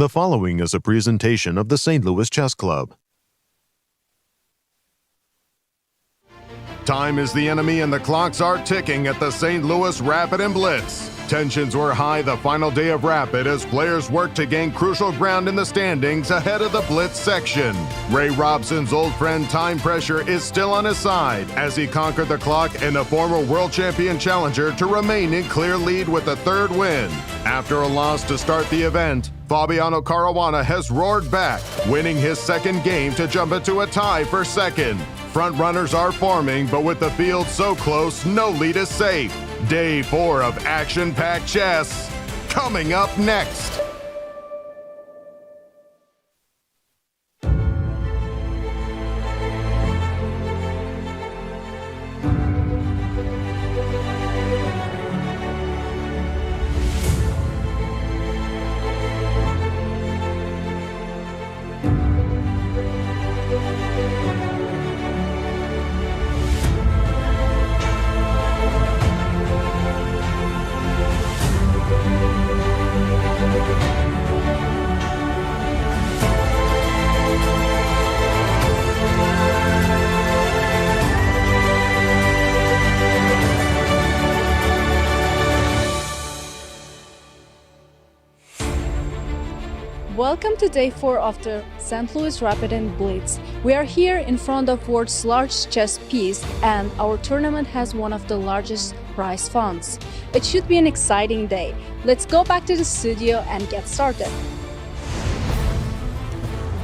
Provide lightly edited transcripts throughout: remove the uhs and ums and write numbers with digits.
The following is a presentation of the St. Louis Chess Club. Time is the enemy and the clocks are ticking at the St. Louis Rapid Blitz. Tensions were high the final day of Rapid as players worked to gain crucial ground in the standings ahead of the Blitz section. Ray Robson's old friend time pressure is still on his side as he conquered the clock and the former world champion challenger to remain in clear lead with a third win. After a loss to start the event, Fabiano Caruana has roared back, winning his second game to jump into a tie for second. Front runners are forming, but with the field so close, no lead is safe. Day 4 of action-packed chess, coming up next. Welcome to day 4 of the St. Louis Rapid Blitz. We are here in front of world's largest chess piece, and our tournament has one of the largest prize funds. It should be an exciting day. Let's go back to the studio and get started.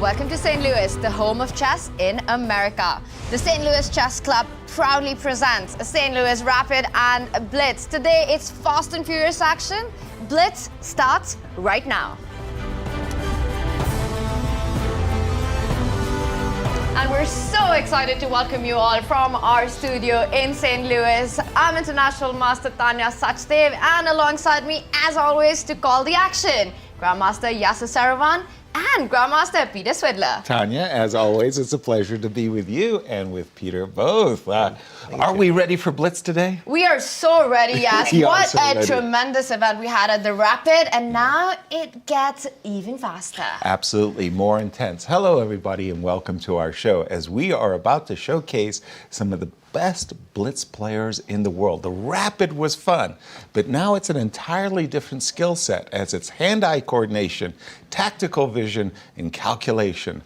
Welcome to St. Louis, the home of chess in America. The St. Louis Chess Club proudly presents a St. Louis Rapid and Blitz. Today it's fast and furious action. Blitz starts right now. And we're so excited to welcome you all from our studio in St. Louis. I'm International Master Tania Sachdev, and alongside me, as always, to call the action, Grandmaster Yasser Seirawan and Grandmaster Peter Svidler. Tania, as always, it's a pleasure to be with you and with Peter both. Are we ready for Blitz today? We are so ready, yes. What a ready. Tremendous event we had at the Rapid, and now it gets even faster. Absolutely, more intense. Hello, everybody, and welcome to our show as we are about to showcase some of the best Blitz players in the world. The Rapid was fun, but now it's an entirely different skill set as it's hand-eye coordination, tactical vision, and calculation.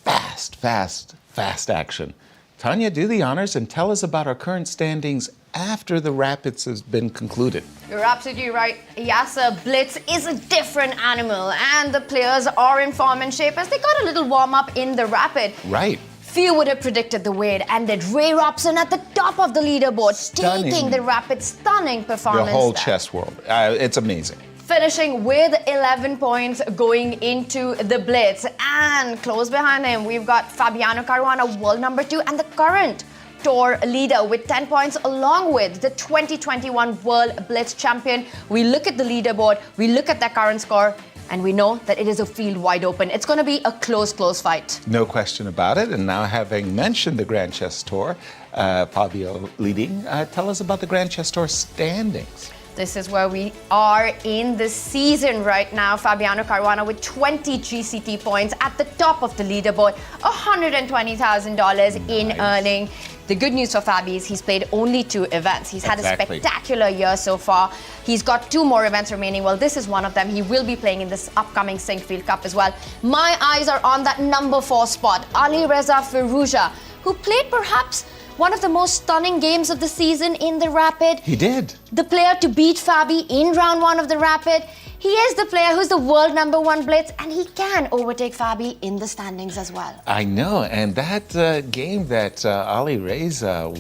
Fast action. Tania, do the honors and tell us about our current standings after the Rapids has been concluded. You're absolutely right, Yasser. Blitz is a different animal, and the players are in form and shape as they got a little warm-up in the Rapid. Right. Few would have predicted the way it ended. Ray Robson at the top of the leaderboard, taking the Rapid stunning performance. The whole there. chess world. It's amazing. Finishing with 11 points going into the Blitz. And close behind him, we've got Fabiano Caruana, world number 2, and the current tour leader with 10 points, along with the 2021 World Blitz champion. We look at the leaderboard, we look at their current score, and we know that it is a field wide open. It's going to be a close fight. No question about it. And now, having mentioned the Grand Chess Tour, Fabio leading, tell us about the Grand Chess Tour standings. This is where we are in the season right now. Fabiano Caruana with 20 GCT points at the top of the leaderboard, $120,000 in earning. The good news for Fabi is he's played only 2 events. He's had a spectacular year so far. He's got 2 more events remaining. Well, this is one of them. He will be playing in this upcoming Sinquefield Cup as well. My eyes are on that number 4 spot, Alireza Firouzja, who played perhaps one of the most stunning games of the season in the Rapid. He did. The player to beat Fabi in round 1 of the Rapid. He is the player who's the world number 1 Blitz, and he can overtake Fabi in the standings as well. I know, and that game that Alireza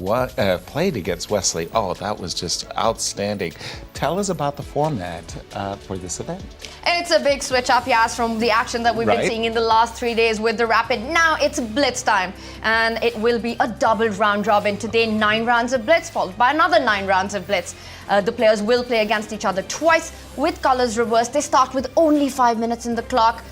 played against Wesley, that was just outstanding. Tell us about the format for this event. It's a big switch up, Yas, from the action that we've been seeing in the last 3 days with the Rapid. Now it's Blitz time, and it will be a double round robin. Today, 9 rounds of Blitz, followed by another 9 rounds of Blitz. The players will play against each other twice with colors reversed. They start with only 5 minutes in the clock.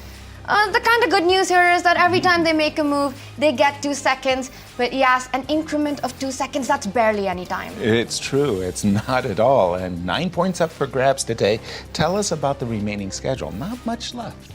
The kind of good news here is that every time they make a move, they get 2 seconds. But yes, an increment of 2 seconds, that's barely any time. It's true. It's not at all. And 9 points up for grabs today. Tell us about the remaining schedule. Not much left.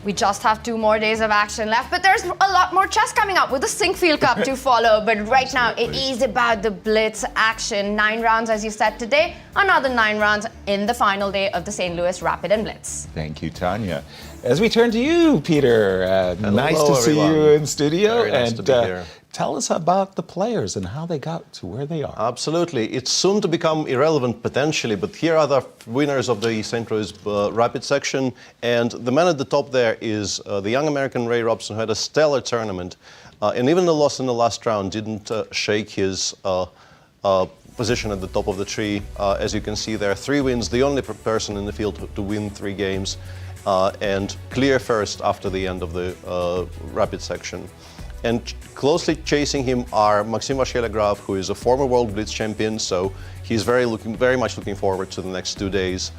We just have 2 more days of action left, but there's a lot more chess coming up with the Sinquefield Cup to follow. But right now, it is about the Blitz action. 9 rounds, as you said today, another 9 rounds in the final day of the St. Louis Rapid and Blitz. Thank you, Tania. As we turn to you, Peter, nice to see you in studio. Very nice to be here. Tell us about the players and how they got to where they are. Absolutely. It's soon to become irrelevant potentially, but here are the winners of the St. Louis Rapid section. And the man at the top there is the young American Ray Robson, who had a stellar tournament. And even the loss in the last round didn't shake his position at the top of the tree. As you can see there, 3 wins, the only person in the field to win 3 games, and clear first after the end of the Rapid section. And closely chasing him are Maxime Vachier-Lagrave, who is a former World Blitz champion, so he's very much looking forward to the next 2 days.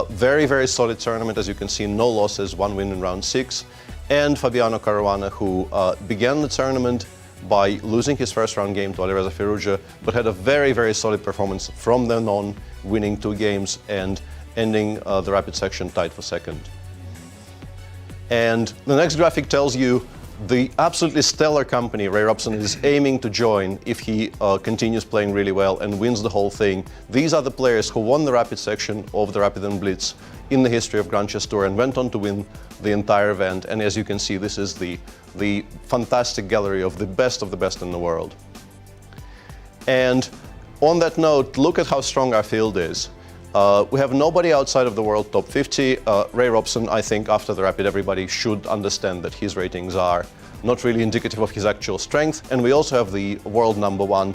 Very, very solid tournament, as you can see, no losses, 1 win in round 6. And Fabiano Caruana, who began the tournament by losing his first round game to Alireza Firouzja, but had a very, very solid performance from then on, winning 2 games and ending the Rapid section tied for second. And the next graphic tells you the absolutely stellar company Ray Robson is aiming to join if he continues playing really well and wins the whole thing. These are the players who won the Rapid section of the Rapid and Blitz in the history of Grand Chess Tour and went on to win the entire event. And as you can see, this is the fantastic gallery of the best in the world. And on that note, look at how strong our field is. We have nobody outside of the world top 50. Ray Robson, I think after the Rapid, everybody should understand that his ratings are not really indicative of his actual strength. And we also have the world number 1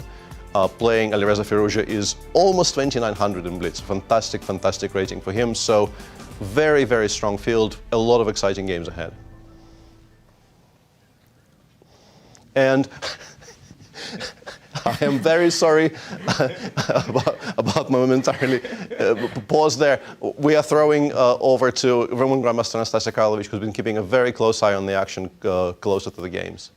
playing Alireza Firouzja, is almost 2,900 in Blitz. Fantastic, fantastic rating for him. So very, very strong field, a lot of exciting games ahead. And I am very sorry about momentarily pause there. We are throwing over to Roman Grandmaster Anastasiya Karlovich, who's been keeping a very close eye on the action closer to the games.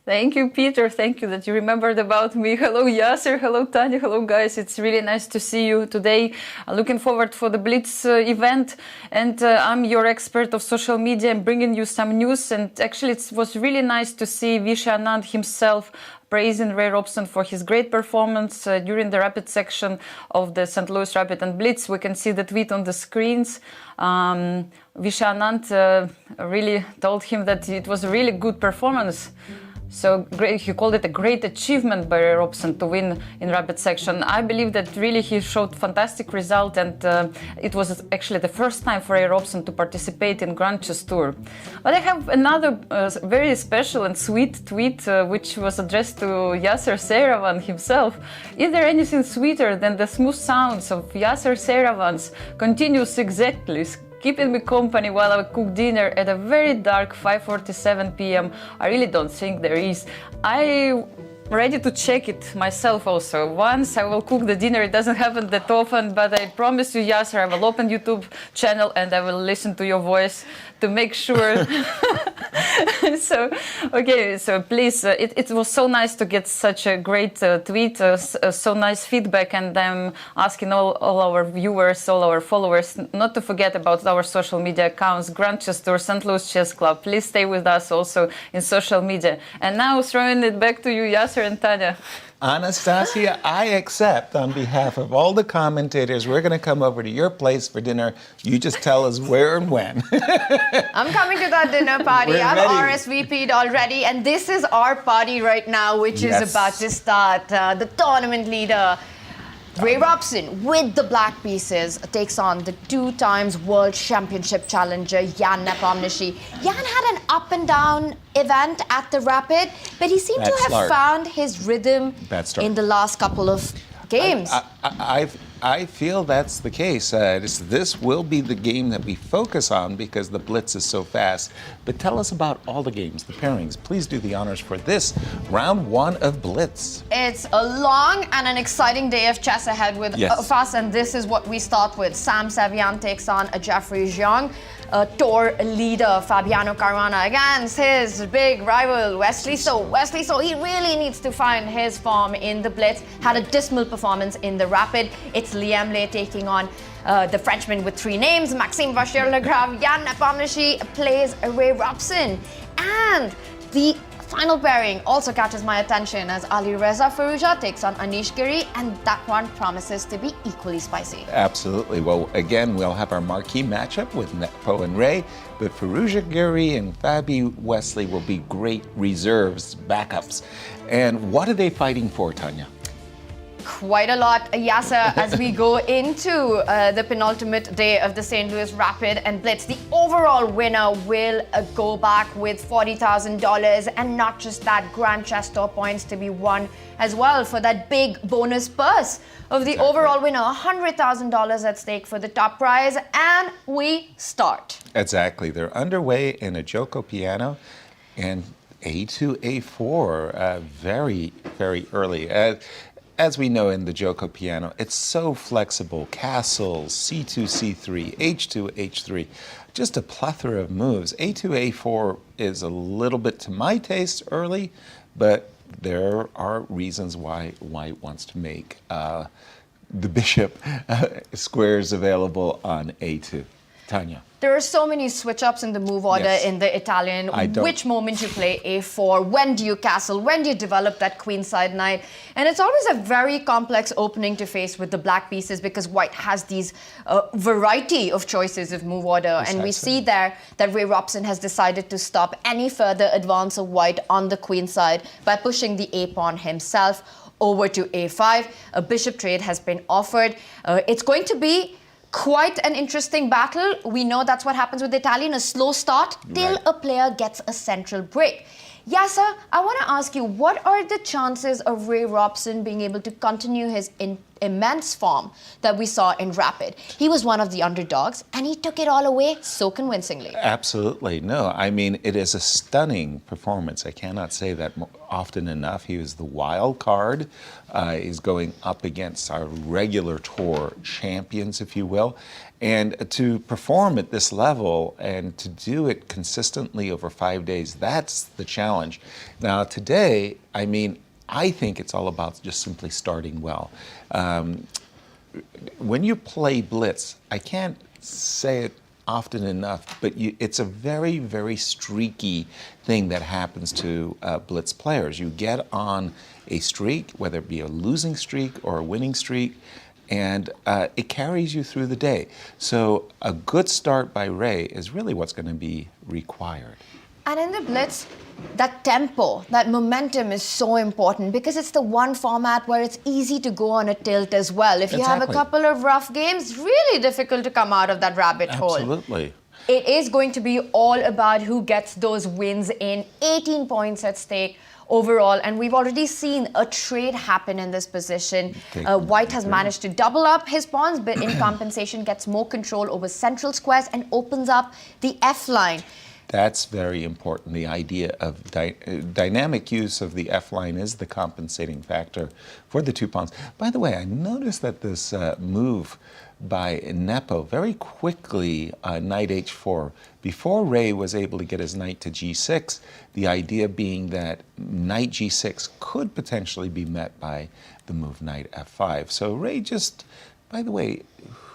Thank you, Peter. Thank you that you remembered about me. Hello, Yasser. Hello, Tania. Hello, guys. It's really nice to see you today. Looking forward for the Blitz event. And I'm your expert of social media and bringing you some news. And actually, it was really nice to see Vishy himself praising Ray Robson for his great performance during the Rapid section of the St. Louis Rapid and Blitz. We can see the tweet on the screens. Vishy really told him that it was a really good performance. So great, he called it a great achievement by Ray Robson to win in Rapid section. I believe that really he showed fantastic result, and it was actually the first time for Ray Robson to participate in Grand Chess Tour. But I have another very special and sweet tweet which was addressed to Yasser Seirawan himself. Is there anything sweeter than the smooth sounds of Yasser Seirawan's continuous exactly keeping me company while I cook dinner at a very dark 5:47 p.m. I really don't think there is. I'm ready to check it myself also. Once I will cook the dinner, it doesn't happen that often, but I promise you, Yasser, I will open YouTube channel and I will listen to your voice to make sure. So please, it was so nice to get such a great tweet, so nice feedback, and I'm asking all our viewers, all our followers, not to forget about our social media accounts, Grand Chess Tour, St. Louis Chess Club. Please stay with us also in social media. And now throwing it back to you, Yasser and Tania. Anastasia, I accept on behalf of all the commentators, we're going to come over to your place for dinner. You just tell us where and when. I'm coming to that dinner party. I've RSVP'd already, and this is our party right now, which is about to start. The tournament leader, Ray Robson, with the black pieces, takes on the 2 times world championship challenger, Nepomniachtchi. Jan had an up and down event at the Rapid, but he seemed to have found his rhythm in the last couple of games. I feel that's the case. This will be the game that we focus on because the Blitz is so fast. But tell us about all the games, the pairings. Please do the honors for this round 1 of Blitz. It's a long and an exciting day of chess ahead with us, and this is what we start with. Sevian takes on Jeffery Xiong. Tour leader Fabiano Caruana against his big rival Wesley So. Wesley So, he really needs to find his form in the Blitz. Had a dismal performance in the Rapid. It's Liem taking on The Frenchman with 3 names, Maxime Vachier-Lagrave, Nepomniachtchi plays Ray Robson. And the final pairing also catches my attention as Alireza Firouzja takes on Anish Giri, and that one promises to be equally spicy. Absolutely. Well, again, we'll have our marquee matchup with Nepo and Ray, but Firouzja, Giri, and Fabi Wesley will be great reserves, backups. And what are they fighting for, Tania? Quite a lot, Yasser, as we go into the penultimate day of the St. Louis Rapid and Blitz. The overall winner will go back with $40,000, and not just that, Grand Chester points to be won as well for that big bonus purse of the overall winner. $100,000 at stake for the top prize, and we start. Exactly. They're underway in a Joko piano, and A2, A4, very, very early. As we know in the Joko piano, it's so flexible. Castles, C2, C3, H2, H3, just a plethora of moves. A2, A4 is a little bit to my taste early, but there are reasons why White wants to make the bishop squares available on A2. Tania. There are so many switch-ups in the move order in the Italian. Which moment you play A4, when do you castle, when do you develop that queenside knight? And it's always a very complex opening to face with the black pieces because White has these variety of choices of move order. Exactly. And we see there that Ray Robson has decided to stop any further advance of White on the queenside by pushing the A-pawn himself over to A5. A bishop trade has been offered. It's going to be quite an interesting battle. We know that's what happens with the Italian, a slow start till a player gets a central break. Yasser, I want to ask you, what are the chances of Ray Robson being able to continue his immense form that we saw in Rapid? He was one of the underdogs, and he took it all away so convincingly. Absolutely. No, I mean, it is a stunning performance. I cannot say that often enough. He was the wild card. He's going up against our regular tour champions, if you will. And to perform at this level and to do it consistently over 5 days, that's the challenge. Now, today, I mean, I think it's all about just simply starting well. When you play Blitz, I can't say it often enough, but it's a very, very streaky thing that happens to Blitz players. You get on a streak, whether it be a losing streak or a winning streak, and it carries you through the day. So a good start by Ray is really what's going to be required. And in the Blitz, that tempo, that momentum is so important because it's the one format where it's easy to go on a tilt as well. If you have a couple of rough games, it's really difficult to come out of that rabbit hole. Absolutely. It is going to be all about who gets those wins in. 18 points at stake overall, and we've already seen a trade happen in this position. White has managed to double up his pawns, but in compensation gets more control over central squares and opens up the F line. That's very important. The idea of dynamic use of the F-line is the compensating factor for the 2 pawns. By the way, I noticed that this move by Nepo very quickly, knight h4, before Ray was able to get his knight to g6, the idea being that knight g6 could potentially be met by the move knight f5. So Ray just, by the way,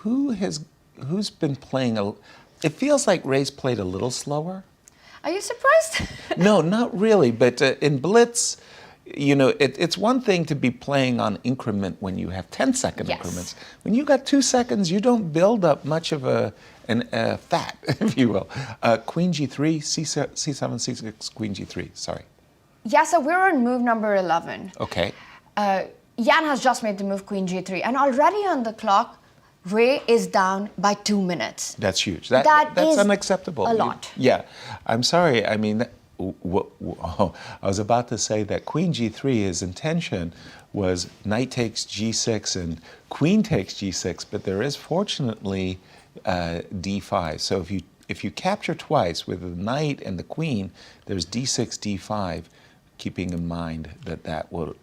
who's been playing it feels like Ray's played a little slower. Are you surprised? No, not really. But in Blitz, you know, it's one thing to be playing on increment when you have 10-second increments. When you got 2 seconds, you don't build up much of a fat, if you will. Queen g3, c7, c6, queen g3. Sorry. Yeah, so we're on move number 11. Okay. Jan has just made the move queen g3, and already on the clock, Ray is down by 2 minutes. That's huge. That's unacceptable. A lot. Yeah. I'm sorry. I mean, I was about to say that queen g3, his intention was knight takes g6 and queen takes g6, but there is fortunately d5. So if you capture twice with the knight and the queen, there's d6, d5, keeping in mind that will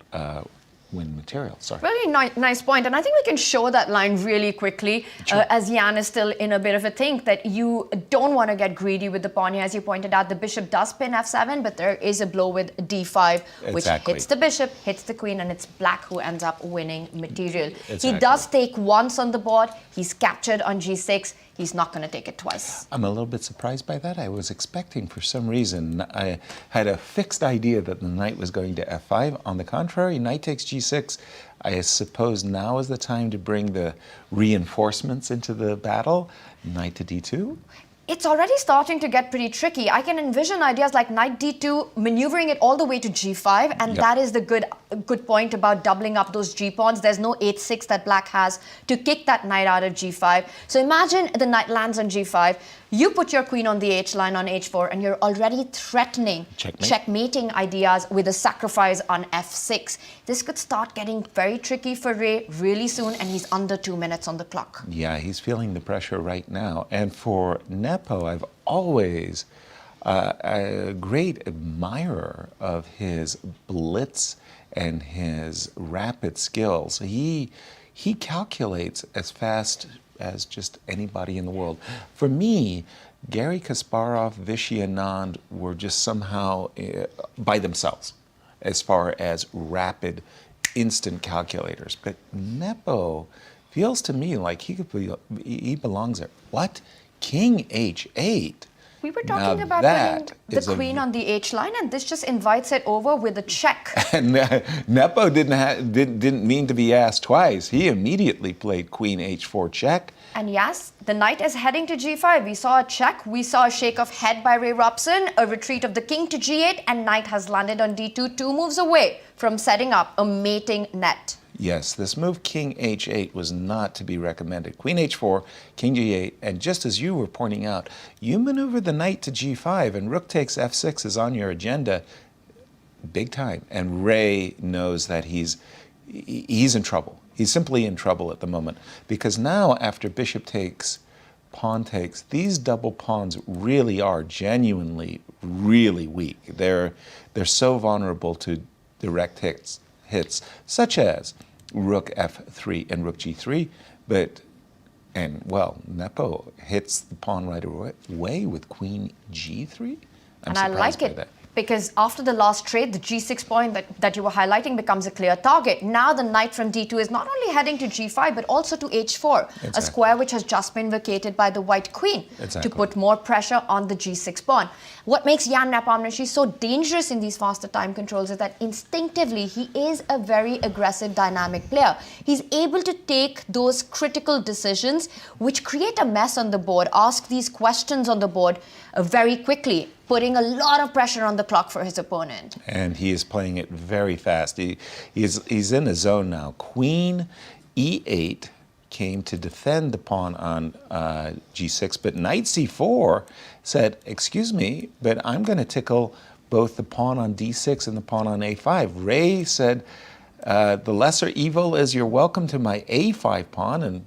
win material. Sorry. Really nice point. And I think we can show that line really quickly as Jan is still in a bit of a think that you don't want to get greedy with the pawn here. As you pointed out, the bishop does pin f7, but there is a blow with d5, which hits the bishop, hits the queen, and it's black who ends up winning material. Exactly. He does take once on the board. He's captured on g6. He's not going to take it twice. I'm a little bit surprised by that. I was expecting, for some reason, I had a fixed idea that the knight was going to f5. On the contrary, knight takes g6. I suppose now is the time to bring the reinforcements into the battle. Knight to d2. It's already starting to get pretty tricky. I can envision ideas like knight d2, maneuvering it all the way to g5, and that is the good point about doubling up those g-pawns. There's no h6 that black has to kick that knight out of g5. So imagine the knight lands on g5, you put your queen on the h-line on h4, and you're already threatening checkmating ideas with a sacrifice on f6. This could start getting very tricky for Ray really soon, and he's under 2 minutes on the clock. Yeah, he's feeling the pressure right now. And for Nepo, I've always a great admirer of his blitz and his rapid skills. He calculates as fast as just anybody in the world. For me, Garry Kasparov, Vishy Anand were just somehow by themselves as far as rapid, instant calculators. But Nepo feels to me like he belongs there. What? King h8? We were talking about putting the queen on the h-line, and this just invites it over with a check. And Nepo didn't mean to be asked twice. He immediately played queen h4 check. And yes, the knight is heading to g5. We saw a check. We saw a shake of head by Ray Robson, a retreat of the king to g8, and knight has landed on d2, 2 moves away from setting up a mating net. Yes, this move king h8 was not to be recommended. Queen h4, king g8, and just as you were pointing out, you maneuver the knight to g5 and rook takes f6 is on your agenda big time. And Ray knows that he's in trouble. He's simply in trouble at the moment because now after bishop takes, pawn takes, these double pawns really are genuinely really weak. They're so vulnerable to direct hits such as rook f3 and rook g3, well, Nepo hits the pawn right away with queen g3. And I like it because after the last trade, the g6 point that you were highlighting becomes a clear target. Now the knight from d2 is not only heading to g5, but also to h4, a square which has just been vacated by the white queen to put more pressure on the g6 pawn. What makes Jan Nepomniachtchi so dangerous in these faster time controls is that instinctively he is a very aggressive, dynamic player. He's able to take those critical decisions which create a mess on the board, ask these questions on the board very quickly, putting a lot of pressure on the clock for his opponent. And he is playing it very fast. He's in a zone now. Queen e8 came to defend the pawn on g6, but knight c4 said, excuse me, but I'm going to tickle both the pawn on d6 and the pawn on a5. Ray said, the lesser evil is you're welcome to my a5 pawn, and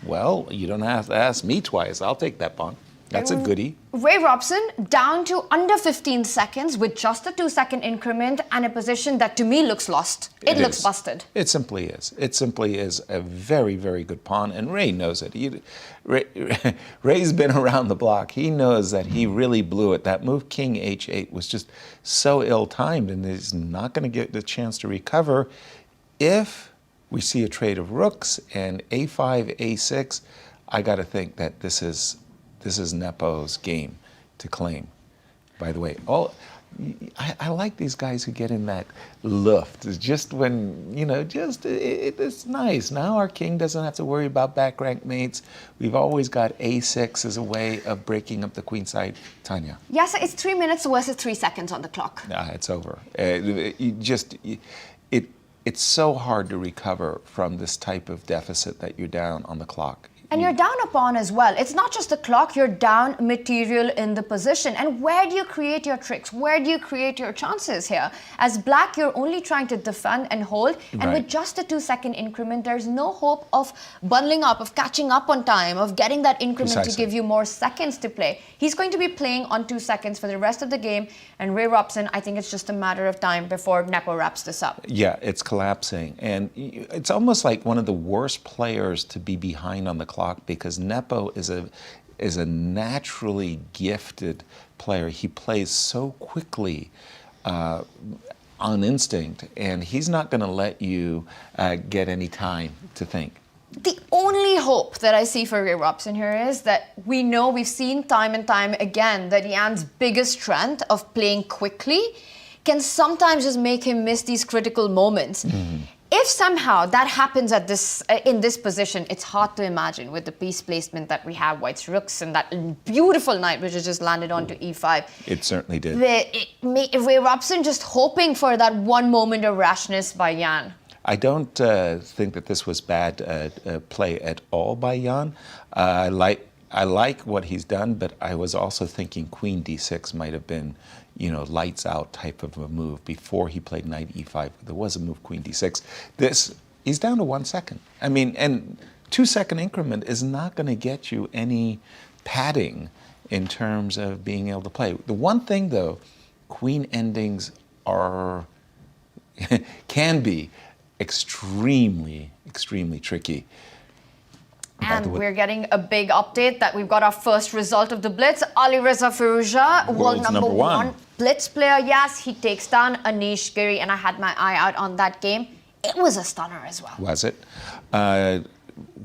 well, you don't have to ask me twice. I'll take that pawn. That's a goodie. Ray Robson down to under 15 seconds with just a 2-second increment and a position that to me looks lost. It looks busted. It simply is. It simply is a very, very good pawn, and Ray knows it. Ray's been around the block. He knows that he really blew it. That move king h8 was just so ill-timed, and he's not going to get the chance to recover. If we see a trade of rooks and a5, a6, I got to think that this is Nepo's game to claim. By the way, I like these guys who get in that luft. It's just when, it's nice. Now our king doesn't have to worry about back rank mates. We've always got a6 as a way of breaking up the queenside. Tania. Yes, it's 3 minutes versus 3 seconds on the clock. It's over. It's so hard to recover from this type of deficit that you're down on the clock. And you're down a pawn as well. It's not just the clock, you're down material in the position. And where do you create your tricks? Where do you create your chances here? As black, you're only trying to defend and hold. And with just a 2-second increment, there's no hope of bundling up, of catching up on time, of getting that increment to give you more seconds to play. He's going to be playing on 2 seconds for the rest of the game. And Ray Robson, I think it's just a matter of time before Nepo wraps this up. Yeah, it's collapsing. And it's almost like one of the worst players to be behind on the clock, because Nepo is a naturally gifted player. He plays so quickly on instinct, and he's not going to let you get any time to think. The only hope that I see for Ray Robson here is that we've seen time and time again that Jan's biggest strength of playing quickly can sometimes just make him miss these critical moments. If somehow that happens in this position, it's hard to imagine with the piece placement that we have, white's rooks and that beautiful knight which has just landed onto e5. It certainly did. Ray Robson just hoping for that one moment of rashness by Jan. I don't think that this was bad play at all by Jan. I like what he's done, but I was also thinking queen d6 might have been, lights out type of a move before he played knight e5. There was a move queen d6. He's down to 1 second. I mean, and 2-second increment is not going to get you any padding in terms of being able to play. The one thing though, queen endings can be extremely tricky. And we're getting a big update that we've got our first result of the Blitz. Alireza Firouzja, world number one Blitz player. Yes, he takes down Anish Giri, and I had my eye out on that game. It was a stunner as well. Was it?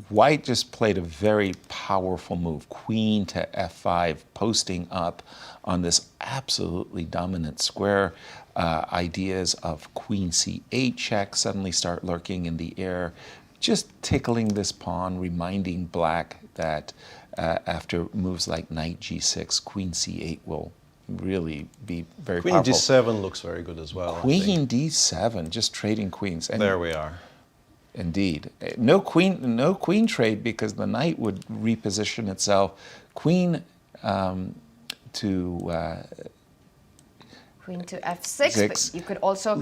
White just played a very powerful move. Queen to f5, posting up on this absolutely dominant square. Ideas of queen c8 check suddenly start lurking in the air, just tickling this pawn, reminding black that after moves like knight g6, queen c8 will really be very powerful. Queen d7 looks very good as well. Queen d7, just trading queens. And there we are. Indeed. No queen trade, because the knight would reposition itself. Queen to Queen to f6, but you could also...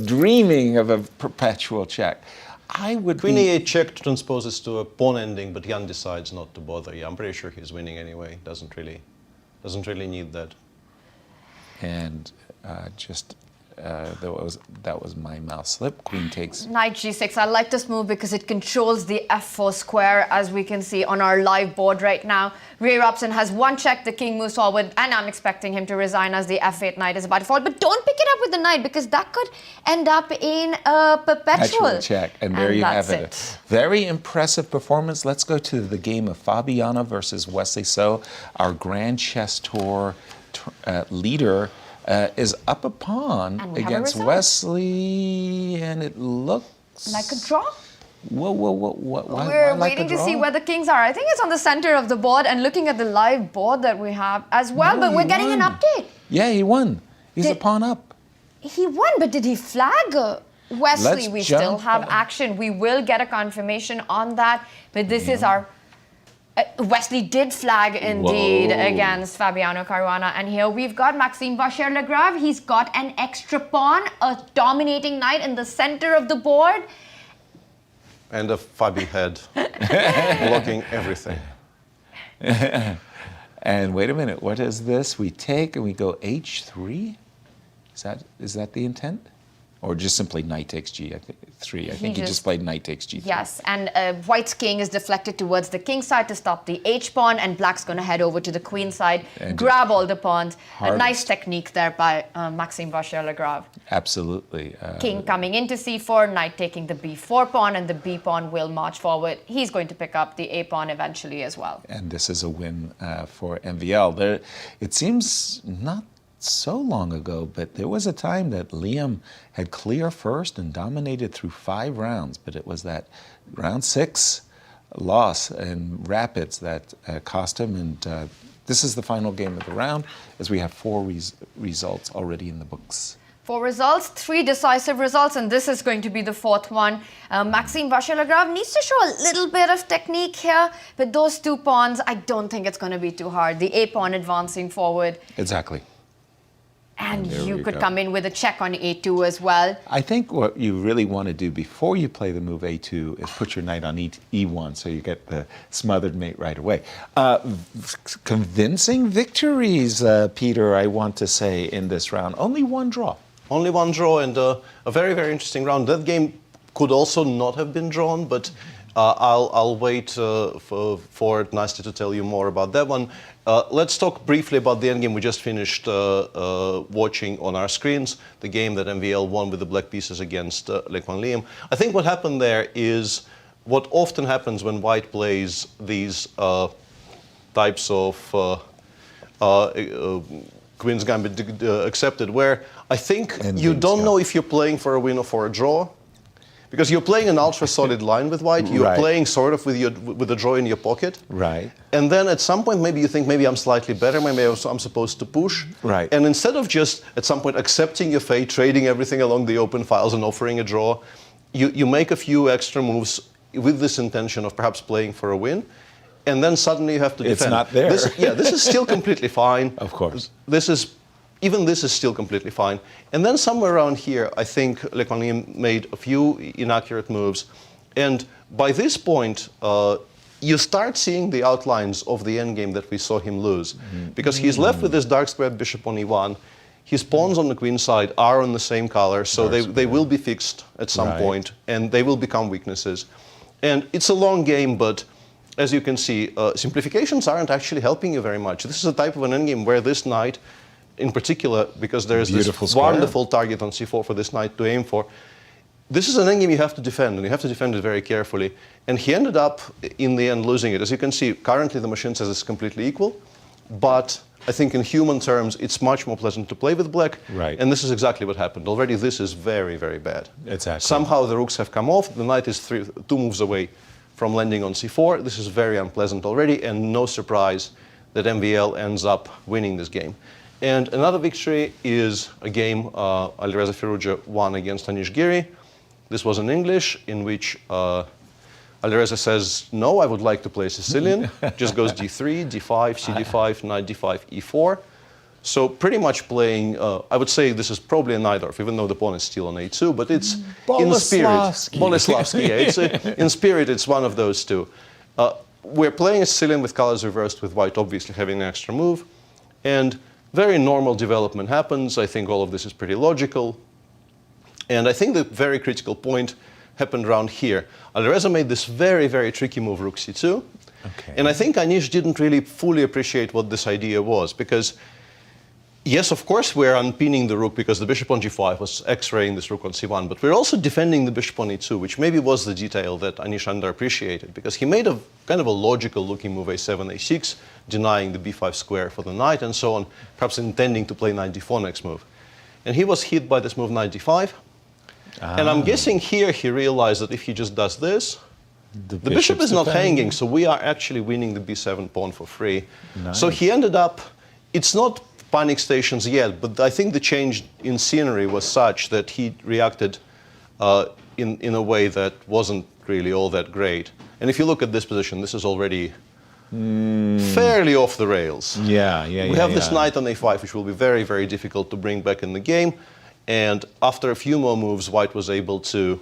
dreaming of a perpetual check. Queen e8 check transposes to a pawn ending, but Jan decides not to bother. Yeah, I'm pretty sure he's winning anyway. Doesn't really need that. And that was my mouse slip. Queen takes... Knight g6. I like this move because it controls the f4 square, as we can see on our live board right now. Ray Robson has one check, the king moves forward, and I'm expecting him to resign as the f8 knight is about to fall. But don't pick it up with the knight, because that could end up in a perpetual check. And there you have it. Very impressive performance. Let's go to the game of Fabiano versus Wesley So, our Grand Chess Tour leader. Is up a pawn against Wesley, and it looks like a draw. Whoa! We're waiting to see where the kings are. I think it's on the center of the board, and looking at the live board that we have as well. No, but we're getting an update. Yeah, he won. He's a pawn up. He won, but did he flag? Wesley, we still have action. We will get a confirmation on that. But this is our... Wesley did flag indeed against Fabiano Caruana, and here we've got Maxime Vachier-Lagrave. He's got an extra pawn, a dominating knight in the center of the board. And a Fabi head blocking everything. And wait a minute, what is this? We take and we go h3? Is that the intent? Or just simply knight takes g3. I think he just played knight takes g3. Yes, and white's king is deflected towards the king side to stop the h-pawn, and black's going to head over to the queen side, and grab all the pawns. A nice technique there by Maxime Vachier-Lagrave. Absolutely. King coming into c4, knight taking the b4 pawn, and the b pawn will march forward. He's going to pick up the a pawn eventually as well. And this is a win for MVL. It seems not so long ago, but there was a time that Liem had clear first and dominated through 5 rounds, but it was that round 6 loss in Rapids that cost him, and this is the final game of the round, as we have 4 results already in the books. 4 results, 3 decisive results, and this is going to be the 4th one. Maxime Vachier-Lagrave needs to show a little bit of technique here, but those 2 pawns, I don't think it's going to be too hard. The A pawn advancing forward. Exactly. And There you we could go. come in with a check on A2 as well. I think what you really want to do before you play the move A2 is put your knight on E1 so you get the smothered mate right away. Convincing victories, Peter, I want to say, in this round. Only 1 draw. Only 1 draw and a very, very interesting round. That game could also not have been drawn, but I'll wait for Nastya to tell you more about that one. Let's talk briefly about the endgame we just finished watching on our screens, the game that MVL won with the black pieces against Liem. I think what happened there is what often happens when white plays these types of Queen's Gambit accepted, where I think you don't know if you're playing for a win or for a draw. Because you're playing an ultra-solid line with white, you're playing sort of with a draw in your pocket. Right. And then at some point, maybe you think, maybe I'm slightly better, maybe I'm supposed to push. Right. And instead of just, at some point, accepting your fate, trading everything along the open files and offering a draw, you make a few extra moves with this intention of perhaps playing for a win. And then suddenly you have to defend. It's not there. This is still completely fine. Of course. Even this is still completely fine. And then somewhere around here, I think Liem made a few inaccurate moves. And by this point, you start seeing the outlines of the endgame that we saw him lose. Because he's left with this dark squared bishop on E1. His pawns on the queen side are on the same color, so they will be fixed at some point, and they will become weaknesses. And it's a long game, but as you can see, simplifications aren't actually helping you very much. This is a type of an endgame where this knight, in particular, because there is this wonderful target on c4 for this knight to aim for. This is an endgame you have to defend, and you have to defend it very carefully. And he ended up, in the end, losing it. As you can see, currently the machine says it's completely equal, but I think in human terms, it's much more pleasant to play with black. Right. And this is exactly what happened. Already this is very, very bad. Exactly. Somehow the rooks have come off. The knight is 2 moves away from landing on c4. This is very unpleasant already, and no surprise that MVL ends up winning this game. And another victory is a game Alireza Firouzja won against Anish Giri. This was in English, in which Alireza says, no, I would like to play Sicilian. Just goes d3, d5, cd5, knight d5, e4. So pretty much playing, I would say this is probably a knight off, even though the pawn is still on a2, but it's in spirit. Boleslavsky, yeah. In spirit, it's one of those two. We're playing a Sicilian with colors reversed, with white obviously having an extra move. And very normal development happens. I think all of this is pretty logical. And I think the very critical point happened around here. Alireza made this very, very tricky move, rook c2. Okay. And I think Anish didn't really fully appreciate what this idea was, because yes, of course, we're unpinning the rook because the bishop on g5 was x-raying this rook on c1, but we're also defending the bishop on e2, which maybe was the detail that Anish underappreciated, because he made a kind of a logical-looking move a7, a6, denying the b5 square for the knight and so on, perhaps intending to play knight d4 next move. And he was hit by this move knight d5. And I'm guessing here he realized that if he just does this, the bishop is not hanging, so we are actually winning the b7 pawn for free. Nice. So he ended up, it's not panic stations yet, but I think the change in scenery was such that he reacted in a way that wasn't really all that great. And if you look at this position, this is already fairly off the rails. We have this knight on a5, which will be very, very difficult to bring back in the game. And after a few more moves, white was able to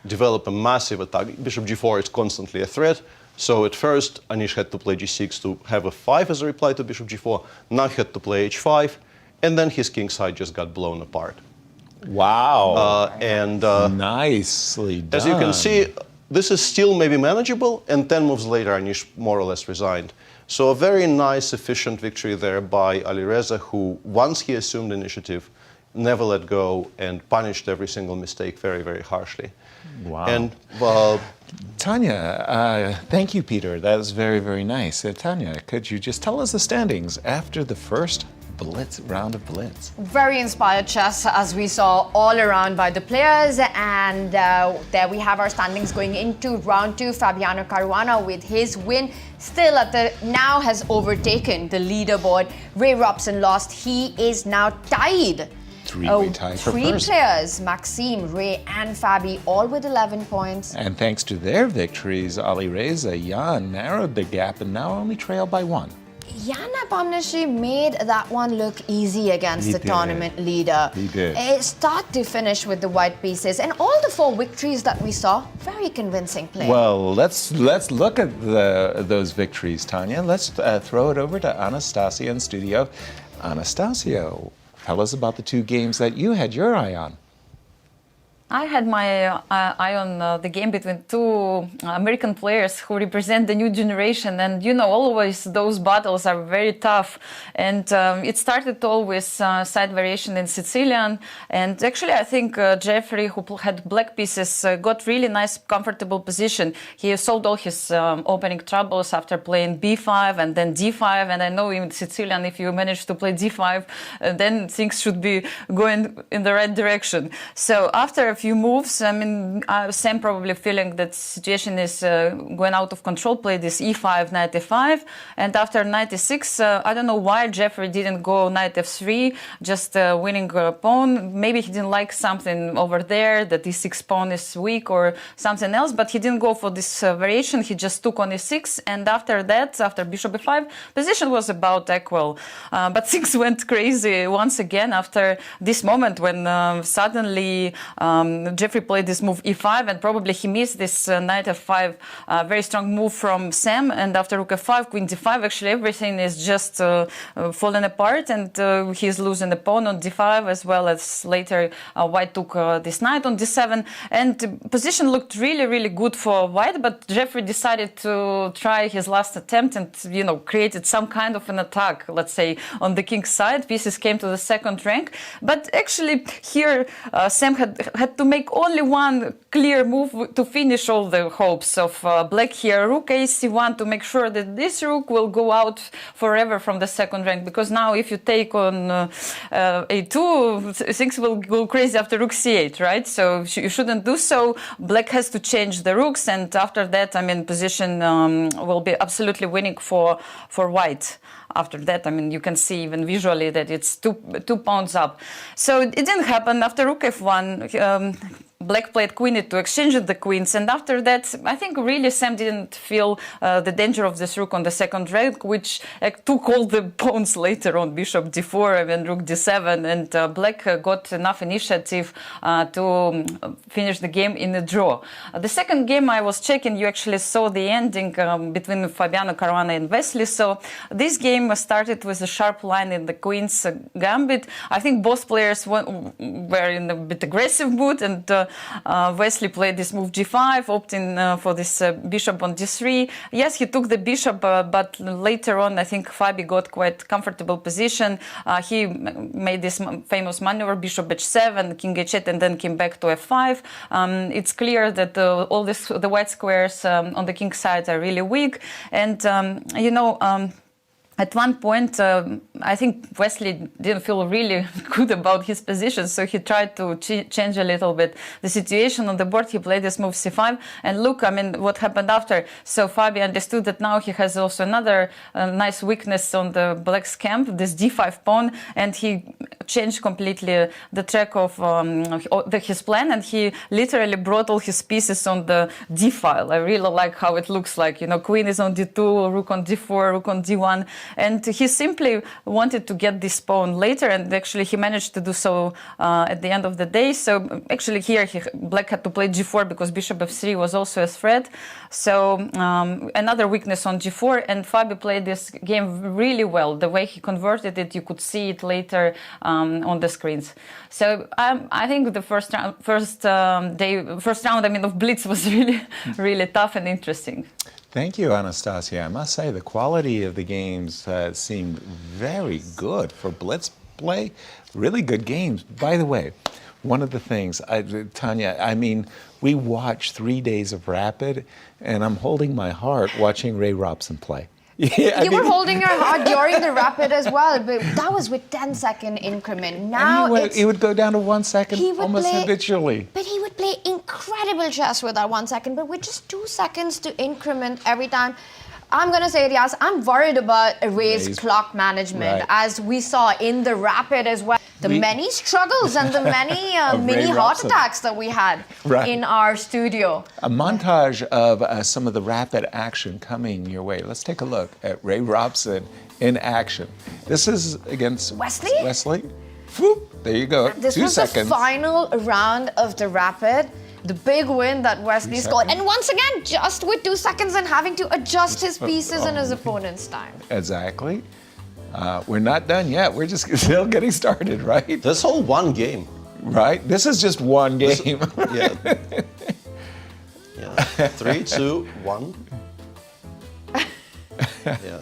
develop a massive attack. Bishop g4 is constantly a threat. So at first, Anish had to play g6 to have a 5 as a reply to bishop g4. Now he had to play h5. And then his king side just got blown apart. Wow. Nicely done. As you can see, this is still maybe manageable. And 10 moves later, Anish more or less resigned. So a very nice, efficient victory there by Alireza, who, once he assumed initiative, never let go and punished every single mistake very, very harshly. Wow. And Tania, thank you, Peter. That was very, very nice. Tania, could you just tell us the standings after the first round of Blitz? Very inspired chess, as we saw all around by the players. And there we have our standings going into round 2. Fabiano Caruana with his win still now has overtaken the leaderboard. Ray Robson lost. He is now tied three-way tie for Three first. players, Maxime, Ray, and Fabi, all with 11 points. And thanks to their victories, Alireza Xiong narrowed the gap and now only trail by one. Nepomniachtchi made that one look easy against He the did. tournament leader. He did. Start to finish with the white pieces, and all the 4 victories that we saw, very convincing play. Well, let's look at those victories, Tanya. Let's throw it over to Anastasiya in studio. Anastasiya, tell us about the 2 games that you had your eye on. I had my eye on the game between 2 American players who represent the new generation, and always those battles are very tough. And it started all with side variation in Sicilian, and actually I think Jeffery, who had black pieces, got really nice, comfortable position. He solved all his opening troubles after playing b5 and then d5, and I know in Sicilian if you manage to play d5, then things should be going in the right direction. So after a few moves, I mean, Sam probably feeling that situation is going out of control, played this e5, knight f5, and after knight e6, I don't know why Jeffery didn't go knight f3, just winning pawn. Maybe he didn't like something over there, that e6 pawn is weak or something else, but he didn't go for this variation. He just took on e6, and after that, after bishop e5, position was about equal. But things went crazy once again after this moment when suddenly Jeffery played this move e5, and probably he missed this knight f5, very strong move from Sam, and after rook f5, queen d5, actually everything is just falling apart, and he's losing the pawn on d5, as well as later white took this knight on d7, and the position looked really, really good for white, but Jeffery decided to try his last attempt and, created some kind of an attack, let's say, on the king's side. Pieces came to the second rank, but actually here Sam had to make only one clear move to finish all the hopes of black here. Rook ac1 to make sure that this rook will go out forever from the second rank, because now if you take on a2, things will go crazy after rook c8, right? So you shouldn't do so. Black has to change the rooks, and after that, I mean, position will be absolutely winning for white. After that, I mean, you can see even visually that it's two pawns up. So it didn't happen. After rook f1, Black played queen e2, exchanged the queens, and after that, I think really Sam didn't feel the danger of this rook on the second rank, which took all the pawns later on, bishop d4 and then rook d7, and Black got enough initiative to finish the game in a draw. The second game I was checking, you actually saw the ending between Fabiano Caruana and Wesley So. This game started with a sharp line in the queen's gambit. I think both players were in a bit aggressive mood, and Wesley played this move g5, opting for this bishop on d3. Yes, he took the bishop, but later on, I think Fabi got quite comfortable position. He made this famous maneuver, bishop h7, king h8, and then came back to f5. It's clear that all the white squares on the king's side are really weak, and at one point, I think Wesley didn't feel really good about his position, so he tried to change a little bit the situation on the board. He played this move c5, and look, I mean, what happened after. So Fabi understood that now he has also another nice weakness on the black's camp, this d5 pawn, and he changed completely the track of his plan, and he literally brought all his pieces on the d file. I really like how it looks like, queen is on d2, rook on d4, rook on d1. And he simply wanted to get this pawn later, and actually he managed to do so at the end of the day. So actually here Black had to play g4 because bishop f3 was also a threat. So another weakness on g4, and Fabi played this game really well. The way he converted it, you could see it later on the screens. So I think the first round, of Blitz was really, really tough and interesting. Thank you, Anastasiya. I must say the quality of the games seemed very good for Blitz play. Really good games. By the way, one of the things, Tanya, I mean, we watched 3 days of Rapid, and I'm holding my heart watching Ray Robson play. Yeah, you were holding your heart during the Rapid as well, but that was with 10-second increment. Now he would go down to 1 second almost habitually. But he would play incredible chess with that 1 second, but with just 2 seconds to increment every time. I'm going to say it, yes. I'm worried about Ray's clock management, as we saw in the Rapid as well. The many struggles and the many mini heart attacks that we had in our studio. A montage of some of the Rapid action coming your way. Let's take a look at Ray Robson in action. This is against Wesley. Whoop, there you go. This 2 was seconds. the final round of the Rapid. The big win that Wesley scored. And once again, just with 2 seconds and having to adjust his pieces in his opponent's time. Exactly. We're not done yet. We're just still getting started, right? That's all one game. Right? This is just one game. Yeah. 3, 2, 1. Yeah.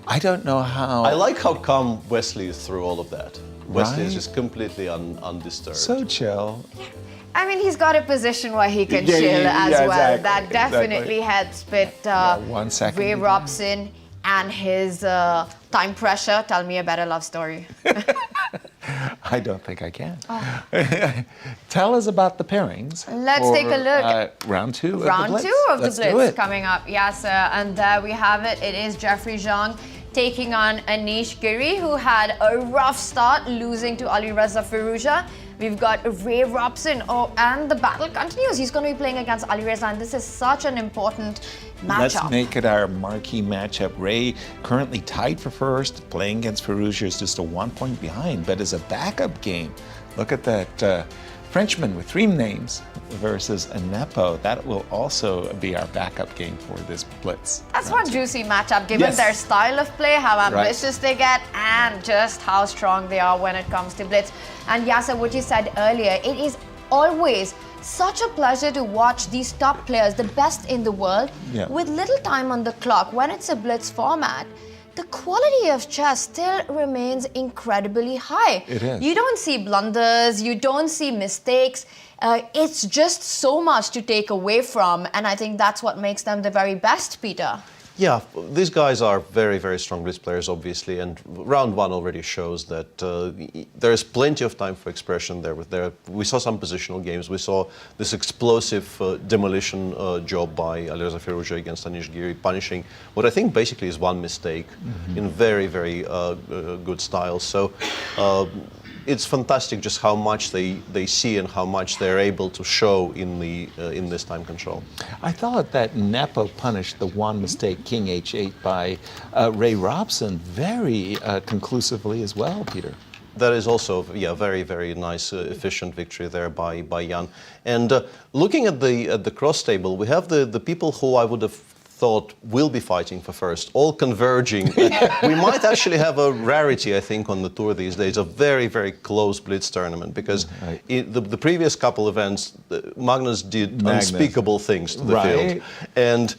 I don't know how. I like how calm Wesley is through all of that. Wesley is Right. just completely undisturbed. So chill. I mean, he's got a position where he can chill as well. exactly, That definitely helps. But 1 second. Ray Robson and his time pressure. Tell me a better love story. I don't think I can. Tell us about the pairings. Let's take a look. Round 2 of the Round Blitz. 2 of Let's the do Blitz it. coming up. Yasser, and there we have it. It is Jeffery Xiong taking on Anish Giri, who had a rough start, losing to Alireza Firouzja. We've got Ray Robson, and the battle continues. He's going to be playing against Alireza, and this is such an important matchup. Let's make it our marquee matchup. Ray currently tied for first, playing against Firouzja is just a 1 point behind, but as a backup game, look at that Frenchman with 3 names versus a Nepo. That will also be our backup game for this Blitz. That's one juicy matchup, given Yes. their style of play, how ambitious they get, and just how strong they are when it comes to Blitz. And Yasser, what you said earlier, it is always such a pleasure to watch these top players, the best in the world, with little time on the clock. When it's a Blitz format, the quality of chess still remains incredibly high. It is. You don't see blunders, you don't see mistakes. It's just so much to take away from, and I think that's what makes them the very best, Peter. Yeah, these guys are very, very strong Blitz players, obviously, and round 1 already shows that there is plenty of time for expression there. We saw some positional games. We saw this explosive demolition job by Alireza Firouzja against Anish Giri, punishing what I think basically is one mistake in very, very good style. So it's fantastic just how much they see and how much they're able to show in this time control. I thought that Nepo punished the one mistake, King H8, by Ray Robson very conclusively as well, Peter. That is also, very, very nice, efficient victory there by Jan. And looking at the cross table, we have the people who I would have thought will be fighting for first, all converging. We might actually have a rarity, I think, on the tour these days, a very, very close Blitz tournament, because in the previous couple events, Magnus did unspeakable things to the field. And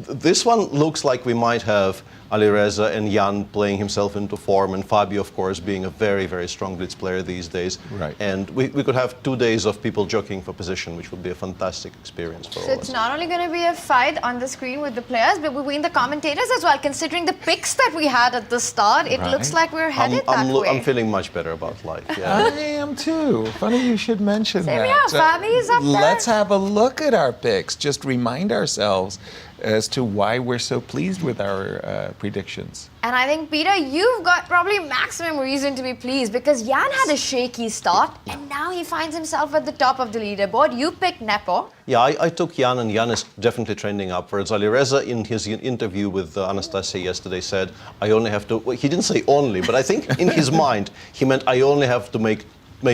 this one looks like we might have Alireza and Jan playing himself into form, and Fabio, of course, being a very, very strong Blitz player these days. Right. And we could have 2 days of people jockeying for position, which would be a fantastic experience for all So of us. it's not only going to be a fight on the screen with the players, but between the commentators as well. Considering the picks that we had at the start, it looks like we're headed that way. I'm feeling much better about life. Yeah. I am too. Funny you should mention Same that. here, Fabi's up there. Let's have a look at our picks. Just remind ourselves as to why we're so pleased with our predictions. And I think, Peter, you've got probably maximum reason to be pleased, because Jan had a shaky start, and now he finds himself at the top of the leaderboard. You picked Nepo. Yeah, I took Jan, and Jan is definitely trending upwards. Alireza, in his interview with Anastasiya yesterday, said, I only have to... Well, he didn't say only, but I think in his mind, he meant I only have to make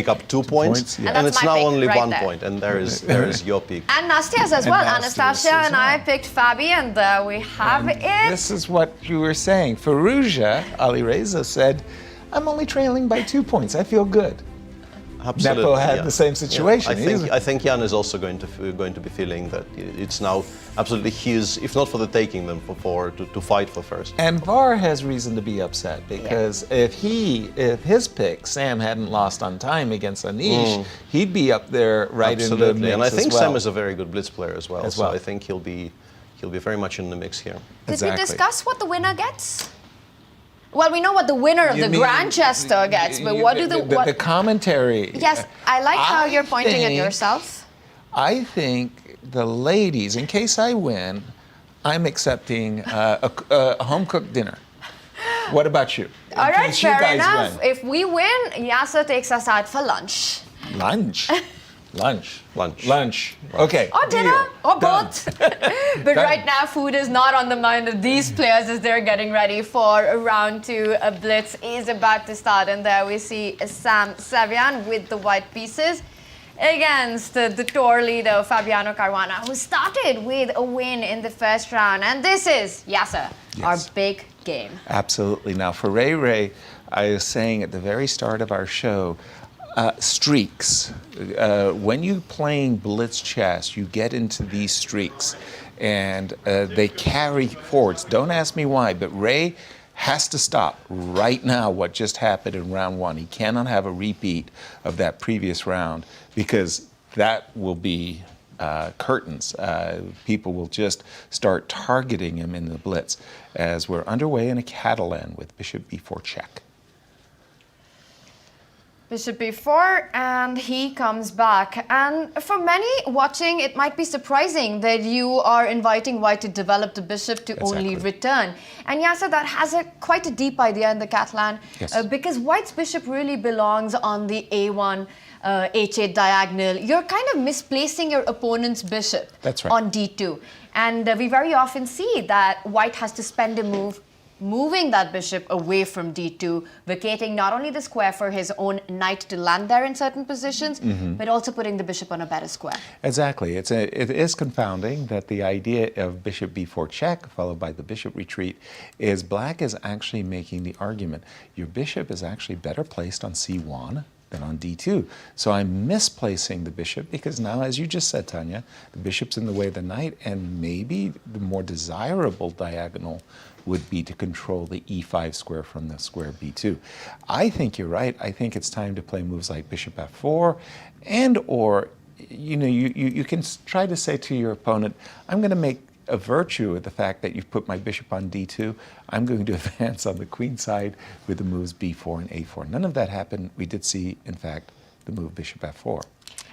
up 2 points, yeah. And it's that's my now pick only right 1 there. point, and there is your peak. And Nastia's as well. Nastia's Anastasia as and I well. picked Fabi, and we have it. This is what you were saying. Firouzja, Alireza said, I'm only trailing by 2 points. I feel good. Absolutely, Nepo had the same situation. I think Jan is also going to be feeling that it's now absolutely his, if not for the taking, then to fight for first. And VAR has reason to be upset, because if his pick, Sam, hadn't lost on time against Anish, he'd be up there right in the mix. And I think as well. Sam is a very good Blitz player as well. So I think he'll be very much in the mix here. Did we discuss what the winner gets? Well, we know what the winner of You the mean- Grandchester gets, but what do the commentary? Yes, I like how you're pointing at think- yourself. I think the ladies, in case I win, I'm accepting a home-cooked dinner. What about you? All right, Because you fair guys enough. win. If we win, Yasser takes us out for lunch. Lunch. Lunch. Lunch. Lunch. Okay. Or dinner, deal. or Done. both. But Done. right now, food is not on the mind of these players as they're getting ready for round 2. A blitz is about to start, and there we see Sevian with the white pieces against the tour leader, Fabiano Caruana, who started with a win in the first round. And this is, Yasser, our Yes. big game. Absolutely. Now, for Ray, I was saying at the very start of our show, streaks. When you're playing blitz chess, you get into these streaks, and they carry forwards. Don't ask me why, but Ray has to stop right now what just happened in round 1. He cannot have a repeat of that previous round because that will be curtains. People will just start targeting him in the blitz as we're underway in a Catalan with bishop b4 check. Bishop b4, and he comes back. And for many watching, it might be surprising that you are inviting white to develop the bishop to only Exactly. return. And Yasser, that has quite a deep idea in the Catalan, Yes. because white's bishop really belongs on the a1, h8 diagonal. You're kind of misplacing your opponent's bishop That's right. on d2. And we very often see that white has to spend a move moving that bishop away from d2, vacating not only the square for his own knight to land there in certain positions, but also putting the bishop on a better square. Exactly. It is confounding that the idea of bishop b4 check followed by the bishop retreat is black is actually making the argument your bishop is actually better placed on c1 than on d2. So I'm misplacing the bishop because now, as you just said, Tanya, the bishop's in the way of the knight, and maybe the more desirable diagonal would be to control the e5 square from the square b2. I think you're right. I think it's time to play moves like bishop f4 and or, you can try to say to your opponent, I'm going to make a virtue of the fact that you've put my bishop on d2. I'm going to advance on the queen side with the moves b4 and a4. None of that happened. We did see, in fact, the move bishop f4.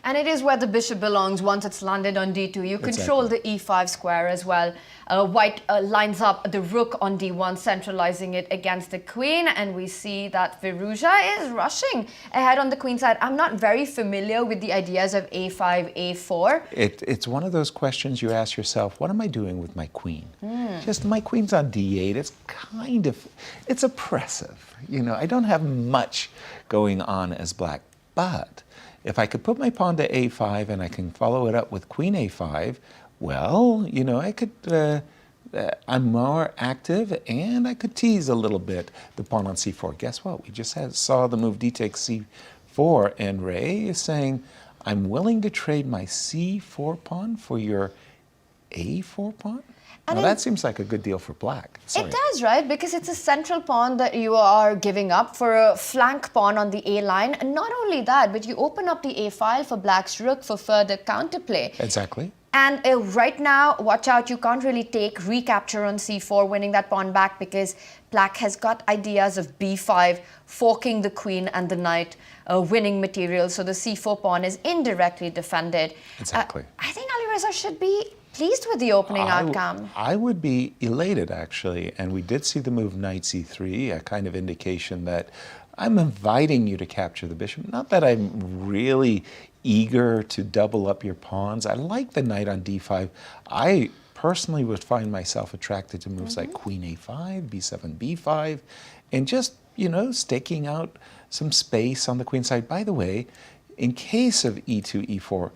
And it is where the bishop belongs once it's landed on d2. You control the e5 square as well. White lines up the rook on d1, centralizing it against the queen. And we see that Firouzja is rushing ahead on the queen side. I'm not very familiar with the ideas of a5, a4. It's one of those questions you ask yourself, what am I doing with my queen? Just my queen's on d8. It's oppressive. I don't have much going on as black. But if I could put my pawn to a5 and I can follow it up with queen a5, well, I could, I'm more active and I could tease a little bit the pawn on c4. Guess what? We just saw the move d takes c4, and Ray is saying, I'm willing to trade my c4 pawn for your a4 pawn? Now that seems like a good deal for black. Sorry. It does, right? Because it's a central pawn that you are giving up for a flank pawn on the A line. And not only that, but you open up the A file for black's rook for further counterplay. Exactly. And right now, watch out, you can't really take recapture on c4, winning that pawn back, because black has got ideas of b5, forking the queen and the knight, winning material. So the c4 pawn is indirectly defended. Exactly. I think Alireza should be pleased with the opening outcome. I would be elated, actually. And we did see the move knight c3, a kind of indication that I'm inviting you to capture the bishop. Not that I'm really eager to double up your pawns. I like the knight on d5. I personally would find myself attracted to moves like queen a5, b7, b5, and just, staking out some space on the queen side. By the way, in case of e2, e4,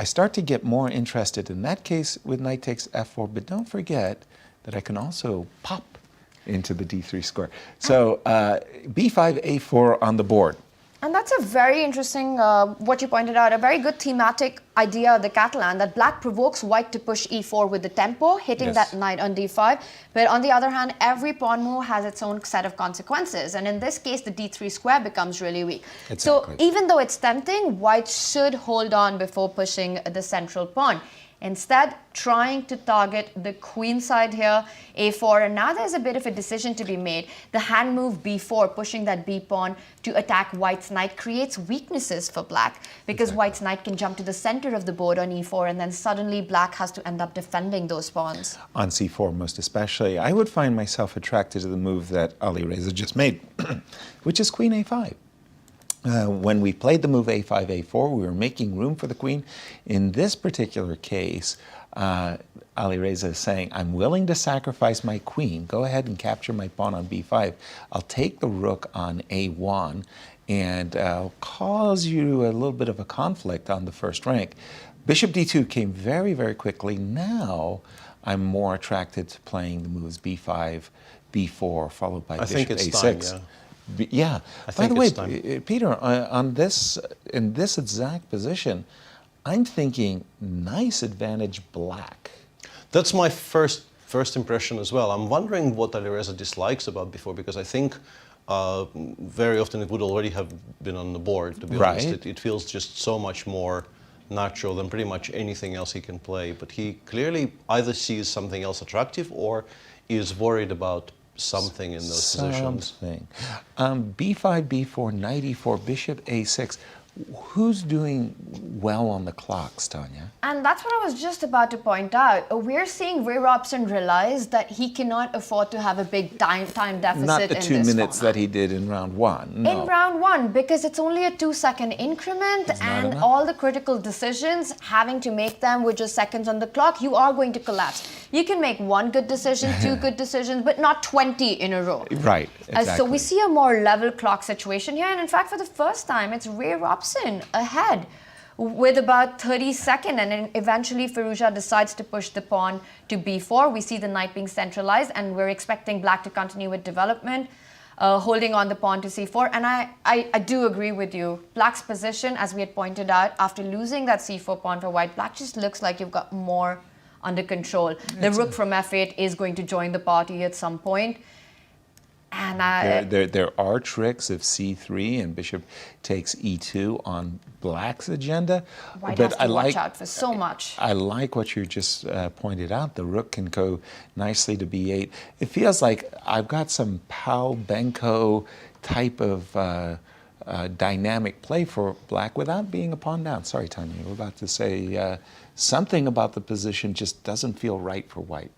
I start to get more interested in that case with knight takes f4, but don't forget that I can also pop into the d3 square. So b5, a4 on the board. And that's a very interesting, what you pointed out, a very good thematic idea of the Catalan, that black provokes white to push e4 with the tempo, hitting that knight on d5. But on the other hand, every pawn move has its own set of consequences. And in this case, the d3 square becomes really weak. Exactly. So even though it's tempting, white should hold on before pushing the central pawn. Instead, trying to target the queen side here, a4, and now there's a bit of a decision to be made. The hand move b4, pushing that b pawn to attack white's knight, creates weaknesses for black, because white's knight can jump to the center of the board on e4, and then suddenly black has to end up defending those pawns. On c4 most especially, I would find myself attracted to the move that Alireza just made, which is queen a5. When we played the move a5, a4, we were making room for the queen. In this particular case, Alireza is saying, I'm willing to sacrifice my queen. Go ahead and capture my pawn on b5. I'll take the rook on a1 and cause you a little bit of a conflict on the first rank. Bishop d2 came very, very quickly. Now I'm more attracted to playing the moves b5, b4, followed by bishop a6. Time, yeah. Yeah. By the way, Peter, in this exact position, I'm thinking nice advantage black. That's my first impression as well. I'm wondering what Alireza dislikes about before, because I think very often it would already have been on the board, to be honest. It feels just so much more natural than pretty much anything else he can play. But he clearly either sees something else attractive or is worried about something in those positions. b5, b4, knight e4, bishop a6. Who's doing well on the clocks, Tanya? And that's what I was just about to point out. We're seeing Ray Robson realize that he cannot afford to have a big time deficit. Not the in 2 this minutes format. that he did in round one. No. In round one, because it's only a 2-second increment, and all the critical decisions, having to make them with just seconds on the clock, you are going to collapse. You can make one good decision, two good decisions, but not 20 in a row. Right, exactly. So we see a more level clock situation here, and in fact, for the first time, it's Ray Robson ahead with about 30 seconds, and then eventually Firouzja decides to push the pawn to b4. We see the knight being centralized, and we're expecting black to continue with development, holding on the pawn to c4. And I do agree with you. Black's position, as we had pointed out, after losing that c4 pawn for white, black just looks like you've got more under control. The rook from f8 is going to join the party at some point. And there are tricks of c3 and bishop takes e2 on black's agenda. White but has to watch out for so much. I like what you just pointed out. The rook can go nicely to b8. It feels like I've got some Pal Benko type of dynamic play for black without being a pawn down. Sorry, Tanya, you were about to say something about the position just doesn't feel right for white.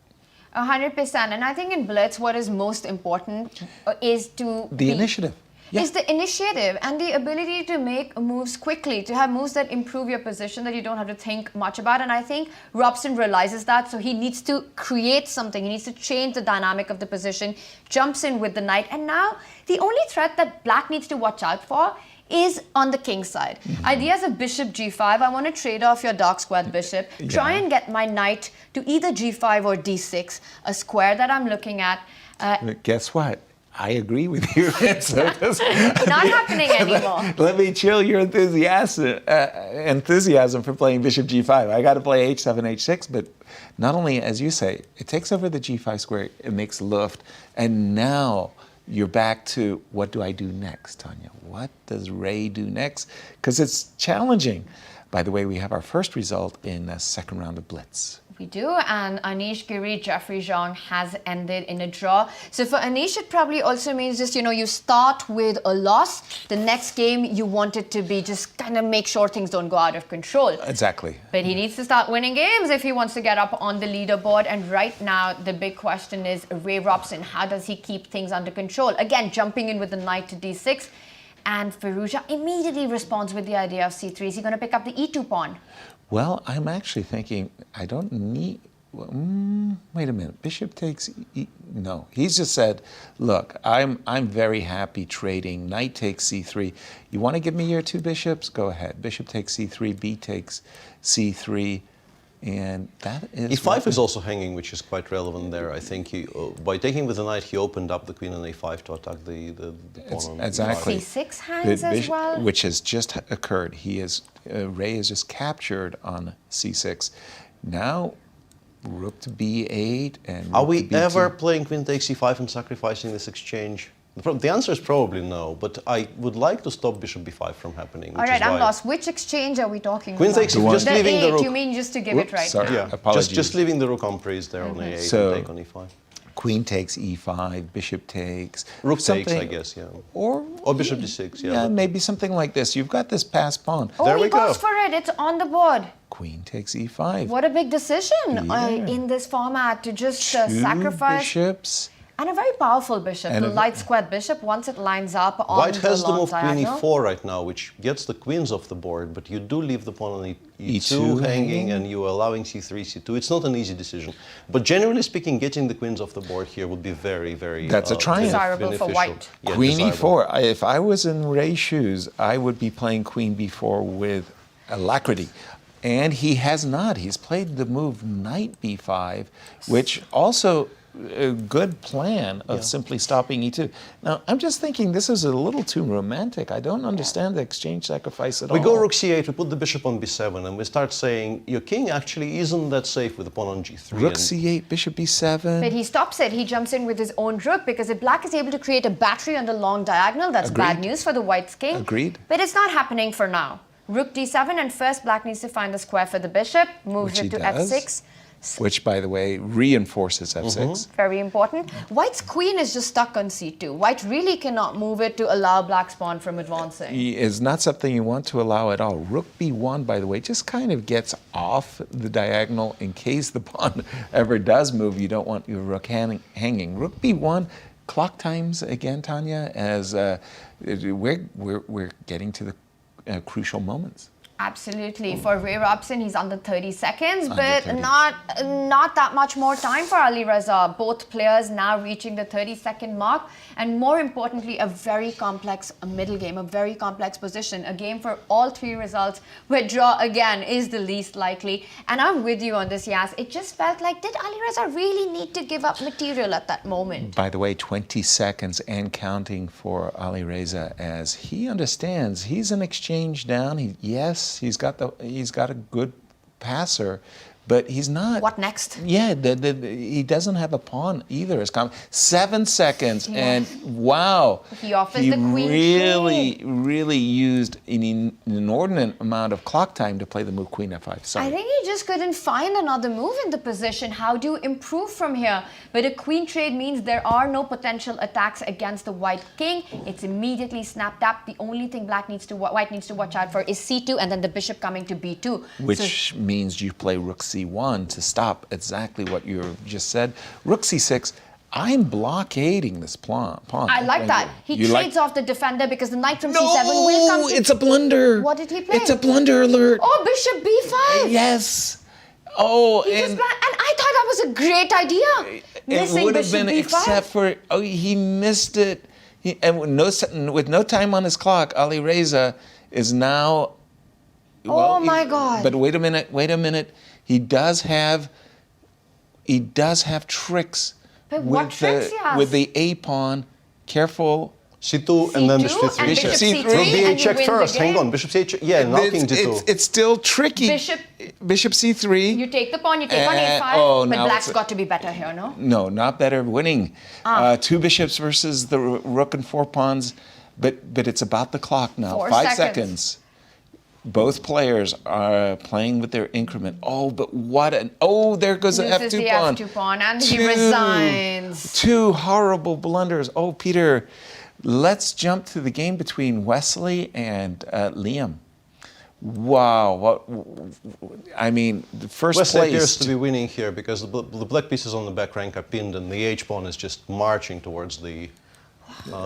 100%. And I think in Blitz, what is most important is to the initiative. Yeah. Is the initiative and the ability to make moves quickly, to have moves that improve your position that you don't have to think much about. And I think Robson realizes that, so he needs to create something. He needs to change the dynamic of the position, jumps in with the knight. And now the only threat that black needs to watch out for is on the king side. Ideas of bishop g5. I want to trade off your dark squared bishop, try and get my knight to either g5 or d6, a square that I'm looking at. Guess what? I agree with you. So Not happening anymore. Let me chill your enthusiasm for playing bishop g5. I got to play h7, h6, but not only, as you say, it takes over the g5 square, it makes luft, and now you're back to what do I do next, Tanya? What does Ray do next? Because it's challenging. By the way, we have our first result in the second round of Blitz. We do, and Anish Giri, Jeffery Xiong has ended in a draw. So for Anish, it probably also means just, you start with a loss. The next game, you want it to be just kind of make sure things don't go out of control. Exactly. But he needs to start winning games if he wants to get up on the leaderboard. And right now, the big question is Ray Robson. How does he keep things under control? Again, jumping in with the knight to d6. And Firouzja immediately responds with the idea of c3. Is he going to pick up the e2 pawn? Well, I'm actually thinking I don't need. Wait a minute. Bishop takes. No, he's just said, "Look, I'm very happy trading. Knight takes c3. You want to give me your two bishops? Go ahead. Bishop takes c3. B takes c3." And that is e5 is also hanging, which is quite relevant there. I think he, by taking with the knight, he opened up the queen on a5 to attack the pawn on exactly. c6 hangs as well, which has just occurred. Ray is just captured on c6. Now, rook to b8 and are we to b2. ever playing queen takes c5 and sacrificing this exchange? The answer is probably no, but I would like to stop bishop b5 from happening. All right, I'm lost. Which exchange are we talking Queen about? takes e4, just leaving the rook. You mean just to give it right? Sorry, Yeah, apologies. just leaving the rook unpraised there on a8 So- and take on e5. Queen takes e5, bishop takes. Rook takes, something- I guess, yeah. Or bishop d6, yeah. Yeah, maybe something like this. You've got this passed pawn. Oh, There he we go. goes for it. It's on the board. Queen takes e5. What a big decision Yeah. in this format to just Two sacrifice. bishops. And a very powerful bishop, And the a- light squared bishop, once it lines up on White the has the long move queen diagonal. e4 right now, which gets the queens off the board, but you do leave the pawn on e2 E2 hanging, and you are allowing c3, c2. It's not an easy decision. But generally speaking, getting the queens off the board here would be very, very That's a triumph. Desirable for beneficial. white. Yeah, Queen desirable. e4. If I was in Ray's shoes, I would be playing queen b4 with alacrity. And he has not. He's played the move knight b5, which also a good plan of simply stopping e2. Now, I'm just thinking this is a little too romantic. I don't understand the exchange sacrifice at all. We go rook c8, we put the bishop on b7, and we start saying, your king actually isn't that safe with the pawn on g3. Rook and c8, bishop b7. But he stops it. He jumps in with his own rook because if black is able to create a battery on the long diagonal, that's bad Agreed. news for the white's king. Agreed. But it's not happening for now. Rook d7, and first black needs to find the square for the bishop, moves Which he it to does. f6. Which, by the way, reinforces f6. Very important. White's queen is just stuck on c2. White really cannot move it to allow black's pawn from advancing. Is not something you want to allow at all. Rook b1, by the way, just kind of gets off the diagonal in case the pawn ever does move. You don't want your rook hanging. Rook b1, clock times again, Tanya, as we're getting to the crucial moments. Absolutely. For Ray Robson, he's under 30 seconds, Under but 30. not that much more time for Alireza. Both players now reaching the 30-second mark, and more importantly, a very complex middle game, a very complex position, a game for all three results, where draw again is the least likely. And I'm with you on this, Yas. It just felt like, did Alireza really need to give up material at that moment? By the way, 20 seconds and counting for Alireza, as he understands he's an exchange down. He's got a good passer, but he's not. What next? Yeah, he doesn't have a pawn either. 7 seconds, Yeah. and wow, He offers the queen really used an inordinate amount of clock time to play the move queen f5. Sorry. I think he just couldn't find another move in the position. How do you improve from here? But a queen trade means there are no potential attacks against the white king. It's immediately snapped up. The only thing white needs to watch out for is c2 and then the bishop coming to b2. Which means you play rook c1 to stop exactly what you just said. Rook c6. I'm blockading this pawn. I like that. He You trades off the defender because the knight from c7 will come to... it's a blunder. What did he play? It's a blunder alert. Oh, bishop b5. Yes. Oh, He just and I thought that was a great idea. it Missing would have bishop been b5. except for he missed it. And with no time on his clock, Alireza is now. Oh my God. But wait a minute. He does have tricks. But what tricks he has? With the a pawn. Careful. c2 and then bishop C2 c3. and bishop C3. c3 Rook and b8 you check win the first. Hang game. on, bishop c8. Yeah, now king d2. It's still tricky. Bishop c3. You take the pawn, you take on a5, oh, but now black's it's- got to be better here, no? No, not better. Winning. Two bishops versus the rook and four pawns. But it's about the clock now. 4 5 seconds. Both players are playing with their increment. Oh, but what an... Oh, there goes the Loses F2 the pawn. F2 pawn, and he resigns. Two horrible blunders. Oh, Peter, let's jump to the game between Wesley and Liem. Wow. I mean, the first Wesley place... appears to be winning here because the black pieces on the back rank are pinned and the h-pawn is just marching towards the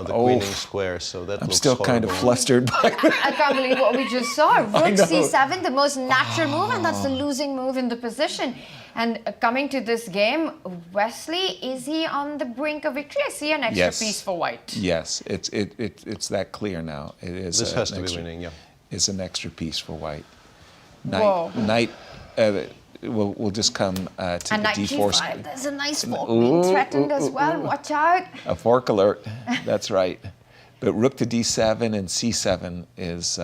queening square, so that I'm looks still kind of horrible. flustered by I can't believe what we just saw. Rook know. c7, the most natural move, and that's the losing move in the position. And coming to this game, Wesley, is he on the brink of victory? I see an extra piece for white. Yes, it's that clear now. It is. This has to be extra, winning, yeah. It's an extra piece for white. Whoa. Knight will just come to And the knight d4. g5, there's a nice fork being threatened as well. Watch out. A fork alert. That's right. But rook to d7 and c7 is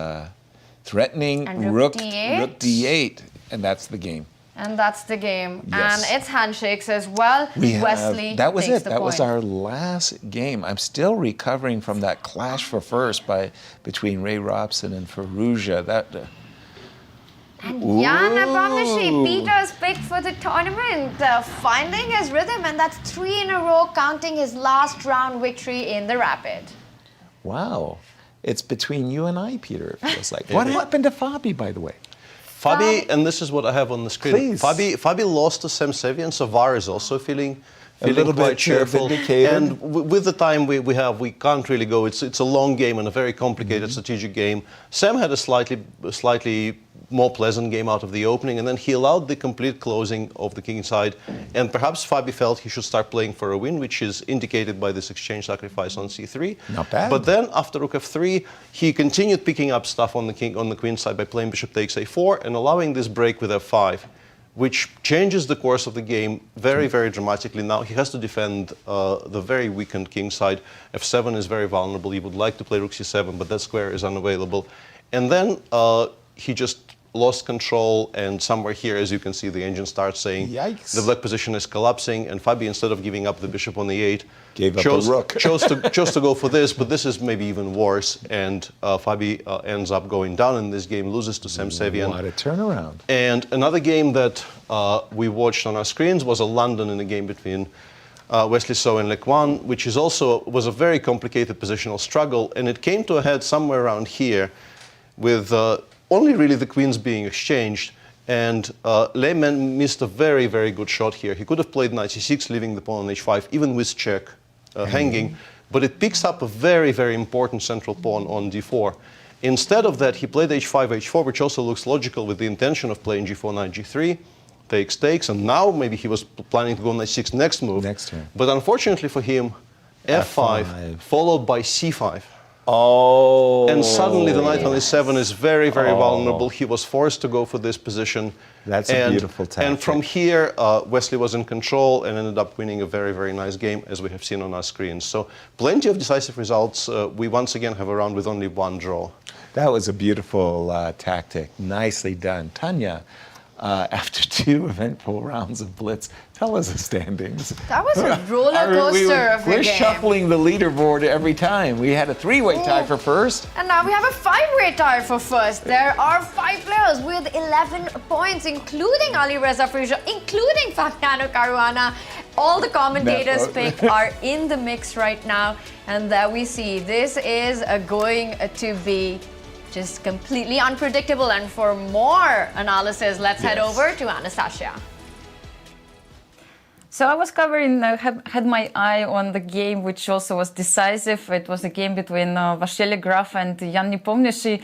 threatening. And rook d8. Rook d8, and that's the game. And that's the game. Yes. And it's handshakes as well. Wesley that was takes it. the That point. was our last game. I'm still recovering from that clash for first between Ray Robson and Firouzja. And Jan Nepomniachtchi, Peter's pick for the tournament, finding his rhythm, and that's 3 in a row, counting his last round victory in the Rapid. Wow. It's between you and I, Peter, it feels like. What happened to Fabi, by the way? Fabi, and this is what I have on the screen. Please. Fabi lost to Sam Sevian, so VAR is also feeling A little quite bit cheerful. vindicated. And with the time we have, we can't really go. It's a long game and a very complicated strategic game. Sam had a slightly more pleasant game out of the opening, and then he allowed the complete closing of the king side. And perhaps Fabi felt he should start playing for a win, which is indicated by this exchange sacrifice on c3. Not bad. But then after rook f3, he continued picking up stuff on the queen side by playing bishop takes a4 and allowing this break with f5, which changes the course of the game very, very dramatically. Now he has to defend the very weakened king side. f7 is very vulnerable. He would like to play rook c7, but that square is unavailable. And then he just lost control, and somewhere here, as you can see, the engine starts saying Yikes. the black position is collapsing, and Fabi, instead of giving up the bishop on e8, Gave up a rook. chose to go for this, but this is maybe even worse, and Fabi ends up going down in this game, loses to Sam Sevian. What a turnaround. And another game that we watched on our screens was a London in a game between Wesley So and Lequan, which was a very complicated positional struggle, and it came to a head somewhere around here with only really the queens being exchanged, and Liem missed a very, very good shot here. He could have played knight c6, leaving the pawn on h5, even with check hanging, but it picks up a very, very important central pawn on d4. Instead of that, he played h5, h4, which also looks logical with the intention of playing g4, knight g3, takes, and now maybe he was planning to go knight 6 next move. Next turn. But unfortunately for him, f5, followed by c5. Oh. And suddenly the knight on e7 is very, very vulnerable. He was forced to go for this position. That's a beautiful tactic. And from here, Wesley was in control and ended up winning a very, very nice game, as we have seen on our screens. So plenty of decisive results. We once again have a round with only one draw. That was a beautiful tactic. Nicely done. Tanya, after 2 eventful rounds of Blitz, tell us the standings. That was a roller coaster of a We're game. shuffling the leaderboard every time. We had a 3-way tie for first. And now we have a 5-way tie for first. There are 5 players with 11 points, including Alireza Firouzja, including Fabiano Caruana. All the commentators' pick are in the mix right now. And there we see this is going to be just completely unpredictable. And for more analysis, let's head over to Anastasiya. So I was covering, had my eye on the game, which also was decisive. It was a game between Vachier-Lagrave and Jan Nepomniachtchi.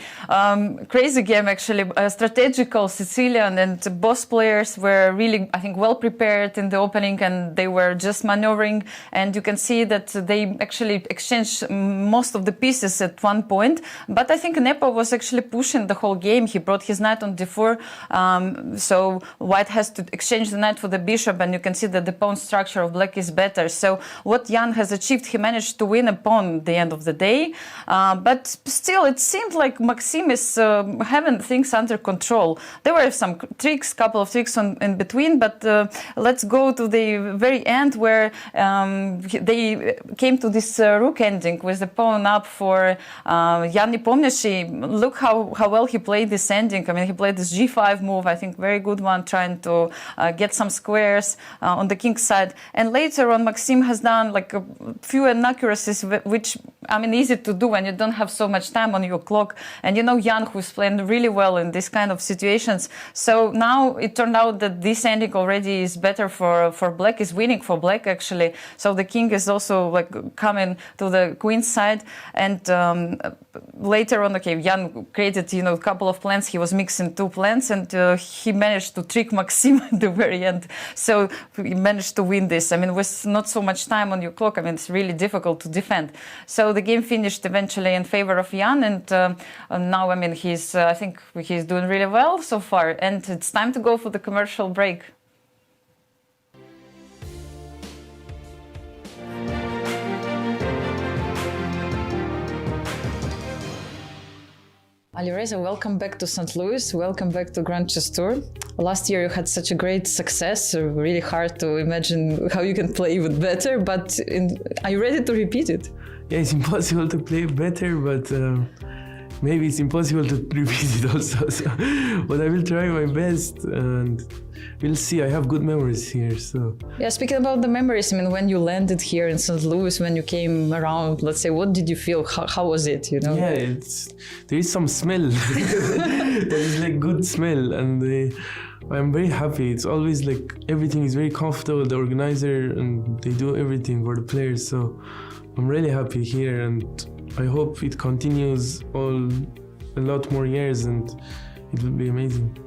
Crazy game, actually, strategical Sicilian, and both players were really, I think, well prepared in the opening, and they were just maneuvering. And you can see that they actually exchanged most of the pieces at one point. But I think Nepo was actually pushing the whole game. He brought his knight on d4, so White has to exchange the knight for the bishop, and you can see that the pawn structure of Black is better. So what Jan has achieved, he managed to win a pawn at the end of the day. But still, it seemed like Maxime is having things under control. There were some tricks, couple of tricks in between, but let's go to the very end where they came to this rook ending with the pawn up for Jan Nepomniachtchi. Look how well he played this ending. I mean, he played this g5 move, I think very good one, trying to get some squares on the king side. And later on, Maxime has done like a few inaccuracies, which, I mean, easy to do when you don't have so much time on your clock. And you know Jan, who's playing really well in this kind of situations. So now it turned out that this ending already is better for Black, is winning for Black, actually. So the king is also like coming to the queen side. And later on, okay, Jan created, you know, a couple of plans. He was mixing 2 plans, and he managed to trick Maxime at the very end. So he managed to win this. I mean, with not so much time on your clock, I mean, it's really difficult to defend. So the game finished eventually in favor of Jan, and now, I mean, I think he's doing really well so far. And it's time to go for the commercial break. Alireza, welcome back to St. Louis. Welcome back to Grand Chess Tour. last year you had such a great success, so really hard to imagine how you can play even better, but are you ready to repeat it? Yeah, it's impossible to play better, but maybe it's impossible to repeat it also. So, but I will try my best, and we'll see. I have good memories here, so. Yeah, speaking about the memories, I mean, when you landed here in St. Louis, when you came around, let's say, what did you feel? How was it, you know? Yeah, there is some smell. There is like good smell, and I'm very happy. It's always like everything is very comfortable, the organizer, and they do everything for the players, so I'm really happy here, and I hope it continues a lot more years, and it will be amazing.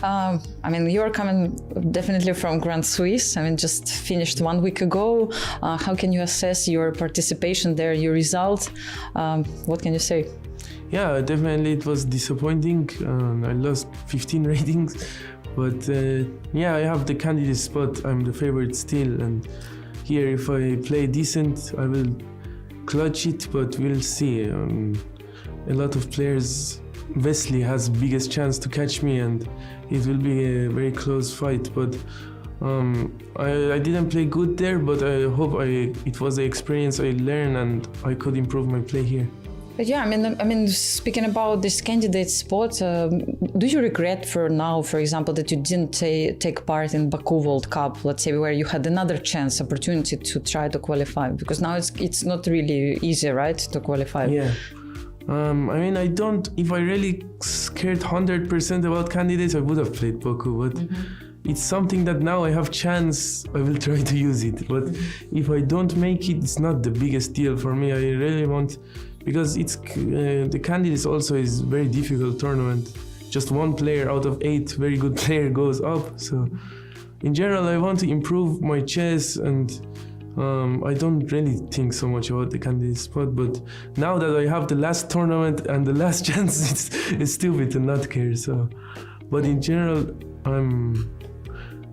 I mean, you're coming definitely from Grand Suisse. I mean, just finished 1 week ago. How can you assess your participation there, your result? What can you say? Yeah, definitely it was disappointing. I lost 15 ratings, but yeah, I have the candidate spot. I'm the favorite still, and here if I play decent, I will clutch it, but we'll see. A lot of players, Wesley has biggest chance to catch me, and it will be a very close fight, but I didn't play good there, but I hope it was the experience I learned and I could improve my play here. But yeah, I mean, speaking about this candidate spot, do you regret for now, for example, that you didn't take part in Baku World Cup, let's say, where you had another opportunity to try to qualify? Because now it's not really easy, right, to qualify? Yeah. I mean, if I really cared 100% about candidates, I would have played Baku, but it's something that now I have chance, I will try to use it. But if I don't make it, it's not the biggest deal for me. I really want, because the candidates also is very difficult tournament. Just one player out of 8 very good player goes up. So in general, I want to improve my chess, and I don't really think so much about the candidate spot, but now that I have the last tournament and the last chance, it's stupid to not care. So, but in general,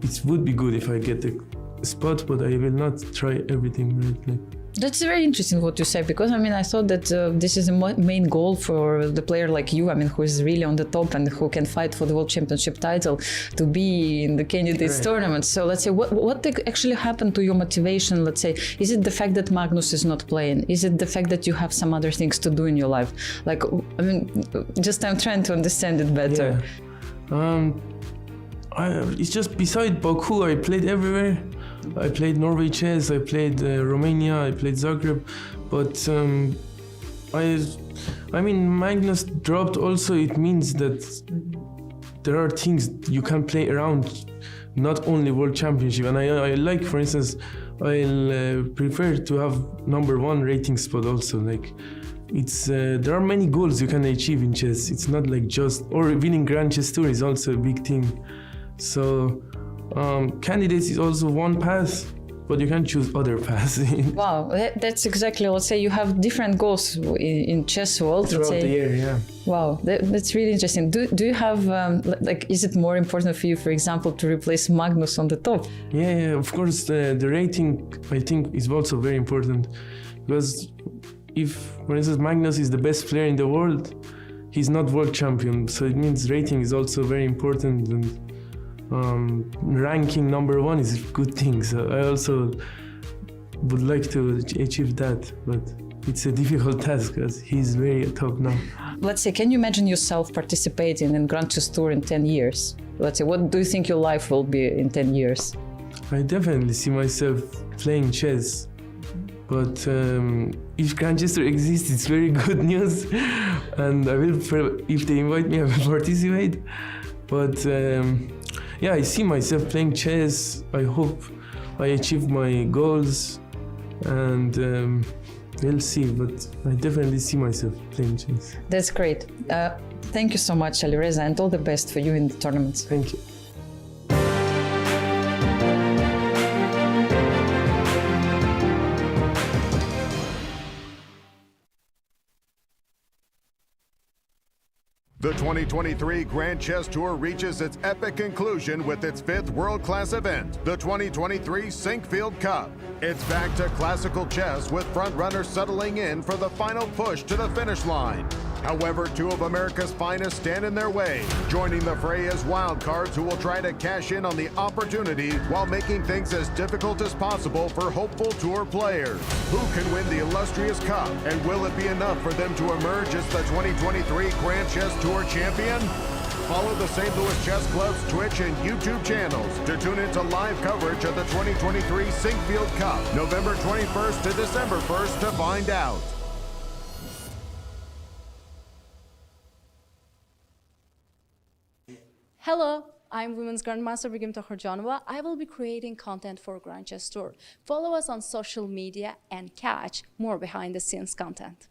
it would be good if I get the spot, but I will not try everything right. That's very interesting what you say, because I mean, I thought that this is a main goal for the player like you, I mean, who is really on the top and who can fight for the World Championship title, to be in the candidates tournament. So let's say, what actually happened to your motivation? Let's say, is it the fact that Magnus is not playing? Is it the fact that you have some other things to do in your life? Like, I mean, just I'm trying to understand it better. Yeah. It's just beside Baku, I played everywhere. I played Norway chess, I played Romania, I played Zagreb, but I mean, Magnus dropped also, it means that there are things you can play around, not only World Championship. And I like, for instance, I'll prefer to have #1 rating spot also. Like, there are many goals you can achieve in chess. It's not like just, or winning Grand Chess Tour is also a big thing. So candidates is also one path, but you can choose other paths. Wow, that's exactly, let's say you have different goals in chess world. Throughout the year, yeah. Wow, that's really interesting. Do you have, like, is it more important for you, for example, to replace Magnus on the top? Yeah, of course, the rating, I think, is also very important. Because if, for instance, Magnus is the best player in the world, he's not world champion. So it means rating is also very important, and ranking #1 is a good thing. So I also would like to achieve that, but it's a difficult task because he's very top now. Let's say, can you imagine yourself participating in Grand Chess Tour in 10 years? Let's say, what do you think your life will be in 10 years? I definitely see myself playing chess, but if Grand Chess Tour exists, it's very good news, and I will, if they invite me, I will participate. But yeah, I see myself playing chess. I hope I achieve my goals, and we'll see, but I definitely see myself playing chess. That's great. Thank you so much, Alireza, and all the best for you in the tournaments. Thank you. The 2023 Grand Chess Tour reaches its epic conclusion with its 5th world-class event, the 2023 Sinkfield Cup. It's back to classical chess with front-runners settling in for the final push to the finish line. However, two of America's finest stand in their way. Joining the fray is wildcards who will try to cash in on the opportunity while making things as difficult as possible for hopeful tour players. Who can win the illustrious cup, and will it be enough for them to emerge as the 2023 Grand Chess Tour champion? Follow the St. Louis Chess Club's Twitch and YouTube channels to tune into live coverage of the 2023 Sinkfield Cup, November 21st to December 1st to find out. Hello, I'm Women's Grandmaster Begim Tokhorjanova. I will be creating content for Grand Chess Tour. Follow us on social media and catch more behind-the-scenes content.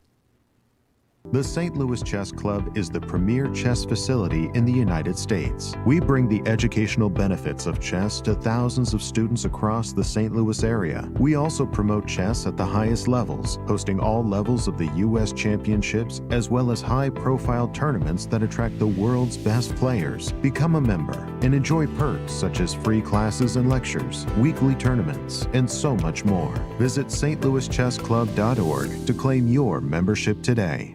The St. Louis Chess Club is the premier chess facility in the United States. We bring the educational benefits of chess to thousands of students across the St. Louis area. We also promote chess at the highest levels, hosting all levels of the U.S. championships, as well as high-profile tournaments that attract the world's best players. Become a member and enjoy perks such as free classes and lectures, weekly tournaments, and so much more. Visit stlouischessclub.org to claim your membership today.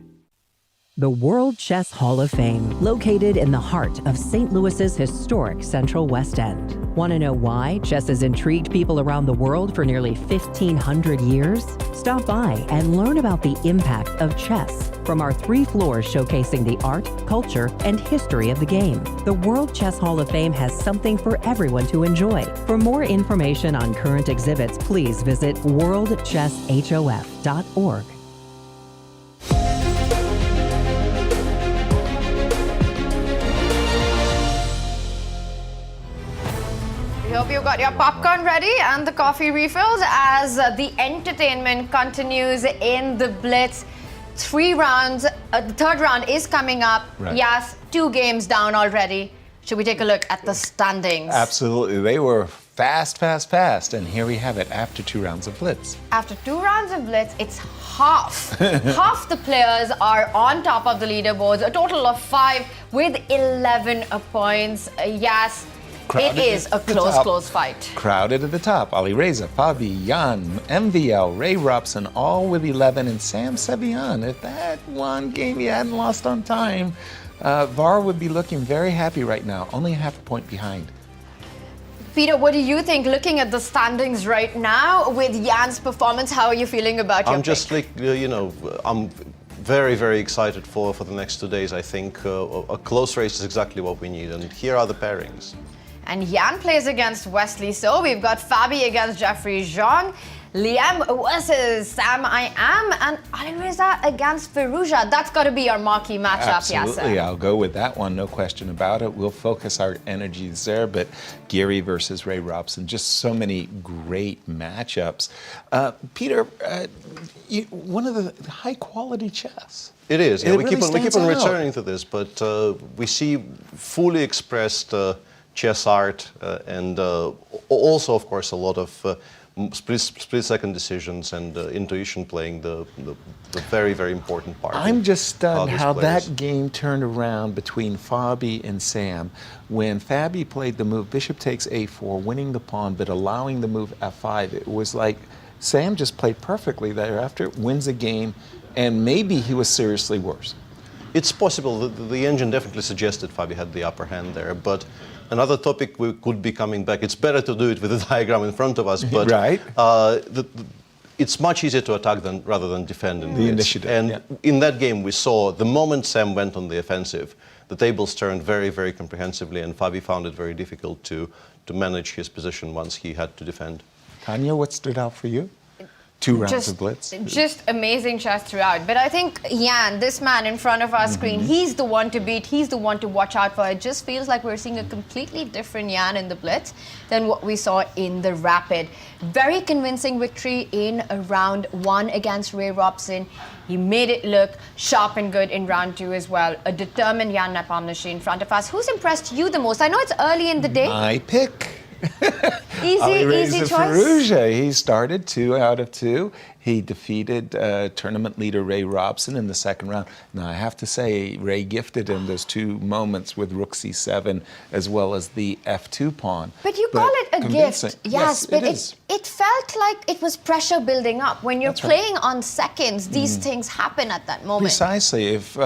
The World Chess Hall of Fame, located in the heart of St. Louis's historic Central West End. Want to know why chess has intrigued people around the world for nearly 1,500 years? Stop by and learn about the impact of chess from our 3 floors showcasing the art, culture, and history of the game. The World Chess Hall of Fame has something for everyone to enjoy. For more information on current exhibits, please visit worldchesshof.org. We hope you've got your popcorn ready and the coffee refills as the entertainment continues in the Blitz. 3 rounds. The third round is coming up. Right. Yes, 2 games down already. Should we take a look at the standings? Absolutely. They were fast. And here we have it after 2 rounds of Blitz. After 2 rounds of Blitz, it's half. Half the players are on top of the leaderboards. A total of 5 with 11 points. Yes. Crowded it is a close fight. Crowded at the top. Alireza, Fabiano, MVL, Ray Robson, all with 11, and Sam Sevian. If that one game you hadn't lost on time, VAR would be looking very happy right now, only half a point behind. Peter, what do you think, looking at the standings right now with Jan's performance? How are you feeling about your I'm just pick? I'm very, very excited for the next 2 days. I think a close race is exactly what we need, and here are the pairings. And Jan plays against Wesley So. We've got Fabi against Jeffery Xiong, Liem versus Sam I Am, and Alireza against Firouzja. That's got to be our marquee matchup, Absolutely, Yasser. I'll go with that one, no question about it. We'll focus our energies there, but Giri versus Ray Robson, just so many great matchups. Peter, one of the high-quality chess. It is. It We really keep on stands out. returning to this, but we see fully expressed chess art and also, of course, a lot of split-second decisions and intuition playing the very, very important part. I'm just stunned how players. that game turned around between Fabi and Sam when Fabi played the move bishop takes a4, winning the pawn but allowing the move f5. It was like Sam just played perfectly thereafter, wins a game, and maybe he was seriously worse. It's possible. The engine definitely suggested Fabi had the upper hand there, but another topic we could be coming back. It's better to do it with a diagram in front of us, but right. It's much easier to attack rather than defend in the this. initiative. And in that game, we saw the moment Sam went on the offensive, the tables turned very, very comprehensively, and Fabi found it very difficult to manage his position once he had to defend. Tania, what stood out for you? 2 rounds of Blitz. Just amazing chess throughout. But I think Jan, this man in front of our screen, he's the one to beat. He's the one to watch out for. It just feels like we're seeing a completely different Jan in the Blitz than what we saw in the Rapid. Very convincing victory in round 1 against Ray Robson. He made it look sharp and good in round 2 as well. A determined Jan Nepomniachtchi in front of us. Who's impressed you the most? I know it's early in the day. My pick Easy choice. Firouzja, he started 2 out of 2. He defeated tournament leader Ray Robson in the second round. Now, I have to say, Ray gifted him those 2 moments with rook c7 as well as the f2 pawn. But you call it a convincing. gift. Yes, but is. it felt like it was pressure building up. When you're That's right. playing on seconds, these things happen at that moment. Precisely. If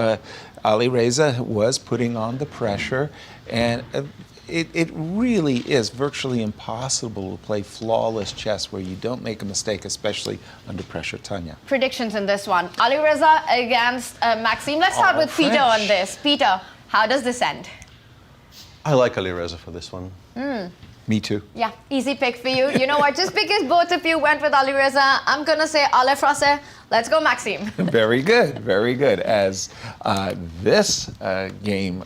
Alireza was putting on the pressure, and it really is virtually impossible to play flawless chess where you don't make a mistake, especially under pressure. Tanya. Predictions in this one. Alireza against Maxime. Let's start with Peter on this. Peter, how does this end? I like Alireza for this one. Me too. Yeah, easy pick for you. You know what? Just because both of you went with Alireza, I'm going to say Ale Francais. Let's go, Maxime. Very good, very good. As this game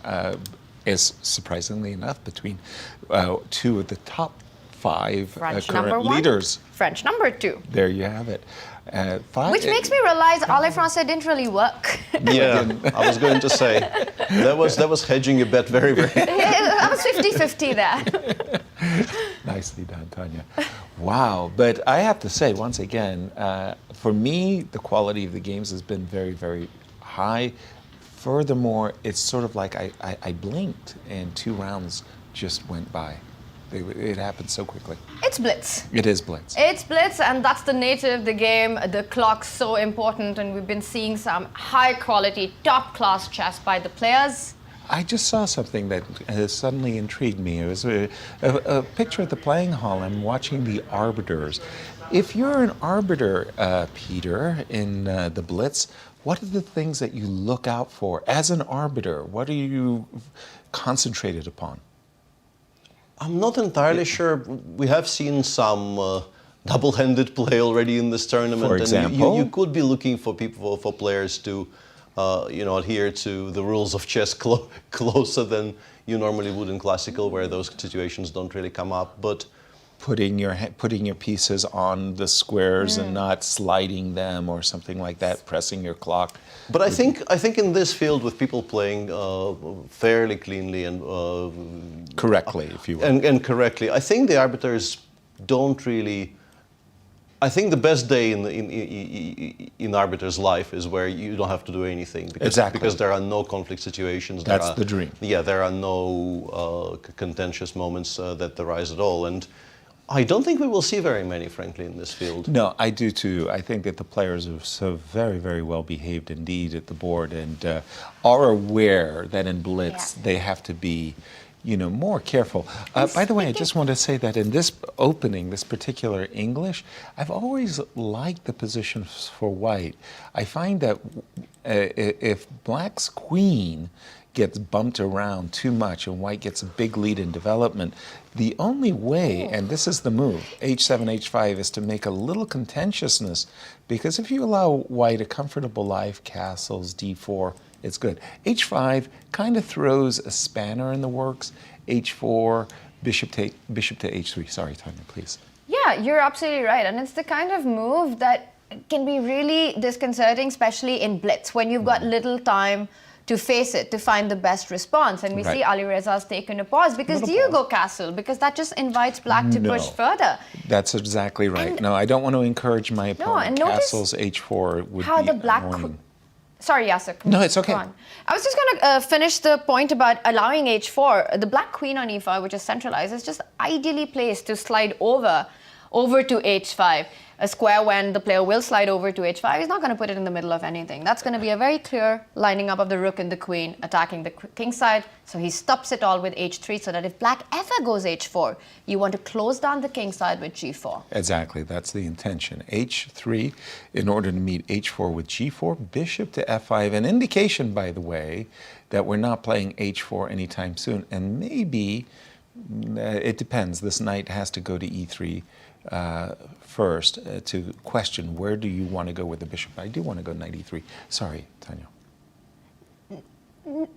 is, surprisingly enough, between 2 of the top 5 French current number 1, leaders. French number 2. There you have it. Which makes me realize Ale Francais didn't really work. Yeah, I was going to say, that was hedging your bet very, very. I was 50-50 there. Nicely done, Tanya. Wow. But I have to say, once again, for me, the quality of the games has been very, very high. Furthermore, it's sort of like I blinked and 2 rounds just went by. It happened so quickly. It's Blitz. It is Blitz. It's Blitz, and that's the nature of the game. The clock's so important, and we've been seeing some high-quality, top-class chess by the players. I just saw something that suddenly intrigued me. It was a picture at the playing hall. I'm watching the arbiters. If you're an arbiter, Peter, in the Blitz, what are the things that you look out for as an arbiter? What are you concentrated upon? I'm not entirely sure. We have seen some double-handed play already in this tournament. For example? And you could be looking for for players to adhere to the rules of chess closer than you normally would in classical, where those situations don't really come up. But putting your pieces on the squares and not sliding them or something like that, pressing your clock. But I think in this field, with people playing fairly cleanly and correctly, if you will, and correctly, I think the arbiters don't really. I think the best day in arbiter's life is where you don't have to do anything because there are no conflict situations. That's the dream. Yeah, there are no contentious moments that arise at all, and I don't think we will see very many, frankly, in this field. No, I do too. I think that the players are so very, very well behaved indeed at the board and are aware that in Blitz they have to be, more careful. By the way, I just want to say that in this opening, this particular English, I've always liked the positions for white. I find that if black's queen gets bumped around too much and white gets a big lead in development, the only way, and this is the move, h7, h5, is to make a little contentiousness, because if you allow white a comfortable life, castles, d4, it's good. h5 kind of throws a spanner in the works. h4, bishop to h3. Sorry, Tanya, please. Yeah, you're absolutely right. And it's the kind of move that can be really disconcerting, especially in Blitz, when you've got little time to face it, to find the best response. And we see Alireza's taken a pause. Because do you go castle? Because that just invites black to push further. That's exactly right. No, I don't want to encourage my opponent. Castles h4 would how be the black annoying. Sorry, Yasser. No, it's okay. I was just going to finish the point about allowing h4. The black queen on e5, which is centralized, is just ideally placed to slide over to h5. A square when the player will slide over to h5, he's not going to put it in the middle of anything. That's going to be a very clear lining up of the rook and the queen, attacking the king side. So he stops it all with h3, so that if black ever goes h4, you want to close down the king side with g4. Exactly, that's the intention. h3 in order to meet h4 with g4, bishop to f5. An indication, by the way, that we're not playing h4 anytime soon. And maybe, it depends, this knight has to go to e3 first to question where do you want to go with the bishop. I do want to go knight e3. Sorry, Tanya.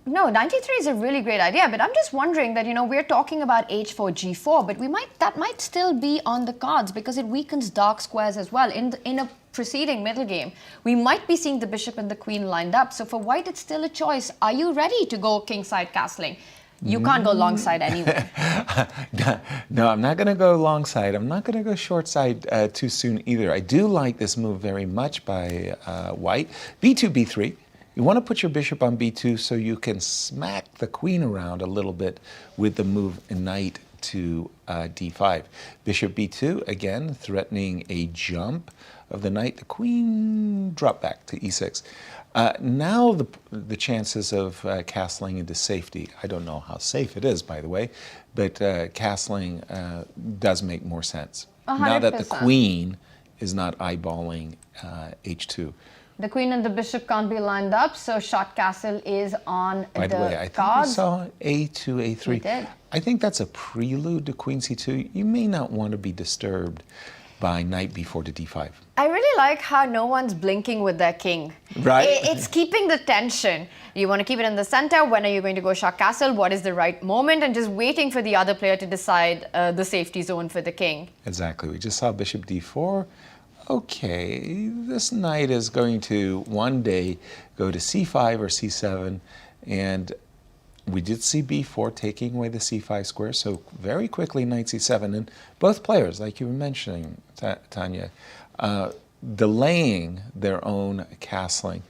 No, knight e3 is a really great idea, but I'm just wondering that, we're talking about h4, g4, but that might still be on the cards because it weakens dark squares as well. In a preceding middle game, we might be seeing the bishop and the queen lined up. So for white, it's still a choice. Are you ready to go kingside castling? You can't go long side anyway. No, I'm not going to go long side. I'm not going to go short side too soon either. I do like this move very much by white. b2, b3. You want to put your bishop on b2 so you can smack the queen around a little bit with the move knight to d5. Bishop b2, again, threatening a jump of the knight. The queen drop back to e6. Now the chances of castling into safety, I don't know how safe it is, by the way, but castling does make more sense. 100%. Now that the queen is not eyeballing h2. The queen and the bishop can't be lined up, so short castle is on By the way, I think we cards. saw a2, a3. We did. I think that's a prelude to queen c2. You may not want to be disturbed by knight b4 to d5. I really like how no one's blinking with their king. Right. It's keeping the tension. You want to keep it in the center. When are you going to go short castle? What is the right moment? And just waiting for the other player to decide the safety zone for the king. Exactly. We just saw bishop d4. Okay, this knight is going to one day go to c5 or c7, and we did see b4 taking away the c5 square, so very quickly knight c7, and both players, like you were mentioning, Tanya, delaying their own castling.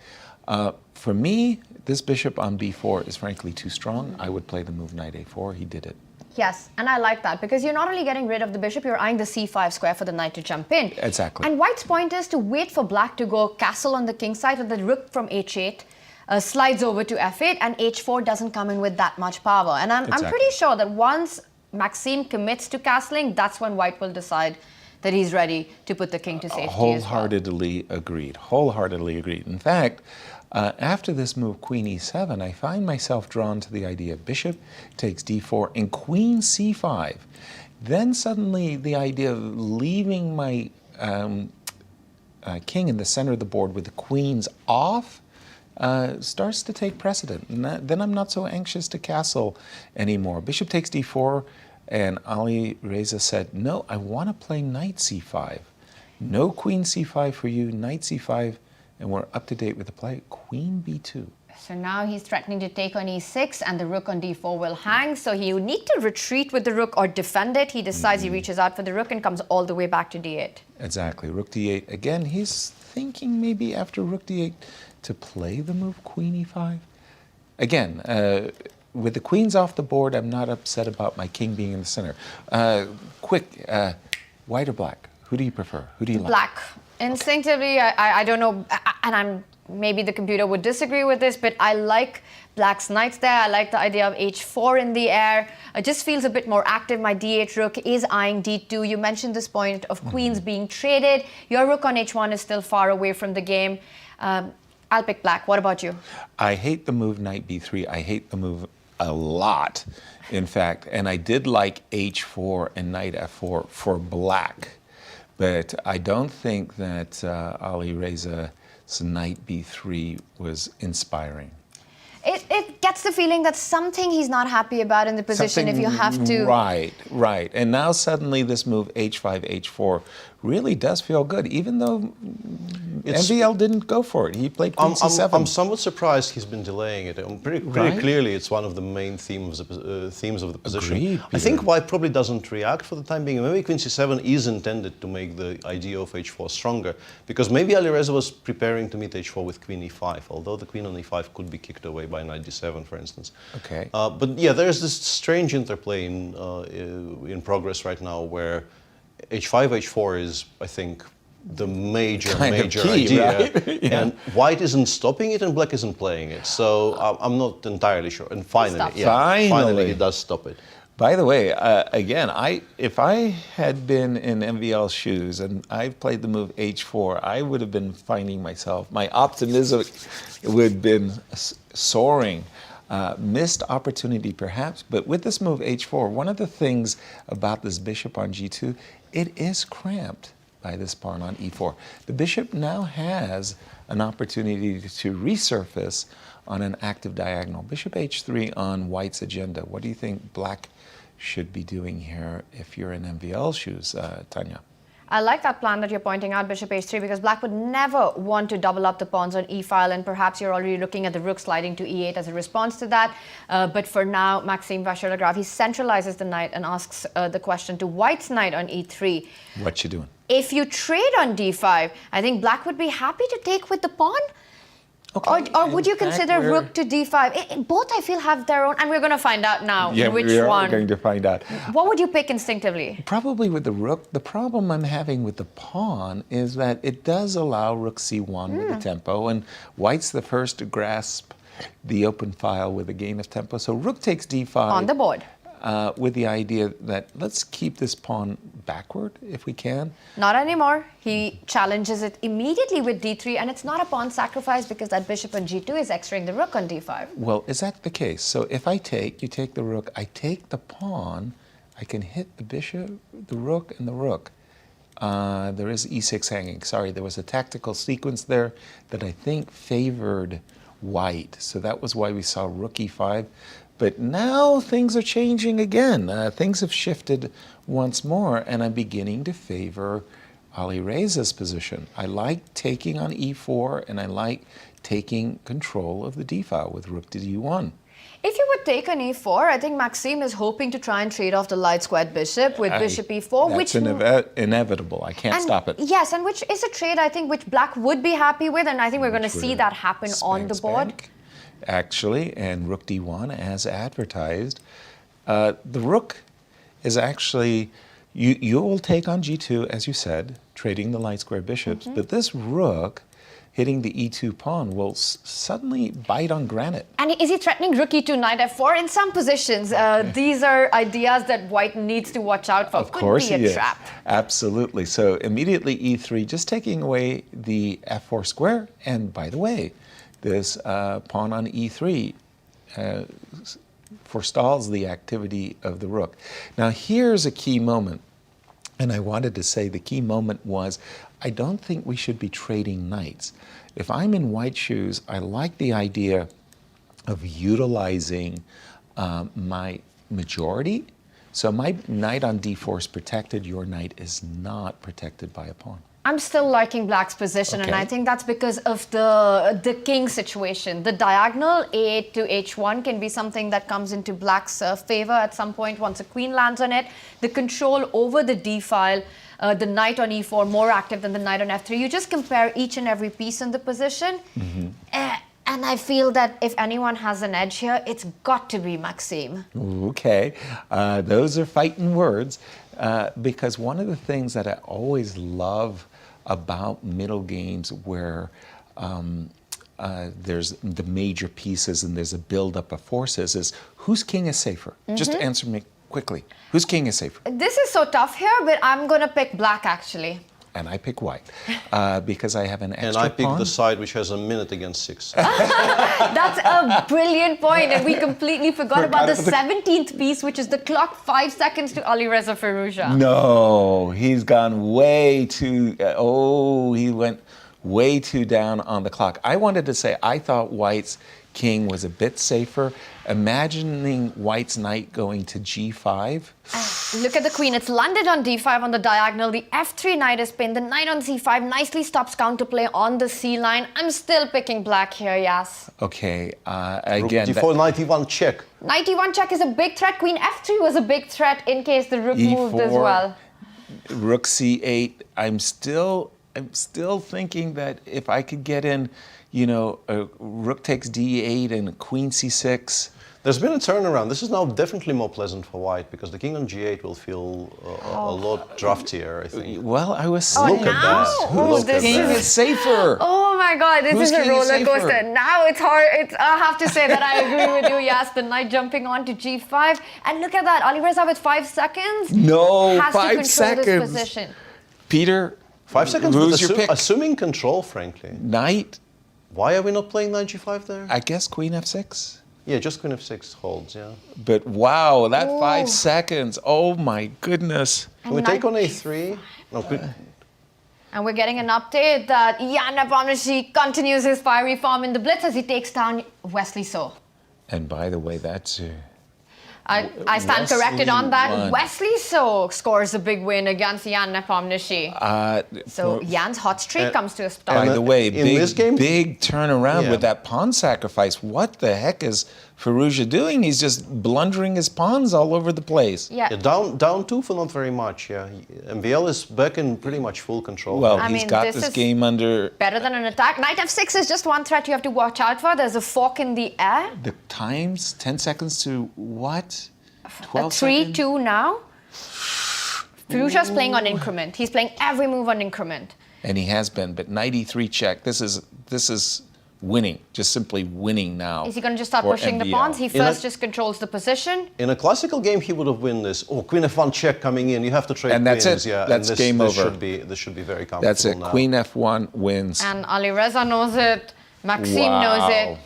For me, this bishop on b4 is frankly too strong. I would play the move knight a4. He did it. Yes, and I like that because you're not only getting rid of the bishop, you're eyeing the c5 square for the knight to jump in. Exactly. And white's point is to wait for black to go castle on the king side, and the rook from h8 slides over to f8, and h4 doesn't come in with that much power. And I'm pretty sure that once Maxime commits to castling, that's when white will decide that he's ready to put the king to safety Wholeheartedly agreed. Wholeheartedly agreed. In fact, after this move, queen e7, I find myself drawn to the idea of bishop takes d4 and queen c5. Then suddenly the idea of leaving my king in the center of the board with the queens off starts to take precedent. And then I'm not so anxious to castle anymore. Bishop takes d4, and Alireza said, no, I want to play knight c5. No queen c5 for you, knight c5. And we're up to date with the play, queen b2. So now he's threatening to take on e6, and the rook on d4 will hang. So he would need to retreat with the rook or defend it. He decides he reaches out for the rook and comes all the way back to d8. Exactly, rook d8. Again, he's thinking maybe after rook d8 to play the move queen e5. Again, with the queens off the board, I'm not upset about my king being in the center. Quick, white or black? Who do you prefer? Who do you like? Black. Instinctively, I don't know, and maybe the computer would disagree with this, but I like black's knights there. I like the idea of h4 in the air. It just feels a bit more active. My d8 rook is eyeing d2. You mentioned this point of queens being traded. Your rook on h1 is still far away from the game. I'll pick black. What about you? I hate the move knight b3. I hate the move a lot, in fact, and I did like h4 and knight f4 for black. But I don't think that Alireza's knight b3 was inspiring. It gets the feeling that something he's not happy about in the position if you have to... Right. And now suddenly this move h5, h4 really does feel good, even though MVL didn't go for it. He played queen c7. I'm somewhat surprised he's been delaying it. Pretty clearly it's one of the main themes of the position. Agreed, I think white probably doesn't react for the time being. Maybe queen c7 is intended to make the idea of h4 stronger, because maybe Alireza was preparing to meet h4 with queen e5, although the queen on e5 could be kicked away by knight d7, for instance. Okay. But yeah, there's this strange interplay in progress right now where h5, h4 is, I think, the major key, idea. Right? Yeah. And white isn't stopping it and black isn't playing it. So I'm not entirely sure. And finally he does stop it. By the way, again, if I had been in MVL's shoes and I played the move h4, I would have been finding myself, my optimism would have been soaring. Missed opportunity perhaps, but with this move h4, one of the things about this bishop on g2, it is cramped by this pawn on e4. The bishop now has an opportunity to resurface on an active diagonal. Bishop h3 on white's agenda. What do you think black should be doing here if you're in MVL shoes, Tanya? I like that plan that you're pointing out, bishop h3, because black would never want to double up the pawns on e-file, and perhaps you're already looking at the rook sliding to e8 as a response to that. But for now, Maxime Vachier-Lagrave, he centralizes the knight and asks the question to white's knight on e3. What you doing? If you trade on d5, I think black would be happy to take with the pawn. Okay, Or would you consider rook to d5? Both, I feel, have their own, and we're going to find out now which we are one. going to find out. What would you pick instinctively? Probably with the rook. The problem I'm having with the pawn is that it does allow rook c1 with the tempo, and white's the first to grasp the open file with a gain of tempo. So rook takes d5. On the board. With the idea that let's keep this pawn backward if we can. Not anymore. He challenges it immediately with d3, and it's not a pawn sacrifice because that bishop on g2 is extracting the rook on d5. Well, is that the case? So if I take, you take the rook, I take the pawn, I can hit the bishop, the rook, and the rook. There is e6 hanging. Sorry, there was a tactical sequence there that I think favored white. So that was why we saw rook e5. But now things are changing again. Things have shifted once more, and I'm beginning to favor Alireza's position. I like taking on e4, and I like taking control of the d-file with rook to d1. If you would take an e4, I think Maxime is hoping to try and trade off the light squared bishop with bishop e4. That's inevitable. I can't stop it. Yes, and which is a trade, I think, which black would be happy with, and I think we're going to see that happen on the board. Actually, and rook d1 as advertised. The rook is actually, you will take on g2, as you said, trading the light square bishops, but this rook hitting the e2 pawn will suddenly bite on granite. And is he threatening rook e2, knight f4? In some positions, these are ideas that white needs to watch out for. Of course Could be a trap. Absolutely. So immediately e3, just taking away the f4 square, and by the way, this pawn on e3 forestalls the activity of the rook. Now here's a key moment, and I wanted to say the key moment was, I don't think we should be trading knights. If I'm in white shoes, I like the idea of utilizing my majority. So my knight on d4 is protected, your knight is not protected by a pawn. I'm still liking black's position, and I think that's because of the king situation. The diagonal a8 to h1 can be something that comes into black's favor at some point once a queen lands on it. The control over the d-file, the knight on e4 more active than the knight on f3. You just compare each and every piece in the position. And I feel that if anyone has an edge here, it's got to be Maxime. Okay, those are fighting words, because one of the things that I always love about middle games where there's the major pieces and there's a buildup of forces is whose king is safer? Just answer me quickly. Whose king is safer? This is so tough here, but I'm going to pick black actually. And I pick white because I have an extra And I pick pawn. the side which has a minute against 6. That's a brilliant point, and we completely forgot about the 17th piece, which is the clock 5 seconds to Alireza Firouzja. No, he's gone way too, he went way too down on the clock. I wanted to say I thought white's king was a bit safer. Imagining white's knight going to g5. Look at the queen. It's landed on d5 on the diagonal. The f3 knight is pinned. The knight on c5 nicely stops counterplay on the c line. I'm still picking black here, yes. Okay, again. Rook d4, knight e1 check. Knight e1 check is a big threat. Queen f3 was a big threat in case the rook moved as well. Rook c8. I'm still thinking that if I could get in, rook takes d8 and queen c6. There's been a turnaround. This is now definitely more pleasant for white because the king on g8 will feel a lot draftier, I think. Well, I was Look at that. Whose king is safer? Oh my God, this Whose is a king is roller coaster. safer? Now it's hard. I have to say that I agree with you. Yes, the knight jumping on to g5, and look at that. Alireza with 5 seconds. No, has 5 to control seconds. this position. Peter, 5 seconds, who's but your pick? assuming control, frankly. Knight. Why are we not playing knight g5 there? I guess queen f6. Yeah, just queen f6 holds, yeah. But wow, that 5 seconds. Oh my goodness. Can we take on a3? No, And we're getting an update that Nepomniachtchi continues his fiery form in the blitz as he takes down Wesley So. And by the way, that's I stand corrected on that. won. Wesley So scores a big win against Jan Nepomniachtchi. So Jan's hot streak comes to a stop. By the way, in this game, big turnaround Yeah. with that pawn sacrifice. What the heck is Firouzja doing? He's just blundering his pawns all over the place. Yeah. down 2 for not very much, yeah. MVL is back in pretty much full control. Well, I he's mean, got this this is game under better than an attack. Knight f6 is just one threat you have to watch out for. There's a fork in the air. the times, 10 seconds to what? 12 A seconds? 3-2 now. Firouzja's playing on increment. He's playing every move on increment. And he has been, but knight e3 check. This is winning, just simply winning now. Is he going to just start for pushing the MVL. pawns? He first just controls the position. In a classical game, he would have won this. Oh, queen f1 check coming in. You have to trade And that's queens. it. Yeah, That's and game over. This should be very comfortable That's it. now. Queen f1 wins. And Alireza knows it. Maxime knows it.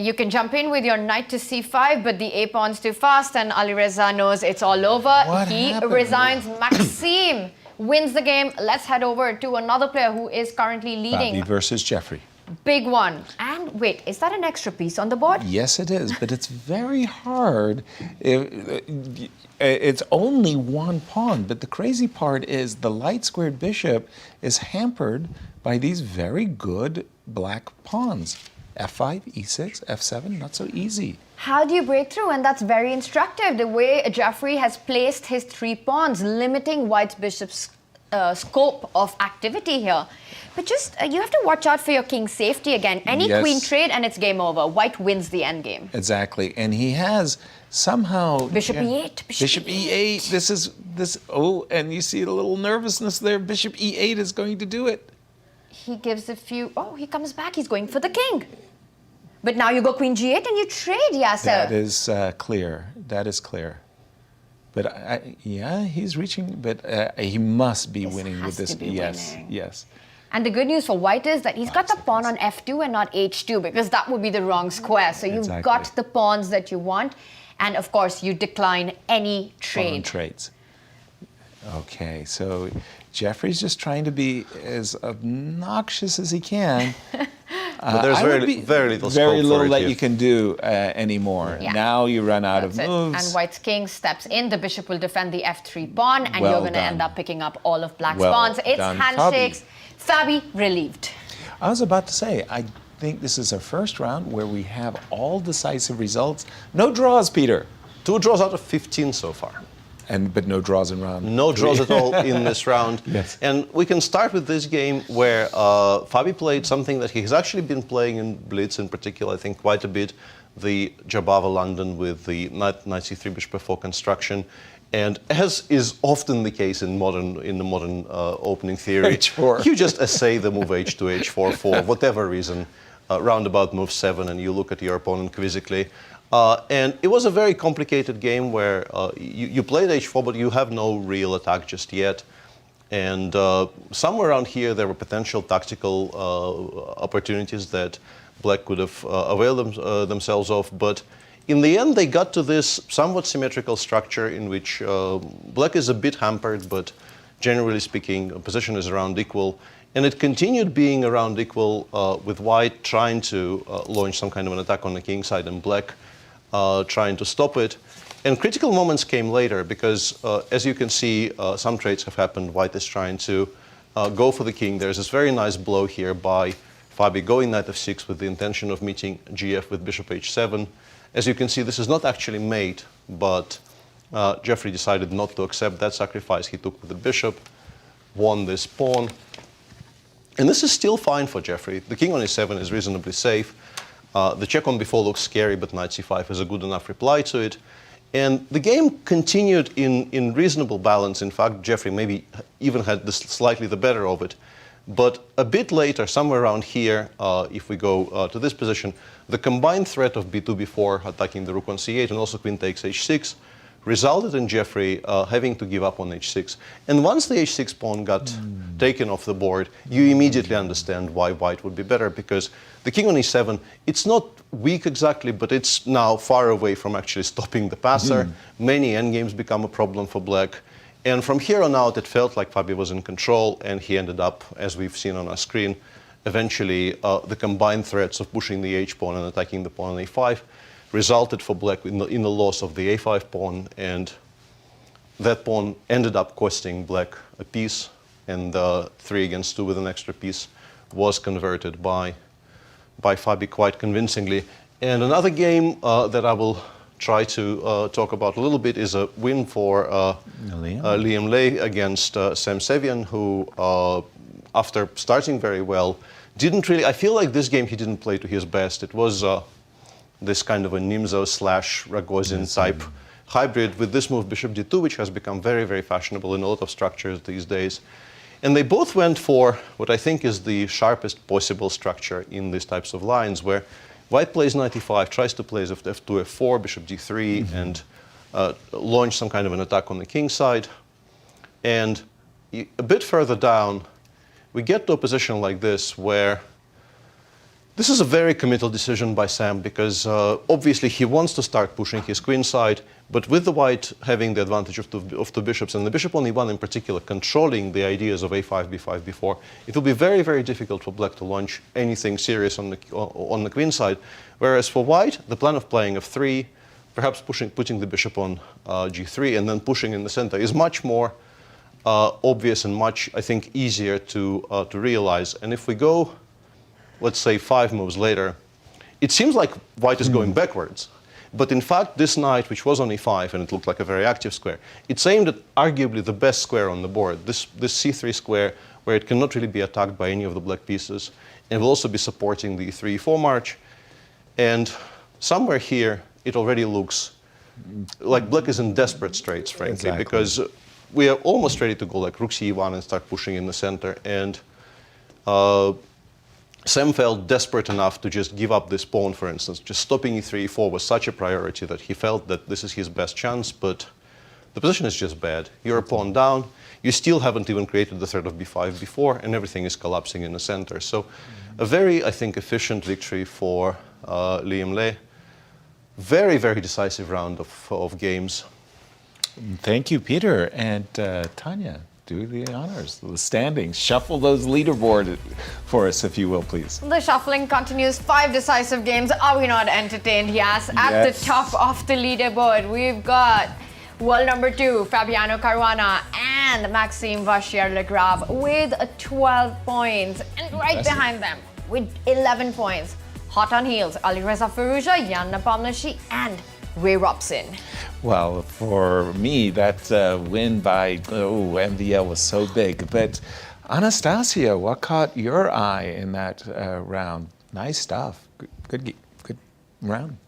You can jump in with your knight to c5, but the a-pawn's too fast, and Alireza knows it's all over. What He happened? resigns. Maxime wins the game. Let's head over to another player who is currently leading. Fabi versus Jeffery. Big one. And wait, is that an extra piece on the board? Yes, it is, but it's very hard. It's only one pawn, but the crazy part is the light squared bishop is hampered by these very good black pawns. F5, E6, F7, not so easy. How do you break through? And that's very instructive, the way Jeffery has placed his 3 pawns, limiting White's bishop's scope of activity here. But just, you have to watch out for your king's safety again. Any Yes. queen trade and it's game over. White wins the endgame. Exactly, and he has somehow... Bishop E8, Bishop E8, oh, and you see a little nervousness there. Bishop E8 is going to do it. He gives a few, oh, he comes back, he's going for the king. But now you go queen G8 and you trade, Yasser. That is clear. That is clear. But yeah, he's reaching. But he must be winning with has this. to be Yes, winning. yes. And the good news for White is that he's got the pawn on F2 and not H2, because that would be the wrong square. So you've Exactly. got the pawns that you want. And of course, you decline any Pawn trade. trades. Okay, so Jeffrey's just trying to be as obnoxious as he can. But there's very little scope very little for it that here. you can do anymore. Yeah. Now you run out That's of it. moves. And White's king steps in. The bishop will defend the F3 pawn, and Well you're going to done. end up picking up all of Black's Well pawns. It's done, handshakes. Fabi relieved. I was about to say, I think this is our first round where we have all decisive results. No draws, Peter. 2 draws out of 15 so far. But no draws in round. No draws at all in this round. Yes. And we can start with this game where Fabi played something that he has actually been playing in Blitz in particular, I think quite a bit, the Jabava London with the knight c3 bishop f4 construction. And as is often the case in the modern opening theory, H4. you just essay the move h2, h4 for whatever reason, roundabout move 7, and you look at your opponent quizzically. And it was a very complicated game where you played h4, but you have no real attack just yet. And somewhere around here, there were potential tactical opportunities that Black could have availed themselves of. But in the end, they got to this somewhat symmetrical structure in which Black is a bit hampered, but generally speaking, position is around equal. And it continued being around equal with White trying to launch some kind of an attack on the king side and Black trying to stop it. And critical moments came later because, as you can see, some trades have happened. White is trying to go for the king. There's this very nice blow here by Fabi going knight f6 with the intention of meeting GF with bishop h7. As you can see, this is not actually mate, but Jeffery decided not to accept that sacrifice he took with the bishop, won this pawn. And this is still fine for Jeffery. The king on e7 is reasonably safe. The check on b4 looks scary, but knight c5 is a good enough reply to it. And the game continued in reasonable balance. In fact, Jeffery maybe even had slightly the better of it. But a bit later, somewhere around here, if we go to this position, the combined threat of b2, b4, attacking the rook on c8, and also queen takes h6, resulted in Jeffery having to give up on h6. And once the h6 pawn got taken off the board, you immediately understand why White would be better, because the king on e7, it's not weak exactly, but it's now far away from actually stopping the passer. Many endgames become a problem for Black. And from here on out, it felt like Fabi was in control, and he ended up, as we've seen on our screen, eventually the combined threats of pushing the h-pawn and attacking the pawn on a5 resulted for black in the loss of the a5 pawn, and that pawn ended up costing black a piece, and 3 against 2 with an extra piece was converted by Fabi quite convincingly. And another game that I will try to talk about a little bit is a win for Liem against Sam Sevian, who, after starting very well, didn't really, I feel like this game he didn't play to his best. It was this kind of a Nimzo / Ragozin type hybrid with this move bishop d2, which has become very, very fashionable in a lot of structures these days. And they both went for what I think is the sharpest possible structure in these types of lines, where white plays knight e5, tries to play f2, f4, bishop d3, and launch some kind of an attack on the king side. And a bit further down, we get to a position like this, where this is a very committal decision by Sam, because obviously he wants to start pushing his queen side, but with the white having the advantage of two bishops, and the bishop on e1 in particular controlling the ideas of a5, b5, b4, it will be very, very difficult for black to launch anything serious on the queen side. Whereas for white, the plan of playing f3, perhaps putting the bishop on g3, and then pushing in the center is much more obvious and much, I think, easier to realize. And if we go, let's say, 5 moves later, it seems like white is going backwards. But in fact, this knight, which was on e5, and it looked like a very active square, it's aimed at arguably the best square on the board, this c3 square, where it cannot really be attacked by any of the black pieces, and will also be supporting the e3-e4 march. And somewhere here, it already looks like black is in desperate straits, frankly, because we are almost ready to go like rook c1 and start pushing in the center. And Sam felt desperate enough to just give up this pawn, for instance. Just stopping e3, e4 was such a priority that he felt that this is his best chance, but the position is just bad. You're a pawn down, you still haven't even created the threat of b5, b4, and everything is collapsing in the center. So a very, I think, efficient victory for Liem. Very, very decisive round of games. Thank you, Peter. And Tania, do the honors, the standings. Shuffle those leaderboard for us, if you will, please. The shuffling continues. 5 decisive games. Are we not entertained? Yes. At the top of the leaderboard, we've got world number 2, Fabiano Caruana, and Maxime Vachier-Lagrave with 12 points. And right behind them, with 11 points, hot on heels, Alireza Firouzja, Nepomniachtchi, and Robson. Well, for me, that win by MVL was so big. But Anastasiya, what caught your eye in that round? Nice stuff. Good round.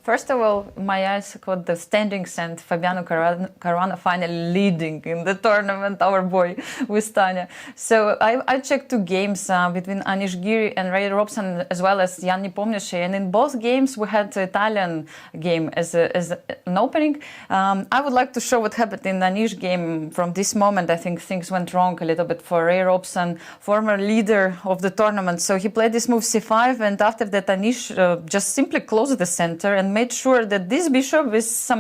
First of all, my eyes caught the standings and Fabiano Caruana finally leading in the tournament, our boy, with Tania. So I checked 2 games between Anish Giri and Robson, as well as Nepomniachtchi, and in both games we had the Italian game as an opening. I would like to show what happened in the Anish game. From this moment, I think things went wrong a little bit for Robson, former leader of the tournament. So he played this move c5, and after that Anish just simply closed the center and made sure that this bishop is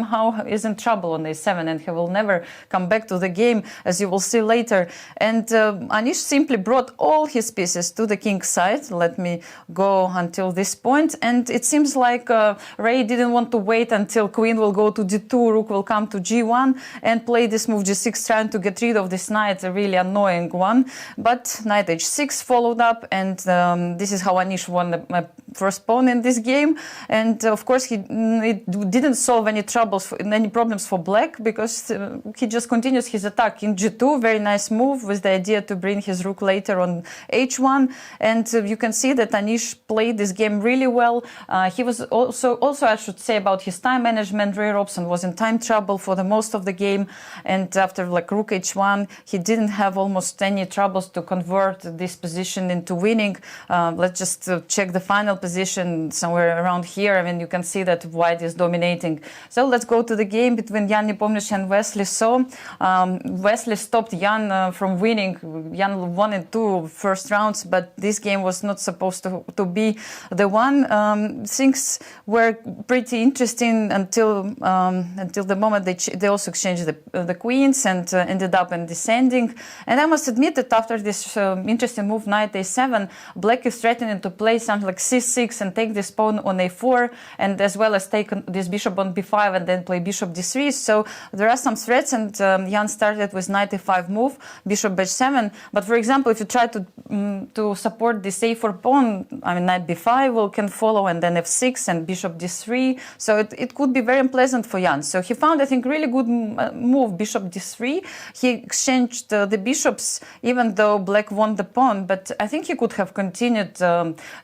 in trouble on a7, and he will never come back to the game, as you will see later. And Anish simply brought all his pieces to the king side. Let me go until this point. And it seems like Ray didn't want to wait until queen will go to d2, rook will come to g1, and play this move g6, trying to get rid of this knight, a really annoying one. But knight h6 followed up, and this is how Anish won the first pawn in this game. And of course, it didn't solve any problems for black, because he just continues his attack in g2. Very nice move with the idea to bring his rook later on h1. And you can see that Anish played this game really well. He was also I should say about his time management. Robson was in time trouble for the most of the game, and after like rook h1, he didn't have almost any troubles to convert this position into winning. Let's just check the final position somewhere around here. I mean, you can see that white is dominating. So let's go to the game between Nepomniachtchi and Wesley So. Wesley stopped Jan from winning. Jan won in 2 first rounds, but this game was not supposed to be the one. Things were pretty interesting until the moment they also exchanged the queens and ended up in descending. And I must admit that after this interesting move, knight a7, black is threatening to play something like c6 and take this pawn on a4, and and as well as take this bishop on b5 and then play bishop d3. So there are some threats, and Jan started with knight e5 move, bishop h7. But for example, if you try to support this a4 pawn, I mean, knight b5 can follow, and then f6 and bishop d3. So it could be very unpleasant for Jan. So he found, I think, really good move, bishop d3. He exchanged the bishops, even though black won the pawn. But I think he could have continued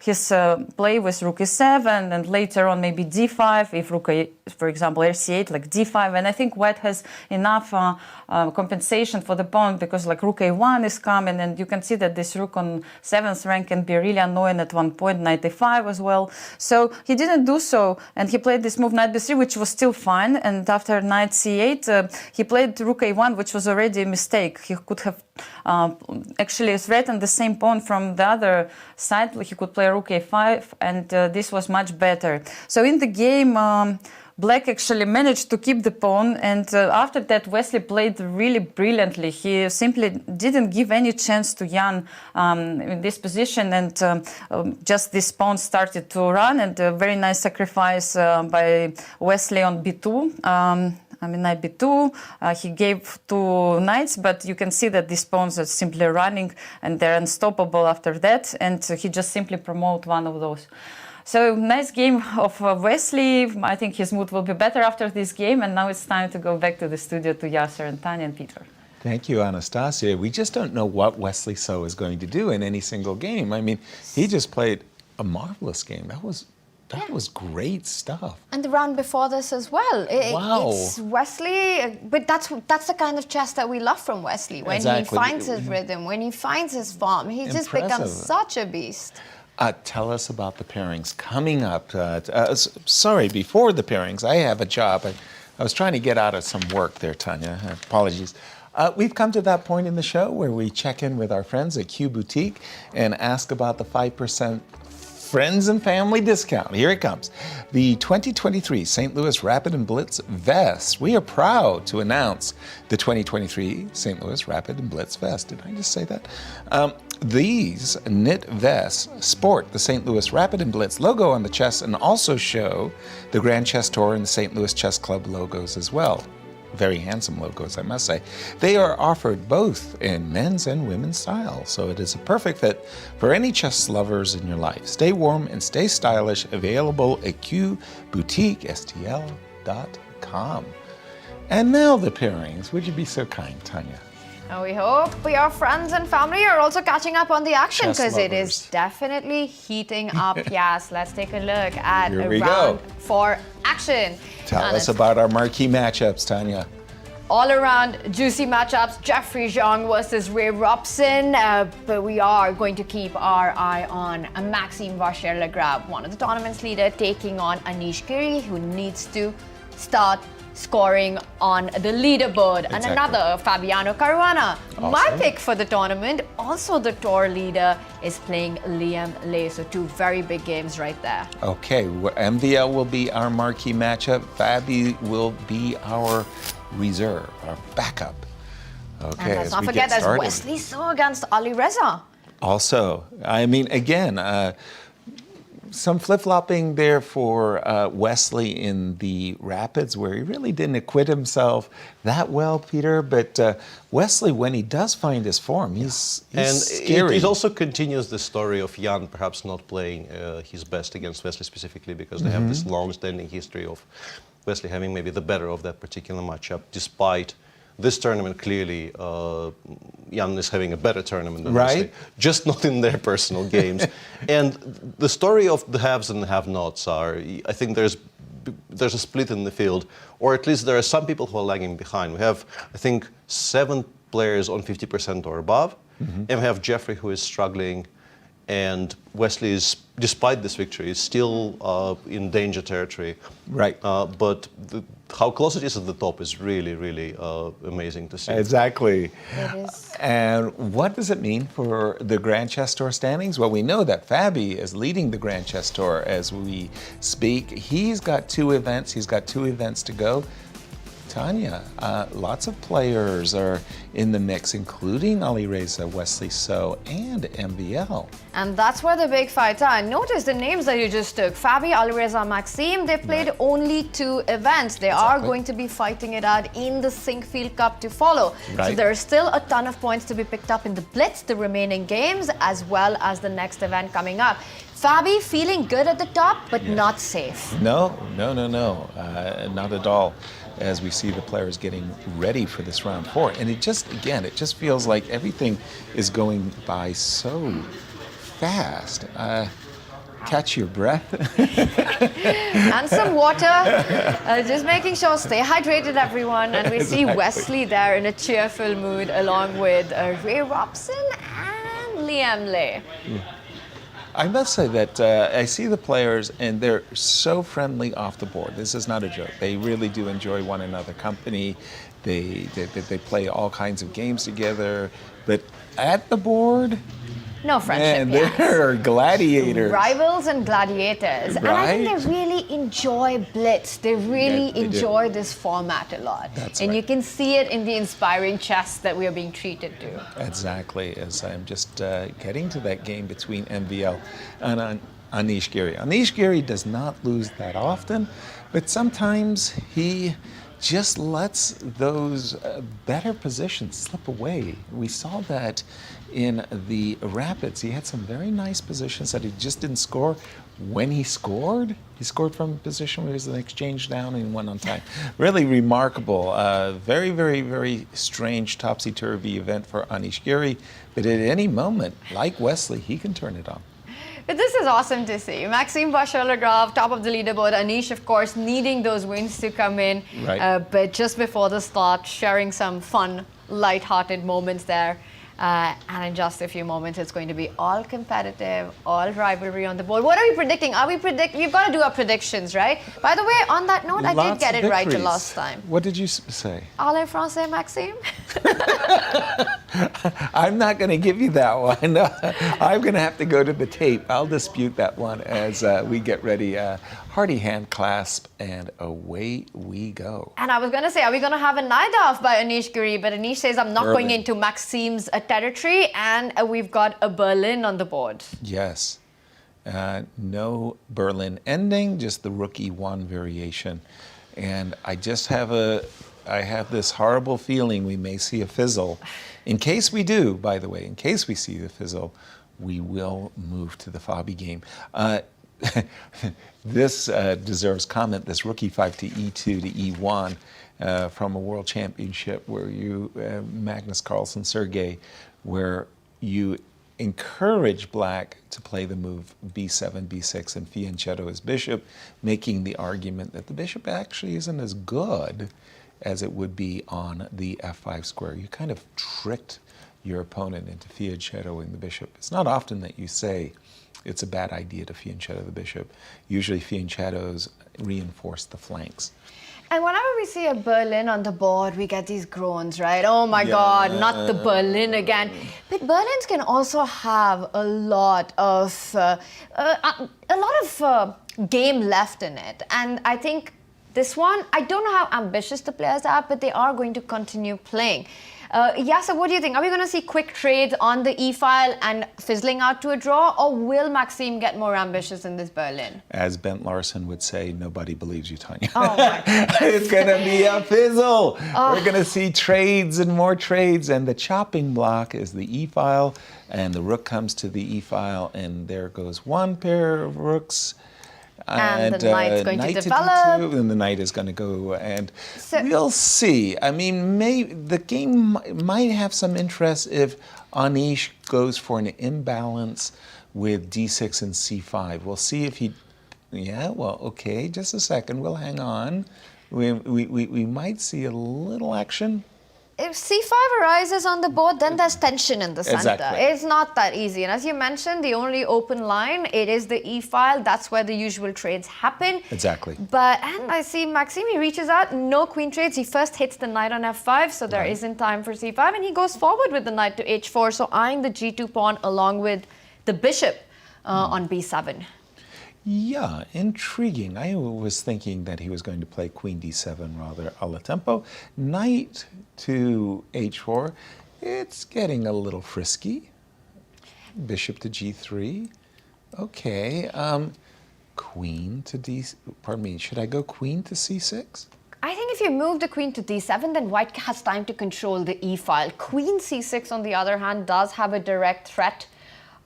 his play with rook e7, and later on maybe d5, if rook a, for example, rc8, like d5. And I think white has enough compensation for the pawn, because like rook a1 is coming, and you can see that this rook on 7th rank can be really annoying at one point, knight a5 as well. So he didn't do so, and he played this move knight b3, which was still fine. And after knight c8, he played rook a1, which was already a mistake. He could have actually threatened the same pawn from the other side. He could play rook a5, and this was much better. So in the game, black actually managed to keep the pawn, and after that Wesley played really brilliantly. He simply didn't give any chance to Jan in this position, and just this pawn started to run, and a very nice sacrifice by Wesley on b2. I mean, knight b2, he gave 2 knights, but you can see that these pawns are simply running, and they're unstoppable after that, and he just simply promoted one of those. So nice game of Wesley. I think his mood will be better after this game, and now it's time to go back to the studio to Yasser and Tania and Peter. Thank you, Anastasia. We just don't know what Wesley So is going to do in any single game. I mean, he just played a marvelous game. That was great stuff. And the round before this as well. Wow. It's Wesley, but that's the kind of chess that we love from Wesley. When he finds his rhythm, when he finds his form, he just becomes such a beast. Tell us about the pairings coming up. Sorry, before the pairings, I have a job. I was trying to get out of some work there, Tania. Apologies. We've come to that point in the show where we check in with our friends at Q Boutique and ask about the 5% friends and family discount. Here it comes. The 2023 St. Louis Rapid Blitz vest. We are proud to announce the 2023 St. Louis Rapid Blitz vest. Did I just say that? These knit vests sport the St. Louis Rapid Blitz logo on the chest and also show the Grand Chess Tour and the St. Louis Chess Club logos as well. Very handsome logos, I must say. They are offered both in men's and women's style, so it is a perfect fit for any chess lovers in your life. Stay warm and stay stylish, available at qboutiquestl.com. And now the pairings. Would you be so kind, Tania? And we hope your friends and family are also catching up on the action, because it is definitely heating up. Yes, let's take a look at round 4 action. Tell us about our marquee matchups, Tania. All around juicy matchups, Jeffery Xiong versus Robson, but we are going to keep our eye on Maxime Vachier-Lagrave, one of the tournament's leader, taking on Anish Giri, who needs to start scoring on the leaderboard. Exactly. And another, Fabiano Caruana. Awesome. My pick for the tournament, also the tour leader, is playing Liem. So 2 very big games right there. Okay, MVL will be our marquee matchup. Fabi will be our reserve, our backup. Okay, and let's not forget there's Wesley So against Alireza. Also, I mean, again, some flip-flopping there for Wesley in the Rapids, where he really didn't acquit himself that well, Peter. But Wesley, when he does find his form, he's scary. It also continues the story of Jan perhaps not playing his best against Wesley specifically, because they have this long-standing history of Wesley having maybe the better of that particular matchup, despite this tournament, clearly, Jan is having a better tournament than Wesley, just not in their personal games. And the story of the haves and the have-nots are, I think there's a split in the field, or at least there are some people who are lagging behind. We have, I think, 7 players on 50% or above, and we have Jeffery, who is struggling, and Wesley is, despite this victory, is still in danger territory. But how close it is at the top is really, really amazing to see. Exactly. It is. And what does it mean for the Grand Chess Tour standings? Well, we know that Fabi is leading the Grand Chess Tour as we speak. He's got 2 events. He's got 2 events to go. Tania, lots of players are in the mix, including Alireza, Wesley So, and MVL. And that's where the big fights are. And notice the names that you just took. Fabi, Alireza, Maxime, they've played only 2 events. They are going to be fighting it out in the Incr Cup to follow. So there's still a ton of points to be picked up in the Blitz, the remaining games, as well as the next event coming up. Fabi feeling good at the top, but not safe. No, not at all, as we see the players getting ready for this round 4. And it just feels like everything is going by so fast. Catch your breath. And some water. Just making sure, stay hydrated, everyone. And we see Wesley there in a cheerful mood, along with Ray Robson and Liem. I must say that I see the players, and they're so friendly off the board. This is not a joke. They really do enjoy one another company. They play all kinds of games together. But at the board, no friendship. Man, they're gladiators. Rivals and gladiators. And I think they really enjoy Blitz. They really enjoy this format a lot. And you can see it in the inspiring chess that we are being treated to. Exactly, as I'm just getting to that game between MVL and Anish Giri. Anish Giri does not lose that often, but sometimes he just lets those better positions slip away. We saw that in the Rapids. He had some very nice positions that he just didn't score. When he scored from a position where he was an exchange down and won on time. Really remarkable. Very, very, very strange topsy-turvy event for Anish Giri. But at any moment, like Wesley, he can turn it on. But this is awesome to see. Maxime Vachier-Lagrave, top of the leaderboard. Anish, of course, needing those wins to come in. But just before the start, sharing some fun, light-hearted moments there. And in just a few moments, it's going to be all competitive, all rivalry on the board. What are we predicting? We've got to do our predictions, right? By the way, on that note, I did get it right the last time. What did you say? Allez français, Maxime? I'm not going to give you that one. I'm going to have to go to the tape. I'll dispute that one as we get ready. Hearty hand clasp, and away we go. And I was going to say, are we going to have a night off by Anish Giri? But Anish says, I'm not going into Maxime's territory, and we've got a Berlin on the board. Yes. No Berlin ending, just the rookie 1 variation. And I just have I have this horrible feeling we may see a fizzle. In case we do, by the way, in case we see the fizzle, we will move to the Fabi game. This deserves comment, this rookie 5 to E2 to E1 from a world championship where you, Magnus Carlsen, Sergey, where you encourage black to play the move b7, b6, and fianchetto as bishop, making the argument that the bishop actually isn't as good as it would be on the f5 square. You kind of tricked your opponent into fianchettoing the bishop. It's not often that you say it's a bad idea to fianchetto the bishop. Usually fianchettos reinforce the flanks. And whenever we see a Berlin on the board, we get these groans, right? Oh my God, not the Berlin again. But Berlins can also have a lot of game left in it. And I think this one, I don't know how ambitious the players are, but they are going to continue playing. Yasser, what do you think? Are we going to see quick trades on the E-file and fizzling out to a draw, or will Maxime get more ambitious in this Berlin? As Bent Larson would say, nobody believes you, Tania. Oh my God. It's going to be a fizzle. We're going to see trades and more trades, and the chopping block is the E-file, and the rook comes to the E-file, and there goes one pair of rooks. And the knight's going to develop. And the knight is going to go, and so, we'll see. I mean, the game might have some interest if Anish goes for an imbalance with d6 and c5. We'll see if he, okay, just a second, we'll hang on. We might see a little action. If c5 arises on the board, then there's tension in the center. Exactly. It's not that easy. And as you mentioned, the only open line, it is the E-file. That's where the usual trades happen. Exactly. And I see Maxime, he reaches out, no queen trades. He first hits the knight on f5, so there isn't time for c5. And he goes forward with the knight to h4, so eyeing the g2 pawn along with the bishop on b7. Yeah, intriguing. I was thinking that he was going to play queen d7 rather a la tempo. Knight to h4. It's getting a little frisky. Bishop to g3. Okay. Queen to d... Pardon me. Should I go queen to c6? I think if you move the queen to d7, then white has time to control the e-file. Queen c6, on the other hand, does have a direct threat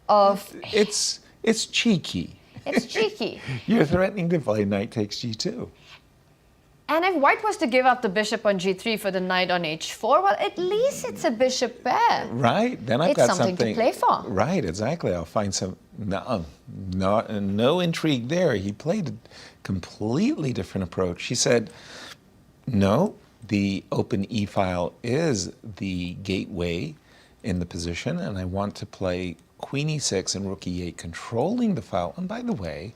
of... It's cheeky. It's cheeky. You're threatening to play knight takes g2. And if white was to give up the bishop on g3 for the knight on h4, well, at least it's a bishop pair. Right. Then I've It's got something to play for. Right, exactly. I'll find some... No intrigue there. He played a completely different approach. He said, no, the open e-file is the gateway in the position, and I want to play queen e6 and rook e8, controlling the file. And by the way,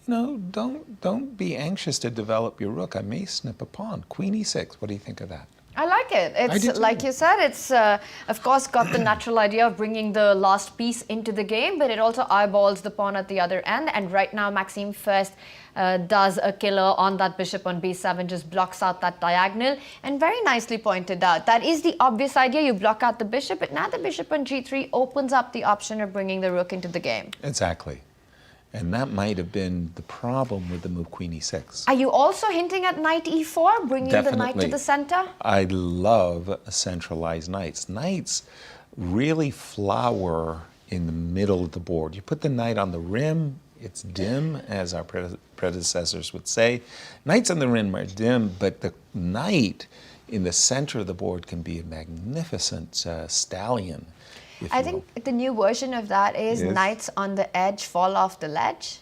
you know, don't be anxious to develop your rook. I may snip a pawn. Queen e6. What do you think of that? I like it. It's like you said, it's of course got the natural idea of bringing the last piece into the game, but it also eyeballs the pawn at the other end. And right now, Maxime first does a killer on that bishop on b7, just blocks out that diagonal, and very nicely pointed out. That is the obvious idea. You block out the bishop, but now the bishop on g3 opens up the option of bringing the rook into the game. Exactly. And that might have been the problem with the move queen e6. Are you also hinting at knight e4, bringing the knight to the center? I love centralized knights. Knights really flower in the middle of the board. You put the knight on the rim, it's dim, as our predecessors would say. Knights on the rim are dim, but the knight in the center of the board can be a magnificent stallion. I think the new version of that is knights on the edge fall off the ledge,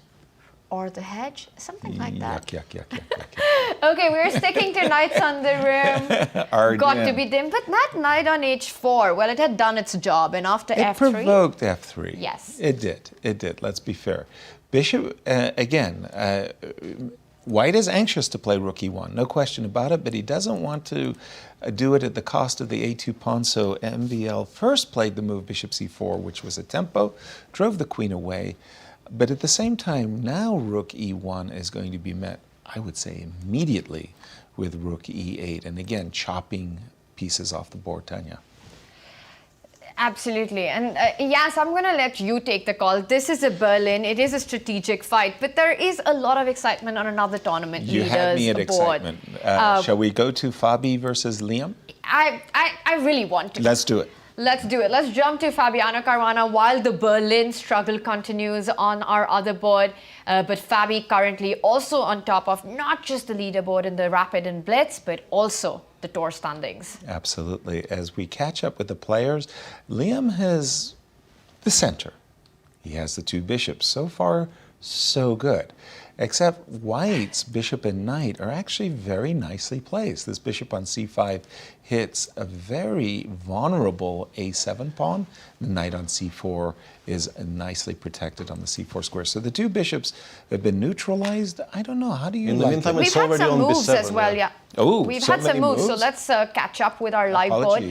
or the hedge, something like that. Yuck. Okay, we're sticking to knights on the rim. Got to be dim, but not knight on h4. Well, it had done its job, and after f3... It provoked f3. Yes. It did. Let's be fair. Bishop, again, white is anxious to play rook e1, no question about it, but he doesn't want to do it at the cost of the a2 pawn, so MVL first played the move bishop c4, which was a tempo, drove the queen away, but at the same time, now rook e1 is going to be met, I would say, immediately with rook e8, and again, chopping pieces off the board, Tania. Absolutely. And yes, I'm going to let you take the call. This is a Berlin. It is a strategic fight, but there is a lot of excitement on another tournament You had me at excitement. Shall we go to Fabi versus Liem? I really want to. Let's do it. Let's do it. Let's jump to Fabiano Caruana while the Berlin struggle continues on our other board. But Fabi currently also on top of not just the leaderboard in the Rapid and Blitz, but also the tour standings. Absolutely. As we catch up with the players, Liem has the center. He has the two bishops. So far, so good. Except white's bishop and knight are actually very nicely placed. This bishop on c5 hits a very vulnerable a7 pawn. The knight on c4 is nicely protected on the c4 square. So the two bishops have been neutralized. I don't know. How do you like it? We've had some moves as well, yeah. Oh, we've so had some moves, so let's catch up with our live board.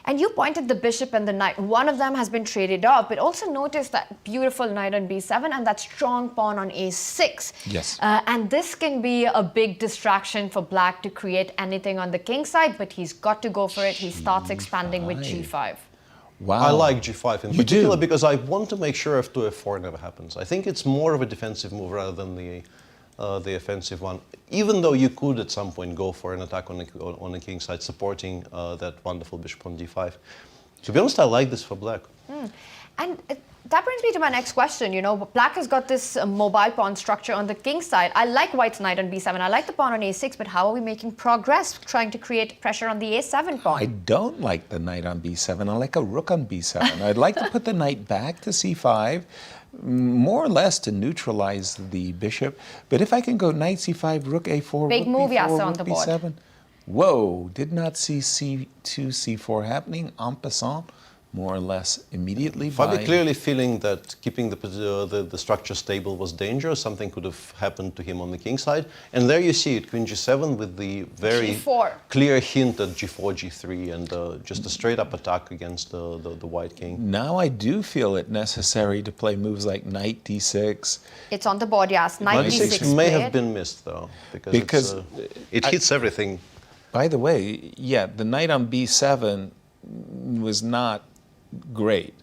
And you pointed the bishop and the knight. One of them has been traded off, but also notice that beautiful knight on b7 and that strong pawn on a6. Yes. And this can be a big distraction for black to create anything on the king side, but he's got to go for it. He starts expanding with g5. Wow. I like g5 in particular because I want to make sure f2, f4 never happens. I think it's more of a defensive move rather than the offensive one, even though you could at some point go for an attack on the king side, supporting that wonderful bishop on d5. To be honest, I like this for black. And that brings me to my next question. You know, black has got this mobile pawn structure on the king side. I like white's knight on b7. I like the pawn on a6, but how are we making progress trying to create pressure on the a7 pawn? I don't like the knight on b7. I like a rook on b7. I'd like to put the knight back to c5, more or less to neutralize the bishop. But if I can go knight c5, rook a4, big rook move, b4, Yasser, on rook the board. b7. Whoa, did not see c2, c4 happening en passant. more or less immediately. Fabi clearly feeling that keeping the structure stable was dangerous. Something could have happened to him on the king side. And there you see it, Queen G7 with the very G4. clear hint at G4, G3, and just a straight-up attack against the white king. Now I do feel it necessary to play moves like Knight D6. It's on the board, yes. Knight Knight D6 D6 may played. have been missed, though, Because it hits everything. By the way, yeah, the knight on B7 was not great.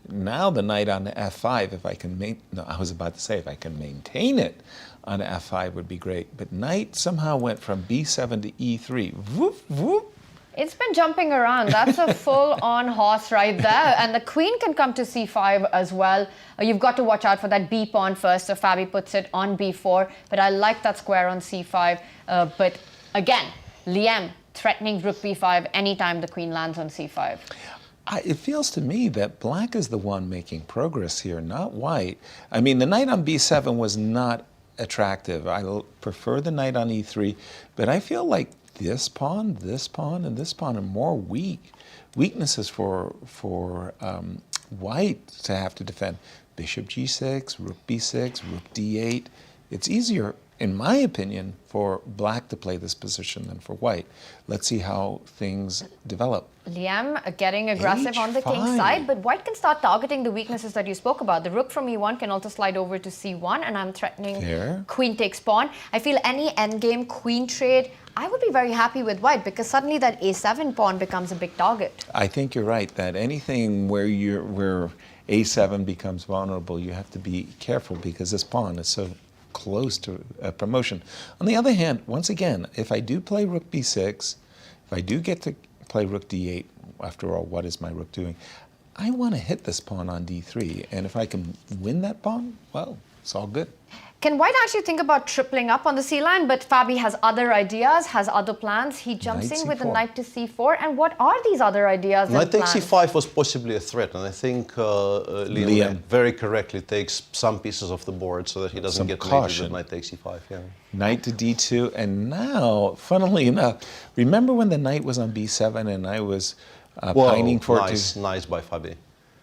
Now the knight on F5, if I can if I can maintain it on F5 would be great. But knight somehow went from B7 to E3. Whoop, whoop. It's been jumping around. That's a full-on horse right there. And the queen can come to C5 as well. You've got to watch out for that B pawn first, so Fabi puts it on B4. But I like that square on C5. But again, Liem threatening rook B5 anytime the queen lands on C5. It feels to me that black is the one making progress here, not white. I mean, the knight on B7 was not attractive. I prefer the knight on E3, but I feel like this pawn, and this pawn are more weak. Weaknesses for white to have to defend. Bishop G6, rook B6, rook D8. It's easier, in my opinion, for black to play this position than for white. Let's see how things develop. Liem getting aggressive on the king's H5. side, but white can start targeting the weaknesses that you spoke about. The rook from E1 can also slide over to C1, and I'm threatening Here. queen takes pawn. I feel any endgame queen trade, I would be very happy with white because suddenly that A7 pawn becomes a big target. I think you're right that anything where A7 becomes vulnerable, you have to be careful because this pawn is so close to a promotion. On the other hand, once again, if I do play rook B6, if I do get to play rook D8, after all, what is my rook doing? I want to hit this pawn on D3, and if I can win that pawn, well, it's all good. Can white actually think about tripling up on the C line? But Fabi has other ideas, has other plans. He jumps Knight in with the C4. knight to C4. And what are these other ideas and Knight takes plans? C5 was possibly a threat, and I think Liem very correctly takes some pieces off the board so that he doesn't Some get caution. mated with Knight takes C5. Yeah. Knight to D2, and now, funnily enough, remember when the knight was on B7 and I was pining for it to... Nice by Fabi.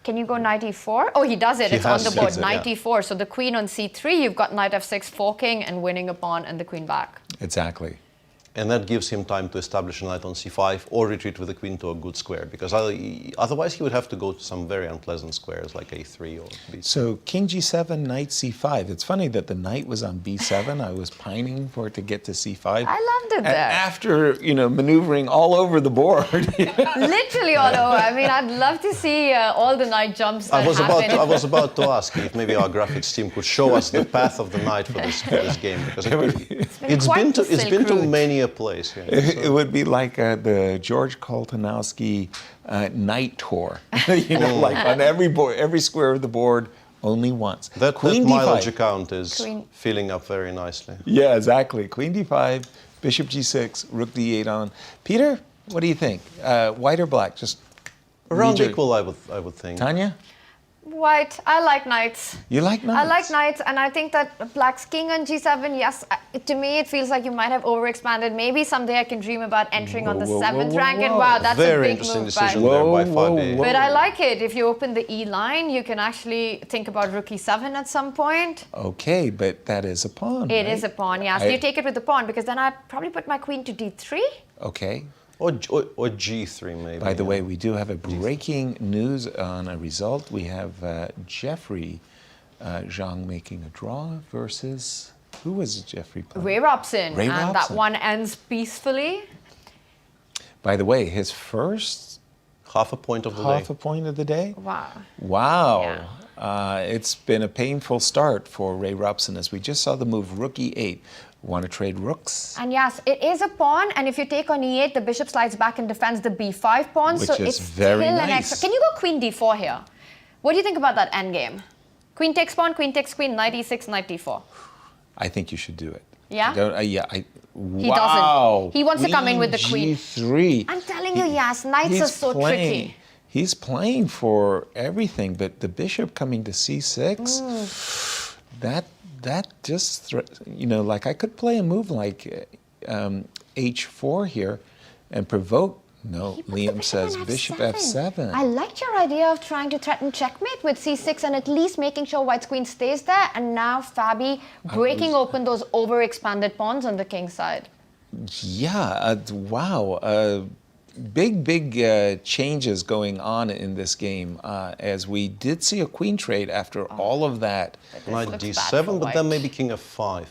Can you go knight e4? Oh, he does it. He It's on has the it, board. yeah. Knight e4. So the queen on c3, you've got knight f6 forking and winning a pawn and the queen back. Exactly. And that gives him time to establish a knight on c5 or retreat with the queen to a good square, because otherwise he would have to go to some very unpleasant squares like a3 or b6. So king g7, knight c5. It's funny that the knight was on b7. I was pining for it to get to c5. I loved it And there. after, maneuvering all over the board. Literally all over. I mean, I'd love to see all the knight jumps that I was happen. about to ask if maybe our graphics team could show us the path of the knight for this game, because it's quite been the to Silk Route. many a place. Yeah. It would be like the George Koltanowski night tour. Like on every square of the board, only once. That Queen mileage d5. account is Queen. filling up very nicely. Yeah, exactly. Queen d5, bishop g6, rook d8 on. Peter, what do you think? White or black? Just Around read your- equal, I would think. Tanya, White. I like knights. you like knights? I like knights, and I think that black's king on g7, yes, to me it feels like you might have overexpanded. Maybe someday I can dream about entering on the Whoa, whoa, 7th whoa, rank, and whoa. wow, that's Very a big interesting move. decision But, there by Whoa, Fabi. whoa. but I like it. If you open the E line, you can actually think about rook e7 at some point. Okay, but that is a pawn. It right? is a pawn, yes. I- You take it with the pawn, because then I'd probably put my queen to d3. Okay. Or g3 maybe. By the yeah. way, we do have a breaking news on a result. We have Jeffery Xiong making a draw versus, who was Jeffery playing? Ray Robson. Ray and that Robson. one ends peacefully. By the way, his first half a point of the day. half a point of the day? Wow. Wow. It's been a painful start for Ray Robson, as we just saw the move rook e8. Want to trade rooks? And yes, it is a pawn, and if you take on e8, the bishop slides back and defends the b5 pawn, Which so is it's very still an nice. extra. Can you go queen d4 here? What do you think about that endgame? Queen takes pawn, queen takes queen, knight e6, knight d4. I think you should do it. Yeah? He He wow. doesn't. He wants to come in with the queen. G3. I'm telling you, yes, knights He's are so playing- tricky. He's playing for everything, but the bishop coming to c6, that just, like I could play a move like h4 here and provoke No, He puts the Liem bishop says on bishop f7. f7. I liked your idea of trying to threaten checkmate with c6 and at least making sure white's queen stays there. And now Fabi breaking open those overexpanded pawns on the king side. Yeah, wow. Big changes going on in this game, as we did see a queen trade after all of that. Knight looks bad d7, for but then white. maybe king f5.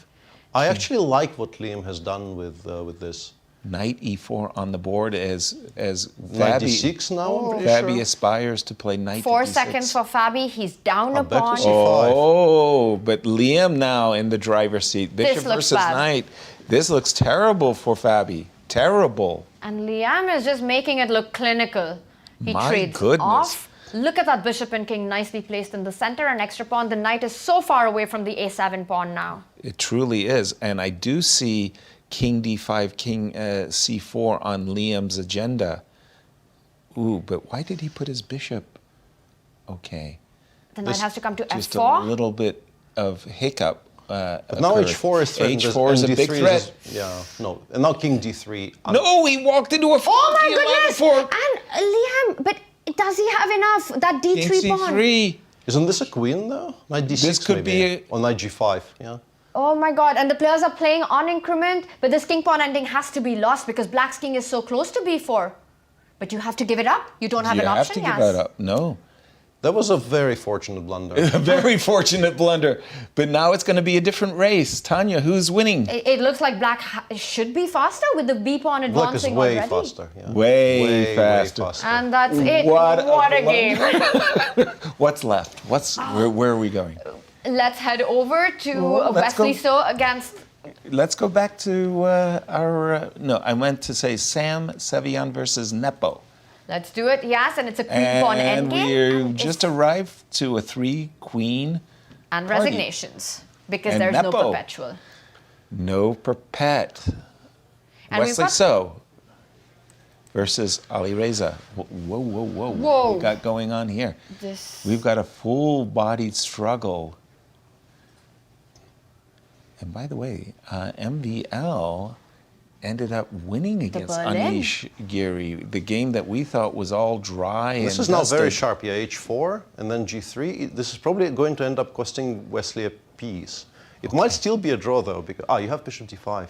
I actually like what Liem has done with this. Knight e4 on the board as Knight d6 now, I'm pretty Fabi sure. aspires to play knight 4 d6. seconds for Fabi. He's down a back to pawn. c5. Oh, but Liem now in the driver's seat. Bishop looks versus bad. knight. This looks terrible for Fabi. Terrible. And Liem is just making it look clinical. He My trades goodness. off. Look at that bishop and king nicely placed in the center. An extra pawn. The knight is so far away from the a7 pawn now. It truly is. And I do see king d5, king c4 on Liem's agenda. Ooh, but why did he put his bishop? Okay. The knight has to come to Just f4. a little bit of hiccup. But now occurred. h4 is threatened. H4 is a and big d3 threat. yeah, no. And now king d3. No, he walked into a Oh my funky line goodness! of four. And Liem, but does he have enough? That King d3 pawn. c3. Isn't this a queen though? Knight d6 This could maybe. be Or knight g5, yeah. Oh my god, and the players are playing on increment, but this king pawn ending has to be lost because black's king is so close to b4. But you have to give it up. You don't have You an have option, to give Yas. that up. No. That was a very fortunate blunder. A very fortunate blunder. But now it's going to be a different race. Tanya, who's winning? It looks like black should be faster with the b pawn Black is advancing way already. faster. Yeah. Way faster. And that's it. What a a game. What's left? Where are we going? Let's head over to Well, let's Wesley go. So against. Let's go back to our... no, I meant to say Sam Sevian versus Nepo. Let's do it, yes, and it's a queen pawn And endgame. we just arrived to a 3-queen and party. resignations because And there's no Nepo. perpetual. No perpet. And we've Wesley got- So versus Alireza. Whoa. Whoa. What we got going on here? This. We've got a full-bodied struggle. And by the way, MVL ended up winning against Berlin. Anish Giri, the game that we thought was all dry. This and is now very dusted. sharp. Yeah, h4 and then g3. This is probably going to end up costing Wesley a piece. It might still be a draw though, because you have bishop d5.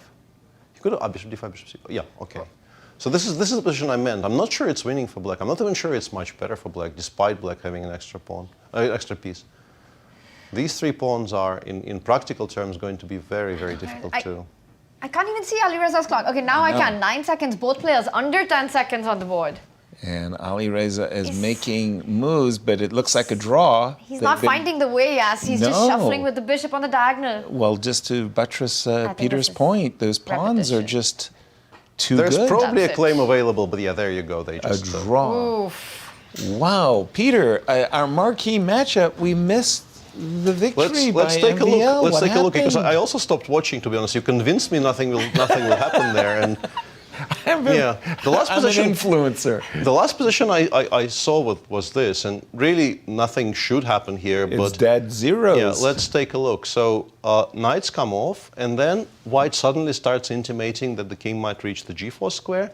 You could have bishop d5, bishop c5. Yeah, okay. So this is the position I meant. I'm not sure it's winning for black. I'm not even sure it's much better for black, despite black having an extra pawn, extra piece. These 3 pawns are, in practical terms, going to be very, very difficult too. I can't even see Alireza's clock. Okay, now I can. 9 seconds, both players under 10 seconds on the board. And Alireza is making moves, but it looks like a draw. He's not finding the way, yes. He's just No. shuffling with the bishop on the diagonal. Well, just to buttress think Peter's this is point, those pawns are repetition. just too There's good. probably a That's it. claim available, but yeah, there you go. They A just draw. Oof. Wow, Peter, our marquee matchup, we missed the victory Let's by take a MVL. look. Let's What take a look because happened? I also stopped watching. To be honest, you convinced me nothing will happen there. And yeah, the last I'm position. an influencer. The last position I saw was this, and really nothing should happen here. It's but dead zeros. yeah, let's take a look. So knights come off, and then white suddenly starts intimating that the king might reach the g4 square,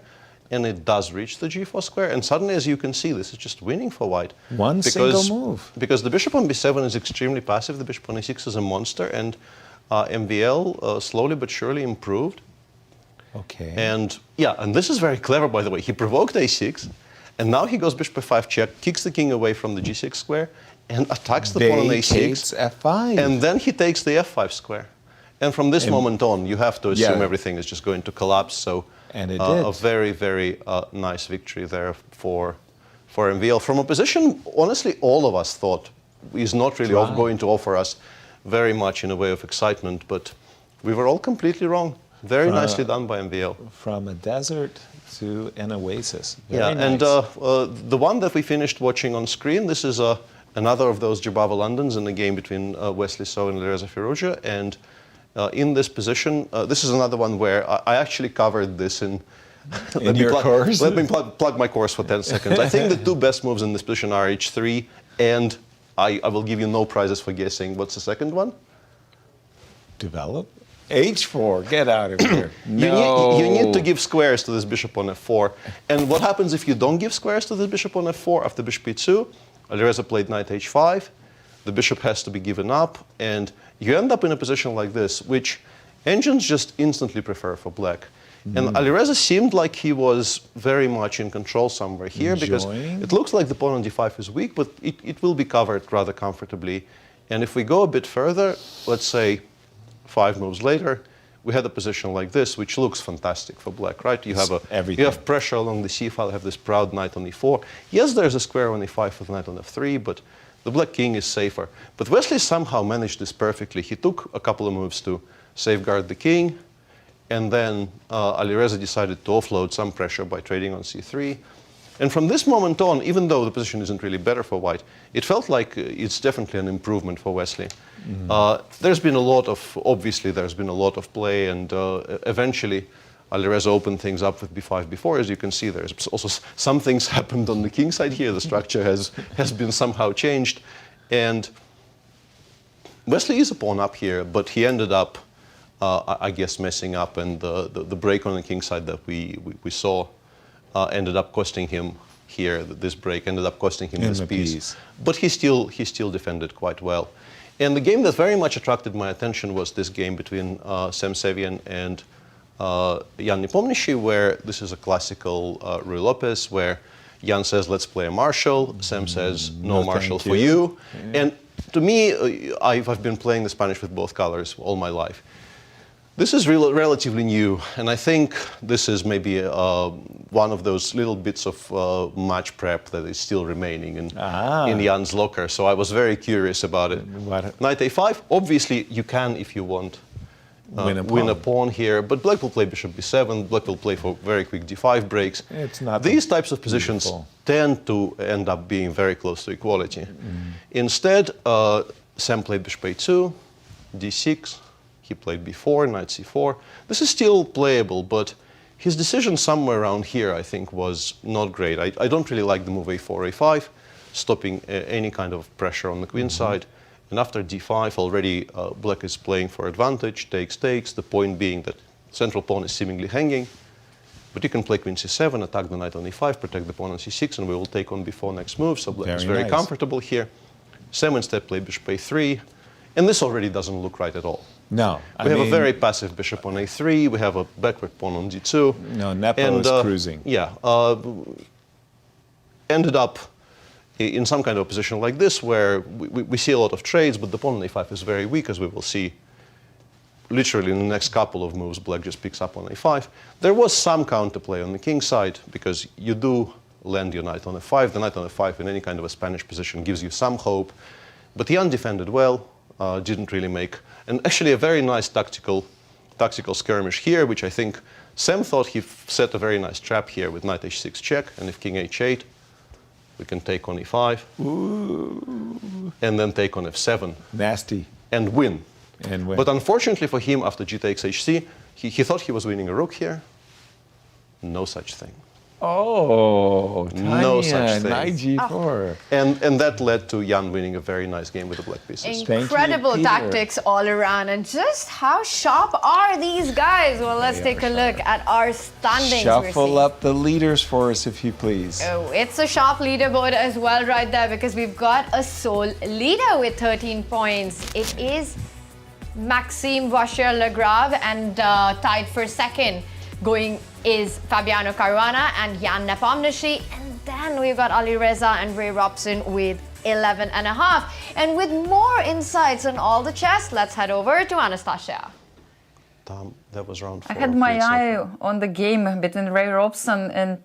and it does reach the g4 square. And suddenly, as you can see, this is just winning for white. One single move. Because the bishop on b7 is extremely passive. The bishop on a6 is a monster, and MVL slowly but surely improved. Okay. And yeah, and this is very clever, by the way. He provoked a6, and now he goes bishop f5 check, kicks the king away from the g6 square, and attacks the pawn on Vacates a6. f5. And then he takes the f5 square. And from this moment on, you have to assume Yeah. everything is just going to collapse. So And it a did. very, very nice victory there for MVL. From a position, honestly, all of us thought is not really Right. going to offer us very much in a way of excitement, but we were all completely wrong. Very nicely done by MVL. From a desert to an oasis. Very Yeah, nice. and the one that we finished watching on screen, this is another of those Jabava Londons in the game between Wesley So and Alireza Firouzja. And in this position, this is another one where I actually covered this in... your course? Let me plug my course for 10 seconds. I think the 2 best moves in this position are h3, and I will give you no prizes for guessing. What's the second one? Develop? H4, get out of here. You need to give squares to this bishop on f4. And what happens if you don't give squares to the bishop on f4? After bishop e2, Alireza played knight h5. The bishop has to be given up, and you end up in a position like this, which engines just instantly prefer for black. And Alireza seemed like he was very much in control somewhere here, because it looks like the pawn on d5 is weak, but it will be covered rather comfortably. And if we go a bit further, let's say 5 moves later, we had a position like this, which looks fantastic for black, right? You have pressure along the c file, you have this proud knight on e4. Yes, there's a square on e5 with knight on f3, but the black king is safer. But Wesley somehow managed this perfectly. He took a couple of moves to safeguard the king, and then Alireza decided to offload some pressure by trading on c3. And from this moment on, even though the position isn't really better for white, it felt like it's definitely an improvement for Wesley. There's been a lot of play, and eventually Alireza opened things up with b5, b4. As you can see, there's also some things happened on the king side here. The structure has been somehow changed. And Wesley is a pawn up here, but he ended up, I guess, messing up, and the break on the king side that we saw ended up costing him here. This break ended up costing him this piece. But he still defended quite well. And the game that very much attracted my attention was this game between Sam Sevian and Jan Nepomniachtchi, where this is a classical Ruy Lopez, where Jan says, let's play a marshal. Sam says, no marshal for you. And to me, I've been playing the Spanish with both colors all my life. This is relatively new, and I think this is maybe one of those little bits of match prep that is still remaining in Jan's locker. So I was very curious about it. Knight a5, obviously you can, if you want, win a pawn here, but black will play bishop b7, black will play for very quick d5 breaks. These types of positions tend to end up being very close to equality. Instead, Sam played bishop a2, d6, he played b4, knight c4. This is still playable, but his decision somewhere around here, I think, was not great. I don't really like the move a4, a5, stopping any kind of pressure on the queen side. And after d5, already black is playing for advantage, takes, the point being that central pawn is seemingly hanging. But you can play queen c7, attack the knight on e5, protect the pawn on c6, and we will take on b4 next move. So black is very comfortable here. Sam instead played bishop a3, and this already doesn't look right at all. No. We have a very passive bishop on a3, we have a backward pawn on d2. No, Nepo is cruising. Yeah. Ended up in some kind of position like this, where we see a lot of trades, but the pawn on a5 is very weak, as we will see. Literally in the next couple of moves, black just picks up on a5. There was some counterplay on the king side, because you do land your knight on f5. The knight on f5 in any kind of a Spanish position gives you some hope. But Jan defended well, didn't really make. And actually a very nice tactical skirmish here, which I think Sam thought he set a very nice trap here with knight h6 check, and if king h8, we can take on e5. Ooh. And then take on f7. Nasty. And win. But unfortunately for him, after g takes hc, he thought he was winning a rook here. No such thing. Oh, Tania, no such thing. Knight g4. And that led to Jan winning a very nice game with the black pieces. Incredible tactics all around. And just how sharp are these guys? Well, let's take a look at our standings. Shuffle up the leaders for us, if you please. Oh, it's a sharp leaderboard as well right there, because we've got a sole leader with 13 points. It is Maxime Vachier-Lagrave, and tied for second going is Fabiano Caruana and Jan Nepomniachtchi. And then we've got Alireza and Robson with 11.5. And with more insights on all the chess, let's head over to Anastasia. That was round 4. I had my eye on the game between Robson and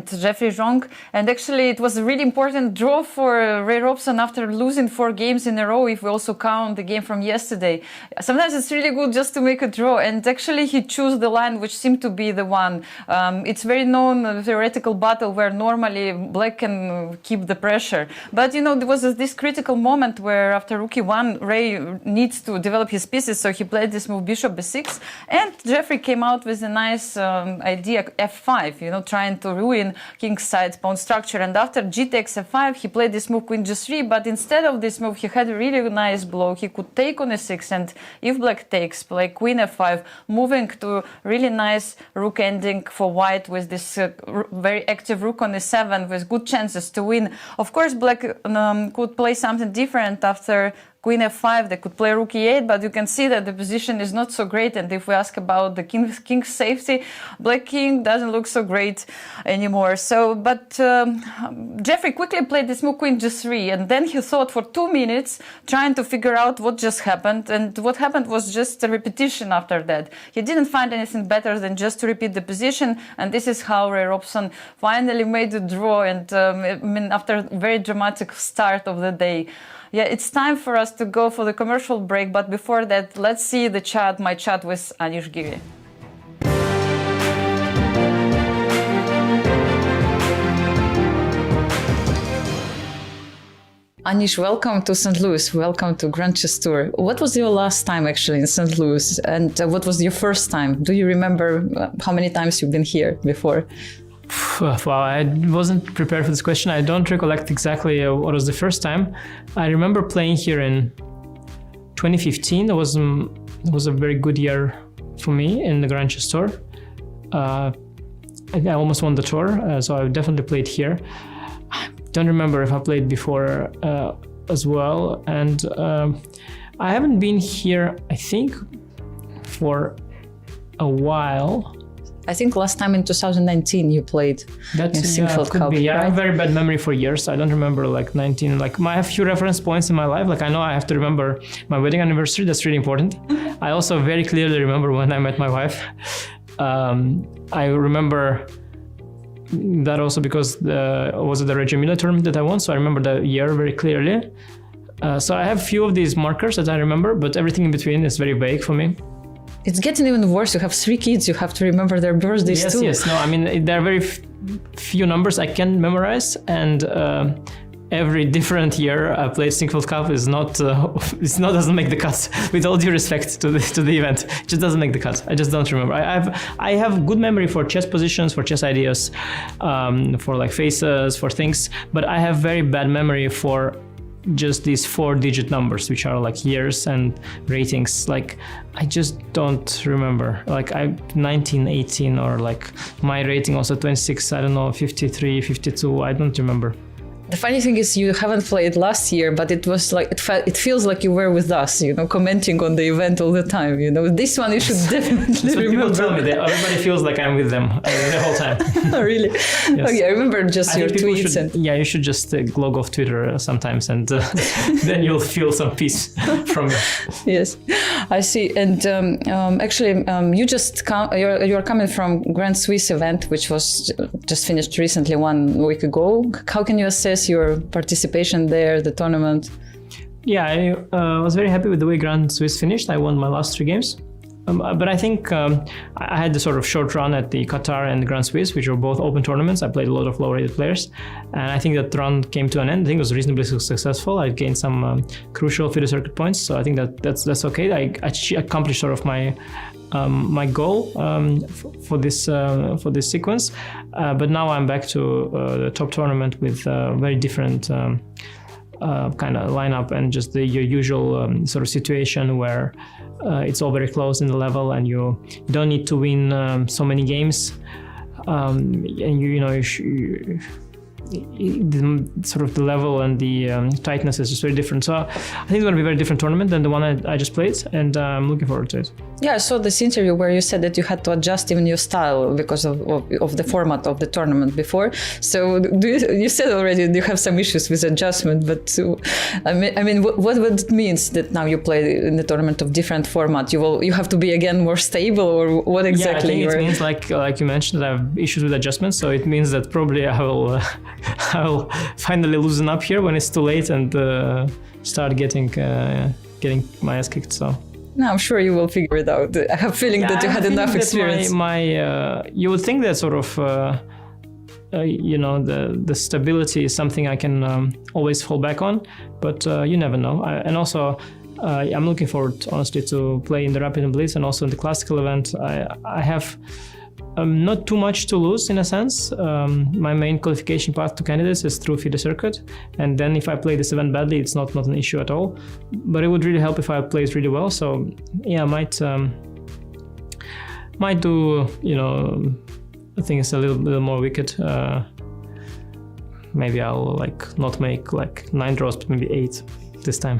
Jeffery Xiong, and actually it was a really important draw for Robson after losing 4 games in a row, if we also count the game from yesterday. Sometimes it's really good just to make a draw, and actually he chose the line which seemed to be the one. It's very known theoretical battle where normally black can keep the pressure, but you know, there was this critical moment where after rook e1, Ray needs to develop his pieces, so he played this move bishop b6, And Jeffery came out with a nice idea, f5, trying to ruin king's side pawn structure. And after g takes f5, he played this move queen g3, but instead of this move, he had a really nice blow. He could take on e6, and if black takes, play queen f5, moving to really nice rook ending for white with this very active rook on e7 with good chances to win. Of course, black could play something different after queen f5, they could play rook e8, but you can see that the position is not so great. And if we ask about the king's safety, black king doesn't look so great anymore. But Jeffery quickly played this move queen g3, and then he thought for 2 minutes, trying to figure out what just happened. And what happened was just a repetition after that. He didn't find anything better than just to repeat the position, and this is how Ray Robson finally made the draw. And after a very dramatic start of the day. Yeah, it's time for us to go for the commercial break, but before that, let's see my chat with Anish Giri. Anish, welcome to St. Louis. Welcome to Grand Chess Tour. What was your last time actually in St. Louis? And what was your first time? Do you remember how many times you've been here before? Wow, I wasn't prepared for this question. I don't recollect exactly what was the first time. I remember playing here in 2015. It was a very good year for me in the Grand Chess Tour. I almost won the tour, so I definitely played here. I don't remember if I played before as well. And I haven't been here, I think, for a while. I think last time in 2019 you played in Sinquefield Cup. Right? I have very bad memory for years. I don't remember 19. I have few reference points in my life. I know I have to remember my wedding anniversary. That's really important. I also very clearly remember when I met my wife. I remember that also because was it the Reggio Emilia tournament that I won. So I remember the year very clearly. So I have few of these markers that I remember, but everything in between is very vague for me. It's getting even worse. You have 3 kids. You have to remember their birthdays too. Yes. No, I mean, there are very few numbers I can memorize, and every different year I played Sinquefield Cup is not doesn't make the cut. With all due respect to the event, it just doesn't make the cut. I just don't remember. I have good memory for chess positions, for chess ideas, for faces, for things, but I have very bad memory for just these 4-digit numbers, which are years and ratings. I just don't remember. 19, 18, or my rating also 26, I don't know, 53, 52, I don't remember. The funny thing is you haven't played last year, but it was it feels like you were with us, commenting on the event all the time. This one you should definitely remember. People tell me that everybody feels like I'm with them the whole time. Oh, really? Yes. Okay, I remember just your tweets. You should just log off Twitter sometimes, and then you'll feel some peace from it. Yes, I see. And actually, you're coming from Grand Swiss event, which was just finished recently 1 week ago. How can you assess your participation there, the tournament? Yeah, I was very happy with the way Grand Swiss finished. I won my last 3 games. But I think I had the sort of short run at the Qatar and the Grand Swiss, which were both open tournaments. I played a lot of low-rated players. And I think that run came to an end. I think it was reasonably successful. I gained some crucial FIDE circuit points. So I think that's okay. I accomplished sort of my goal for this sequence. But now I'm back to the top tournament with very different kind of lineup and just your usual sort of situation where it's all very close in the level and you don't need to win so many games, and sort of the level and the tightness is just very different. So I think it's going to be a very different tournament than the one I just played, and I'm looking forward to it. Yeah, I saw this interview where you said that you had to adjust even your style because of the format of the tournament before. So you said already you have some issues with adjustment, but I mean, what it means that now you play in the tournament of different format? You have to be again more stable, or what exactly? Yeah, I think it means like you mentioned, I have issues with adjustments. So it means that probably I'll finally loosen up here when it's too late and start getting my ass kicked. So. No, I'm sure you will figure it out. I have a feeling that you had enough experience. You would think that sort of, the stability is something I can always fall back on, but you never know. And also, I'm looking forward, honestly, to play in the Rapid and Blitz and also in the classical event. I have not too much to lose in a sense. My main qualification path to candidates is through FIDE circuit, and then if I play this event badly, it's not an issue at all. But it would really help if I play it really well. So yeah, might do, I think it's a little more wicked. Maybe I'll not make 9 draws, but maybe 8 this time.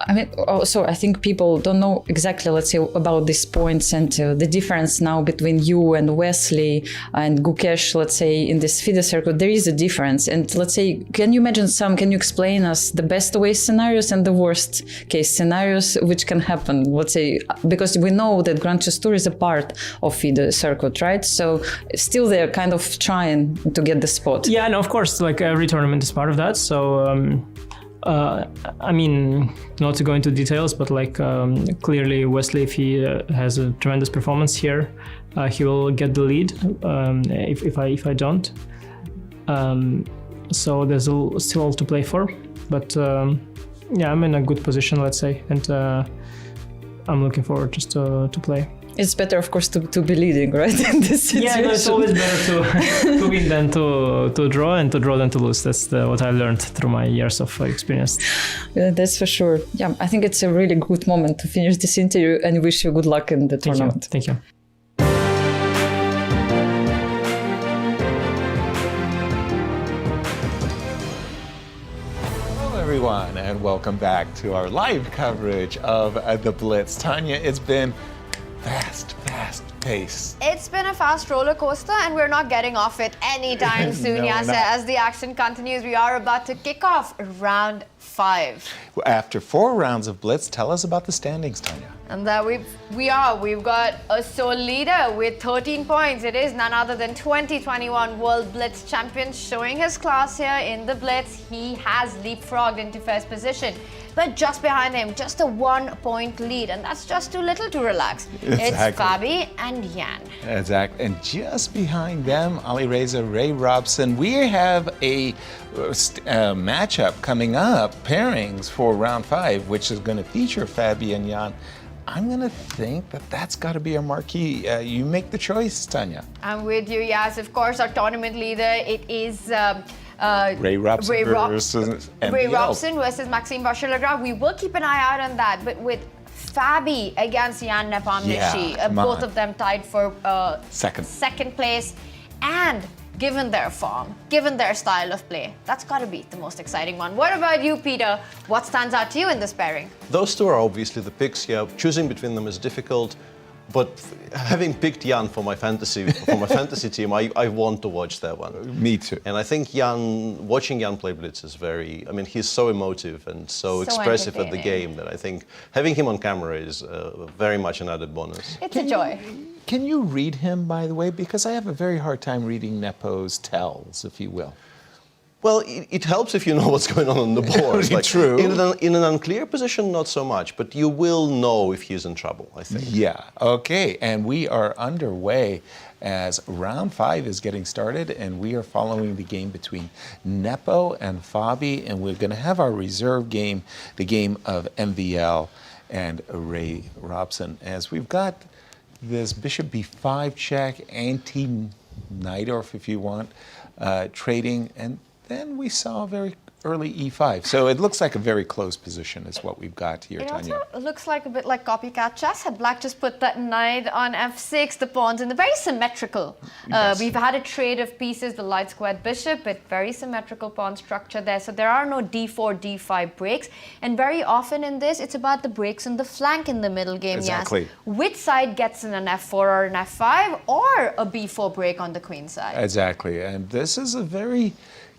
I mean, also, I think people don't know exactly, let's say, about these points and the difference now between you and Wesley and Gukesh, let's say, in this FIDE circuit. There is a difference. And let's say, can you explain us the best case scenarios and the worst case scenarios which can happen? Let's say, because we know that Grand Chess Tour is a part of FIDE circuit, right? So still they're kind of trying to get the spot. Yeah, no, of course, every tournament is part of that. So, I mean, not to go into details, but clearly Wesley, if he has a tremendous performance here, he will get the lead if I don't. So there's still all to play for, but yeah, I'm in a good position, let's say, and I'm looking forward just to play. It's better, of course, to be leading, right? In this situation. Yeah, no, it's always better to win than to draw, and to draw than to lose. That's what I learned through my years of experience. Yeah, that's for sure. Yeah, I think it's a really good moment to finish this interview, and wish you good luck in the tournament. Thank you. Everyone, and welcome back to our live coverage of the Blitz. Tania, it's been fast pace. It's been a fast roller coaster, and we're not getting off it anytime soon, No, Yasser. As the action continues, we are about to kick off round 5. After 4 rounds of Blitz, tell us about the standings, Tania. And that we've got a sole leader with 13 points. It is none other than 2021 World Blitz champion, showing his class here in the Blitz. He has leapfrogged into first position. But just behind him, just a 1-point lead, and that's just too little to relax. Exactly. It's Fabi and Jan. Exactly. And just behind them, Alireza Robson. We have a matchup coming up, pairings for round 5, which is going to feature Fabi and Jan. I'm going to think that that's got to be a marquee. You make the choice, Tania. I'm with you, yes. Of course, our tournament leader, it is Ray Robson versus Maxime Vachier-Lagrave. We will keep an eye out on that. But with Fabi against Jan Nepomniachtchi, both of them tied for second place. And given their form, given their style of play, that's got to be the most exciting one. What about you, Peter? What stands out to you in this pairing? Those two are obviously the picks. Yeah, choosing between them is difficult. But having picked Jan for my fantasy team, I want to watch that one. Me too. And I think watching Jan play Blitz is he's so emotive and so expressive at the game that I think having him on camera is very much an added bonus. It's a joy. Can you read him, by the way? Because I have a very hard time reading Nepo's tells, if you will. Well, it helps if you know what's going on the board. True. In an unclear position, not so much, but you will know if he's in trouble, I think. Yeah, okay. And we are underway as round 5 is getting started, and we are following the game between Nepo and Fabi, and we're going to have our reserve game, the game of MVL and Ray Robson, as we've got this bishop b5 check, anti-Najdorf, if you want, trading, and then we saw a very early e5. So it looks like a very close position is what we've got here, Tania. It also looks like a bit like copycat chess. Had Black just put that knight on f6, the pawns, and they're very symmetrical. Yes. We've had a trade of pieces, the light squared bishop, but very symmetrical pawn structure there. So there are no d4, d5 breaks. And very often in this, it's about the breaks in the flank in the middle game. Exactly. Yes. Which side gets in an f4 or an f5, or a b4 break on the queen side? Exactly. And this is a very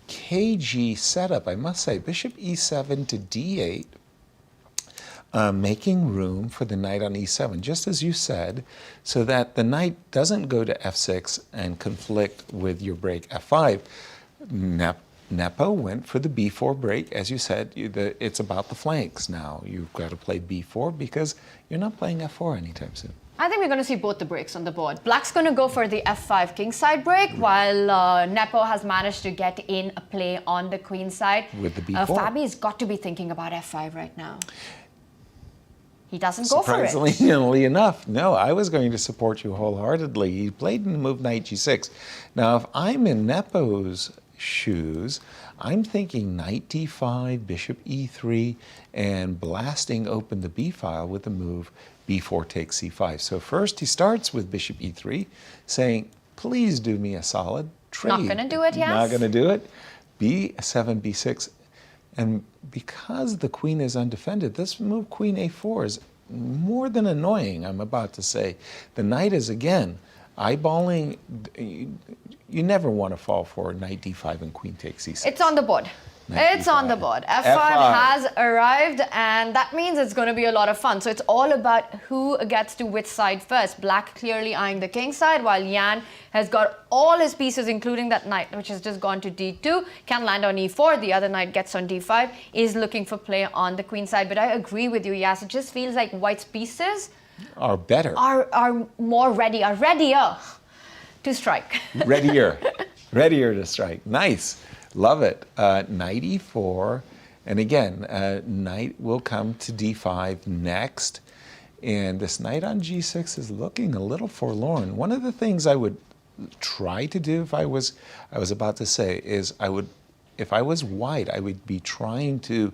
cagey setup, I must say. Bishop e7 to d8, making room for the knight on e7, just as you said, so that the knight doesn't go to f6 and conflict with your break f5. Nepo went for the b4 break. As you said, it's about the flanks now. You've got to play b4 because you're not playing f4 anytime soon. I think we're going to see both the breaks on the board. Black's going to go for the f5 kingside break, while Nepo has managed to get in a play on the queen side. With the b4. Fabi's got to be thinking about f5 right now. He doesn't go for it. Surprisingly enough, no, I was going to support you wholeheartedly. He played in the move knight g6. Now, if I'm in Nepo's shoes, I'm thinking knight d5, bishop e3, and blasting open the b file with the move b4 takes c5. So first he starts with bishop e3, saying, please do me a solid trade. Not going to do it, yes? Not going to do it. b7, b6. And because the queen is undefended, this move queen a4 is more than annoying, I'm about to say. The knight is, again, eyeballing. You never want to fall for knight d5 and queen takes c6. It's on the board. It's on the board. F5 has arrived, and that means it's going to be a lot of fun. So it's all about who gets to which side first. Black clearly eyeing the king side, while Jan has got all his pieces, including that knight, which has just gone to d2, can land on e4. The other knight gets on d5, is looking for play on the queen side. But I agree with you, Yas. It just feels like white's pieces are better. Are more ready, are readier to strike. Readier to strike. Nice. Love it. Knight e4, and again, knight will come to d5 next, and this knight on g6 is looking a little forlorn. One of the things I would try to do if I was about to say is if I was white, I would be trying to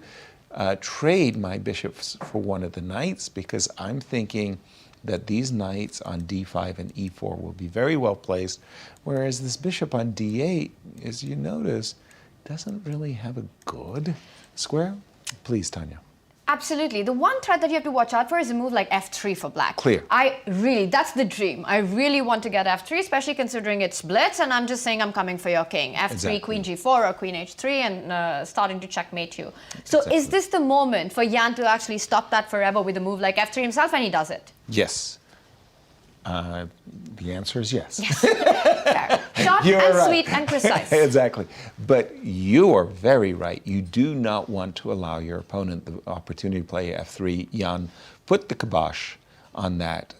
trade my bishops for one of the knights, because I'm thinking that these knights on d5 and e4 will be very well placed, whereas this bishop on d8, as you notice, doesn't really have a good square. Please, Tania. Absolutely. The one threat that you have to watch out for is a move like f3 for black. Clear. That's the dream. I really want to get f3, especially considering it's blitz, and I'm just saying I'm coming for your king. F3, exactly. Queen g4 or queen h3, and starting to checkmate you. So exactly. Is this the moment for Jan to actually stop that forever with a move like f3 himself, and he does it? Yes. The answer is yes. Fair. Short and right. Sweet and precise. Exactly. But you are very right. You do not want to allow your opponent the opportunity to play f3. Jan put the kibosh on that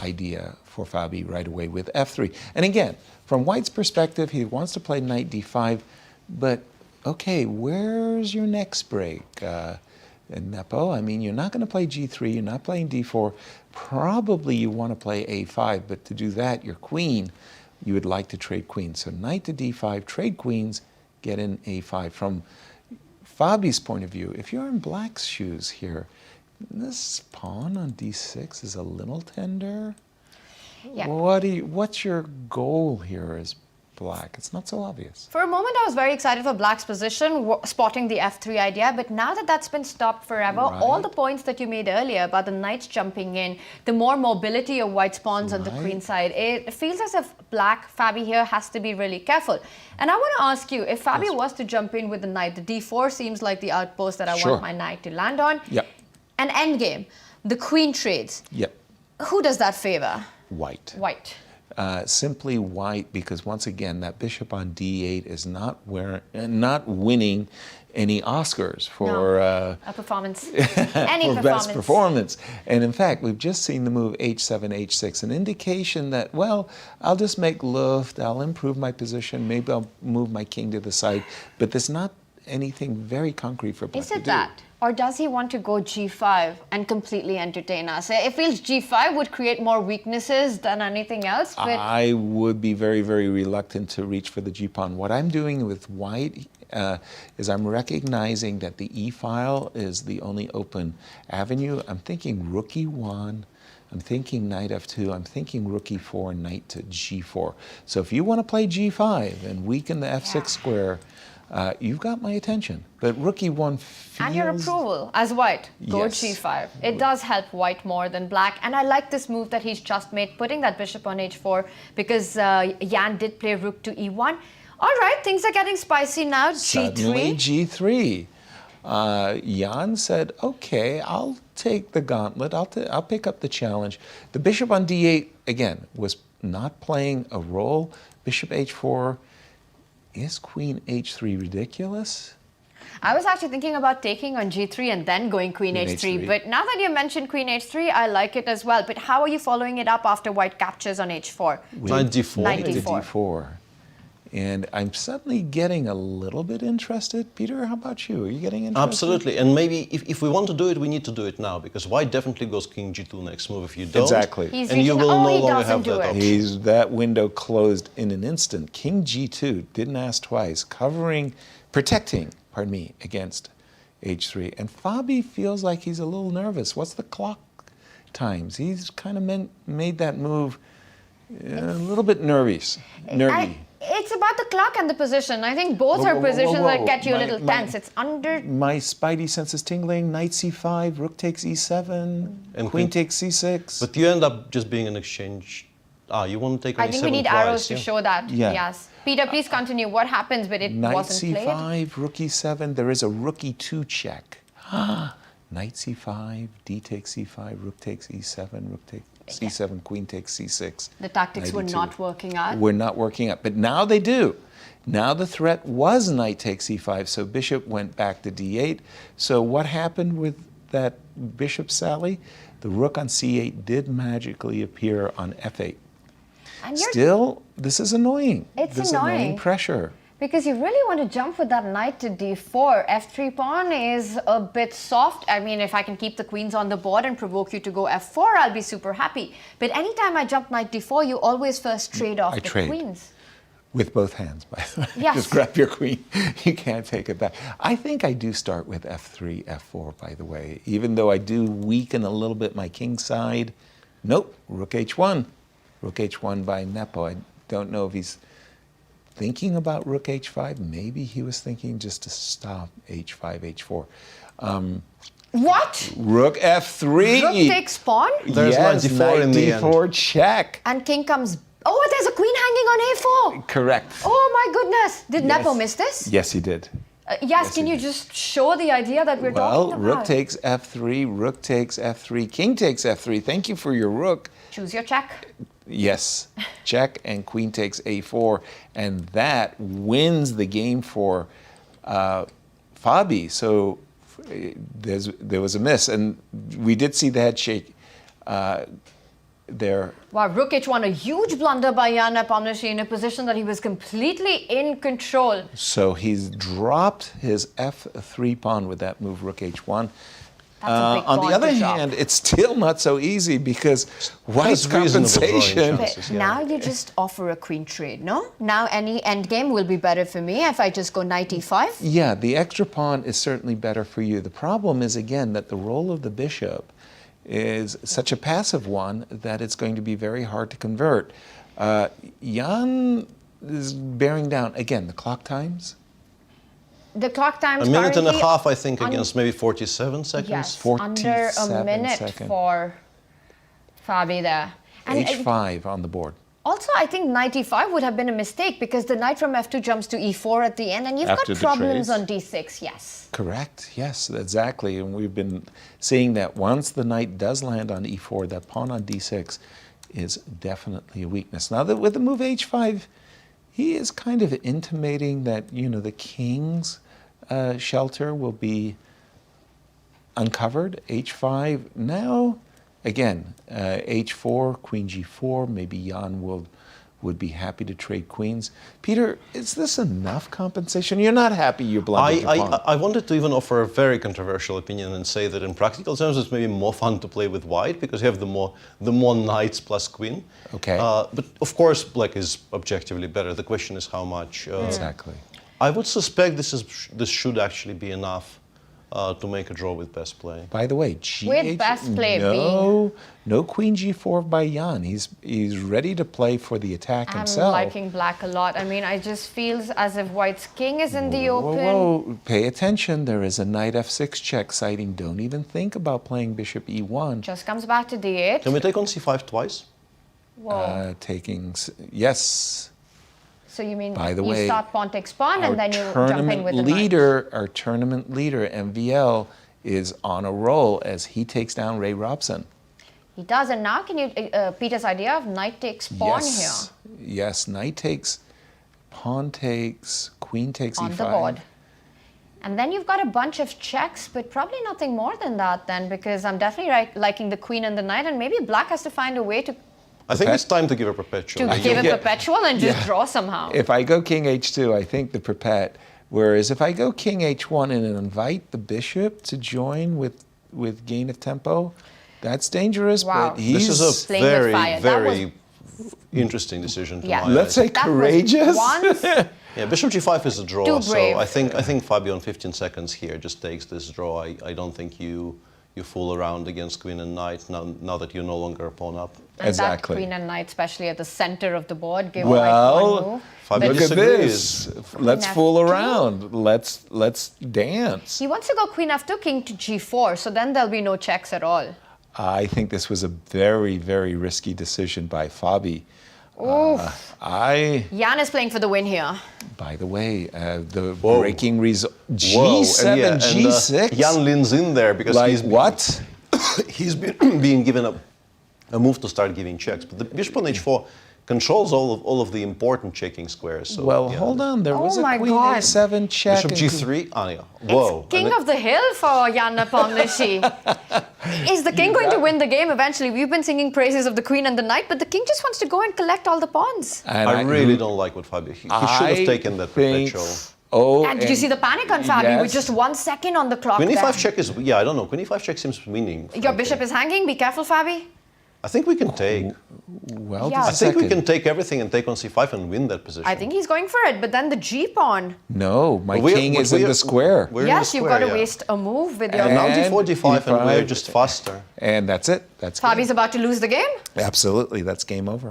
idea for Fabi right away with f3. And again, from White's perspective, he wants to play knight d5, but okay, where's your next break? Nepo, I mean, you're not going to play g3, you're not playing d4. Probably you want to play a5, but to do that, your queen, you would like to trade queens. So knight to d5, trade queens, get in a5. From Fabi's point of view, if you're in black's shoes here, this pawn on d6 is a little tender. Yeah. What's your goal here as black? It's not so obvious. For a moment, I was very excited for black's position, spotting the f3 idea, but now that that's been stopped forever, right. All the points that you made earlier about the knights jumping in, the more mobility of white's pawns on the queen side, it feels as if black, Fabi here, has to be really careful. And I want to ask you, if Fabi was to jump in with the knight, the d4 seems like the outpost that I want my knight to land on. Yep. An endgame, the queen trades. Yep. Who does that favor? White. White. Simply white, because once again, that bishop on d8 is not winning any Oscars for a performance, any for best performance. And in fact, we've just seen the move h7, h6, an indication that, well, I'll just make luft, I'll improve my position, maybe I'll move my king to the side, but there's not anything very concrete for black to do. Is it that? Or does he want to go g5 and completely entertain us? It feels g5 would create more weaknesses than anything else. But I would be very, very reluctant to reach for the g-pawn. What I'm doing with white is I'm recognizing that the e-file is the only open avenue. I'm thinking rook e1, I'm thinking knight f2, I'm thinking rook e4, knight to g4. So if you want to play g5 and weaken the f6 square, you've got my attention. But rook e1 feels... And your approval as white. Go yes. g5. It does help white more than black. And I like this move that he's just made, putting that bishop on h4, because Jan did play rook to e1. All right, things are getting spicy now. Suddenly g3. g3. Jan said, okay, I'll take the gauntlet. I'll pick up the challenge. The bishop on d8, again, was not playing a role. Bishop h4. Is queen h3 ridiculous? I was actually thinking about taking on g3 and then going queen h3. But now that you mentioned queen h3, I like it as well. But how are you following it up after white captures on h4? Knight d4. Knight d4. And I'm suddenly getting a little bit interested. Peter, how about you? Are you getting interested? Absolutely. And maybe if we want to do it, we need to do it now, because white definitely goes king g2 next move. If you don't, exactly. and you will no longer have that option. That window closed in an instant. King g2, didn't ask twice, protecting, against h3. And Fabi feels like he's a little nervous. What's the clock times? He's kind of made that move a little bit nervy. It's about the clock and the position. I think both are positions that get you a little tense. It's under... My spidey sense is tingling. Knight c5, rook takes e7, and queen takes c6. But you end up just being an exchange. You want to take on I think we need arrows to show that. Yeah. Yes. Peter, please continue. What happens, but it wasn't played? Knight c5, rook e7. There is a rook e2 check. Knight c5, d takes c5, rook takes e7, rook takes c7, queen takes c6. The tactics were not working out. Were not working out, but now they do. Now the threat was knight takes e5, so bishop went back to d8. So what happened with that bishop sally? The rook on c8 did magically appear on f8. And Still, this is annoying. It's annoying Pressure. Because you really want to jump with that knight to d4. F3 pawn is a bit soft. I mean, if I can keep the queens on the board and provoke you to go f4, I'll be super happy. But anytime I jump knight d4, you always first trade off the queens. With both hands, by the way. Yes. Just grab your queen. You can't take it back. I think I do start with f3, f4, by the way. Even though I do weaken a little bit my king side. Nope, rook h1. Rook h1 by Nepo. I don't know if he's thinking about rook h5. Maybe he was thinking just to stop h5, h4. What? Rook f3. Rook takes pawn? There's yes, knight d4 in the d4 end. check. And king comes... Oh, there's a queen hanging on a4. Correct. Oh my goodness. Did Nepo miss this? Yes, he did. Yes, can you just show the idea that we're talking about? Well, rook takes f3, rook takes f3, king takes f3. Thank you for your rook. Choose your check. Yes, check, and queen takes a4, and that wins the game for Fabi. So there was a miss, and we did see the head shake there. Wow, rook h1, a huge blunder by Jan Nepomniachtchi in a position that he was completely in control. So he's dropped his f3 pawn with that move, rook h1. On the other hand, it's still not so easy because white's compensation. But now you just offer a queen trade, no? Now any endgame will be better for me if I just go knight e5? Yeah, the extra pawn is certainly better for you. The problem is, again, that the role of the bishop is such a passive one that it's going to be very hard to convert. Jan is bearing down, again, the clock times. The clock times a minute and a half, I think, against maybe 47 seconds. Yes, 47 under a minute seconds. for Fabi there. And h5 on the board. Also, I think knight e5 would have been a mistake because the knight from f2 jumps to e4 at the end, and you've After got the problems trades. on d6, yes. Correct, yes, exactly. And we've been seeing that once the knight does land on e4, that pawn on d6 is definitely a weakness. Now, with the move h5, he is kind of intimating that, you know, the king's shelter will be uncovered. h5 now, again, h4, queen g4, maybe Jan would be happy to trade queens. Peter, is this enough compensation? You're not happy you blundered your pawn. I wanted to even offer a very controversial opinion and say that in practical terms it's maybe more fun to play with white because you have the more knights plus queen. Okay. But of course black is objectively better. The question is how much. Exactly. I would suspect this should actually be enough to make a draw with best play. By the way, G8, With best play no queen g4 by Jan. He's ready to play for the attack himself. I'm liking black a lot. I mean, I just feels as if white's king is in the open. Whoa, pay attention. There is a knight f6 check citing. Don't even think about playing bishop e1. Just comes back to d8. Can we take on c5 twice? Whoa. Yes. So you mean By the you way, start pawn takes pawn and then you jump in with the knight. Our tournament leader, MVL, is on a roll as he takes down Ray Robson. He does, and now can you, Peter's idea of knight takes pawn here? Yes, knight takes, pawn takes, queen takes on e5. the board. And then you've got a bunch of checks, but probably nothing more than that then, because I'm definitely liking the queen and the knight, and maybe black has to find a way to I think it's time to give a perpetual. To give a perpetual and just draw somehow. If I go king h2, I think the perpet. Whereas if I go king h1 and invite the bishop to join with gain of tempo, that's dangerous. Wow. But he's This is a playing with very, fire. very interesting decision. To Yeah. my let's eyes. say courageous. Yeah, bishop g5 is a draw, Too so brave. I think Fabio in 15 seconds here just takes this draw. I don't think you fool around against queen and knight now that you're no longer a pawn up. And Exactly. that queen and knight, especially at the center of the board, give white one Well, move. Fabio look at disagrees. this. Let's Queen fool F2. around. Let's dance. He wants to go queen f2, king to g4, so then there'll be no checks at all. I think this was a very, very risky decision by Fabi. Jan is playing for the win here. By the way, the Whoa. breaking result, Whoa, G7, and G6. Jan leans in there because Like he's what? he's been being given a move to start giving checks. But the bishop on h4 controls all of the important checking squares. So, Well, yeah, hold on. There was Oh a my queen God. a7 check. Bishop and g3. Ah, yeah. Whoa. It's king of the hill for Jan Nepomniachtchi. Is the king going to win the game eventually? We've been singing praises of the queen and the knight, but the king just wants to go and collect all the pawns. And I really don't like what Fabio. He should have taken that perpetual. And did you see the panic on Fabi with yes. just 1 second on the clock Queen there? e5 check is, I don't know. Queen e5 check seems winning. Your bishop is hanging. Be careful, Fabi. I think we can take. Well, Yeah. I just a think we second. can take everything and take on c5 and win that position. I think he's going for it, but then the g pawn. No, my But king is in the square. We're in the Yes, you've square, got to yeah. waste a move with your. And now And d4, d5, and we're d5. just faster. And that's it. That's good. Fabi's about to lose the game. Absolutely. That's game over.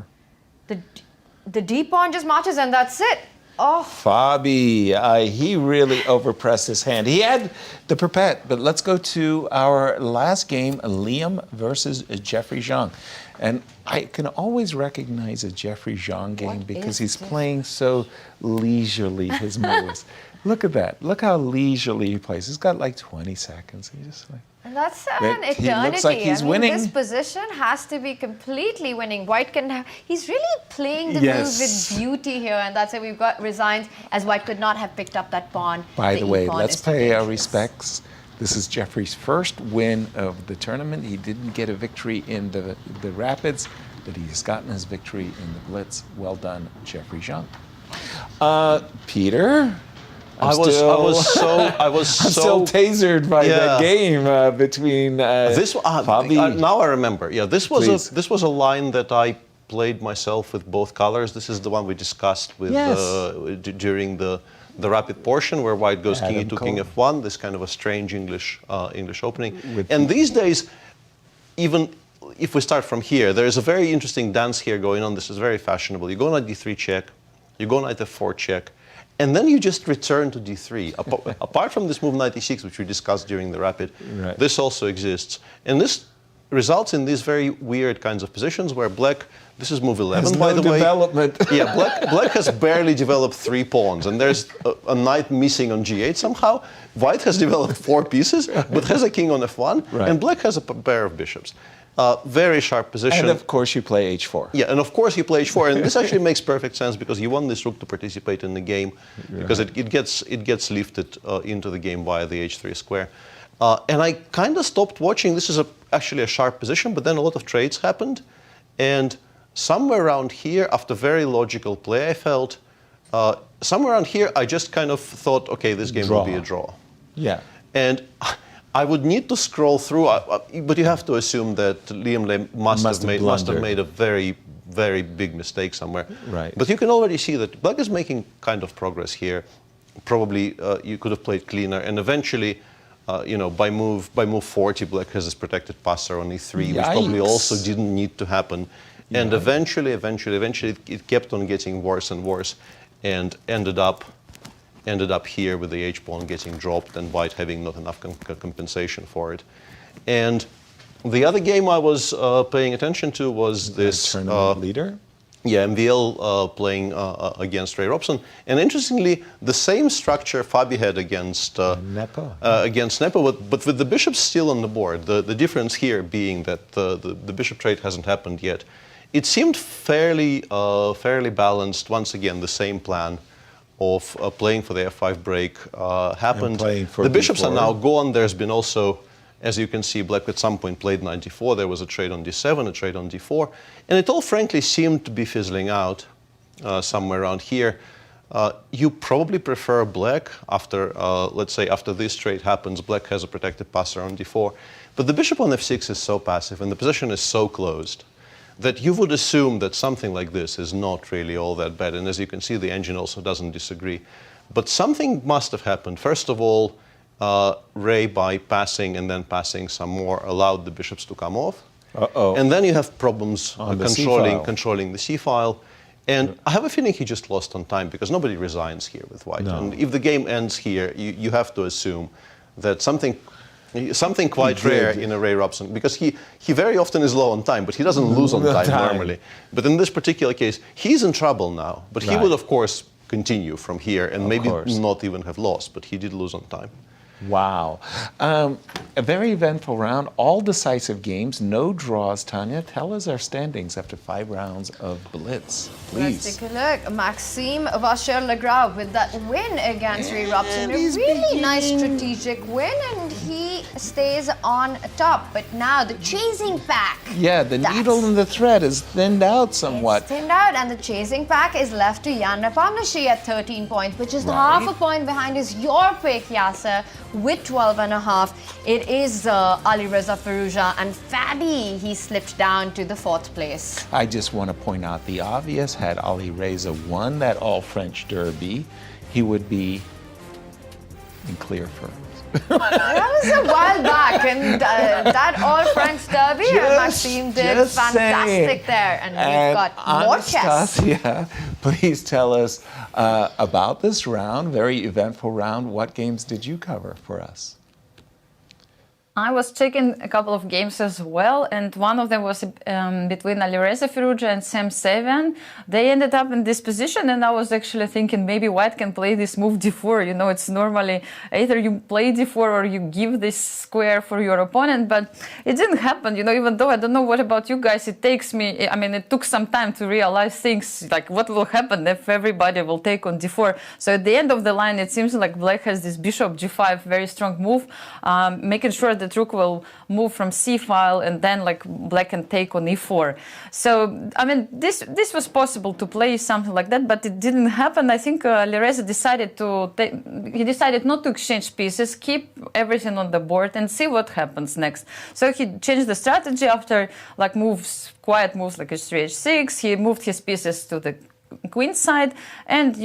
The d pawn just marches, and that's it. Oh, Fabi, he really overpressed his hand. He had the perpet, but let's go to our last game, Liem versus Jeffery Xiong. And I can always recognize a Jeffery Xiong game because he's playing so leisurely, his moves. Look at that. Look how leisurely he plays. He's got like 20 seconds. He's just like... and that's an But eternity. he looks like he's winning. This position has to be completely winning. White can have, he's really playing the Yes. move with beauty here, and that's why we've got resigns, as White could not have picked up that pawn. By the way, e-pawn let's is too pay our dangerous. respects. This is Jeffrey's first win of the tournament. He didn't get a victory in the Rapids, but he's gotten his victory in the Blitz. Well done, Jeffery Xiong. Peter? I was I'm so still tasered by that Yeah. game between Fabi. now I remember. Yeah, this Please. was a line that I played myself with both colors. This is the one we discussed with Yes. during the rapid portion where White goes king Adam e2, king Cole. f1. This kind of a strange English opening. With- And these days, even if we start from here, there is a very interesting dance here going on. This is very fashionable. You go knight d3 check, you go knight f4 check, and then you just return to d3. Apart from this move knight e6, which we discussed during the rapid, Right. this also exists. And this results in these very weird kinds of positions where black, this is move 11, Has by no the way. development. Yeah, black has barely developed 3 pawns, and there's a knight missing on g8 somehow. White has developed 4 pieces, but has a king on f1, Right. and black has a pair of bishops. Very sharp position. And of course you play h4. Yeah, and of course you play h4, and this actually makes perfect sense because you want this rook to participate in the game because it gets lifted into the game via the h3 square. And I kind of stopped watching. This is actually a sharp position, but then a lot of trades happened, and somewhere around here, after very logical play, I felt somewhere around here I just kind of thought, okay, this game will be a draw. Yeah. And I would need to scroll through, but you have to assume that Liem must have made a very, very big mistake somewhere. Right. But you can already see that black is making kind of progress here. Probably you could have played cleaner, and eventually, by move 40, black has this protected passer on e3, which probably Yikes. also didn't need to happen. And eventually, it kept on getting worse and worse, and ended up here with the h-pawn getting dropped and white having not enough compensation for it. And the other game I was paying attention to was this tournament leader. Yeah, MVL playing against Ray Robson. And interestingly, the same structure Fabi had against Nepo, but with the bishops still on the board. The difference here being that the bishop trade hasn't happened yet. It seemed fairly balanced. Once again, the same plan of playing for the f5 break happened. playing for the bishops b4. are now gone. There's been also As you can see, black at some point played knight d4. There was a trade on d7, a trade on d4. And it all frankly seemed to be fizzling out somewhere around here. You probably prefer black after, let's say, after this trade happens, black has a protected passer on d4. But the bishop on f6 is so passive and the position is so closed that you would assume that something like this is not really all that bad. And as you can see, the engine also doesn't disagree. But something must have happened. First of all, Ray, by passing and then passing some more, allowed the bishops to come off. And then you have problems controlling the c-file. And I have a feeling he just lost on time because nobody resigns here with white. No. And if the game ends here, you have to assume that something quite rare in a Ray Robson, because he very often is low on time, but he doesn't lose on time normally. But in this particular case, he's in trouble now. But he would, of course, continue from here and maybe not even have lost, but he did lose on time. Wow. A very eventful round, all decisive games, no draws. Tanya, tell us our standings after 5 rounds of Blitz, please. Let's take a look. Maxime Vachier-Lagrave with that win against Ray Robson. A really nice strategic win, and he stays on top. But now the chasing pack. Yeah, the needle in the thread is thinned out somewhat. It's thinned out, and the chasing pack is left to Nepomniachtchi at 13 points, which is half a point behind your pick, Yasser, with 12.5. It is Alireza Firouzja, and Fabi, he slipped down to the 4th place. I just want to point out the obvious. Had Alireza won that all-French derby, he would be in clear first. That was a while back, and that all-French derby, Maxime did fantastic there. And we've got more chess. Anastasiya, please tell us about this round, very eventful round. What games did you cover for us? I was checking a couple of games as well, and one of them was between Alireza Firouzja and Sevian. They ended up in this position, and I was actually thinking maybe white can play this move d4. You know, it's normally either you play d4 or you give this square for your opponent, but it didn't happen. You know, even though I don't know what about you guys, it took some time to realize things like what will happen if everybody will take on d4. So at the end of the line, it seems like black has this bishop g5, very strong move, making sure that the rook will move from c-file, and then like black can take on e4. So I mean, this was possible to play something like that, but it didn't happen. I think Alireza decided not to exchange pieces, keep everything on the board, and see what happens next. So he changed the strategy after like quiet moves like h3, h6. He moved his pieces to the queen side, and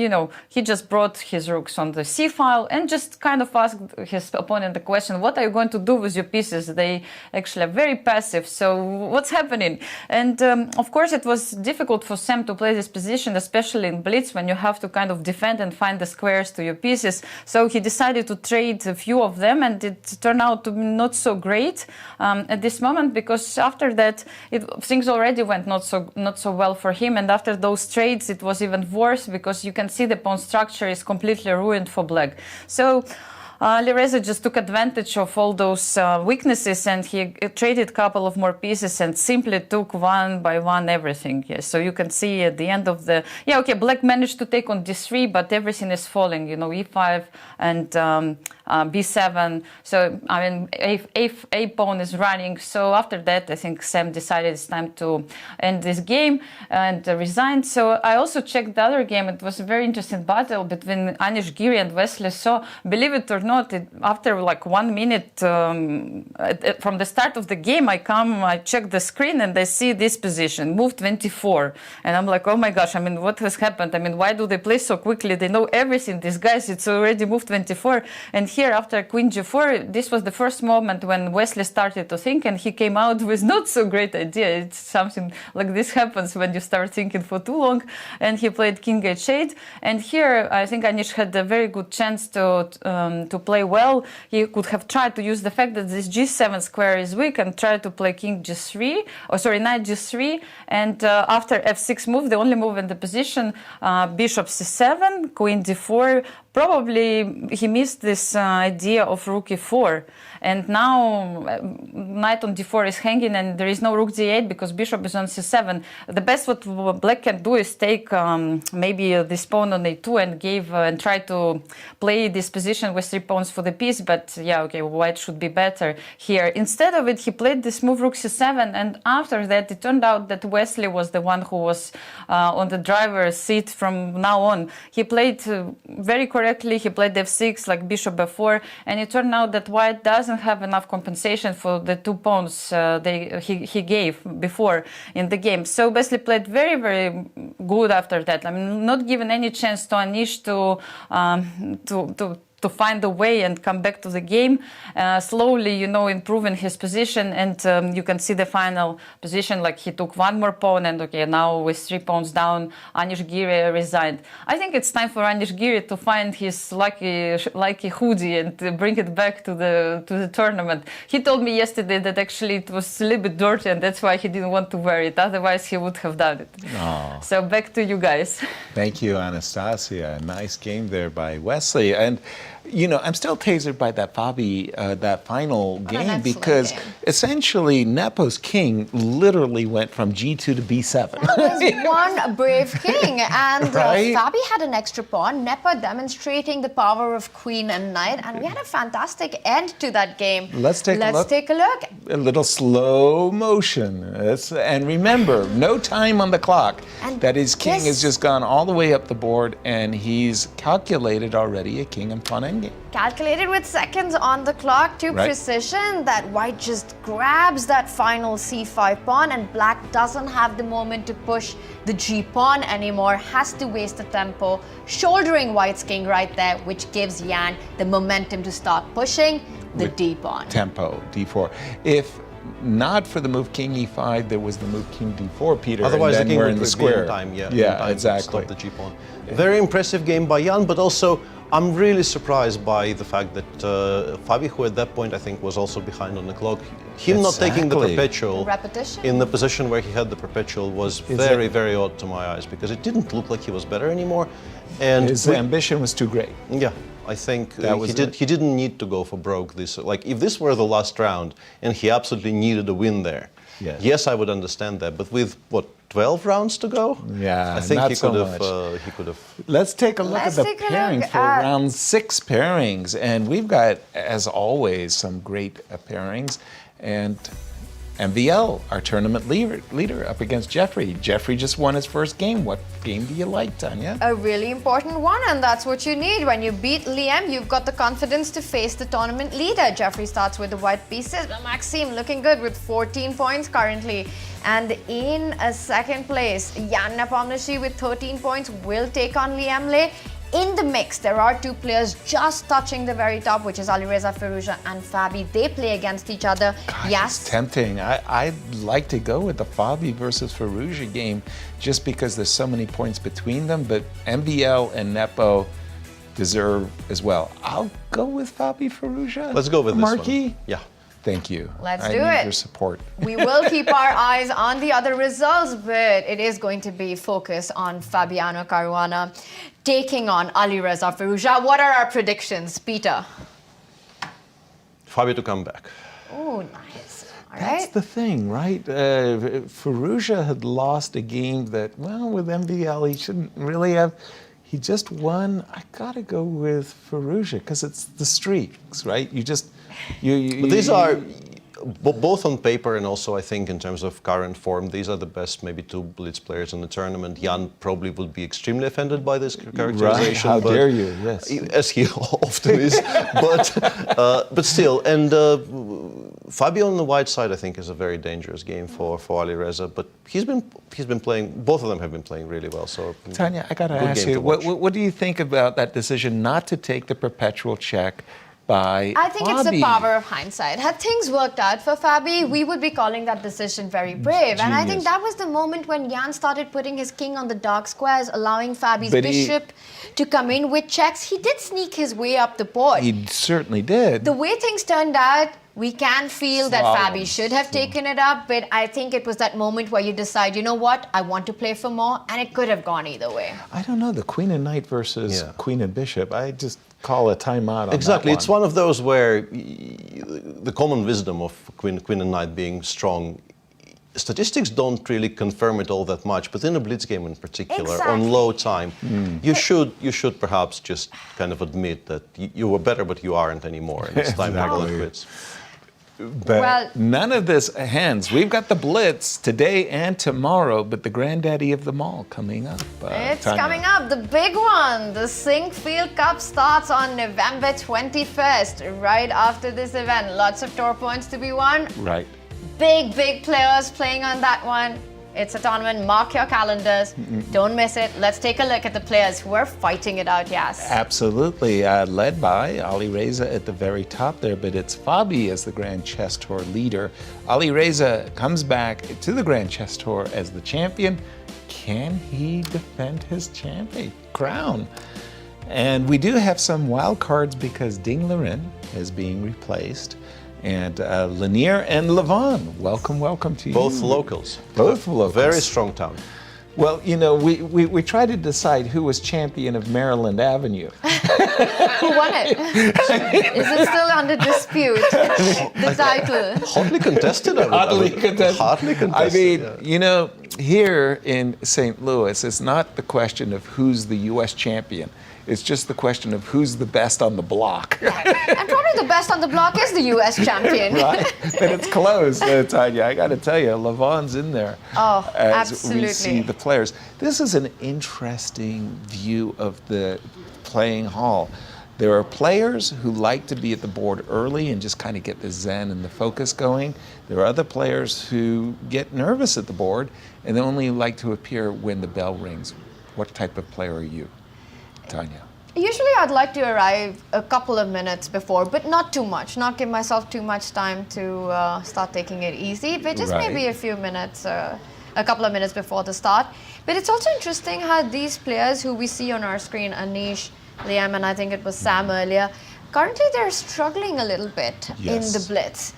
he just brought his rooks on the c-file and just kind of asked his opponent the question, what are you going to do with your pieces? They actually are very passive, so what's happening? And of course it was difficult for Sam to play this position, especially in Blitz, when you have to kind of defend and find the squares to your pieces. So he decided to trade a few of them, and it turned out to be not so great at this moment, because after that things already went not so well for him, and after those trades it was even worse, because you can see the pawn structure is completely ruined for black. So Alireza just took advantage of all those weaknesses, and he traded a couple of more pieces and simply took one by one everything. Yes. So you can see at the end of the... black managed to take on d3, but everything is falling, e5 and b7. So, I mean, a pawn is running. So after that, I think Sam decided it's time to end this game and resigned. So I also checked the other game. It was a very interesting battle between Anish Giri and Wesley So. Believe it or not, after like 1 minute from the start of the game, I check the screen and I see this position, move 24. And I'm like, oh my gosh, I mean, what has happened? I mean, why do they play so quickly? They know everything. These guys, it's already moved 24. And here, after queen g4, this was the first moment when Wesley started to think, and he came out with not so great idea. It's something like this happens when you start thinking for too long. And he played king h8. And here, I think Anish had a very good chance to play well. He could have tried to use the fact that this g7 square is weak and try to play king g3, knight g3. And after f6 move, the only move in the position, bishop c7, queen d4, probably he missed this idea of rook e4. And now knight on d4 is hanging and there is no rook d8 because bishop is on c7. The best what black can do is take maybe this pawn on a2 and try to play this position with 3 pawns for the piece. But yeah, okay, white should be better here. Instead of it, he played this move rook c7, and after that it turned out that Wesley was the one who was on the driver's seat from now on. He played very correctly. He played f6 like bishop f4, and it turned out that white doesn't have enough compensation for the 2 pawns he gave before in the game. So Wesley played very, very good after that. I mean, not given any chance to Anish to find a way and come back to the game, slowly, you know, improving his position. And you can see the final position, like he took 1 more pawn, and okay, now with 3 pawns down, Anish Giri resigned. I think it's time for Anish Giri to find his lucky hoodie and bring it back to the tournament. He told me yesterday that actually it was a little bit dirty, and that's why he didn't want to wear it. Otherwise, he would have done it. Oh. So back to you guys. Thank you, Anastasia. Nice game there by Wesley. And you know, I'm still tasered by that that final game because essentially Nepo's king literally went from G2 to B7. That was one brave king, and Right? Fabi had an extra pawn. Nepo demonstrating the power of queen and knight, and we had a fantastic end to that game. Let's take a look. A little slow motion. And remember, no time on the clock. And that his king has just gone all the way up the board, and he's calculated already a king and pawn endgame. Calculated with seconds on the clock to Right. precision, that white just grabs that final c5 pawn, and black doesn't have the moment to push the g pawn anymore, has to waste the tempo, shouldering white's king right there, which gives Jan the momentum to start pushing the d pawn. Tempo, d4. If not for the move king e5, there was the move king d4, Peter. Otherwise, and then the king we're would in the be square. in time. Yeah, yeah, in time to exactly. stop the g pawn. Very impressive game by Jan, but also I'm really surprised by the fact that Fabi, who at that point I think was also behind on the clock, him not taking the Exactly. perpetual Repetition? in the position where he had the perpetual was very, very odd to my eyes, because it didn't look like he was better anymore. And His ambition was too great. yeah, I think That was it. he didn't need to go for broke this. Like, if this were the last round and he absolutely needed a win there, yes, I would understand that. But with what, 12 rounds to go? Yeah, I think not he so could much. have. He could have. Let's take a look Let's at the take a pairing look for at- round 6 pairings. And we've got, as always, some great pairings. And MVL, our tournament leader, up against Jeffery. Jeffery just won his first game. What game do you like, Tanya? A really important one, and that's what you need. When you beat Liem, you've got the confidence to face the tournament leader. Jeffery starts with the white pieces. Maxime looking good with 14 points currently. And in a second place, Jan Nepomniachtchi with 13 points will take on Liem. In the mix, there are 2 players just touching the very top, which is Alireza Firouzja and Fabi. They play against each other. Gosh, Yes. it's tempting. I'd like to go with the Fabi versus Firouzja game just because there's so many points between them, but MVL and Nepo deserve as well. I'll go with Fabi Firouzja. Let's go with this Marquis. one. Yeah. Thank you. Let's I do need it. your support. We will keep our eyes on the other results, but it is going to be focused on Fabiano Caruana taking on Alireza Firouzja. What are our predictions, Peter? Fabi to come back. Oh, nice. All That's right. the thing, right? Firouzja had lost a game that, well, with MVL, he shouldn't really have. He just won. I gotta go with Firouzja because it's the streaks, right? You just, But these are both on paper and also I think in terms of current form, these are the best maybe 2 Blitz players in the tournament. Jan probably would be extremely offended by this characterization. Right. How but dare you? Yes. As he often is. But still, and Fabio on the white side I think is a very dangerous game for Alireza. But he's been playing. Both of them have been playing really well. So Tanya, I gotta good ask game you, to watch. what do you think about that decision not to take the perpetual check by I think it's the Fabi? power of hindsight. Had things worked out for Fabi, we would be calling that decision very brave. And I think Genius. that was the moment when Jan started putting his king on the dark squares, allowing Fabi's But he- bishop to come in with checks. He did sneak his way up the board. He certainly did. The way things turned out, We can feel that Fabi should have taken it up, but I think it was that moment where you decide, you know what, I want to play for more, and it could have gone either way. I don't know, the queen and knight versus queen and bishop, I just call a timeout on Exactly, that it's one of those where the common wisdom of queen and knight being strong, statistics don't really confirm it all that much, but in a blitz game in particular, on low time, you should perhaps just kind of admit that you were better, but you aren't anymore, and it's time to call it quits. But none of this ends. We've got the Blitz today and tomorrow, but the granddaddy of them all coming up. It's Tania. coming up, the big one. The Sinquefield Cup starts on November 21st, right after this event. Lots of tour points to be won. Right. Big players playing on that one. It's a tournament. Mark your calendars. Don't miss it. Let's take a look at the players who are fighting it out, Yas. Absolutely. Led by Alireza at the very top there, but it's Fabi as the Grand Chess Tour leader. Alireza comes back to the Grand Chess Tour as the champion. Can he defend his champion crown? And we do have some wild cards because Ding Liren is being replaced. And Lanier and Levon, welcome to you. Both locals. Both locals. Very strong town. Well, you know, we tried to decide who was champion of Maryland Avenue. Who won it? Is it still under dispute, the title? Hotly contested. Hotly contested. Hotly contested. I mean, you know, here in St. Louis, it's not the question of who's the U.S. champion. It's just the question of who's the best on the block. And probably the best on the block is the U.S. champion. Right? And it's close, Tanya. I got to tell you, Levon's in there. Oh, as absolutely. we see the players. This is an interesting view of the playing hall. There are players who like to be at the board early and just kind of get the zen and the focus going. There are other players who get nervous at the board and they only like to appear when the bell rings. What type of player are you, Tanya? Usually I'd like to arrive a couple of minutes before, but not too much, not give myself too much time to start taking it easy, but just maybe a few minutes, a couple of minutes before the start. But it's also interesting how these players who we see on our screen, Anish, Liem, and I think it was Sam earlier, currently they're struggling a little bit in the Blitz.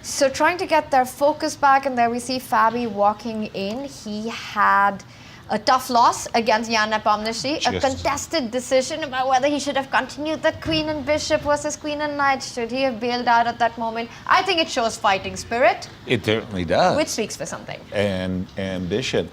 So trying to get their focus back, and there we see Fabi walking in. He had a tough loss against Jan Nepomniachtchi, a contested decision about whether he should have continued the queen and bishop versus queen and knight. Should he have bailed out at that moment? I think it shows fighting spirit. It certainly does. Which speaks for something. And ambition.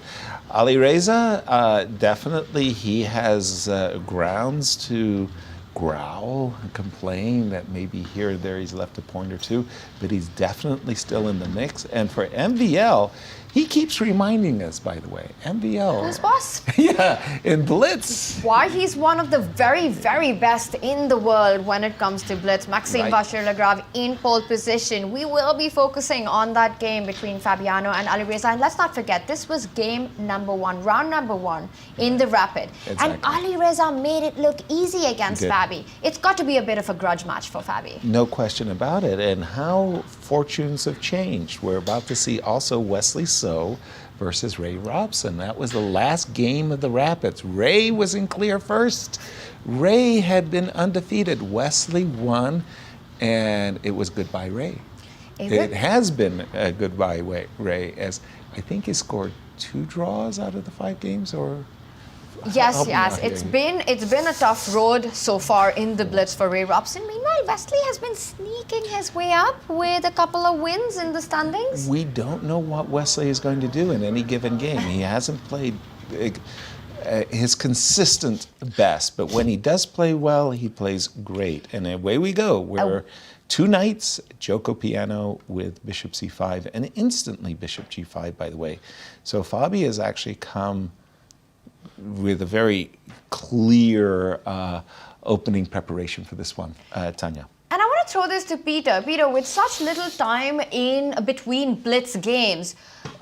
Alireza, definitely he has grounds to growl and complain that maybe here or there he's left a point or two, but he's definitely still in the mix. And for MVL, he keeps reminding us, by the way, MVL. Who's boss? Yeah, in Blitz. Why he's one of the very, very best in the world when it comes to Blitz. Maxime Vachier-Lagrave in pole position. We will be focusing on that game between Fabiano and Alireza. And let's not forget, this was game number one, round number one in the Rapid. Exactly. And Alireza made it look easy against Fabi. It's got to be a bit of a grudge match for Fabi. No question about it. And how fortunes have changed. We're about to see also Wesley So versus Ray Robson. That was the last game of the Rapids. Ray was in clear first. Ray had been undefeated. Wesley won, and it was goodbye Ray. It has been a goodbye Ray, as I think he scored 2 draws out of the 5 games, or... Yes. It's been a tough road so far in the Blitz for Ray Robson. Meanwhile, Wesley has been sneaking his way up with a couple of wins in the standings. We don't know what Wesley is going to do in any given game. He hasn't played his consistent best, but when he does play well, he plays great. And away we go. We're 2 knights, Joko piano with bishop c5, and instantly bishop g5, by the way. So Fabi has actually come with a very clear opening preparation for this one. Tanya. And I want to throw this to Peter. Peter, with such little time in between Blitz games,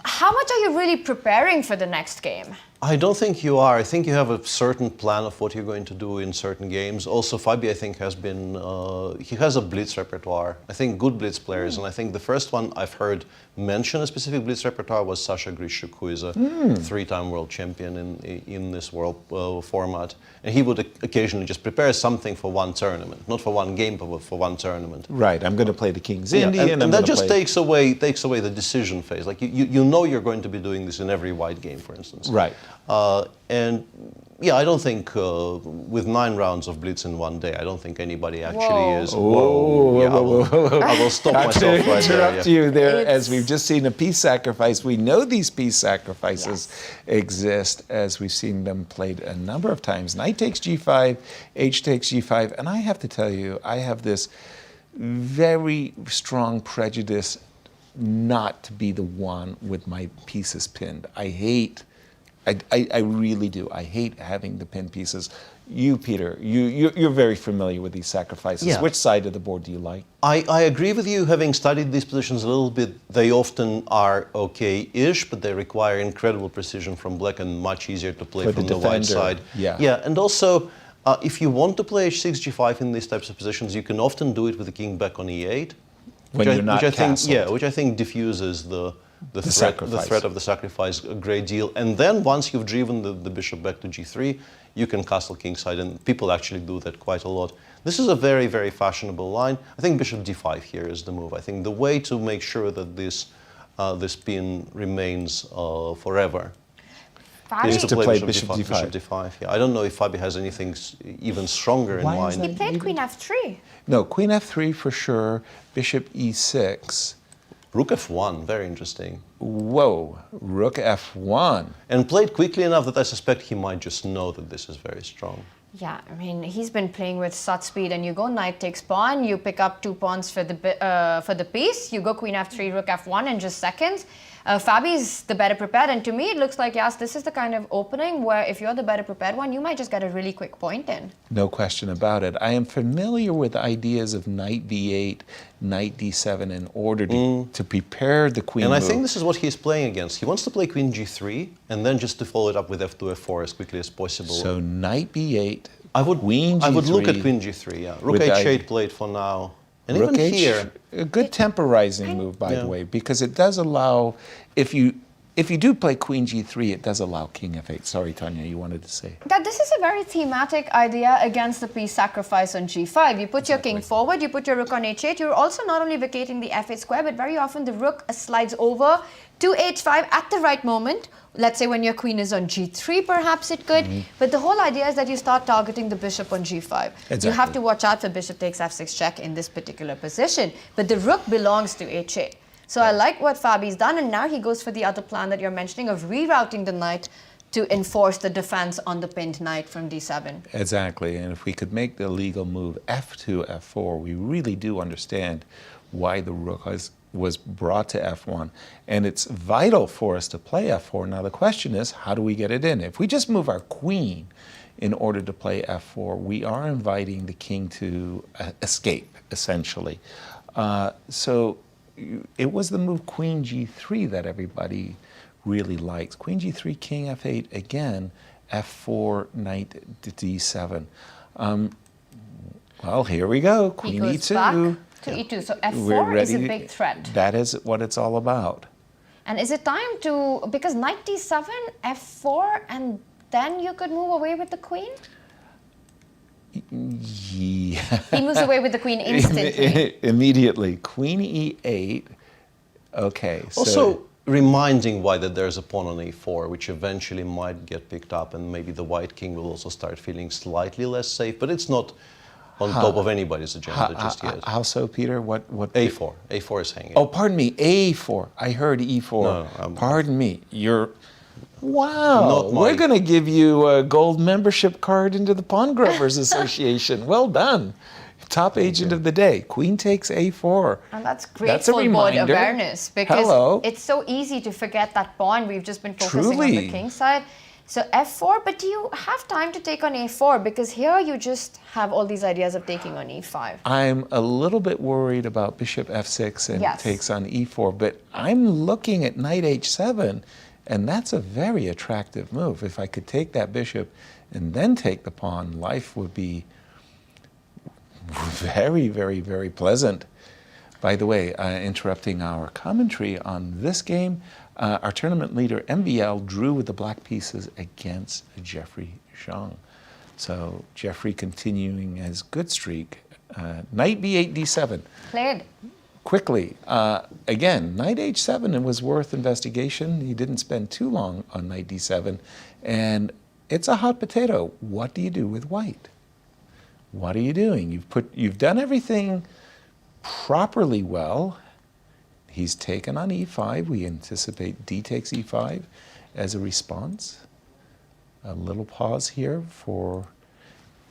how much are you really preparing for the next game? I don't think you are. I think you have a certain plan of what you're going to do in certain games. Also, Fabi, I think, has been, he has a blitz repertoire. I think good blitz players, and I think the first one I've heard mention a specific blitz repertoire was Sasha Grishuk, who is a three-time world champion in this world format. And he would occasionally just prepare something for one tournament, not for one game, but for one tournament. Right, I'm going to play the King's Indian. And that just takes away the decision phase. Like you know you're going to be doing this in every white game, for instance. Right. And yeah, I don't think with 9 rounds of blitz in one day, I don't think anybody actually is. Whoa. Yeah, I will stop myself right there. Interrupt you there, as we've just seen a piece sacrifice. We know these piece sacrifices exist, as we've seen them played a number of times. Knight takes g5, h takes g5, and I have to tell you, I have this very strong prejudice not to be the one with my pieces pinned. I really do. I hate having the pin pieces. You, Peter, you're very familiar with these sacrifices. Yeah. Which side of the board do you like? I agree with you, having studied these positions a little bit. They often are okay-ish, but they require incredible precision from black and much easier to play from the white side. Yeah, and also, if you want to play h6, g5 in these types of positions, you can often do it with the king back on e8. When you're not castled. Which I think diffuses the threat of the sacrifice a great deal. And then once you've driven the bishop back to g3, you can castle kingside, and people actually do that quite a lot. This is a very, very fashionable line. I think bishop d5 here is the move. I think the way to make sure that this pin remains forever is to play bishop d5. Yeah, I don't know if Fabi has anything even stronger in mind. He played queen f3. No, queen f3 for sure, bishop e6. Rook f1, very interesting. Whoa, rook f1. And played quickly enough that I suspect he might just know that this is very strong. Yeah, I mean, he's been playing with such speed, and you go knight takes pawn, you pick up 2 pawns for the piece, you go queen f3, rook f1 in just seconds. Fabi's the better prepared, and to me it looks like, yes, this is the kind of opening where if you're the better prepared one, you might just get a really quick point in. No question about it. I am familiar with ideas of knight d8, knight d7 in order to prepare the queen And I move. think this is what he's playing against. He wants to play queen g3, and then just to follow it up with f2, f4 as quickly as possible. So knight b8, queen g3. I would look at queen g3, yeah. Rook h8 played for now. And Rook even here, a good temporizing move, by the way, because it does allow, if you do play queen g3, it does allow king f8. Sorry, Tanya, you wanted to say. That this is a very thematic idea against the piece sacrifice on g5. You put your king forward, you put your rook on h8. You're also not only vacating the f8 square, but very often the rook slides over to h5 at the right moment. Let's say when your queen is on g3, perhaps it could. But the whole idea is that you start targeting the bishop on g5. Exactly. You have to watch out for bishop takes f6 check in this particular position. But the rook belongs to h8. So I like what Fabi's done, and now he goes for the other plan that you're mentioning of rerouting the knight to enforce the defense on the pinned knight from d7. Exactly, and if we could make the legal move f2, f4, we really do understand why the rook was brought to f1. And it's vital for us to play f4. Now the question is, how do we get it in? If we just move our queen in order to play f4, we are inviting the king to escape, essentially. So it was the move queen g3 that everybody really likes. Queen g3, king f8, again, f4, knight to d7. Well, here we go, queen e2. Back to e2, so f4 is a big threat. That is what it's all about. And is it time to, because knight d7, f4, and then you could move away with the queen? Yeah. He moves away with the queen instantly. Immediately. Queen e8. Okay. So also reminding white that there's a pawn on a4, which eventually might get picked up, and maybe the white king will also start feeling slightly less safe, but it's not on top of anybody's agenda just yet. How so, Peter? What? A4. A4 is hanging. Oh, pardon me. A4. I heard E4. No, pardon me. You're... Wow. Not my... We're going to give you a gold membership card into the Pawn Growers Association. Well done. Top agent of the day. Queen takes A4. And that's great That's a full board awareness, because it's so easy to forget that pawn. We've just been focusing on the king side. So f4, but do you have time to take on a4? Because here you just have all these ideas of taking on e5. I'm a little bit worried about bishop f6 and takes on e4, but I'm looking at knight h7 And that's a very attractive move. If I could take that bishop and then take the pawn, life would be very, very, very pleasant. By the way, interrupting our commentary on this game, our tournament leader, MVL, drew with the black pieces against Jeffery Xiong. So Jeffery continuing his good streak. Knight b8, d7. Played. Quickly, again, knight h7, it was worth investigation. He didn't spend too long on knight d7. And it's a hot potato. What do you do with white? What are you doing? You've done everything properly well. He's taken on e5. We anticipate d takes e5 as a response. A little pause here for,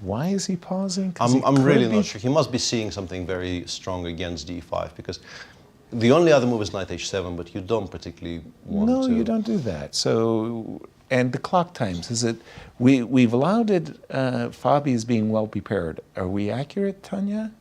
why is he pausing? I'm really not sure. He must be seeing something very strong against d5, because the only other move is knight h7, but you don't particularly want to. No, you don't do that. So, and the clock times, is it, we've allowed it, Fabi is being well prepared. Are we accurate, Tanya?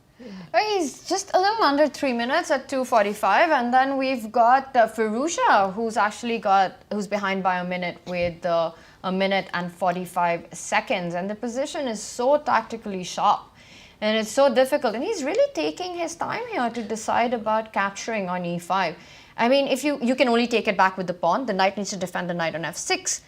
He's just a little under 3 minutes at 2:45, and then we've got Firouzja, who's behind by a minute with a minute and 45 seconds, and the position is so tactically sharp, and it's so difficult, and he's really taking his time here to decide about capturing on e5. I mean, if you can only take it back with the pawn, the knight needs to defend the knight on f6.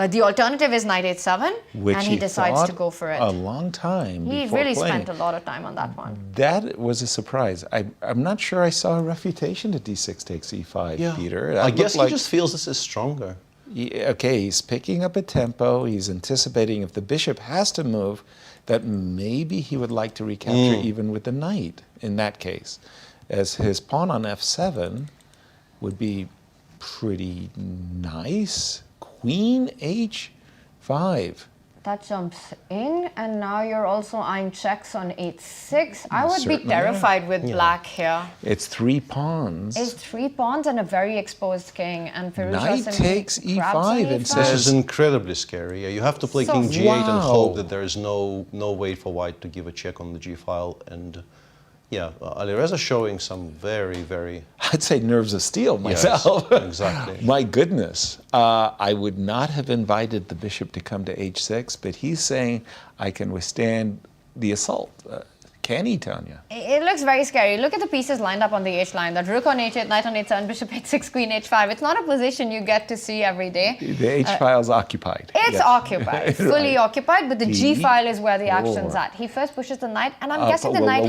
The alternative is knight h7, Which and he decides to go for it. A long time. He before really playing. spent a lot of time on that one. That was a surprise. I'm not sure I saw a refutation to d6 takes e5, Peter. I guess he just feels this is stronger. Okay, he's picking up a tempo. He's anticipating if the bishop has to move, that maybe he would like to recapture even with the knight in that case, as his pawn on f7 would be pretty nice. Queen h5. That jumps in, and now you're also eyeing checks on h6. I would be Certainly, terrified with black here. It's 3 pawns. It's 3 pawns and a very exposed king, and Firouzja Knight simply takes grabs e5 on and This says- is incredibly scary. Yeah, you have to play So- king g8 and hope Wow. that there is no way for white to give a check on the g file. And yeah, Alireza showing some very, very... I'd say nerves of steel myself. Yes, exactly. My goodness. I would not have invited the bishop to come to h6, but he's saying I can withstand the assault. Can he, Tanya? It looks very scary. Look at the pieces lined up on the h line. That rook on h8, knight on h7, bishop h6, queen h5. It's not a position you get to see every day. The h file's occupied. It's Yes. occupied, fully Right. occupied, but the g file is where the action's Four. at. He first pushes the knight, and I'm guessing the knight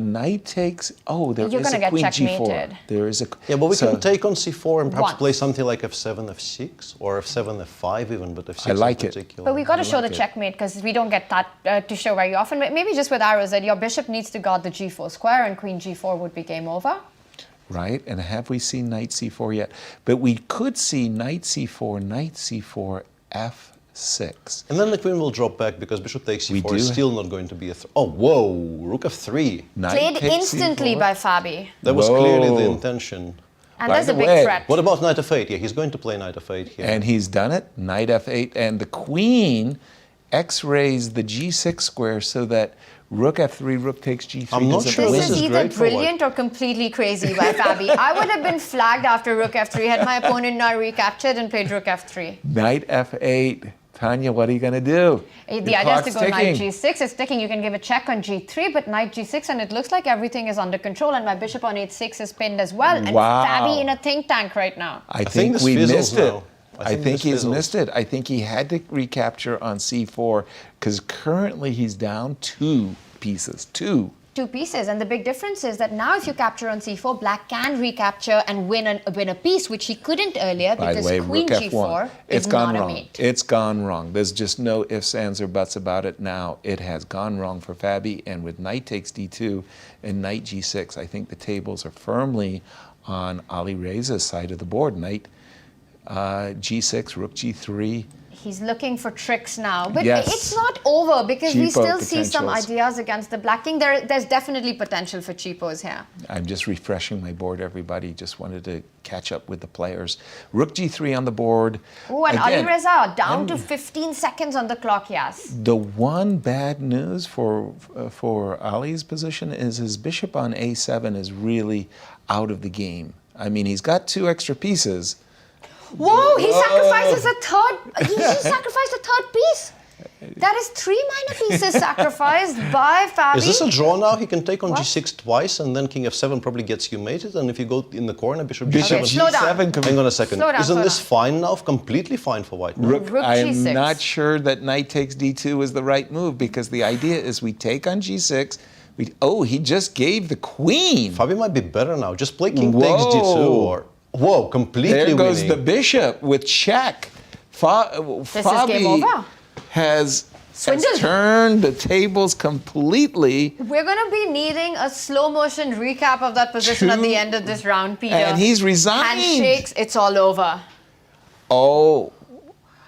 Knight takes, there You're is gonna a get queen g4. checkmated. There is a... Yeah, but we so- can take on c4 and perhaps Once. play something like f7, f6, or f7, f5 even, but f6 I like in it. particular. But we got to show like the it. checkmate, because we don't get that to show very often. But maybe just with arrows, that your bishop needs to guard the g4 square, and queen g4 would be game over. Right, and have we seen knight c4 yet? But we could see knight c4, f6. And then the queen will drop back because bishop takes We c4 is do- still not going to be a... Oh, whoa, rook f3. Knight Played takes instantly c4. by Fabi. That was Whoa. clearly the intention. And By there's a the big way, threat. What about knight f8? Yeah, he's going to play knight f8 here. And he's done it, knight f8, and the queen x-rays the g6 square so that rook f3, rook takes g3. I'm not doesn't sure win. This This is is either great for white. brilliant or completely crazy by Fabi. I would have been flagged after rook f3 had my opponent not recaptured and played rook f3. Knight f8. Tanya, what are you going to do? The Your idea is to clock's go knight ticking. g6. It's ticking. You can give a check on g3, but knight g6, and it looks like everything is under control, and my bishop on h6 is pinned as well. And Wow. Fabi in a think tank right now. I think think this we fizzles missed it. now. I think this he's fizzles. missed it. I think he had to recapture on c4 because currently he's down 2 pieces. 2. 2 pieces, and the big difference is that now if you capture on c4, black can recapture and win a piece, which he couldn't earlier By the because way, queen rook g4 f1. is It's gone not a wrong. mate. It's gone wrong. There's just no ifs, ands, or buts about it now. It has gone wrong for Fabi, and with knight takes d2 and knight g6, I think the tables are firmly on Alireza's side of the board. Knight g6, rook g3. He's looking for tricks now, but Yes. it's not over because we Cheapo still see some potentials. ideas against the black king. There's definitely potential for cheapos here. I'm just refreshing my board, everybody. Just wanted to catch up with the players. Rook g3 on the board. Oh, and Again, Alireza down to 15 seconds on the clock, yes. the one bad news for Ali's position is his bishop on a7 is really out of the game. I mean, he's got 2 extra pieces, Whoa, he sacrifices a third. He sacrificed a third piece. That is 3 minor pieces sacrificed by Fabi. Is this a draw now? He can take on g6 twice, and then king f7 probably gets you mated. And if you go in the corner, bishop Bishop g7. slow down. g7. Hang on a second. Slow down, Isn't slow this down. fine now? Completely fine for white. now? Rook I'm g6. not sure that knight takes d2 is the right move, because the idea is we take on g6. He just gave the queen. Fabi might be better now. Just play king Whoa. takes d2 or... Whoa, completely There goes winning. the bishop with check. This is Fabi game over. has Swindled. turned the tables completely. We're going to be needing a slow motion recap of that position at the end of this round, Peter. And he's resigned. Handshakes, it's all over. Oh,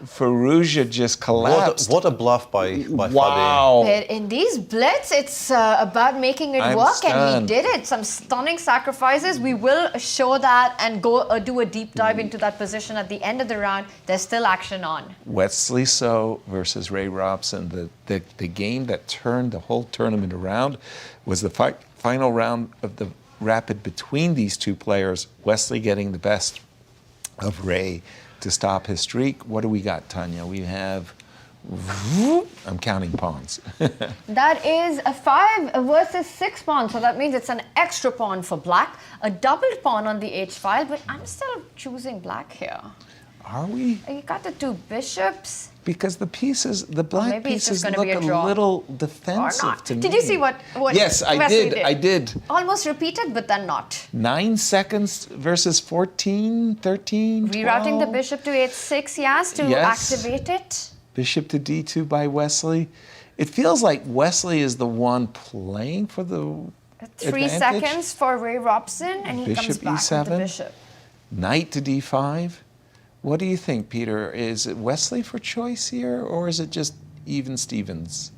Firouzja just collapsed. What a bluff by Fabi. Wow. But in these blitz, it's about making it I'm work, and stunned. he did it. Some stunning sacrifices. We will show that and go do a deep dive into that position at the end of the round. There's still action on. Wesley So versus Ray Robson. The game that turned the whole tournament around was the final round of the Rapid between these two players. Wesley getting the best of Ray to stop his streak. What do we got, Tanya? We have, I'm counting pawns. That is a 5 versus 6 pawn, so that means it's an extra pawn for black, a doubled pawn on the h file, but I'm still choosing black here. Are we? You got the 2 bishops. Because the pieces, the black maybe it's pieces just gonna look be a a draw. little Or defensive not. to me. Did you see what Yes, I Wesley did. I did. Almost repeated, but then not. 9 seconds versus 14, 13, 12. Rerouting the bishop to h6, yes, to Yes. activate it. Bishop to d2 by Wesley. It feels like Wesley is the one playing for the 3 advantage. seconds for Ray Robson, and he comes Bishop back with the e7. bishop. Knight to d5. What do you think, Peter? Is it Wesley for choice here, or is it just even Stevens?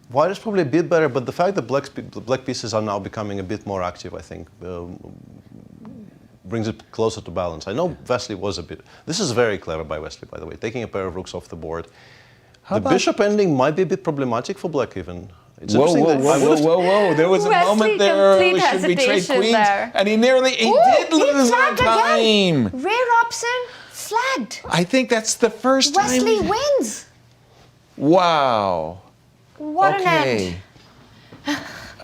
White is probably a bit better, but the fact that the black pieces are now becoming a bit more active, I think, brings it closer to balance. I know Wesley was a bit... This is very clever by Wesley, by the way, taking a pair of rooks off the board. The bishop ending might be a bit problematic for black even. It's Whoa, interesting whoa, that I whoa, would've- whoa, whoa. There was a Wesley, moment there complete we should be trade hesitation queens, there. and he did lose on flagged time. again. Ray Robson flagged. I think that's the first Wesley time. wins. Wow. What an Okay. end.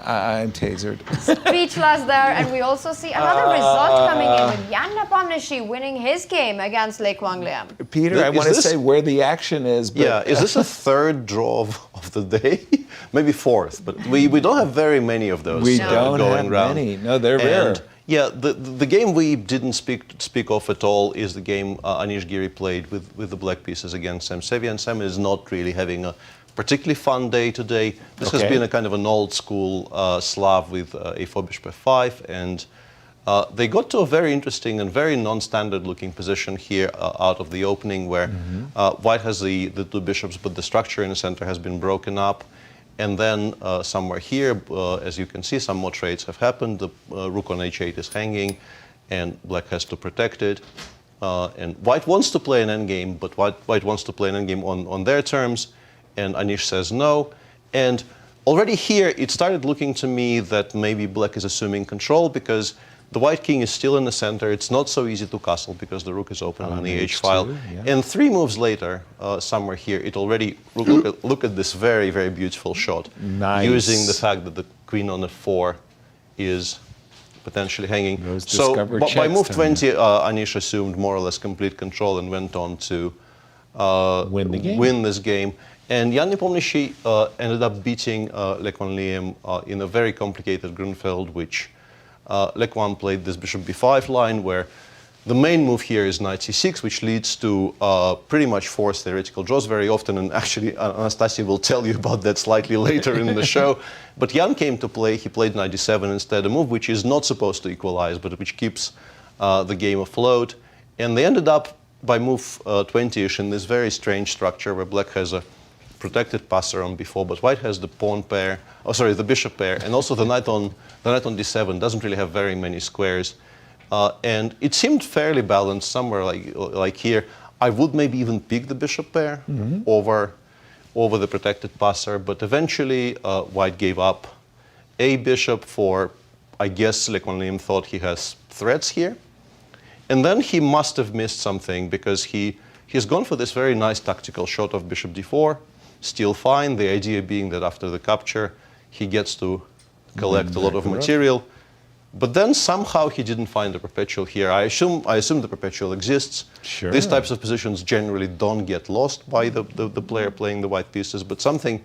I'm tasered. Speechless there, and we also see another result coming in with Jan Nepomniachtchi winning his game against Liem. Peter, I Is want to this- say where the action is. But Yeah, is this a third draw of the day? Maybe fourth, but we don't have very many of those we don't going have round. many. No, they're rare. And yeah, the game we didn't speak of at all is the game Anish Giri played with the black pieces against Sam Sevian. Sam is not really having a particularly fun day today. This has Okay. been a kind of an old school Slav with a4 bishop f5, and they got to a very interesting and very non-standard looking position here out of the opening, where white has the 2 bishops, but the structure in the center has been broken up. And then somewhere here, as you can see, some more trades have happened. The rook on h8 is hanging, and black has to protect it. And white wants to play an endgame, but white wants to play an endgame on their terms, and Anish says no. And already here, it started looking to me that maybe black is assuming control, because the white king is still in the center. It's not so easy to castle because the rook is open on the h file. yeah. And 3 moves later, somewhere here, it already look at this very, very beautiful shot, Nice. using the fact that the queen on f4 is potentially hanging. Those So discovered by checks, move Tanya. 20, Anish assumed more or less complete control and went on to Win the game. win this game. And Jan Nepomniachtchi ended up beating Liem in a very complicated Grunfeld, which Liem played this bishop b5 line, where the main move here is knight c6, which leads to pretty much 4 theoretical draws very often, and actually Anastasiya will tell you about that slightly later in the show. But Jan came to play, he played knight d7 instead, a move which is not supposed to equalize, but which keeps the game afloat. And they ended up by move 20-ish in this very strange structure where black has a protected passer on b4, but white has the pawn pair, the bishop pair, and also the knight on d7 doesn't really have very many squares. And it seemed fairly balanced somewhere like here. I would maybe even pick the bishop pair over the protected passer, but eventually white gave up a bishop for, I guess Liem thought he has threats here. And then he must have missed something, because he's gone for this very nice tactical shot of bishop d4, still fine, the idea being that after the capture he gets to collect a lot of material. But then somehow he didn't find the perpetual here. I assume the perpetual exists. Sure. These types of positions generally don't get lost by the player playing the white pieces, but something...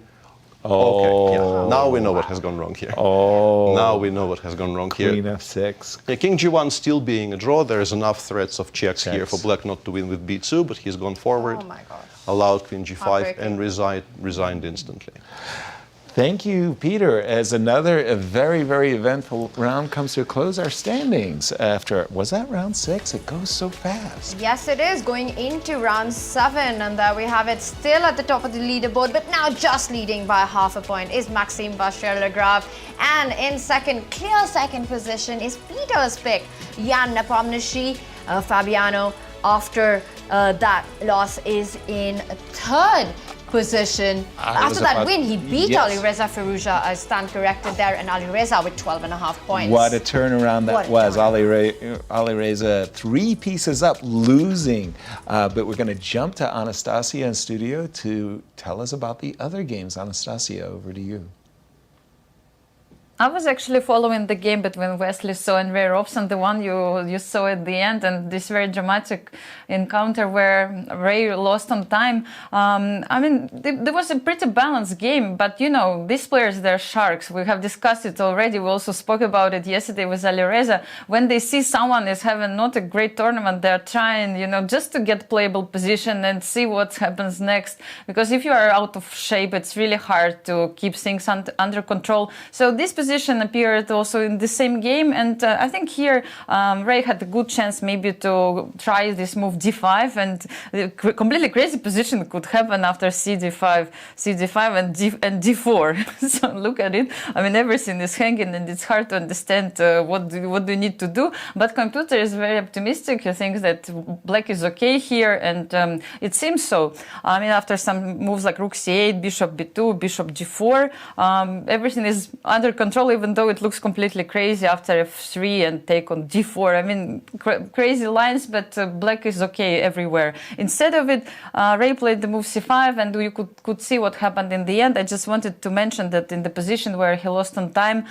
Okay, yeah. Now we know what has gone wrong here. Now we know what has gone wrong here. Queen f6. Yeah, King g1 still being a draw. There's enough threats of checks here for black not to win with b2, but he's gone forward. Oh my God. Allowed queen g5 and resigned instantly. Thank you, Peter. As another very, very eventful round comes to a close, our standings after, was that round 6? It goes so fast. Yes, it is, going into round 7, and there we have it, still at the top of the leaderboard, but now just leading by half a point is Maxime Vachier-Lagrave, and in clear second position is Peter's pick, Jan Nepomniachtchi. Fabiano, after that loss, is in third position. After that win, he beat Alireza Firouzja, I stand corrected there, and Alireza with 12.5 points. What a turnaround that was. Alireza 3 pieces up, losing. But we're going to jump to Anastasiya in studio to tell us about the other games. Anastasiya, over to you. I was actually following the game between Wesley So and Robson, the one you saw at the end, and this very dramatic encounter where Ray lost on time. I mean, there was a pretty balanced game, but you know, these players, they're sharks. We have discussed it already. We also spoke about it yesterday with Alireza. When they see someone is having not a great tournament, they're trying, you know, just to get playable position and see what happens next. Because if you are out of shape, it's really hard to keep things under control. So this position appeared also in the same game, and I think here Ray had a good chance maybe to try this move d5, and a completely crazy position could happen after cd5 and d4. So look at it. I mean, everything is hanging, and it's hard to understand what do you need to do. But computer is very optimistic. He thinks that black is okay here, and it seems so. I mean, after some moves like rook c8, bishop b2, bishop g4, everything is under control, even though it looks completely crazy after f3 and take on d4. I mean, crazy lines, but black is okay everywhere. Instead of it, Ray played the move c5, and you could see what happened in the end. I just wanted to mention that in the position where he lost on time,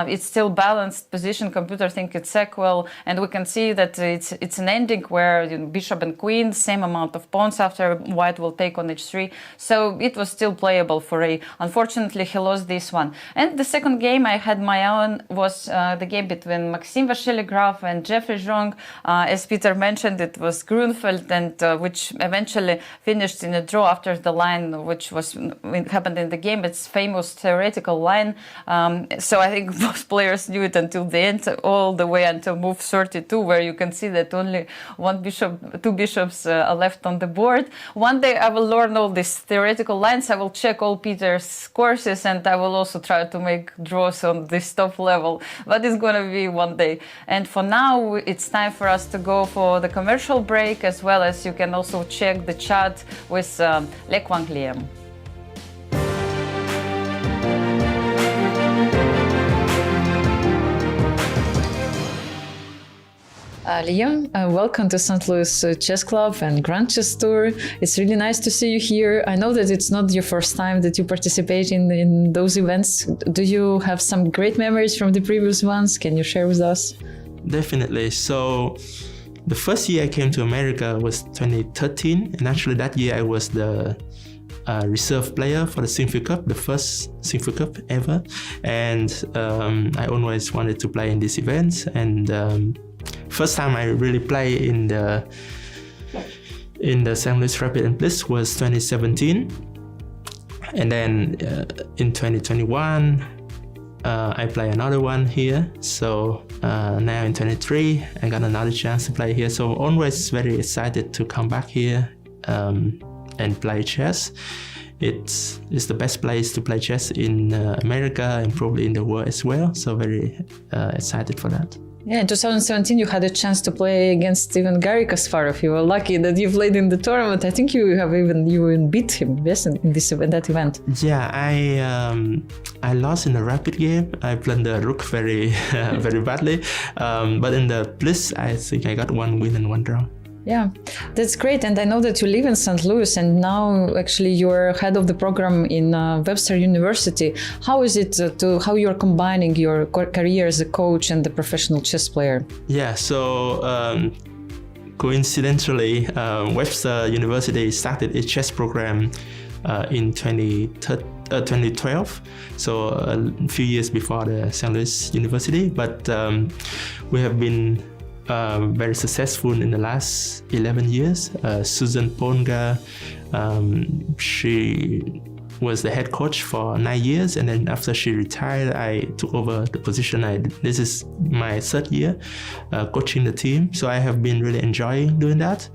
it's still balanced position. Computer think it's equal, and we can see that it's an ending where, you know, bishop and queen, same amount of pawns after white will take on h3. So it was still playable for Ray. Unfortunately, he lost this one. And the second game I had my own was the game between Maxime Vachier-Lagrave and Jeffery Xiong. As Peter mentioned, it was Grunfeld, and which eventually finished in a draw after the line, which happened in the game. It's famous theoretical line. So I think most players knew it until the end, all the way until move 32, where you can see that only two bishops are left on the board. One day I will learn all these theoretical lines. I will check all Peter's courses, and I will also try to make draws on this top level, but it's going to be one day. And for now, it's time for us to go for the commercial break, as well as you can also check the chat with Liem. Liem, welcome to St. Louis Chess Club and Grand Chess Tour. It's really nice to see you here. I know that it's not your first time that you participate in those events. Do you have some great memories from the previous ones? Can you share with us? Definitely. So the first year I came to America was 2013, and actually that year I was the reserve player for the Incr Cup, the first Incr Cup ever. And I always wanted to play in these events, and first time I really played in the Saint Louis Rapid Blitz was 2017, and then in 2021 I play another one here. So now in 23 I got another chance to play here. So always very excited to come back here and play chess. It's the best place to play chess in America and probably in the world as well. So very excited for that. Yeah, in 2017 you had a chance to play against even Garry Kasparov. You were lucky that you played in the tournament. I think you even beat him, yes, in that event. Yeah, I lost in the rapid game. I played the rook very very badly. But in the Blitz, I think I got 1 win and 1 draw. Yeah, that's great. And I know that you live in St. Louis and now actually you're head of the program in Webster University. How is it how you're combining your career as a coach and the professional chess player? Yeah, so coincidentally, Webster University started a chess program in 2012, so a few years before the St. Louis University, but we have been very successful in the last 11 years. Susan Ponga, she was the head coach for 9 years, and then after she retired, I took over the position. This is my 3rd year coaching the team, so I have been really enjoying doing that.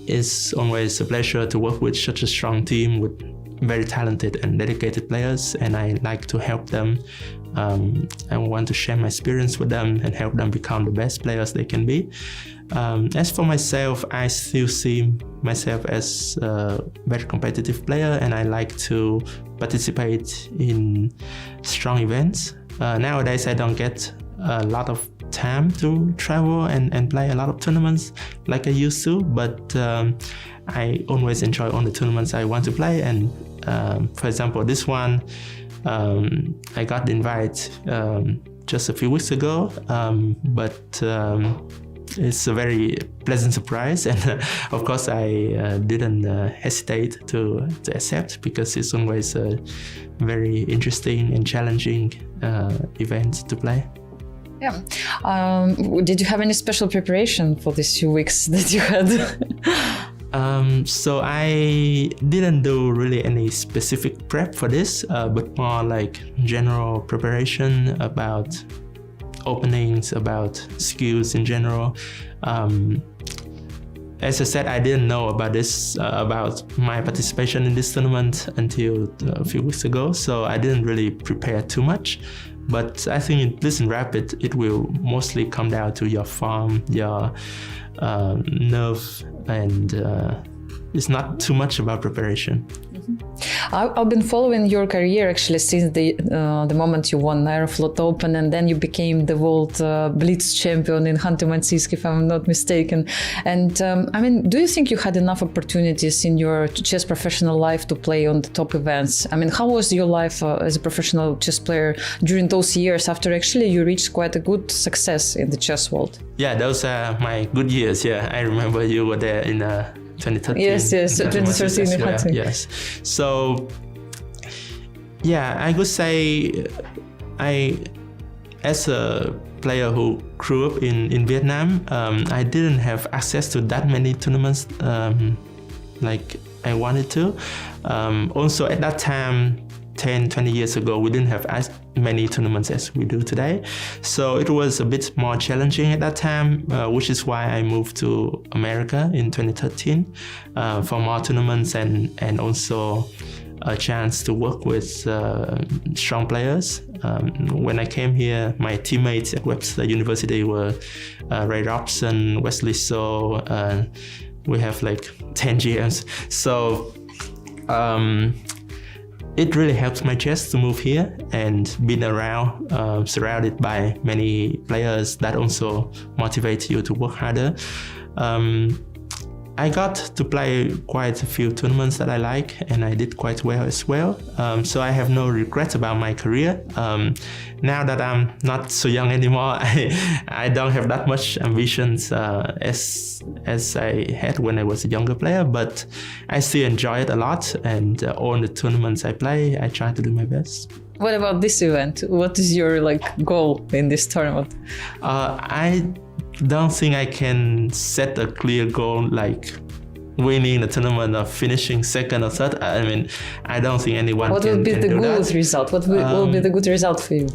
It's always a pleasure to work with such a strong team with very talented and dedicated players, and I like to help them. I want to share my experience with them and help them become the best players they can be. As for myself, I still see myself as a very competitive player, and I like to participate in strong events. Nowadays, I don't get a lot of time to travel and play a lot of tournaments like I used to, but I always enjoy all the tournaments I want to play. And for example, this one, I got the invite just a few weeks ago, but it's a very pleasant surprise, and of course I didn't hesitate to accept, because it's always a very interesting and challenging event to play. Yeah. Did you have any special preparation for these few weeks that you had? So I didn't do really any specific prep for this, but more like general preparation about openings, about skills in general. As I said, I didn't know about this, about my participation in this tournament until a few weeks ago, so I didn't really prepare too much. But I think in Blitz and Rapid, it will mostly come down to your form, your nerve, and it's not too much about preparation. I've been following your career actually since the moment you won Aeroflot Open, and then you became the world Blitz champion in Khanty-Mansiysk, if I'm not mistaken. And I mean, do you think you had enough opportunities in your chess professional life to play on the top events? I mean, how was your life as a professional chess player during those years after actually you reached quite a good success in the chess world? Yeah, those are my good years. Yeah, I remember you were there in 2013. Yes, 2013 in Khanty. Yes. So, yeah, I could say as a player who grew up in Vietnam, I didn't have access to that many tournaments like I wanted to. Also, at that time, 10, 20 years ago, we didn't have as many tournaments as we do today. So it was a bit more challenging at that time, which is why I moved to America in 2013 for more tournaments and also a chance to work with strong players. When I came here, my teammates at Webster University were Ray Robson, Wesley So. We have like 10 GMs. So it really helped my chess to move here and being around, surrounded by many players that also motivate you to work harder. I got to play quite a few tournaments that I like, and I did quite well as well. So I have no regrets about my career. Now that I'm not so young anymore, I don't have that much ambitions as I had when I was a younger player, but I still enjoy it a lot, and all the tournaments I play, I try to do my best. What about this event? What is your goal in this tournament? I don't think I can set a clear goal like winning the tournament or finishing second or third. I mean, I don't think anyone What will be the good result? What will be the good result for you?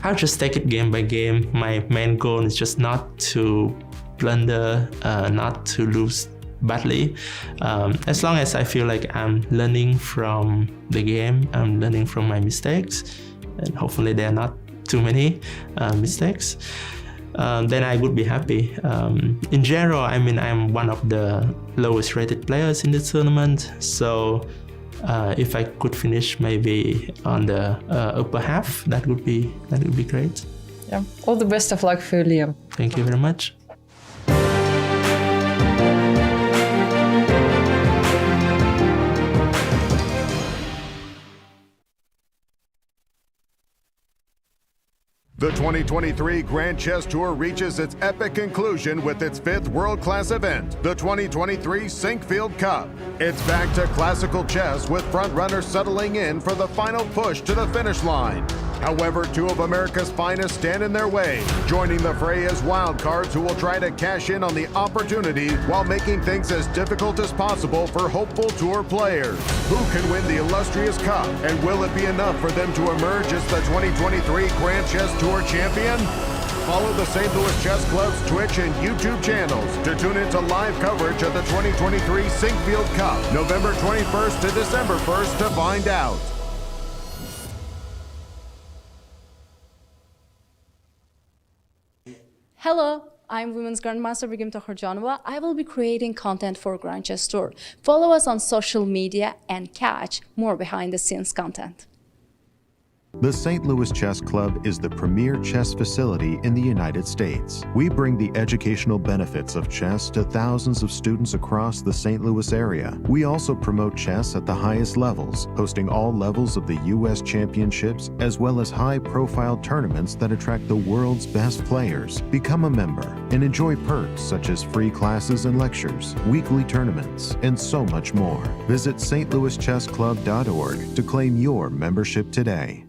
I'll just take it game by game. My main goal is just not to blunder, not to lose badly. As long as I feel like I'm learning from the game, I'm learning from my mistakes, and hopefully they're not too many mistakes, then I would be happy. In general, I mean, I'm one of the lowest rated players in the tournament, so if I could finish maybe on the upper half, that would be great. Yeah, all the best of luck for you, Liem. Thank you very much. The 2023 Grand Chess Tour reaches its epic conclusion with its 5th world-class event, the 2023 Sinkfield Cup. It's back to classical chess with front-runners settling in for the final push to the finish line. However, 2 of America's finest stand in their way. Joining the fray is wildcards who will try to cash in on the opportunity while making things as difficult as possible for hopeful tour players. Who can win the illustrious cup, and will it be enough for them to emerge as the 2023 Grand Chess Tour champion? Follow the St. Louis Chess Club's Twitch and YouTube channels to tune into live coverage of the 2023 Sinkfield Cup, November 21st to December 1st to find out. Hello, I'm Women's Grandmaster Begim Tokhorjanova. I will be creating content for Grand Chess Tour. Follow us on social media and catch more behind-the-scenes content. The St. Louis Chess Club is the premier chess facility in the United States. We bring the educational benefits of chess to thousands of students across the St. Louis area. We also promote chess at the highest levels, hosting all levels of the U.S. championships, as well as high-profile tournaments that attract the world's best players. Become a member and enjoy perks such as free classes and lectures, weekly tournaments, and so much more. Visit stlouischessclub.org to claim your membership today.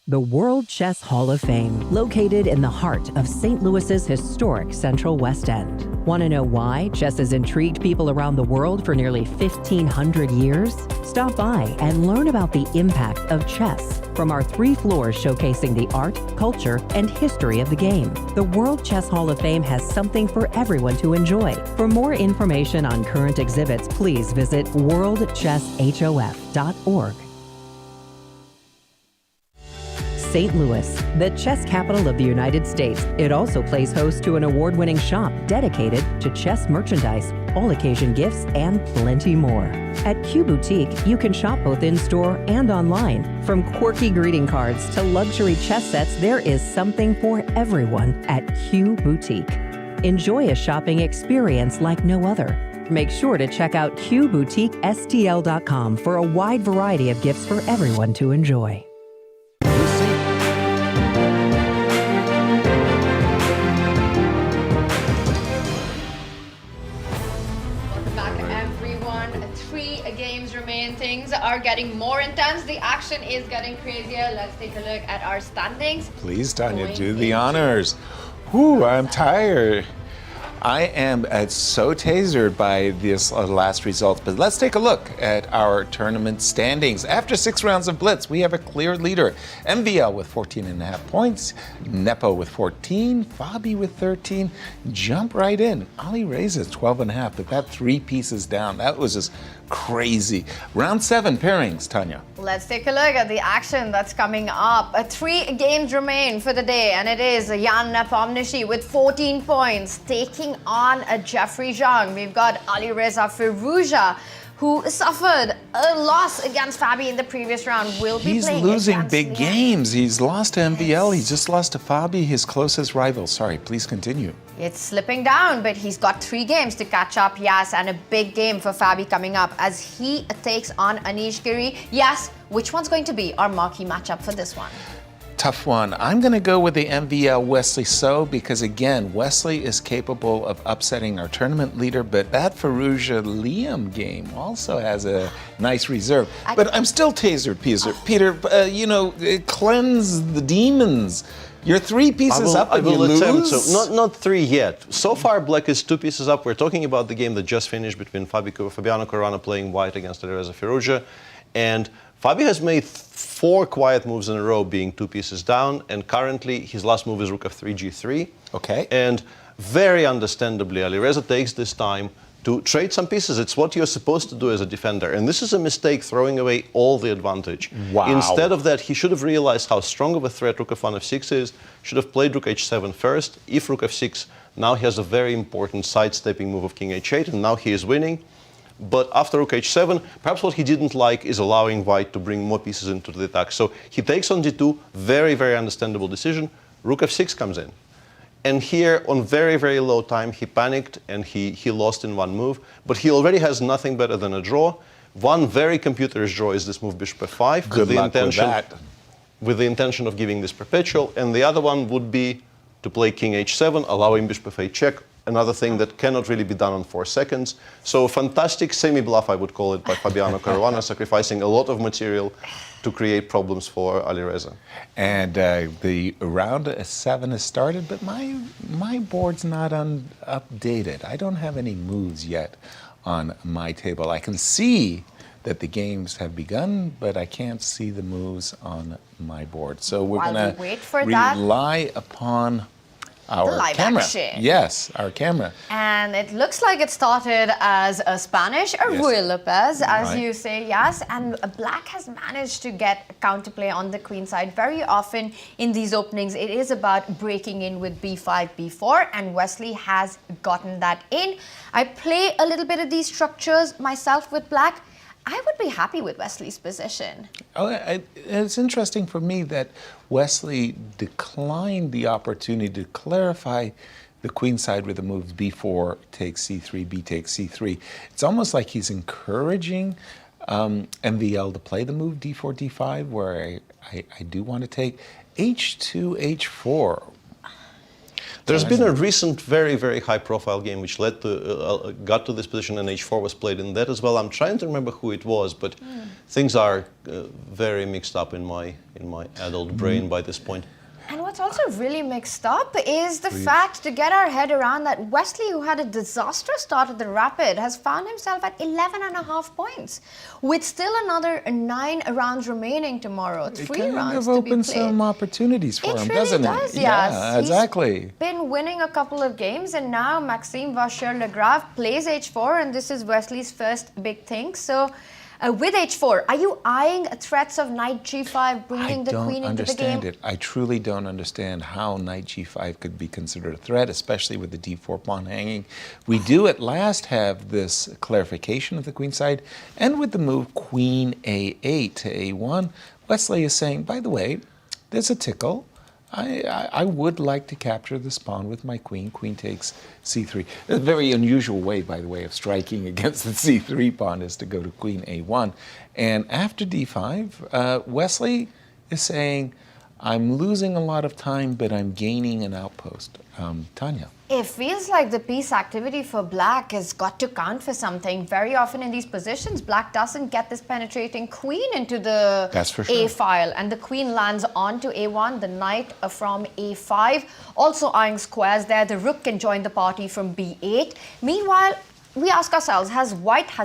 The World Chess Hall of Fame, located in the heart of St. Louis's historic Central West End. Want to know why chess has intrigued people around the world for nearly 1,500 years? Stop by and learn about the impact of chess from our 3 floors showcasing the art, culture, and history of the game. The World Chess Hall of Fame has something for everyone to enjoy. For more information on current exhibits, please visit worldchesshof.org. St. Louis, the chess capital of the United States. It also plays host to an award-winning shop dedicated to chess merchandise, all-occasion gifts, and plenty more. At Q Boutique, you can shop both in-store and online. From quirky greeting cards to luxury chess sets, there is something for everyone at Q Boutique. Enjoy a shopping experience like no other. Make sure to check out QBoutiqueSTL.com for a wide variety of gifts for everyone to enjoy. Things are getting more intense. The action is getting crazier. Let's take a look at our standings. Please, Tania, do the honors. Whew, I'm tired. I am so tasered by this last result, but let's take a look at our tournament standings. After 6 rounds of Blitz, we have a clear leader. MVL with 14.5 points, Nepo with 14, Fabi with 13. Jump right in. Alireza 12.5, but that 3 pieces down. That was just crazy. Round 7 pairings, Tania. Let's take a look at the action that's coming up. 3 games remain for the day, and it is Jan Nepomniachtchi with 14 points taking on Jeffery Xiong. We've got Alireza Firouzja, who suffered a loss against Fabi in the previous round. He's losing big games. He's lost to MVL. He's just lost to Fabi, his closest rival. Sorry, please continue. It's slipping down, but he's got 3 games to catch up, yes, and a big game for Fabi coming up as he takes on Anish Giri. Yes, which one's going to be our marquee matchup for this one? Tough one. I'm going to go with the MVL Wesley So because, again, Wesley is capable of upsetting our tournament leader, but that Firouzja Liem game also has a nice reserve. But I'm still tasered, Peter. Cleanse the demons. You're 3 pieces up and you lose? I will attempt to. Not 3 yet. So far, Black is 2 pieces up. We're talking about the game that just finished between Fabiano Caruana playing white against Alireza Firouzja. And Fabi has made 4 quiet moves in a row, being 2 pieces down. And currently, his last move is Rook F3, G3. Okay. And very understandably, Alireza takes this time to trade some pieces. It's what you're supposed to do as a defender. And this is a mistake, throwing away all the advantage. Wow. Instead of that, he should have realized how strong of a threat rook f1 f6 is, should have played rook h7 first. If rook f6, now he has a very important sidestepping move of king h8, and now he is winning. But after rook h7, perhaps what he didn't like is allowing white to bring more pieces into the attack. So he takes on d2, very, very understandable decision. Rook f6 comes in. And here, on very, very low time, he panicked and he lost in one move. But he already has nothing better than a draw. One very computerish draw is this move bishop f5. Good luck with that. With the intention of giving this perpetual. And the other one would be to play king h7, allowing bishop f8 check. Another thing that cannot really be done on 4 seconds. So fantastic semi-bluff, I would call it, by Fabiano Caruana, sacrificing a lot of material to create problems for Alireza. And the round 7 has started, but my board's not updated. I don't have any moves yet on my table. I can see that the games have begun, but I can't see the moves on my board. So we're going to rely upon our live camera. action. Yes, our camera. And it looks like it started as a Spanish, a Ruy Lopez, as you say, yes. And black has managed to get counterplay on the queen side. Very often in these openings, it is about breaking in with b5, b4, and Wesley has gotten that in. I play a little bit of these structures myself with black. I would be happy with Wesley's position. It's interesting for me that Wesley declined the opportunity to clarify the queen side with the moves b4 takes c3, b takes c3. It's almost like he's encouraging MVL to play the move d4, d5, where I do want to take h2, h4. There's been a recent very, very high-profile game which led to got to this position, and h4 was played in that as well. I'm trying to remember who it was, but things are very mixed up in my adult brain by this point. And what's also really mixed up is the fact to get our head around that Wesley, who had a disastrous start at the Rapid, has found himself at 11.5 points, with still another 9 rounds remaining tomorrow. 3 rounds to be played. It opens some opportunities for him, doesn't it? It really does, yes. Yeah, exactly. He's been winning a couple of games, and now Maxime Vachier-Lagrave plays h4, and this is Wesley's first big thing. So, with h4, are you eyeing threats of knight g5, bringing the queen into the game? I don't understand it. I truly don't understand how knight g5 could be considered a threat, especially with the d4 pawn hanging. We do at last have this clarification of the queen side, and with the move queen a8 to a1, Wesley is saying, by the way, there's a tickle. I would like to capture this pawn with my queen. Queen takes c3. A very unusual way, by the way, of striking against the c3 pawn is to go to queen a1. And after d5, Wesley is saying, I'm losing a lot of time, but I'm gaining an outpost. Tania. It feels like the piece activity for black has got to count for something. Very often in these positions, black doesn't get this penetrating queen into the A file, and the queen lands onto A1, the knight from A5. Also eyeing squares there, the rook can join the party from B8. Meanwhile, we ask ourselves, has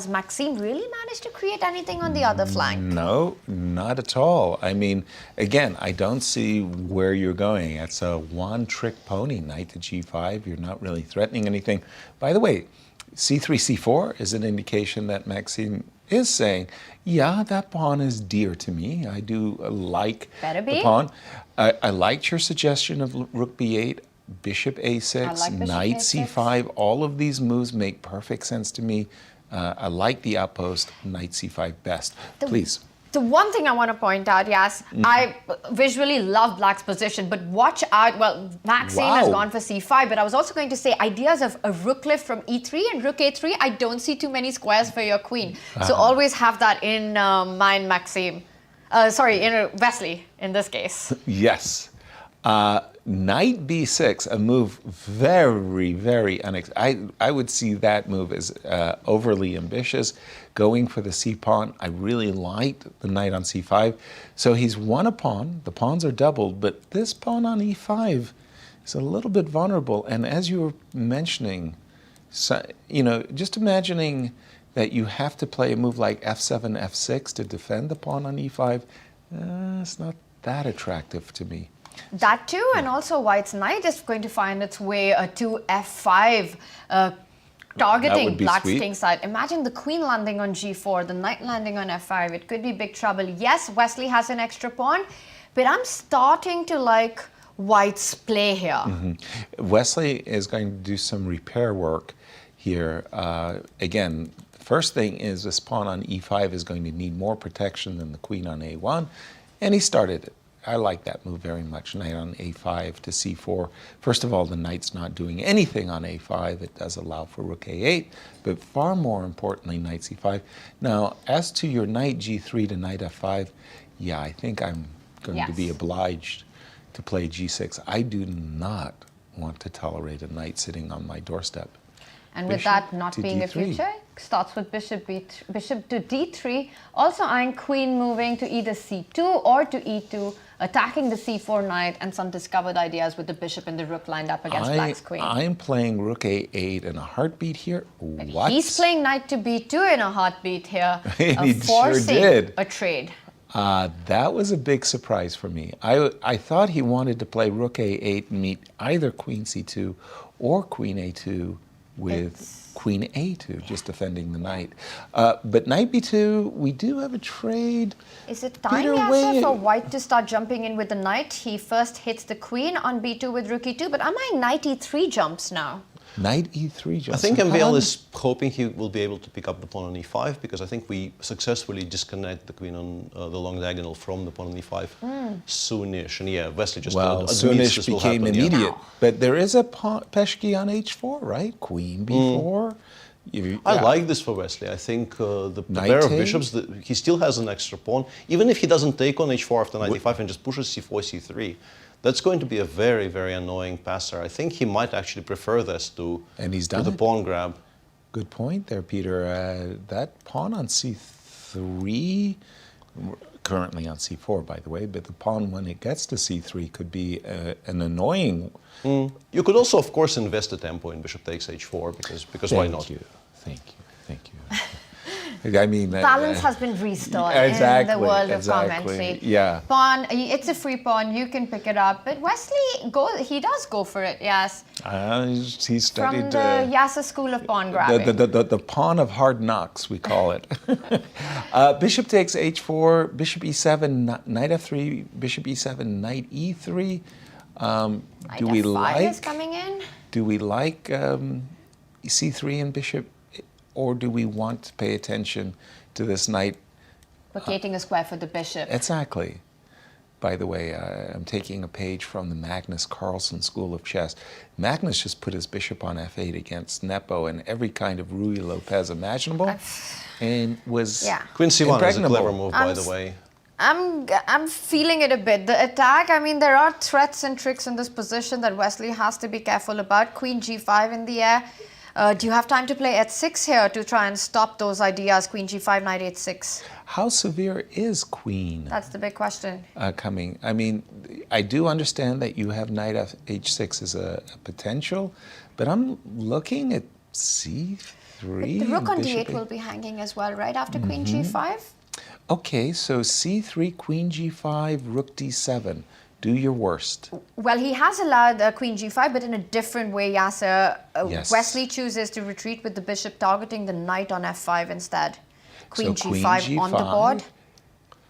Maxime really managed to create anything on the other flank? No, not at all. I mean, again, I don't see where you're going. It's a one-trick pony, knight to g5. You're not really threatening anything. By the way, c3, c4 is an indication that Maxime is saying, yeah, that pawn is dear to me. I do like the pawn. I liked your suggestion of rook b8. Bishop a6, knight c5, all of these moves make perfect sense to me. I like the outpost, knight c5 best. Please. The one thing I want to point out, Yas, I visually love black's position, but watch out. Well, Maxime has gone for c5, but I was also going to say ideas of a rook lift from e3 and rook a3. I don't see too many squares for your queen. So always have that in mind, Maxime. In Wesley, in this case. Yes. Knight b6, a move very, very unexpected. I would see that move as overly ambitious, going for the c-pawn. I really liked the knight on c5. So he's won a pawn. The pawns are doubled, but this pawn on e5 is a little bit vulnerable. And as you were mentioning, just imagining that you have to play a move like f7, f6 to defend the pawn on e5, it's not that attractive to me. That too, and also white's knight is going to find its way to f5. targeting be black's sweet. king side. Imagine the queen landing on g4, the knight landing on f5. It could be big trouble. Yes, Wesley has an extra pawn, but I'm starting to like white's play here. Wesley is going to do some repair work here. Again, first thing is this pawn on e5 is going to need more protection than the queen on a1, and he started it. I like that move very much, knight on a5 to c4. First of all, the knight's not doing anything on a5. It does allow for rook a8, but far more importantly, knight c5. Now, as to your knight g3 to knight f5, yeah, I think I'm going to be obliged to play g6. I do not want to tolerate a knight sitting on my doorstep. And with that not being a future, starts with bishop to d3. Also eyeing queen moving to either c2 or to e2, attacking the c4 knight, and some discovered ideas with the bishop and the rook lined up against black's queen. I'm playing rook a8 in a heartbeat here. What? He's playing knight to b2 in a heartbeat here, He forcing sure did. a trade. That was a big surprise for me. I thought he wanted to play rook a8 and meet either queen c2 or queen a2 with queen a2, just defending the knight. But knight b2, we do have a trade. Is it time, Yasser, for white to start jumping in with the knight? He first hits the queen on b2 with rook e2, but am I knight e3 jumps now? Knight e3 jumps. I think MVL is hoping he will be able to pick up the pawn on e5, because I think we successfully disconnect the queen on the long diagonal from the pawn on e5 soonish. And yeah, Wesley just admits soonish this will became happen, immediate. But there is a peshki on h4, right? Queen b4. I like this for Wesley. I think the pair of bishops, he still has an extra pawn. Even if he doesn't take on h4 after knight e5 and just pushes c4, c3, that's going to be a very, very annoying passer. I think he might actually prefer this to the pawn grab. Good point there, Peter. That pawn on c3, currently on c4, by the way, but the pawn when it gets to c3 could be an annoying. You could also, of course, invest the tempo in bishop takes h4, because why not? Thank you. I mean, balance has been restored in the world of commentary. Yeah. Pawn, it's a free pawn. You can pick it up, but Wesley he does go for it. Yes. He studied from the Yasser school of pawn grabbing. The pawn of hard knocks, we call it. Bishop takes h4, bishop e7, knight f3, bishop e7, knight e3. Do we like? Is coming in. Do we like c3 and bishop? Or do we want to pay attention to this knight? Vacating a square for the bishop. Exactly. By the way, I'm taking a page from the Magnus Carlsen School of Chess. Magnus just put his bishop on f8 against Nepo and every kind of Rui Lopez imaginable, and was Queen c1 is a clever move, by the way. I'm feeling it a bit. The attack, I mean, there are threats and tricks in this position that Wesley has to be careful about. Queen g5 in the air. Do you have time to play h6 here to try and stop those ideas? Queen g5, knight h6. How severe is queen? That's the big question. Coming. I mean, I do understand that you have knight h6 as a potential, but I'm looking at c3. But the rook on d8 will be hanging as well, right after queen g5? Okay, so c3, queen g5, rook d7. Do your worst. Well, he has allowed queen g5, but in a different way, Yasser. Wesley chooses to retreat with the bishop targeting the knight on f5 instead. Queen g5 on the board.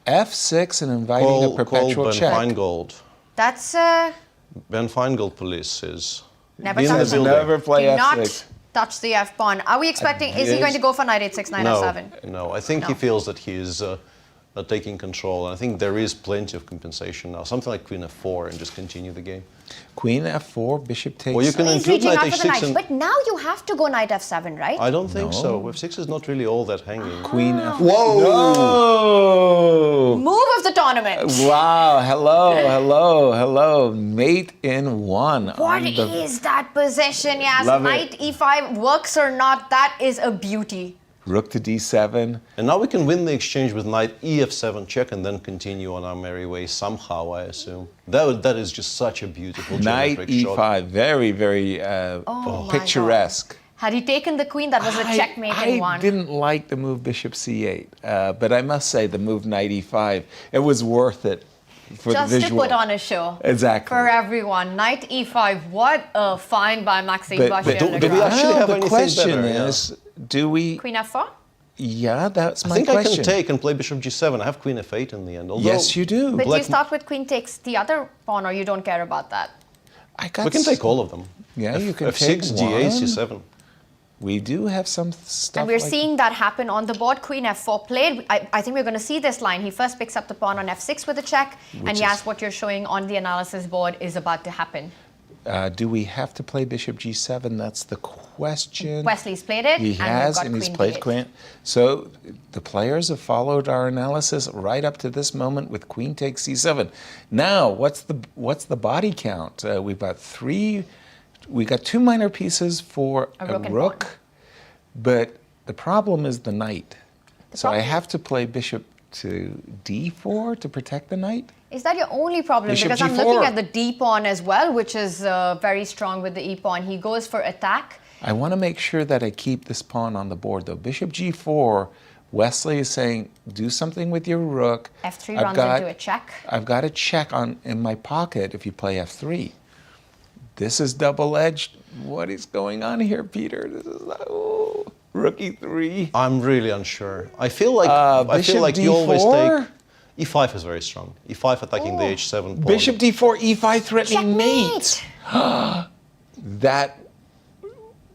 f6 and inviting a perpetual check. Ben Feingold. That's Ben Feingold police is never play do f6. Not touch the f pawn. Are we expecting? Is he going to go for knight h6, knight f7? No. I think he feels that he is taking control, and I think there is plenty of compensation now. Something like queen f4 and just continue the game. Queen f4, bishop takes. Well, you can include knight h6. But now you have to go knight f7, right? I don't think so. f6 is not really all that hanging. Queen f4. Whoa! No! Move of the tournament. Wow! Hello! Mate in one. What is that position? Yes, knight e5 works or not. That is a beauty. Rook to d7. And now we can win the exchange with knight ef7 check and then continue on our merry way somehow, I assume. That is just such a beautiful knight e5, shot. very picturesque. Had he taken the queen, that was a checkmate in one. I didn't like the move bishop c8, but I must say the move knight e5, it was worth it for just the visual. to put on a show. Exactly. For everyone. Knight e5. What a find by Maxime But Vachier-Lagrave. do we actually have the anything question better? Yeah. is, do we? Queen f4? Yeah, that's I my think question. I can take and play bishop g7. I have queen f8 in the end. Although Yes, you do. But Black- you start with queen takes the other pawn, or you don't care about that? I got we can take all of them. Yeah, you can f6, take g8, one. c7. We do have some stuff. And we're like seeing that happen on the board. Queen f4 played. I think we're going to see this line. He first picks up the pawn on f6 with a check. And yes, what you're showing on the analysis board is about to happen. Do we have to play bishop g7? That's the question. Wesley's played it. He and has, we've got and he's queen played d8. queen. So the players have followed our analysis right up to this moment with queen takes c7. Now, what's the body count? We've got three. We got two minor pieces for A a rook and rook, but the problem is the knight. So I problem- have to play bishop to d4 to protect the knight. Is that your only problem? Bishop Because I'm g4. looking at the d pawn as well, which is very strong with the e pawn. He goes for attack. I want to make sure that I keep this pawn on the board, though. Bishop g4, Wesley is saying, do something with your rook. f3 runs into a check. I've got a check in my pocket if you play f3. This is double-edged. What is going on here, Peter? This is rook e3. I'm really unsure. I feel like bishop you always d4? take. e5 is very strong. e5 attacking the h7 pawn. Bishop d4, e5 threatening mate. Checkmate! That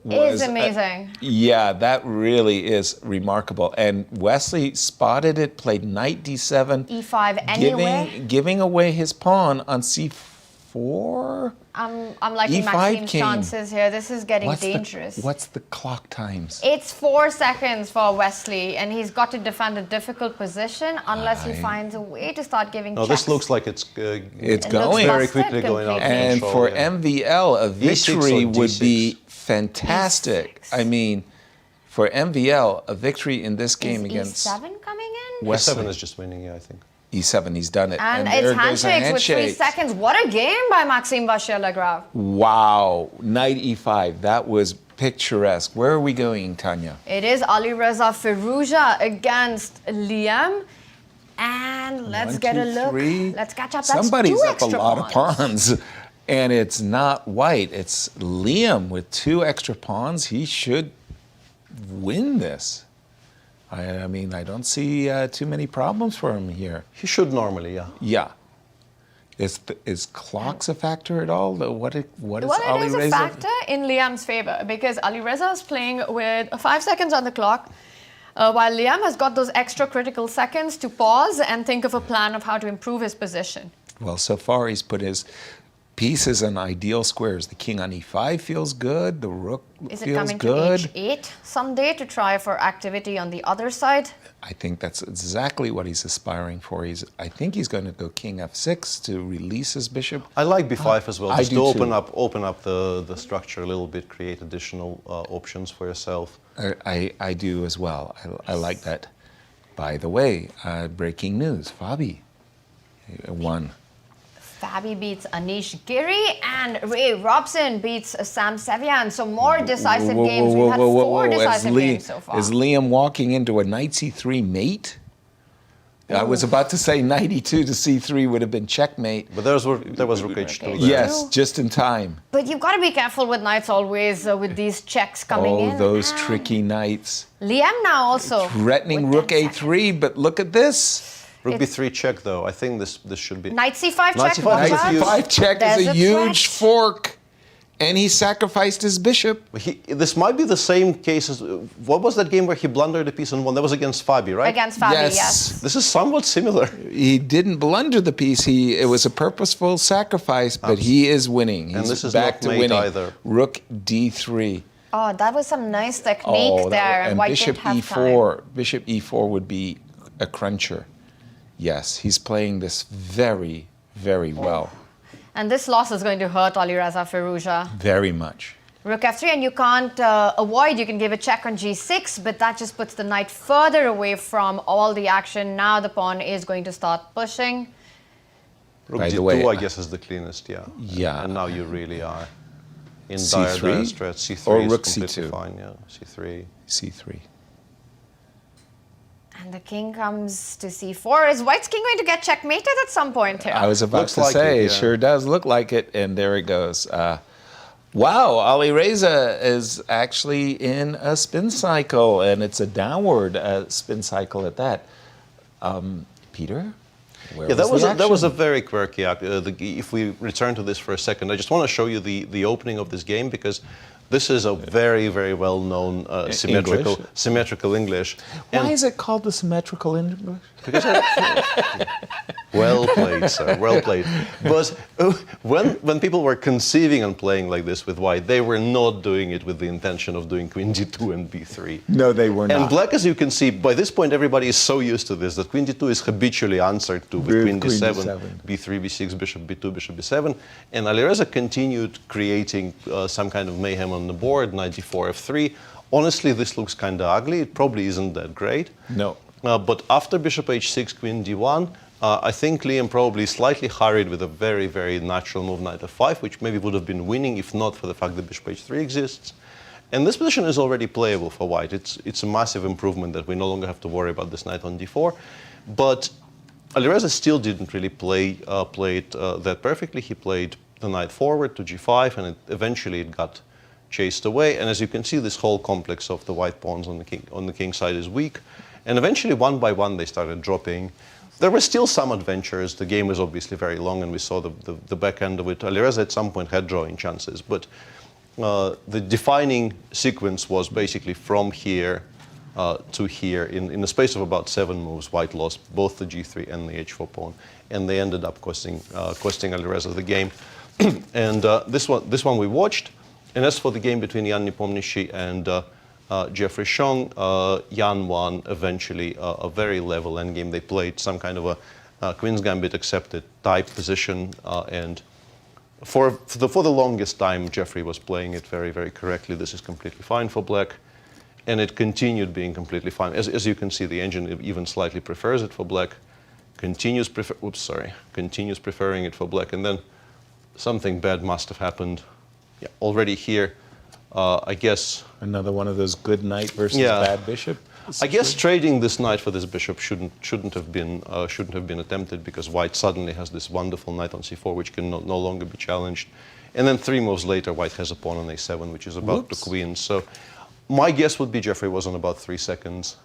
Is amazing. Yeah, that really is remarkable. And Wesley spotted it, played knight d7, e5 anyway. giving away his pawn on c4. I'm liking E5 Maxime's came. chances here. This is getting What's dangerous. what's the clock times? It's 4 seconds for Wesley, and he's got to defend a difficult position unless he finds a way to start giving No, checks. this looks like it's It's It going. looks very busted quickly going out. completely. And control, for yeah. MVL, a E6 victory or would be D6. fantastic. E6. I mean, for MVL, a victory in this game Is against E7 coming in? Wesley. e7 is just winning, yeah, I think. E7, he's done it. And there it's goes a handshakes with 3 handshake. seconds. What a game by Maxime Vachier-Lagrave. Wow, knight e5, that was picturesque. Where are we going, Tanya? It is Alireza Firouzja against Liem. And let's 1, get 2, a look. 3. Let's catch up. That's Somebody's 2 up a extra lot of pawns. pawns. And it's not white, it's Liem with 2 extra pawns. He should win this. I mean, I don't see too many problems for him here. He should normally, yeah. Yeah. Is clocks a factor at all? What is Well, it is a Alireza? factor in Liam's favor because Alireza is playing with 5 seconds on the clock, while Liam has got those extra critical seconds to pause and think of a plan of how to improve his position. Well, so far he's put his pieces in ideal squares. The king on e5 feels good. The rook Is it feels coming good. to h8 someday to try for activity on the other side? I think that's exactly what he's aspiring for. I think he's going to go king f6 to release his bishop. I like b5 as well, I just do to open too. up the structure a little bit, create additional options for yourself. I do as well. I like that. By the way, breaking news, Fabi won. Fabi beats Anish Giri and Robson beats Sam Sevian. So more decisive games. We've had 4 decisive games so far. Is Liam walking into a knight c3 mate? I was about to say knight e2 to c3 would have been checkmate. But there was rook h2 there. Yes, just in time. But you've got to be careful with knights always with these checks coming in. Oh, those And tricky knights. Liam now also. Threatening with rook 10 a3, but look at this. Rook b3 check, though. I think this should be... Knight c5 Knight check. c5 watch is a out. huge- Knight 5 check There's is a a huge threat. fork. And he sacrificed his bishop. This might be the same case as... What was that game where he blundered a piece and won? That was against Fabi, right? Against Fabi, yes. This is somewhat similar. He didn't blunder the piece. It was a purposeful sacrifice, but he is winning. He's And this is back not to mate winning. either. Rook d3. Oh, that was some nice technique there. And White bishop didn't have e4. time. Bishop e4 would be a cruncher. Yes, he's playing this very, very well. And this loss is going to hurt Alireza Firouzja. Very much. Rook f3, and you can't avoid. You can give a check on g6, but that just puts the knight further away from all the action. Now the pawn is going to start pushing. Rook By the d2, way, I guess, is the cleanest, yeah. Yeah. And now you really are in C3? dire stress. C3 Or is rook completely C2? fine, yeah. C3. c3. And the king comes to c4. Is white's king going to get checkmated at some point here? I was about Looks to like say, it, it yeah. sure does look like it, and there it goes. Wow, Alireza is actually in a spin cycle, and it's a downward spin cycle at that. Peter? Yeah, that was a very quirky act. If we return to this for a second, I just want to show you the opening of this game, because this is a very, very well-known symmetrical English. Why is it called the symmetrical English? Because well played, sir. Well played. But when people were conceiving on playing like this with white, they were not doing it with the intention of doing queen d2 and b3. No, they were not. And black, as you can see, by this point, everybody is so used to this that queen d2 is habitually answered to with queen d7, b3, b6, bishop b2, bishop b7. And Alireza continued creating some kind of mayhem on the board, knight d4, f3. Honestly, this looks kind of ugly. It probably isn't that great. No. But after bishop h6, queen d1, I think Liem probably slightly hurried with a very, very natural move, knight f5, which maybe would have been winning if not for the fact that bishop h3 exists. And this position is already playable for white. It's a massive improvement that we no longer have to worry about this knight on d4. But Alireza still didn't really play it that perfectly. He played the knight forward to g5, and eventually it got chased away. And as you can see, this whole complex of the white pawns on the king side is weak. And eventually, one by one, they started dropping. There were still some adventures. The game was obviously very long, and we saw the back end of it. Alireza at some point had drawing chances, but the defining sequence was basically from here to here. In the space of about 7 moves, white lost both the g3 and the h4 pawn, and they ended up costing Alireza the game. And this one we watched. And as for the game between Jan Nepomniachtchi and Jeffery Xiong, Jan won eventually a very level endgame. They played some kind of a Queen's Gambit accepted type position, and for the longest time, Jeffery was playing it very, very correctly. This is completely fine for black, and it continued being completely fine. As you can see, the engine even slightly prefers it for black, continues preferring it for black, and then something bad must have happened. Yeah, already here. I guess another one of those good knight versus bad bishop. I guess trading this knight for this bishop shouldn't have been attempted, because white suddenly has this wonderful knight on c4 which can no longer be challenged, and then 3 moves later white has a pawn on a7 which is about to queen. So my guess would be Jeffery was on about 3 seconds.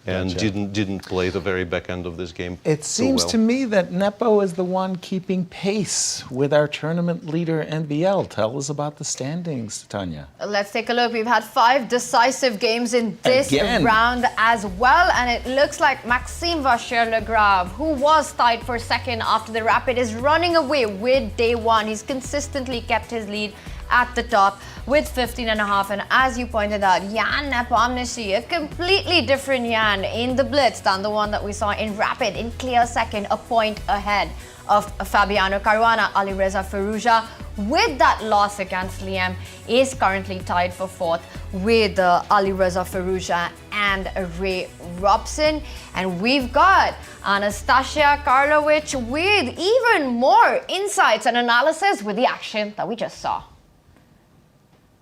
And didn't play the very back end of this game. It seems to me that Nepo is the one keeping pace with our tournament leader NBL. Tell us about the standings, Tanya. Let's take a look. We've had 5 decisive games in this round as well, and it looks like Maxime Vachier-Lagrave, who was tied for second after the Rapid, is running away with day 1. He's consistently kept his lead at the top with 15.5, and as you pointed out, Jan Nepomniachtchi, a completely different Jan in the Blitz than the one that we saw in Rapid, in clear second, a point ahead of Fabiano Caruana. Alireza Firouzja, with that loss against Liem, is currently tied for 4th with Alireza Firouzja and Ray Robson. And we've got Anastasiya Karlovich with even more insights and analysis with the action that we just saw.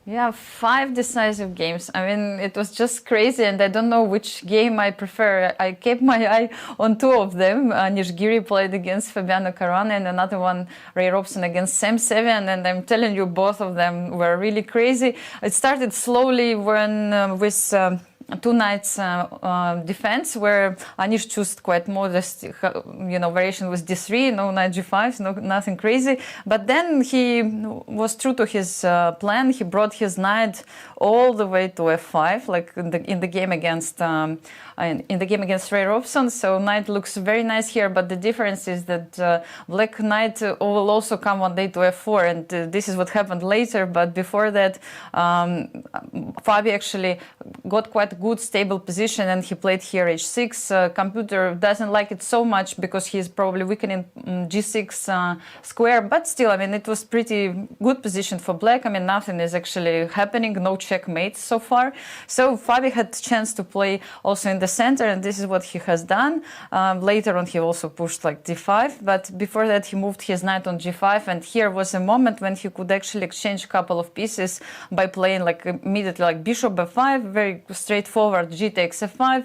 Yeah, 5 decisive games. I mean, it was just crazy, and I don't know which game I prefer. I kept my eye on 2 of them. Anish Giri played against Fabiano Caruana, and another one, Ray Robson, against Sevian, and I'm telling you, both of them were really crazy. It started slowly when with 2 knights defense, where Anish chose quite modest, variation with d3, no knight g5, nothing crazy. But then he was true to his plan. He brought his knight all the way to f5, like in the game against Ray Robson. So knight looks very nice here, but the difference is that black knight will also come one day to f4, and this is what happened later. But before that, Fabi actually got quite good stable position, and he played here h6. Computer doesn't like it so much because he's probably weakening g6 square, but still, I mean, it was pretty good position for black. I mean, nothing is actually happening, no checkmate so far. So Fabi had chance to play also in the center, and this is what he has done. Later on, he also pushed like d5, but before that, he moved his knight on g5, and here was a moment when he could actually exchange a couple of pieces by playing like immediately like bishop b5, very straightforward, g takes f5,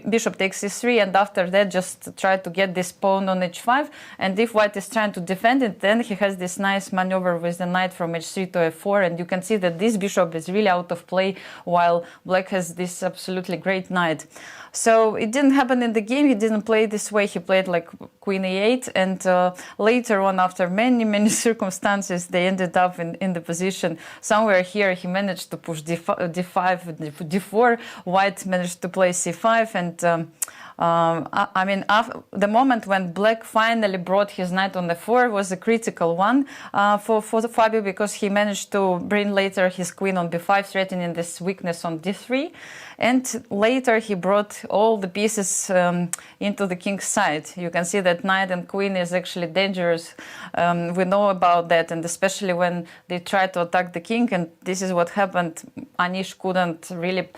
bishop takes e3, and after that, just try to get this pawn on h5, and if white is trying to defend it, then he has this nice maneuver with the knight from h3 to f4, and you can see that this bishop is really out of play, while black has this absolutely great knight. So it didn't happen in the game. He didn't play this way. He played like queen e8, and later on, after many circumstances, they ended up in the position somewhere here. He managed to push d5, d4. White managed to play c5, and I mean, the moment when black finally brought his knight on f4 was a critical one for Fabio, because he managed to bring later his queen on b5, threatening this weakness on d3. And later he brought all the pieces into the king's side. You can see that knight and queen is actually dangerous. We know about that, and especially when they try to attack the king, and this is what happened. Anish couldn't really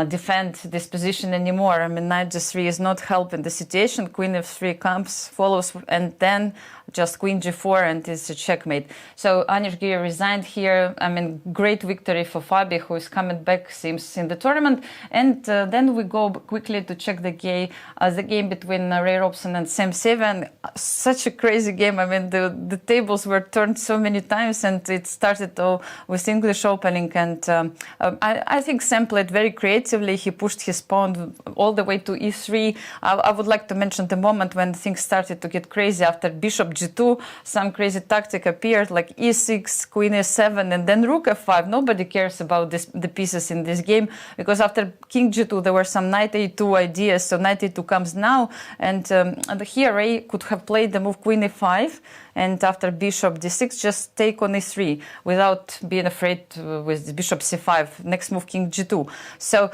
defend this position anymore. I mean, knight g3 is not helping the situation. Queen f3 comes, follows, and then just queen g4, and it's a checkmate. So Anish Giri resigned here. I mean, great victory for Fabi, who is coming back, seems, in the tournament. And then we go quickly to check the game between Ray Robson and Sam Sevian. Such a crazy game. I mean, the tables were turned so many times, and it started with English opening. And I think Sam played very creatively. He pushed his pawn all the way to e3. I would like to mention the moment when things started to get crazy after bishop g2. Some crazy tactic appeared, like e6, queen e7, and then rook f5. Nobody cares about the pieces in this game, because after king g2 there were some knight a2 ideas. So knight a2 comes now, and here Ray could have played the move queen e5, and after bishop d6 just take on e3 without being afraid with bishop c5. Next move king g2. So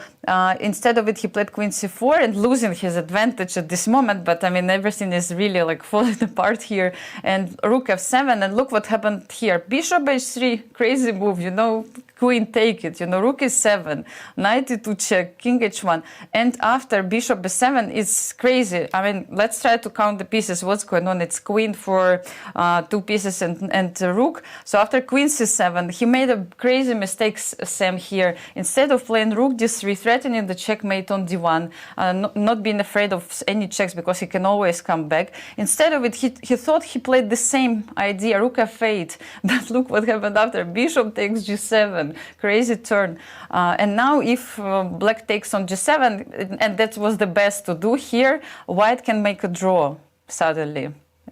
instead of it, he played queen c4 and losing his advantage at this moment. But I mean, everything is really like falling apart here. And rook f7, and look what happened here. Bishop h3, crazy move, you know, queen take it, you know, rook e7, knight e2 check, king h1. And after bishop b7, it's crazy. I mean, let's try to count the pieces. What's going on? It's queen for 2 pieces and rook. So after queen c7, he made a crazy mistake, Sam, here. Instead of playing rook d3, threatening the checkmate on d1, not being afraid of any checks because he can always come back. Instead of it, he thought he played the same idea, rook f8. But look what happened after. Bishop takes g7. Crazy turn. And now if black takes on g7, and that was the best to do here, white can make a draw suddenly.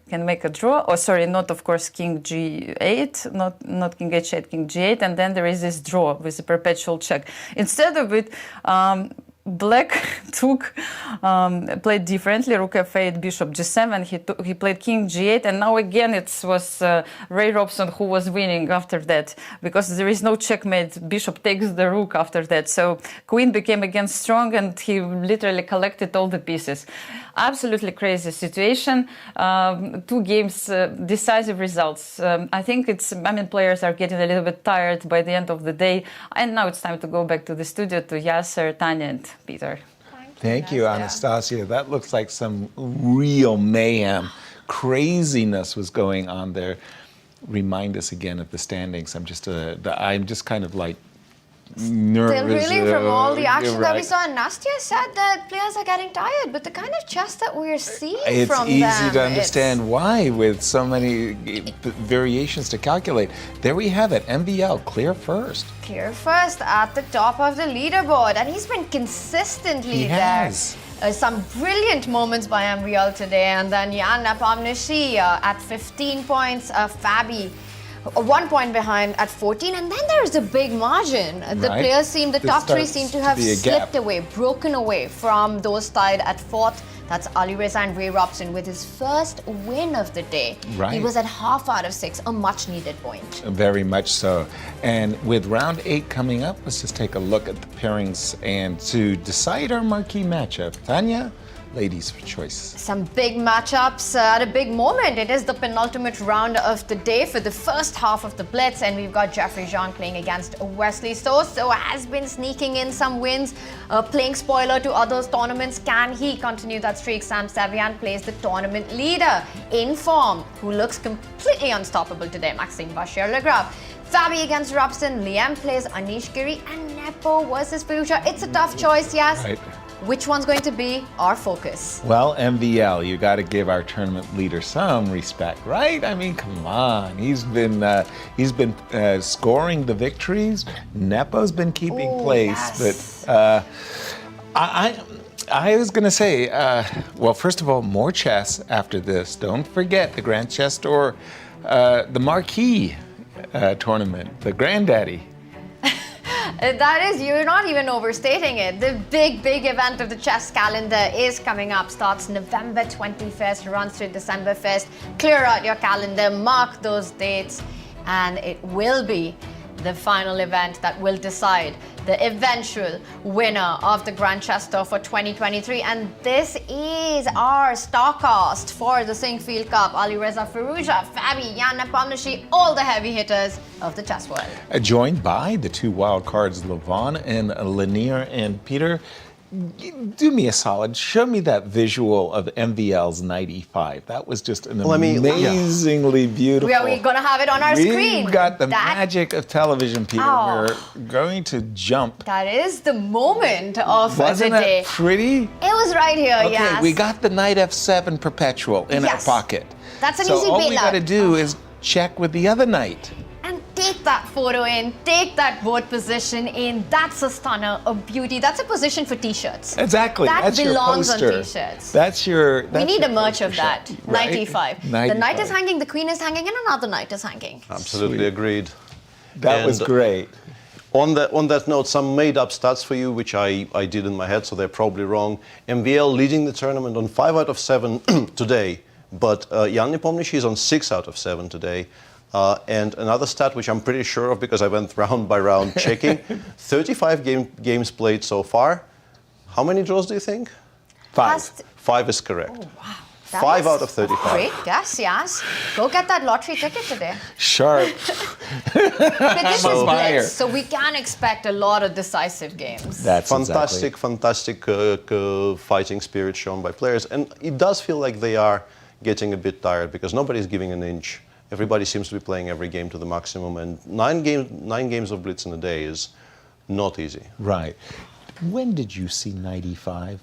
Can make a draw, or sorry, not of course king g8, not king h8, king g8, and then there is this draw with a perpetual check. Instead of it, black played differently, rook f8, bishop g7, he played king g8, and now again it was Ray Robson who was winning after that, because there is no checkmate, bishop takes the rook after that, so queen became again strong, and he literally collected all the pieces. Absolutely crazy situation. 2 games, decisive results. I think players are getting a little bit tired by the end of the day, and now it's time to go back to the studio to Yasser, Tania, and Peter. Thank you, Anastasia. That looks like some real mayhem. Craziness was going on there. Remind us again of the standings. I'm just kind of like nervous. Still reeling from all the action that we right. saw. And Nastya said that players are getting tired, but the kind of chess that we're seeing from them. It's easy to understand why, with so many variations to calculate. There we have it. MVL, clear first. Clear first at the top of the leaderboard, and he's been consistently there. Some brilliant moments by MVL today, and then Nepomniachtchi at 15 points, Fabi 1 point behind at 14, and then there is a big margin. The players the top 3 seem to have slipped away, broken away from those tied at 4th. That's Alireza and Ray Robson with his first win of the day. Right. He was at half out of 6, a much needed point. Very much so. And with round 8 coming up, let's just take a look at the pairings and to decide our marquee matchup. Tania, ladies' choice. Some big matchups at a big moment. It is the penultimate round of the day for the first half of the Blitz, and we've got Jeffery Xiong playing against Wesley So. So has been sneaking in some wins, playing spoiler to others' tournaments. Can he continue that streak? Sevian plays the tournament leader in form, who looks completely unstoppable today, Maxime Vachier-Lagrave. Fabi against Robson, Liem plays Anish Giri, and Nepo versus Firouzja. It's a tough choice, yes. Right. Which one's going to be our focus? Well, MVL, you got to give our tournament leader some respect, right? I mean, come on. He's been scoring the victories. Nepo's been keeping place, yes. but I was going to say, well, first of all, more chess after this. Don't forget the Grand Chess Tour, the marquee tournament, the granddaddy. That is, you're not even overstating it. The big event of the chess calendar is coming up. Starts November 21st, runs through December 1st. Clear out your calendar, mark those dates, and it will be the final event that will decide the eventual winner of the Grand Chess Tour for 2023. And this is our starcast for the Sinquefield Cup. Alireza Firouzja, Fabi, Nepomniachtchi, all the heavy hitters of the chess world. Joined by the two wild cards, Levon and Lanier. And Peter, do me a solid. Show me that visual of MVL's 95. That was just an amazingly beautiful. We are going to have it on our screen. We've got the magic of television, Peter. We're going to jump. That is the moment of Wasn't the day. That pretty? It was right here, Okay, yes. we got the knight f7 perpetual in our pocket. That's an so easy all bailout. we got to do is check with the other knight. And take that photo in, take that board position in. That's a stunner, a beauty. That's a position for t-shirts. Exactly. That belongs your on poster. t-shirts. We need a merch of that. Right? 95. The knight is hanging, the queen is hanging, and another knight is hanging. Absolutely agreed. That was great. On that note, some made-up stats for you, which I did in my head, so they're probably wrong. MVL leading the tournament on 5 out of 7 today, but Jan Nepomniachtchi is on 6 out of 7 today. And another stat, which I'm pretty sure of because I went round by round checking, 35 games played so far. How many draws do you think? 5. 5 is correct. Oh, wow. 5 out of 35. Great guess, yes. Go get that lottery ticket today. Sharp. But this is Blitz, so we can expect a lot of decisive games. That's fantastic fighting spirit shown by players. And it does feel like they are getting a bit tired because nobody's giving an inch. Everybody seems to be playing every game to the maximum, and 9 games of Blitz in a day is not easy. Right. When did you see 95?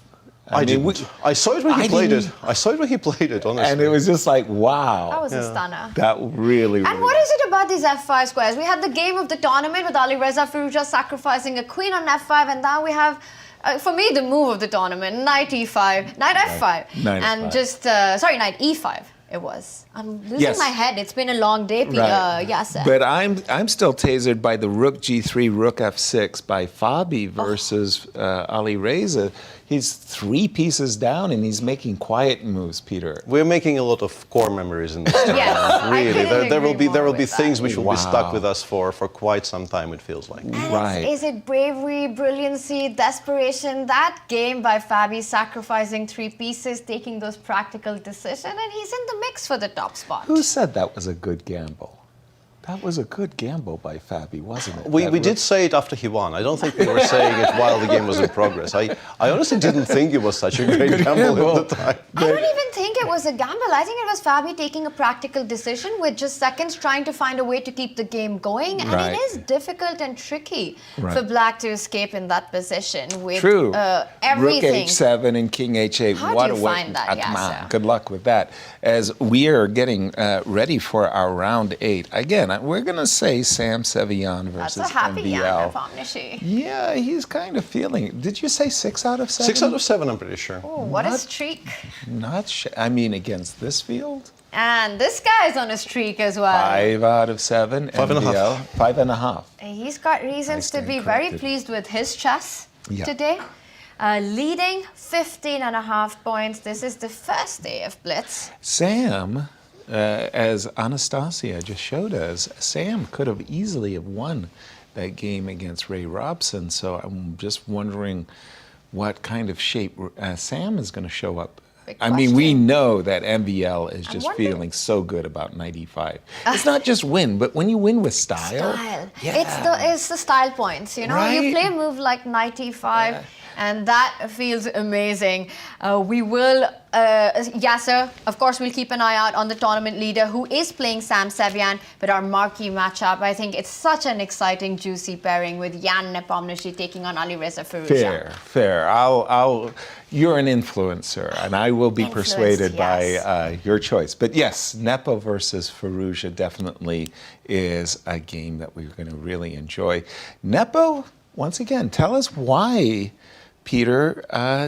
I didn't. I saw it when he played it. I saw it when he played it, honestly. And it was just like, wow. That was a stunner. That really. And what is it about these F5 squares? We had the game of the tournament with Alireza Firouzja sacrificing a queen on F5, and now we have, for me, the move of the tournament, knight E5, knight F5, and just, knight E5. It was. I'm losing my head. It's been a long day, Yasser. But I'm still tasered by the rook G3, rook F6 by Fabi versus Alireza. He's 3 pieces down and he's making quiet moves, Peter. We're making a lot of core memories in this tournament. Yes, really. There will be things which will be Wow. stuck with us for quite some time, it feels like. Right. Is it bravery, brilliancy, desperation? That game by Fabi sacrificing 3 pieces, taking those practical decisions, and he's in the mix for the top spot. Who said that was a good gamble? That was a good gamble by Fabi, wasn't it? We did say it after he won. I don't think we were saying it while the game was in progress. I honestly didn't think it was such a great gamble at the time. I don't even think it was a gamble. I think it was Fabi taking a practical decision with just seconds trying to find a way to keep the game going. And it is difficult and tricky for Black to escape in that position with everything. Rook H7 and King H8. How what do you a way. find that, Yasser? Good luck with that. As we are getting ready for our round 8. Again, we're going to say Sam Sevian versus That's a happy MVL. Nepomniachtchi. Yeah, he's kind of feeling it. Did you say 6 out of 7? 6 out of 7, I'm pretty sure. Oh, what a streak. I mean, against this field? And this guy's on a streak as well. 5 out of 7. 5.5. 5.5. He's got reasons to be very pleased with his chess today. Leading 15.5 points. This is the first day of Blitz. Sam, as Anastasiya just showed us, Sam could have easily have won that game against Ray Robson. So I'm just wondering what kind of shape Sam is going to show up. Big I mean, we question. know that MVL is just wondering- feeling so good about knight e5. It's not just win, but when you win with style. Yeah. It's the style points, you know. You Right? play a move like knight e5, and that feels amazing. We will, Yasser, of course, we'll keep an eye out on the tournament leader who is playing Sam Sevian, but our marquee matchup, I think it's such an exciting, juicy pairing with Jan Nepomniachtchi taking on Alireza Firouzja. Fair. You're an influencer, and I will be persuaded yes. by your choice. But yes, Nepo versus Firouzja definitely is a game that we're going to really enjoy. Nepo, once again, tell us why, Peter,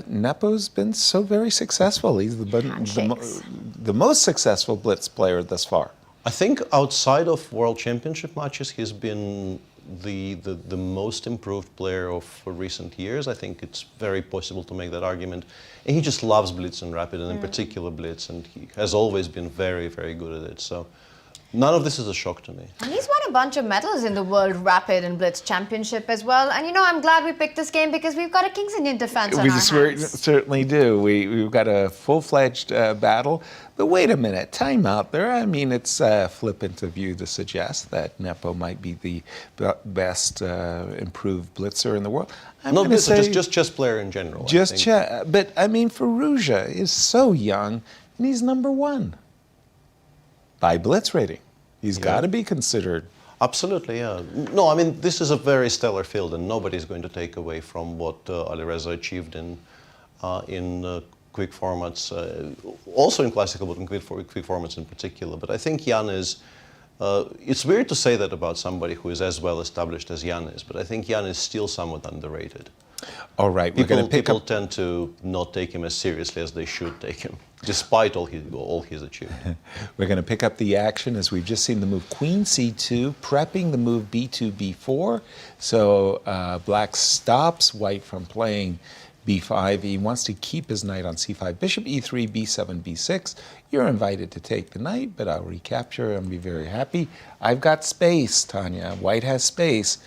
Nepo's been so very successful. He's the most successful blitz player thus far. I think outside of World Championship matches, he's been the most improved player of recent years. I think it's very possible to make that argument. And he just loves blitz and rapid, and in particular blitz, and he has always been very, very good at it. So none of this is a shock to me. And he's won a bunch of medals in the World Rapid and Blitz Championship as well. And you know, I'm glad we picked this game because we've got a King's Indian defense on our hands. Certainly do. We've got a full-fledged battle. But wait a minute, time out there. I mean, it's flippant of you to suggest that Nepo might be the best improved blitzer in the world. Not blitzer, just chess player in general. Just chess. But I mean, Firouzja is so young, and he's #1 by blitz rating. He's got to be considered. Absolutely, yeah. No, I mean, this is a very stellar field, and nobody's going to take away from what Alireza achieved in quick formats, also in classical, but in quick formats in particular. But I think Jan is, it's weird to say that about somebody who is as well established as Jan is, but I think Jan is still somewhat underrated. All right, People tend to not take him as seriously as they should take him, despite all he's achieved. We're going to pick up the action as we've just seen the move Queen C2, prepping the move B2, B4. So Black stops White from playing B5. He wants to keep his knight on C5. Bishop E3, B7, B6. You're invited to take the knight, but I'll recapture and be very happy. I've got space, Tanya. White has space.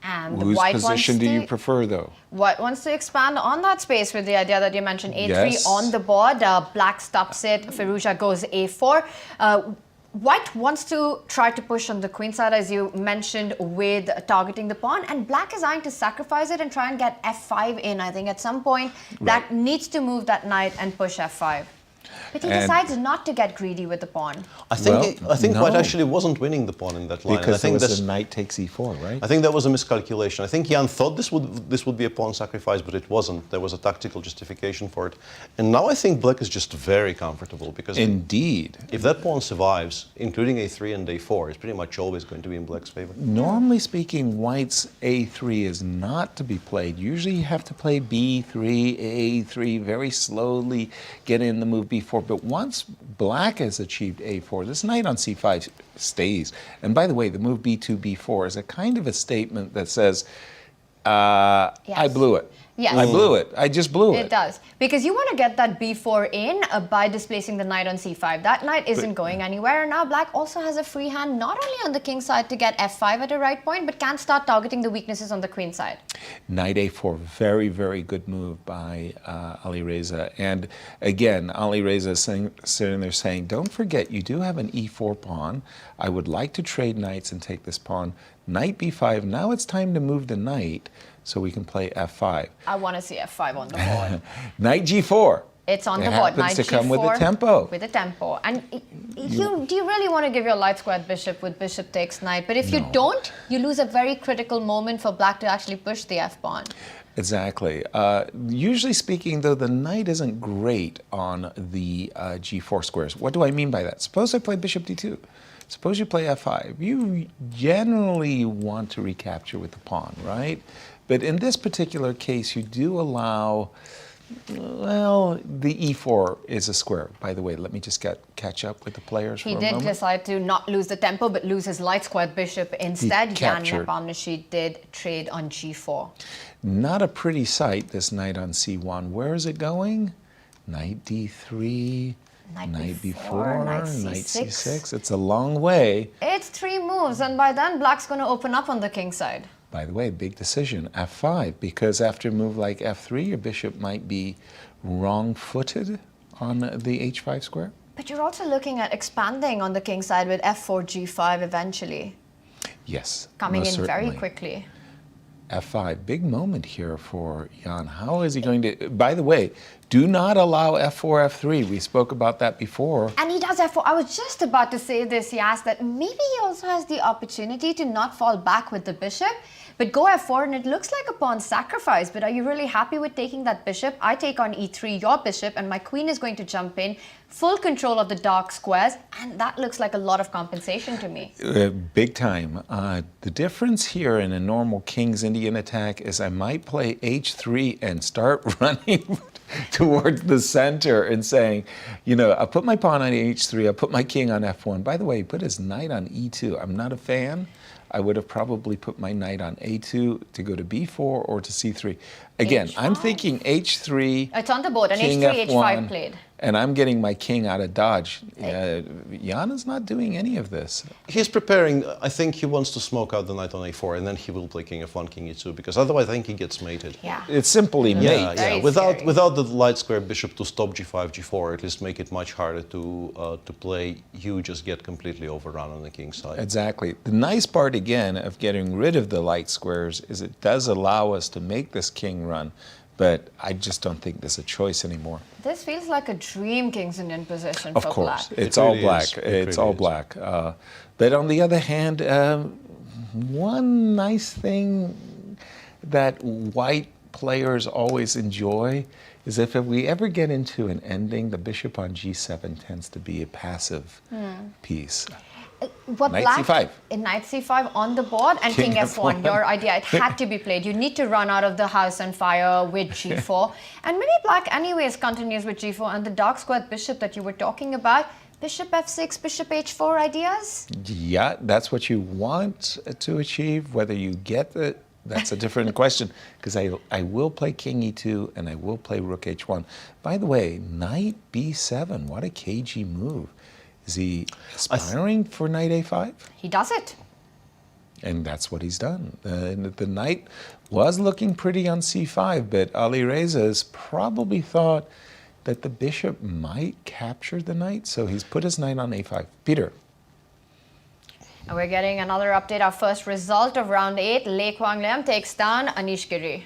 And Whose White position do you prefer, though? White wants to expand on that space with the idea that you mentioned A3 Yes. on the board. Black stops it. Firouzja goes A4. White wants to try to push on the queen side, as you mentioned, with targeting the pawn. And Black is eyeing to sacrifice it and try and get F5 in. I think at some point, Black needs to move that knight and push F5. But he decides not to get greedy with the pawn. I think White actually wasn't winning the pawn in that line. Because I think there was a knight takes E4, right? I think that was a miscalculation. I think Jan thought this would be a pawn sacrifice, but it wasn't. There was a tactical justification for it. And now I think Black is just very comfortable because Indeed. if that pawn survives, including A3 and A4, it's pretty much always going to be in Black's favor. Normally speaking, White's A3 is not to be played. Usually you have to play B3, A3, very slowly get in the move B4. But once Black has achieved A4, this knight on C5 stays. And by the way, the move B2, B4 is a kind of a statement that says, I blew it. Yes. I blew it. I just blew it. It does. Because you want to get that B4 in by displacing the knight on C5. That knight isn't going anywhere. And now Black also has a free hand, not only on the king side to get F5 at the right point, but can start targeting the weaknesses on the queen side. Knight A4, very, very good move by Alireza. And again, Alireza is sitting there saying, don't forget, you do have an E4 pawn. I would like to trade knights and take this pawn. Knight B5, now it's time to move the knight so we can play F5. I want to see F5 on the board. Knight G4. It's on the board. Happens Knight to G4 come with a tempo. With a tempo. And do you really want to give your light squared bishop with bishop takes knight? But if you don't, you lose a very critical moment for Black to actually push the F pawn. Exactly. Usually speaking, though, the knight isn't great on the G4 squares. What do I mean by that? Suppose I play bishop D2. Suppose you play F5. You generally want to recapture with the pawn, right? But in this particular case, you do allow, well, the E4 is a square. By the way, let me just catch up with the players for a moment. He did decide to not lose the tempo, but lose his light squared bishop instead. Jan Nepomniachtchi did trade on G4. Not a pretty sight, this knight on C1. Where is it going? Knight D3. Knight B4, knight knight C6. C6. It's a long way. It's 3 moves, and by then Black's going to open up on the king side. By the way, big decision, f5, because after a move like f3, your bishop might be wrong-footed on the h5 square. But you're also looking at expanding on the king side with f4, g5 eventually. Yes, Coming most in very certainly. quickly. f5, big moment here for Jan. How is he going to, by the way, do not allow f4, f3. We spoke about that before. And he does f4. I was just about to say this, Yas, that maybe he also has the opportunity to not fall back with the bishop, but go f4, and it looks like a pawn sacrifice. But are you really happy with taking that bishop? I take on e3, your bishop, and my queen is going to jump in. Full control of the dark squares, and that looks like a lot of compensation to me. Big time. The difference here in a normal King's Indian attack is I might play h3 and start running towards the center and saying, you know, I'll put my pawn on h3, I'll put my king on f1. By the way, he put his knight on e2. I'm not a fan. I would have probably put my knight on a2 to go to b4 or to c3. Again, I'm thinking h3. It's on the board, and king h3, f1, h5 played. And I'm getting my king out of dodge. Jan is not doing any of this. He's preparing. I think he wants to smoke out the knight on a4, and then he will play king f1, king e2, because otherwise I think he gets mated. Yeah. It's simply mate. Very Without scary. the light square bishop to stop g5, g4, at least make it much harder to play. You just get completely overrun on the king side. Exactly. The nice part, again, of getting rid of the light squares is it does allow us to make this king run, but I just don't think there's a choice anymore. This feels like a dream King's Indian position Of for course, black. it's It all really black. is. It It's really all is. black. But on the other hand, one nice thing that white players always enjoy is if we ever get into an ending, the bishop on g7 tends to be a passive piece. What Knight black, c5. in knight c5 on the board, and king, King f1. f1. Your idea, it had to be played. You need to run out of the house on fire with g4. And maybe black anyways continues with g4, and the dark squared bishop that you were talking about, bishop f6, bishop h4 ideas? Yeah, that's what you want to achieve. Whether you get it, that's a different question, because I will play king e2 and I will play rook h1. By the way, knight b7, what a cagey move. Is he aspiring for knight a5? He does it. And that's what he's done. The knight was looking pretty on c5, but Alireza has probably thought that the bishop might capture the knight, so he's put his knight on a5. Peter. And we're getting another update. Our first result of round 8, Liem takes down Anish Giri.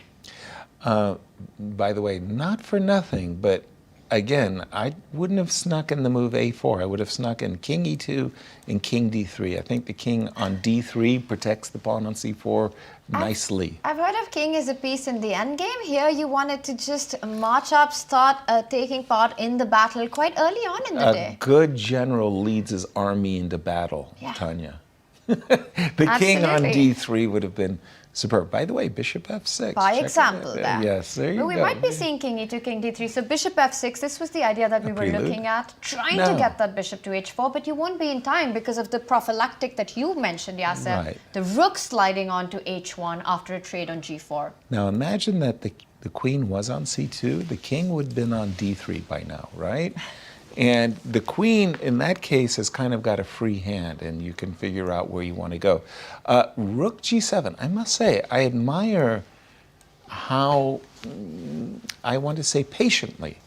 By the way, not for nothing, but again, I wouldn't have snuck in the move a4. I would have snuck in king e2 and king d3. I think the king on d3 protects the pawn on c4 nicely. I've heard of king as a piece in the endgame. Here you wanted to just march up, start taking part in the battle quite early on in the day. A good general leads his army into battle, Yeah. Tanya. The king on Absolutely. d3 would have been superb. By the way, bishop f6. By Check example it. there. Yes, there you But go. we might be seeing king e2, king d3. So bishop f6, this was the idea that we were prelude? looking at. Trying No. to get that bishop to h4, but you won't be in time because of the prophylactic that you mentioned, Yasser. Right. The rook sliding on to h1 after a trade on g4. Now imagine that the queen was on c2, the king would have been on d3 by now, right? And the queen, in that case, has kind of got a free hand, and you can figure out where you want to go. Rook g7, I must say, I admire how, I want to say patiently,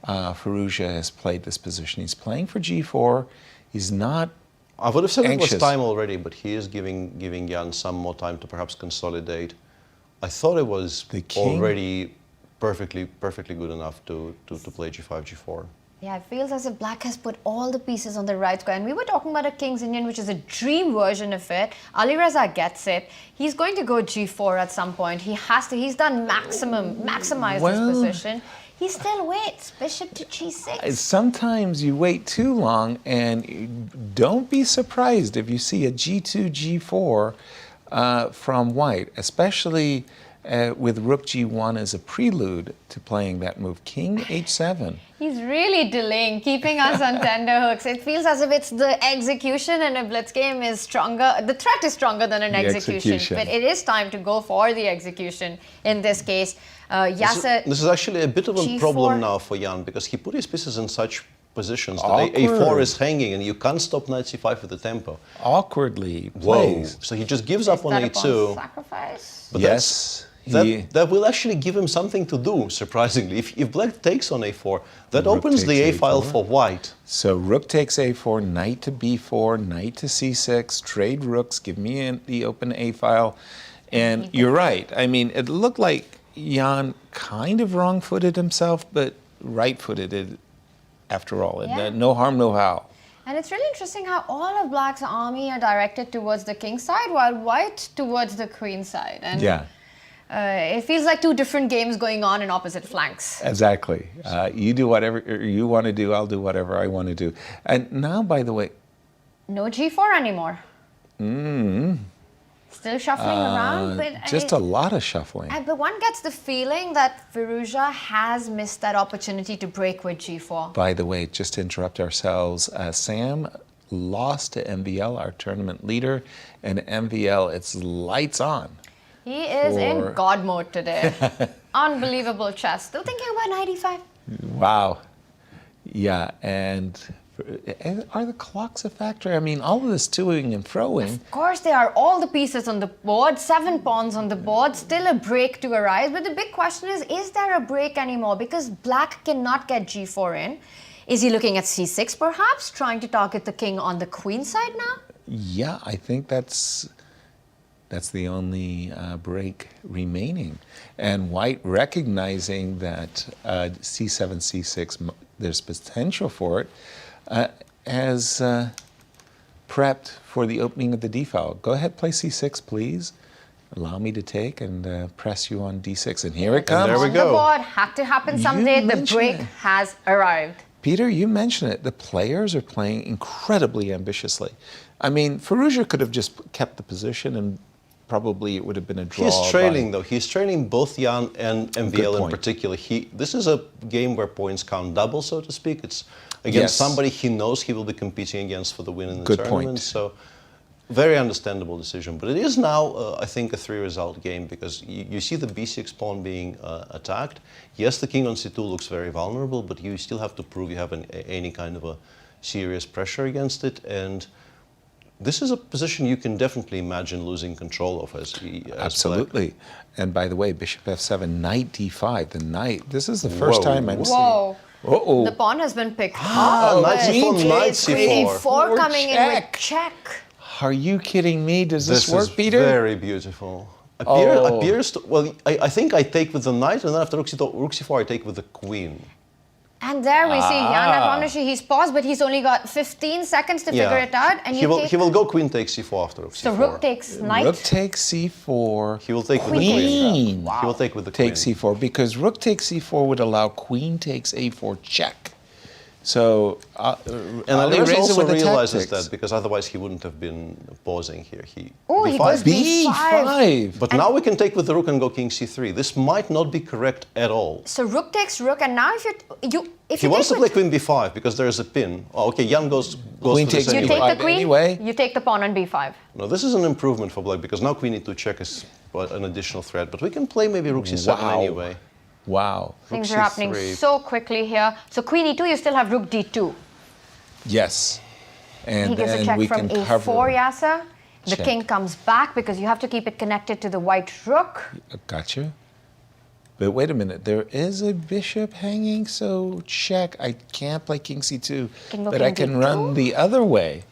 Firouzja has played this position. He's playing for g4. He's not I would have said anxious. it was time already, but he is giving Jan some more time to perhaps consolidate. I thought it was The king- already perfectly good enough to play g5, g4. Yeah, it feels as if black has put all the pieces on the right square. And we were talking about a King's Indian, which is a dream version of it. Alireza gets it. He's going to go g4 at some point. He has to. He's done maximize Well- this position. He still waits. Bishop to g6. Sometimes you wait too long, and don't be surprised if you see a g2, g4 from white, especially with rook g1 as a prelude to playing that move. King h7. He's really delaying, keeping us on tenterhooks. It feels as if it's the execution, and a blitz game is stronger. The threat is stronger than an execution. But it is time to go for the execution in this case. Yasser. This is actually a bit of a G4. problem now for Jan, because he put his pieces in such positions. A4 is hanging, and you can't stop knight c5 with the tempo. Awkwardly Whoa! plays. So he just gives up on Is that a pawn a2. sacrifice? But Yes. that will actually give him something to do, surprisingly. If black takes on a4, that Rook opens the a takes file a4. for white. So rook takes a4, knight to b4, knight to c6, trade rooks, give me the open a file. And you're right. I mean, it looked like Jan kind of wrong-footed himself, but right-footed after all. And Yeah. no harm, no foul. And it's really interesting how all of black's army are directed towards the king side, while white towards the queen side. And Yeah. it feels like two different games going on in opposite flanks. Exactly. You do whatever you want to do, I'll do whatever I want to do. And now, by the way, No g4 anymore. Still shuffling around, but just a lot of shuffling. but one gets the feeling that Firouzja has missed that opportunity to break with g4. By the way, just to interrupt ourselves, Sam lost to MVL, our tournament leader, and MVL, it's lights on. He is in For- God mode today. Unbelievable chess. Still thinking about knight e5. Wow. Yeah, and are the clocks a factor? I mean, all of this toing and froing. Of course, there are all the pieces on the board, 7 pawns on the board, still a break to arise. But the big question is there a break anymore? Because black cannot get g4 in. Is he looking at c6 perhaps, trying to target the king on the queen side now? Yeah, I think that's the only break remaining. And white recognizing that c7, c6, there's potential for it, has prepped for the opening of the d file. Go ahead, play c6, please. Allow me to take and press you on d6. And here it comes. there we On go. the board, had to happen someday. The mentioned break it. has arrived. Peter, you mentioned it. The players are playing incredibly ambitiously. I mean, Firouzja could have just kept the position and probably it would have been a draw. He's trailing, though. He's trailing both Jan and MVL in point. particular. This is a game where points count double, so to speak. It's against Yes. somebody he knows he will be competing against for the win in the Good tournament. point. So, very understandable decision. But it is now, I think, a 3-result game because you see the b6 pawn being attacked. Yes, the king on c2 looks very vulnerable, but you still have to prove you have any kind of a serious pressure against it. And this is a position you can definitely imagine losing control of as Absolutely. And by the way, bishop f7, knight d5, the knight. This is the first time I'm seeing. Whoa. Uh-oh. The pawn has been picked Ah, up. knight but c4, it knight is c4. Queen Or e4 coming in with check. check. Are you kidding me? Does this This work, is Peter? very beautiful. Oh. Appears to, well, I think I take with the knight, and then after rook c4, I take with the queen. And there we see Jan Nepomniachtchi. He's paused, but he's only got 15 seconds to figure it out. And he will go queen takes c4 after rook c4. So rook takes knight. Rook takes c4. He will take with the queen. Queen He will take with the takes queen. c4 because rook takes c4 would allow queen takes a4 check. So And Alireza also with the realizes tactics. that because otherwise he wouldn't have been pausing here. Oh, he goes b5. But now we can take with the rook and go king c3. This might not be correct at all. So rook takes rook, and now if He you wants to take play with, queen b5 because there is a pin. Oh, okay, Jan goes Queen for takes this you anyway. take the b5 queen, anyway. you take the pawn on b5. No, this is an improvement for black because now queen e2 check is an additional threat. But we can play maybe rook c7 Wow. anyway. Wow. Things Rook are happening c3. so quickly here. So queen e2, you still have rook d2. Yes. And He gives a then check we from can a4, cover. Yasser. The Check. king comes back because you have to keep it connected to the white rook. Gotcha. But wait a minute, there is a bishop hanging, so check. I can't play king c2, Can go but I king can d2. run the other way.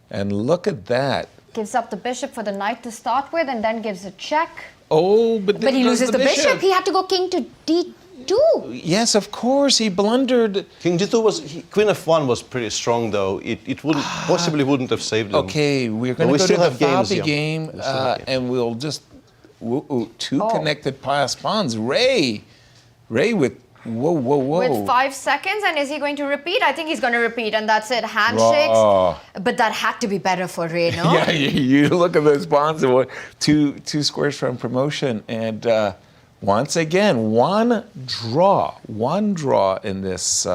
And look at that. Gives up the bishop for the knight to start with, and then gives a check. Oh, but But there he goes loses the bishop. He had to go king to d2. Yes, of course, he blundered. King d2 queen f1 was pretty strong though. It wouldn't possibly wouldn't have saved him. Okay, we're But going we to go to still the have games, Fabi yeah. game, We still have games. and we'll just two Oh. connected pass pawns. Ray with whoa. With 5 seconds, and is he going to repeat? I think he's going to repeat, and that's it. Handshakes. Raw. But that had to be better for Ray, no? Yeah, you look at those pawns, and two squares from promotion, and once again, one draw in this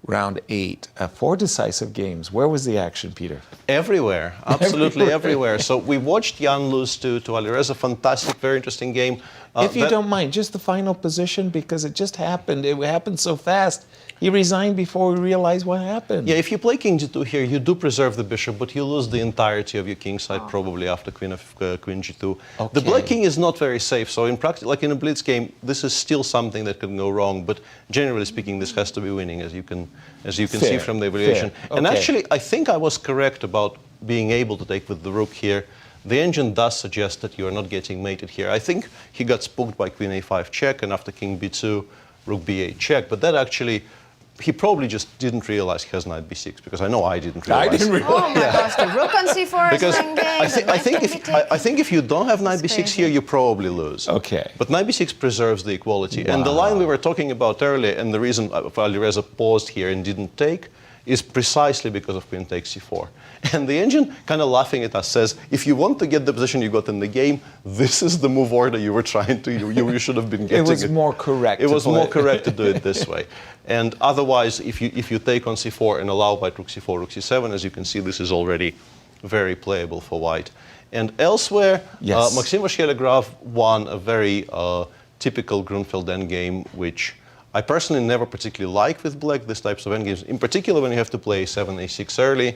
round 8. 4 decisive games. Where was the action, Peter? Everywhere, absolutely everywhere. So we watched Jan lose to Alireza. Fantastic, very interesting game. If you don't mind, just the final position, because it just happened. It happened so fast. He resigned before we realized what happened. Yeah, if you play king g2 here, you do preserve the bishop, but you lose the entirety of your king side probably after queen g2. Okay. The black king is not very safe, so in practice, like in a blitz game, this is still something that can go wrong. But generally speaking, this has to be winning, as you can see from the evaluation. Fair. And Okay. actually, I think I was correct about being able to take with the rook here. The engine does suggest that you are not getting mated here. I think he got spooked by queen a5 check, and after king b2, rook b8 check. But that actually, he probably just didn't realize he has knight b6, because I know I didn't realize. I didn't realize. Oh my gosh, the rook on c4 Because is engaged. I think if you don't have knight b6 here, you probably lose. Okay. But knight b6 preserves the equality. And the line we were talking about earlier, and the reason Alireza paused here and didn't take, is precisely because of queen takes c4. And the engine, kind of laughing at us, says, if you want to get the position you got in the game, this is the move order you were trying to, you should have been getting. It was more correct. It was more correct to do it this way. And otherwise, if you take on c4 and allow by rook c4, rook c7, as you can see, this is already very playable for white. And elsewhere, Yes. Maxime Vachier-Lagrave won a very typical Grunfeld endgame, which I personally never particularly like with black, these types of endgames. In particular, when you have to play a7, a6 early,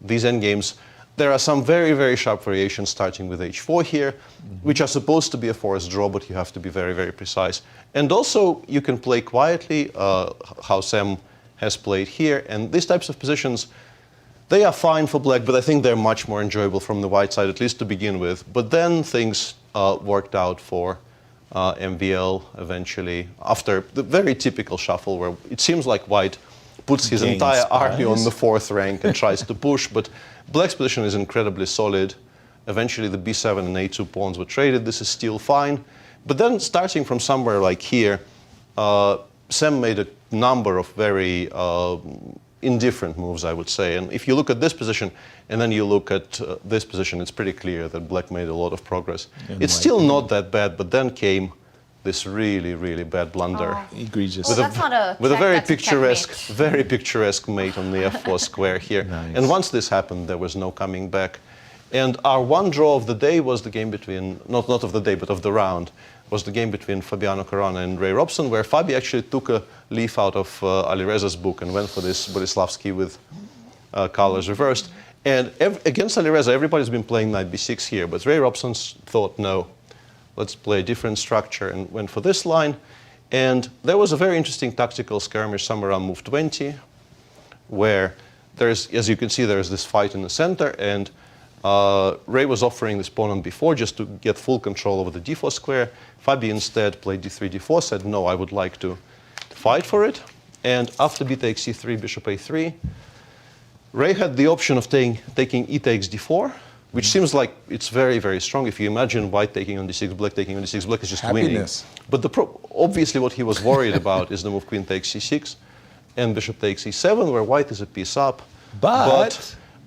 these endgames, there are some very, very sharp variations starting with h4 here, which are supposed to be a forced draw, but you have to be very, very precise. And also, you can play quietly, how Sam has played here. And these types of positions, they are fine for black, but I think they're much more enjoyable from the white side, at least to begin with. But then things worked out for MVL eventually, after the very typical shuffle where it seems like white puts his Gains entire army on spies. the fourth rank and tries to push, but black's position is incredibly solid. Eventually the b7 and a2 pawns were traded. This is still fine. But then starting from somewhere like here, Sam made a number of very indifferent moves, I would say. And if you look at this position and then you look at this position, it's pretty clear that black made a lot of progress. It's still not that bad, but then came this really, really bad blunder. Egregious. Well, that's not a With a check, very that's a picturesque mate on the f4 square here. Nice. And once this happened, there was no coming back. And our one draw of the day was the game between, not of the day, but of the round, was the game between Fabiano Caruana and Ray Robson, where Fabi actually took a leaf out of Alireza's book and went for this Boleslavsky with colors reversed. And against Alireza, everybody's been playing knight b6 here, but Ray Robson thought, no, let's play a different structure, and went for this line. And there was a very interesting tactical skirmish somewhere around move 20, where there's, as you can see, there's this fight in the center, and Ray was offering this pawn on b4 just to get full control over the d4 square. Fabi instead played d3, d4, said, no, I would like to fight for it. And after b takes c3, bishop a3, Ray had the option of taking e takes d4, which seems like it's very, very strong. If you imagine white taking on d6, black taking on d6, black is just Happiness. winning. But obviously what he was worried about is the move queen takes c6 and bishop takes e7, where white is a piece up.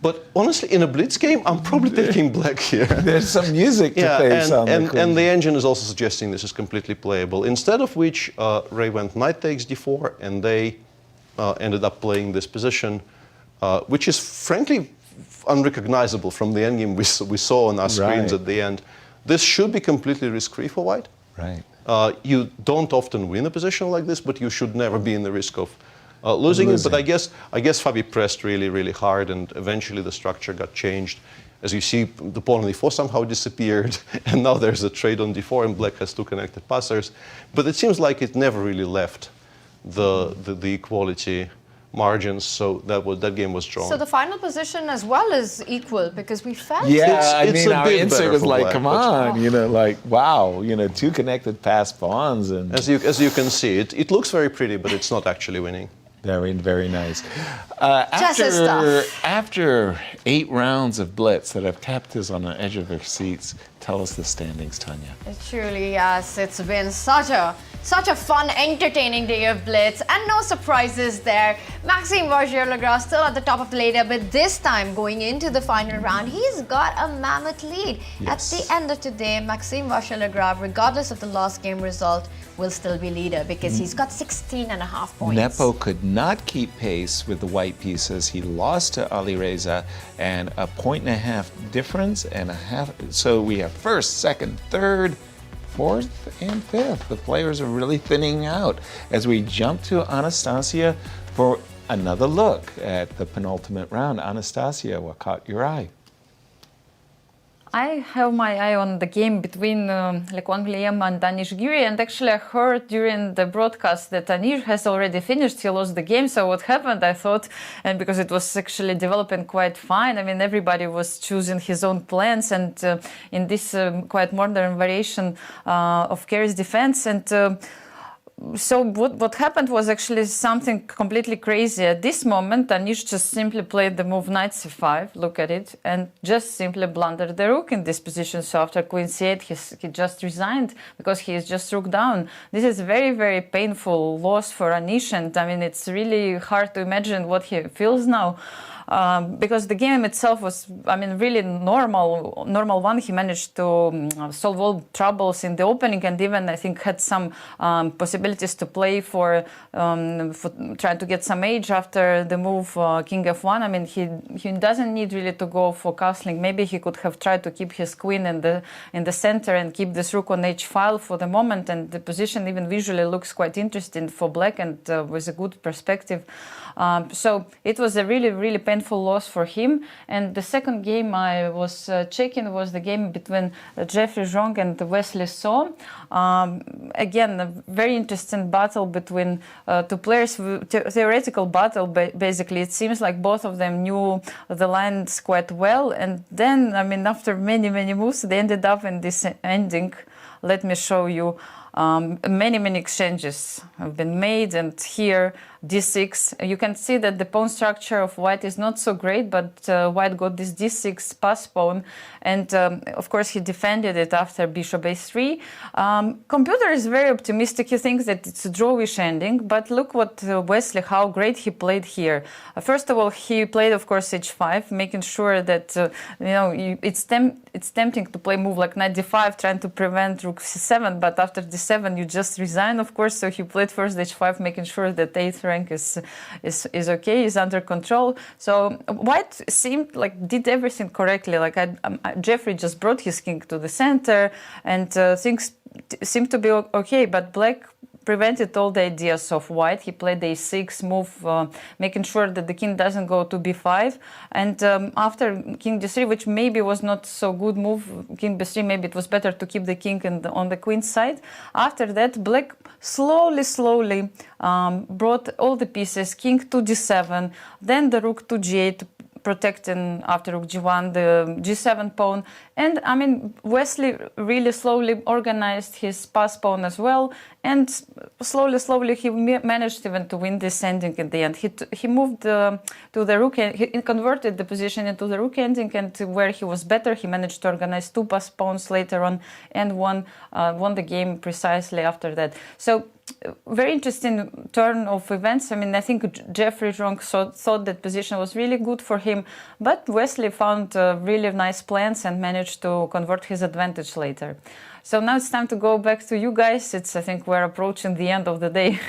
But honestly, in a blitz game, I'm probably taking black here. There's some music to face on the queen. And the engine is also suggesting this is completely playable. Instead of which, Ray went knight takes d4, and they ended up playing this position, which is frankly unrecognizable from the endgame we saw on our screens at the end. This should be completely risk-free for white. Right. You don't often win a position like this, but you should never be in the risk of losing it. But I guess Fabi pressed really, really hard, and eventually the structure got changed. As you see, the pawn on d4 somehow disappeared, and now there's a trade on d4, and black has two connected passers. But it seems like it never really left the equality margins, so that game was drawn. So the final position as well is equal, because we felt it's our instinct was like, black, come on, like, wow, two connected pass pawns. And as you can see, it looks very pretty, but it's not actually winning. Very, very nice. Stuff. After 8 rounds of blitz that have kept us on the edge of our seats, tell us the standings, Tanya. It truly has. It's been such a fun, entertaining day of blitz, and no surprises there. Maxime Vachier-Lagrave still at the top of the ladder, but this time going into the final round, he's got a mammoth lead. Yes. At the end of today, Maxime Vachier-Lagrave, regardless of the last game result, will still be leader because he's got 16.5 points. Nepo could not keep pace with the white pieces. He lost to Alireza, and a 1.5 difference and a half. So we have first, second, third, 4th and 5th. The players are really thinning out. As we jump to Anastasiya for another look at the penultimate round. Anastasiya, what caught your eye? I have my eye on the game between Liem and Anish Giri, and actually I heard during the broadcast that Anish has already finished, he lost the game, so what happened, I thought, and because it was actually developing quite fine, I mean, everybody was choosing his own plans, and in this quite modern variation of Kerry's defense, and so what happened was actually something completely crazy. At this moment, Anish just simply played the move knight c5, look at it, and just simply blundered the rook in this position. So after queen c8, he just resigned because he is just rook down. This is very, very painful loss for Anish, and I mean, it's really hard to imagine what he feels now. Because the game itself was, I mean, really normal one. He managed to solve all troubles in the opening, and even I think had some possibilities to play for trying to get some age after the move king f1. I mean, he doesn't need really to go for castling. Maybe he could have tried to keep his queen in the center and keep this rook on h5 for the moment, and the position even visually looks quite interesting for black and with a good perspective. So it was a really, really painful loss for him. And the second game I was checking was the game between Jeffery Xiong and Wesley So. Again, a very interesting battle between two players, theoretical battle, basically. It seems like both of them knew the lines quite well. And then, I mean, after many, many moves, they ended up in this ending. Let me show you. Many exchanges have been made, and here d6. You can see that the pawn structure of white is not so great, but white got this d6 pass pawn, and of course he defended it after bishop a3. Computer is very optimistic. He thinks that it's a drawish ending, but look what Wesley, how great he played here. First of all, he played, of course, h5, making sure that it's tempting to play move like knight d5, trying to prevent rook c7, but after d7 you just resign, of course. So he played first h5, making sure that 8th rank is okay, is under control. So white seemed like did everything correctly. Like Jeffery just brought his king to the center, and things seemed to be okay. But black prevented all the ideas of white. He played the a6 move, making sure that the king doesn't go to b5. And after king d3, which maybe was not so good move, king b3, maybe it was better to keep the king on the queen's side. After that, black slowly brought all the pieces, king to d7, then the rook to g8, protecting after rook g1 the g7 pawn. And I mean, Wesley really slowly organized his pass pawn as well, and slowly he managed even to win this ending in the end. He moved to the rook, and he converted the position into the rook ending, and where he was better, he managed to organize two pass pawns later on and won the game precisely after that. So very interesting turn of events. I mean, I think Jeffery Xiong thought that position was really good for him, but Wesley found really nice plans and managed to convert his advantage later. So now it's time to go back to you guys. I think we're approaching the end of the day.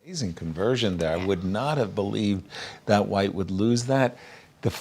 Amazing conversion there. I would not have believed that white would lose that. The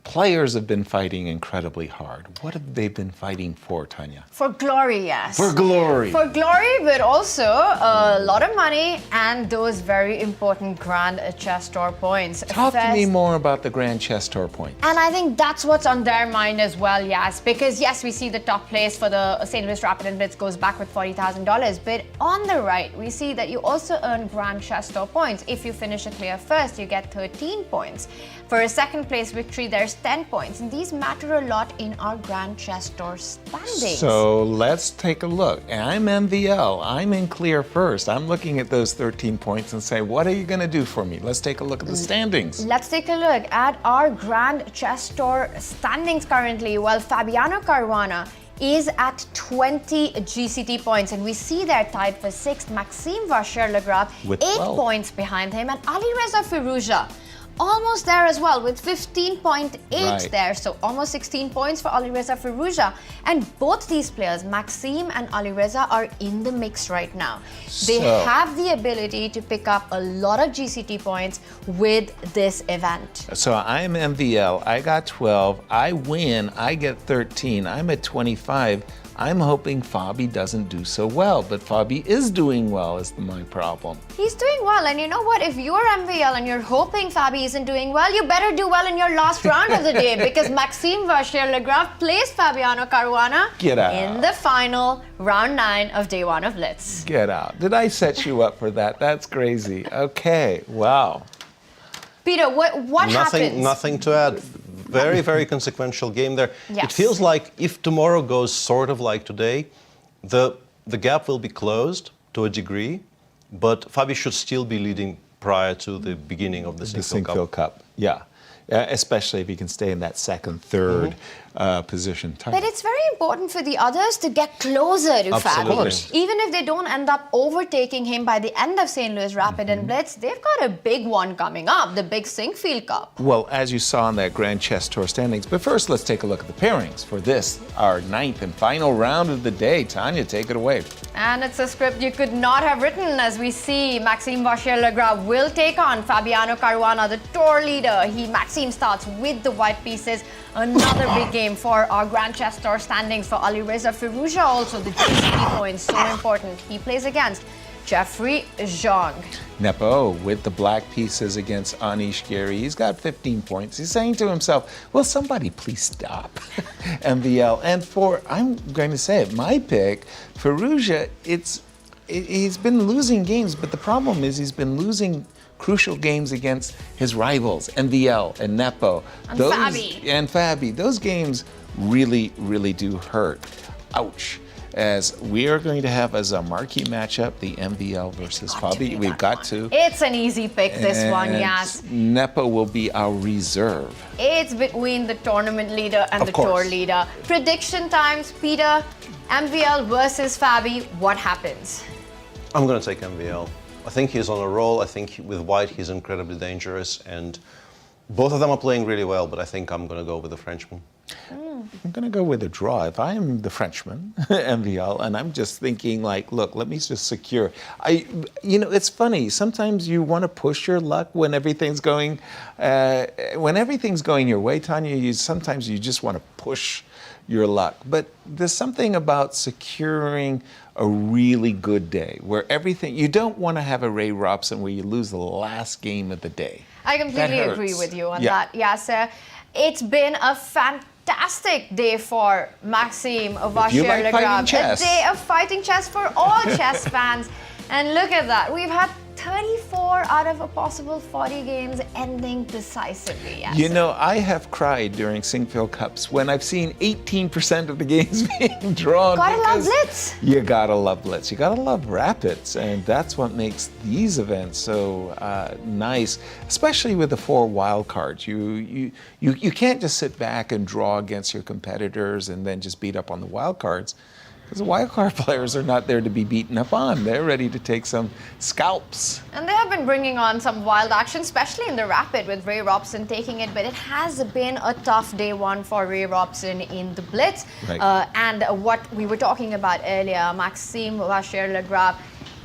players have been fighting incredibly hard. What have they been fighting for, Tania? For glory, yes. For glory. For glory, but also a lot of money and those very important Grand Chess Tour points. Talk to me more about the Grand Chess Tour points. And I think that's what's on their mind as well, yes. Because yes, we see the top place for the Saint Louis Rapid Blitz goes back with $40,000. But on the right, we see that you also earn Grand Chess Tour points. If you finish a clear first, you get 13 points. For a second place victory, there's 10 points, and these matter a lot in our Grand Chess Tour standings. So let's take a look. I'm MVL, I'm in clear first. I'm looking at those 13 points and say, what are you going to do for me? Let's take a look at the standings. Let's take a look at our Grand Chess Tour standings currently. Well, Fabiano Caruana is at 20 GCT points, and we see they're tied for 6th. Maxime Vachier-Lagrave, 8 points behind him, and Alireza Firouzja almost there as well with 15.8 there, so almost 16 points for Alireza Firouzja. And both these players, Maxime and Alireza, are in the mix right now. They have the ability to pick up a lot of GCT points with this event. So I'm MVL, I got 12, I win, I get 13, I'm at 25. I'm hoping Fabi doesn't do so well, but Fabi is doing well is my problem. He's doing well, and you know what? If you're MVL and you're hoping Fabi isn't doing well, you better do well in your last round of the day because Maxime Vachier-Lagrave plays Fabiano Caruana in the final round 9 of day 1 of Blitz. Get out. Did I set you up for that? That's crazy. Okay, wow. Peter, what happens? Nothing to add. Very, very consequential game there. Yes. It feels like if tomorrow goes sort of like today, the gap will be closed to a degree, but Fabi should still be leading prior to the beginning of the Sinquefield Cup. Yeah. Especially if he can stay in that second, third position. But it's very important for the others to get closer to Fabi. Even if they don't end up overtaking him by the end of St. Louis Rapid and Blitz, they've got a big one coming up, the big Sinquefield Cup. Well, as you saw in that Grand Chess Tour standings. But first, let's take a look at the pairings for this, our 9th and final round of the day. Tania, take it away. And it's a script you could not have written, as we see Maxime Vachier-Lagrave will take on Fabiano Caruana, the tour leader. Maxime starts with the white pieces. Another big game for our Grand Chess Tour standings for Alireza Firouzja. Also, the GCP points, so important. He plays against Jeffery Xiong. Nepo with the black pieces against Anish Giri. He's got 15 points. He's saying to himself, will somebody please stop MVL? And I'm going to say it, my pick, Firouzja, he's been losing games, but the problem is he's been losing crucial games against his rivals, MVL and Nepo. And Fabi. And Fabi. Those games really, really do hurt. Ouch. As we are going to have as a marquee matchup, the MVL versus Fabi. We've got to. It's an easy pick, this one, yes. Nepo will be our reserve. It's between the tournament leader and the tour leader. Prediction times, Peter. MVL versus Fabi, what happens? I'm going to take MVL. I think he's on a roll. I think with white, he's incredibly dangerous. And both of them are playing really well, but I think I'm going to go with the Frenchman. I'm going to go with a draw. If I am the Frenchman, MVL, and I'm just thinking like, look, let me just secure. It's funny. Sometimes you want to push your luck when everything's going your way, Tania. Sometimes you just want to push your luck. But there's something about securing a really good day where you don't want to have a Ray Robson where you lose the last game of the day. I completely agree with you on that, Yasser. It's been a fantastic day for Maxime Vachier-Lagrave. A day of fighting chess for all chess fans. And look at that. We've had 34 out of a possible 40 games ending decisively. Yes. You know, I have cried during Sinquefield Cups when I've seen 18% of the games being drawn. Gotta love Blitz. You gotta love Blitz. You gotta love Rapids, and that's what makes these events so nice, especially with the 4 wild cards. You can't just sit back and draw against your competitors and then just beat up on the wild cards. Because the wildcard players are not there to be beaten up on. They're ready to take some scalps. And they have been bringing on some wild action, especially in the Rapid with Ray Robson taking it. But it has been a tough day 1 for Ray Robson in the Blitz. Right. And what we were talking about earlier, Maxime Vachier-Lagrave,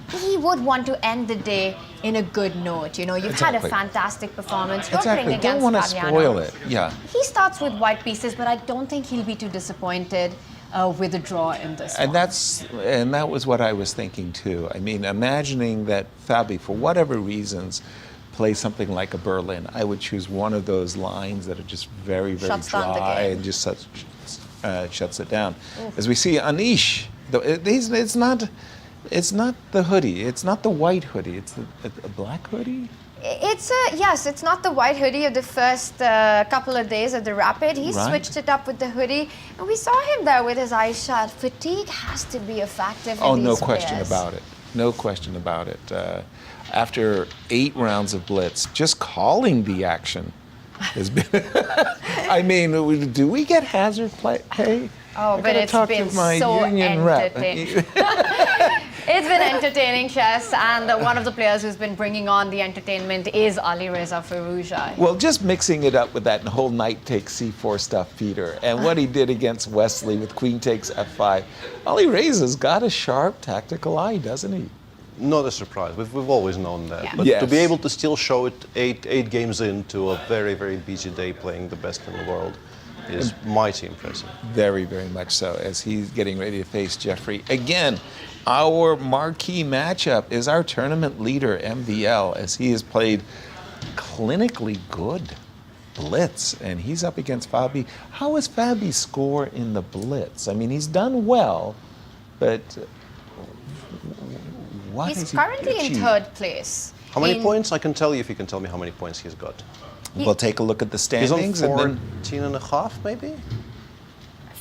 he would want to end the day in a good note. You know, you've had a fantastic performance. You're playing against Don't want to Fabiano. spoil it. Yeah. He starts with white pieces, but I don't think he'll be too disappointed with a draw in this and one. And that was what I was thinking too. I mean, imagining that Fabi, for whatever reasons, plays something like a Berlin, I would choose one of those lines that are just very, very dry and just shuts it down. As we see Anish, it's not the hoodie, it's not the white hoodie, it's a black hoodie. It's not the white hoodie of the first couple of days of the Rapid. He switched it up with the hoodie, and we saw him there with his eyes shut. Fatigue has to be a factor for these no players. question about it. No question about it. After 8 rounds of Blitz, just calling the action has been. I mean, do we get hazard pay? Oh, but it's been so entertaining. It's been entertaining chess, and one of the players who's been bringing on the entertainment is Alireza Firouzja. Well, just mixing it up with that whole knight takes c4 stuff, Peter, and what he did against Wesley with queen takes f5. Alireza's got a sharp tactical eye, doesn't he? Not a surprise. We've always known that. Yeah. But to be able to still show it eight games into a very, very busy day playing the best in the world, is mighty impressive. Very, very much so, as he's getting ready to face Jeffery. Again, our marquee matchup is our tournament leader, MVL, as he has played clinically good Blitz, and he's up against Fabi. How is Fabi's score in the Blitz? I mean, he's done well, but what He's has he currently in achieved? third place. How many points? I can tell you if you can tell me how many points he's got. We'll take a look at the He's on standings. and then 14 and a half, maybe?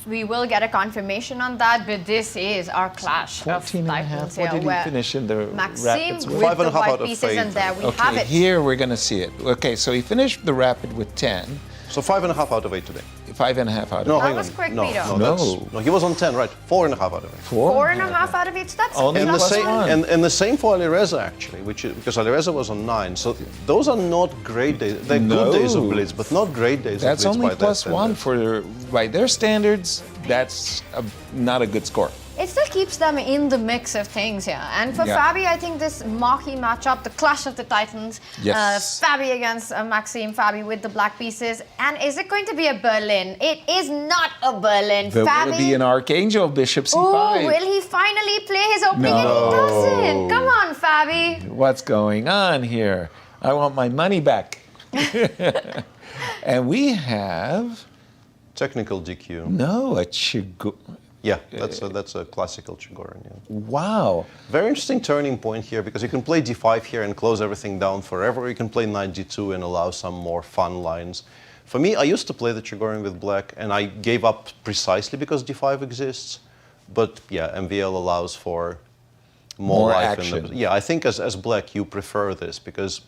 We will get a confirmation on that, but this is our clash 14 of and a half. titans What here, did he where finish in the Maxime Rapids with with? 5 and the a half white out of pieces, and 8. there we have Okay, it. here we're going to see it. Okay, so he finished the Rapid with 10, So 5.5 out of 8 today. 5.5 out of No, That hang was on. quick, no, Peter. no, No. no, he was on 10, right? 4.5 out of 8. 4.5 out of 8. That's Only And the, plus same, one. and the same for Alireza, actually, because Alireza was on 9. So those are not great days. They're good days of No. Blitz, but not great days That's of Blitz only by their plus one standards. by their standards. That's not a good score. It still keeps them in the mix of things here. And for Yeah. Fabi, I think this marquee matchup, the clash of the titans, Yes. Fabi against Maxime, Fabi with the black pieces. And is it going to be a Berlin? It is not a Berlin. But will it be an Archangel Bishop C5? Oh, will he finally play his opening? And he doesn't. Come on, Fabi. What's going on here? I want my money back. And we have Technical DQ. a Chigo. Yeah, that's a classical Chigorin. Yeah. Wow. Very interesting turning point here because you can play d5 here and close everything down forever. You can play knight d2 and allow some more fun lines. For me, I used to play the Chigorin with black, and I gave up precisely because d5 exists. But yeah, MVL allows for more life action. in the. Yeah, I think as black you prefer this because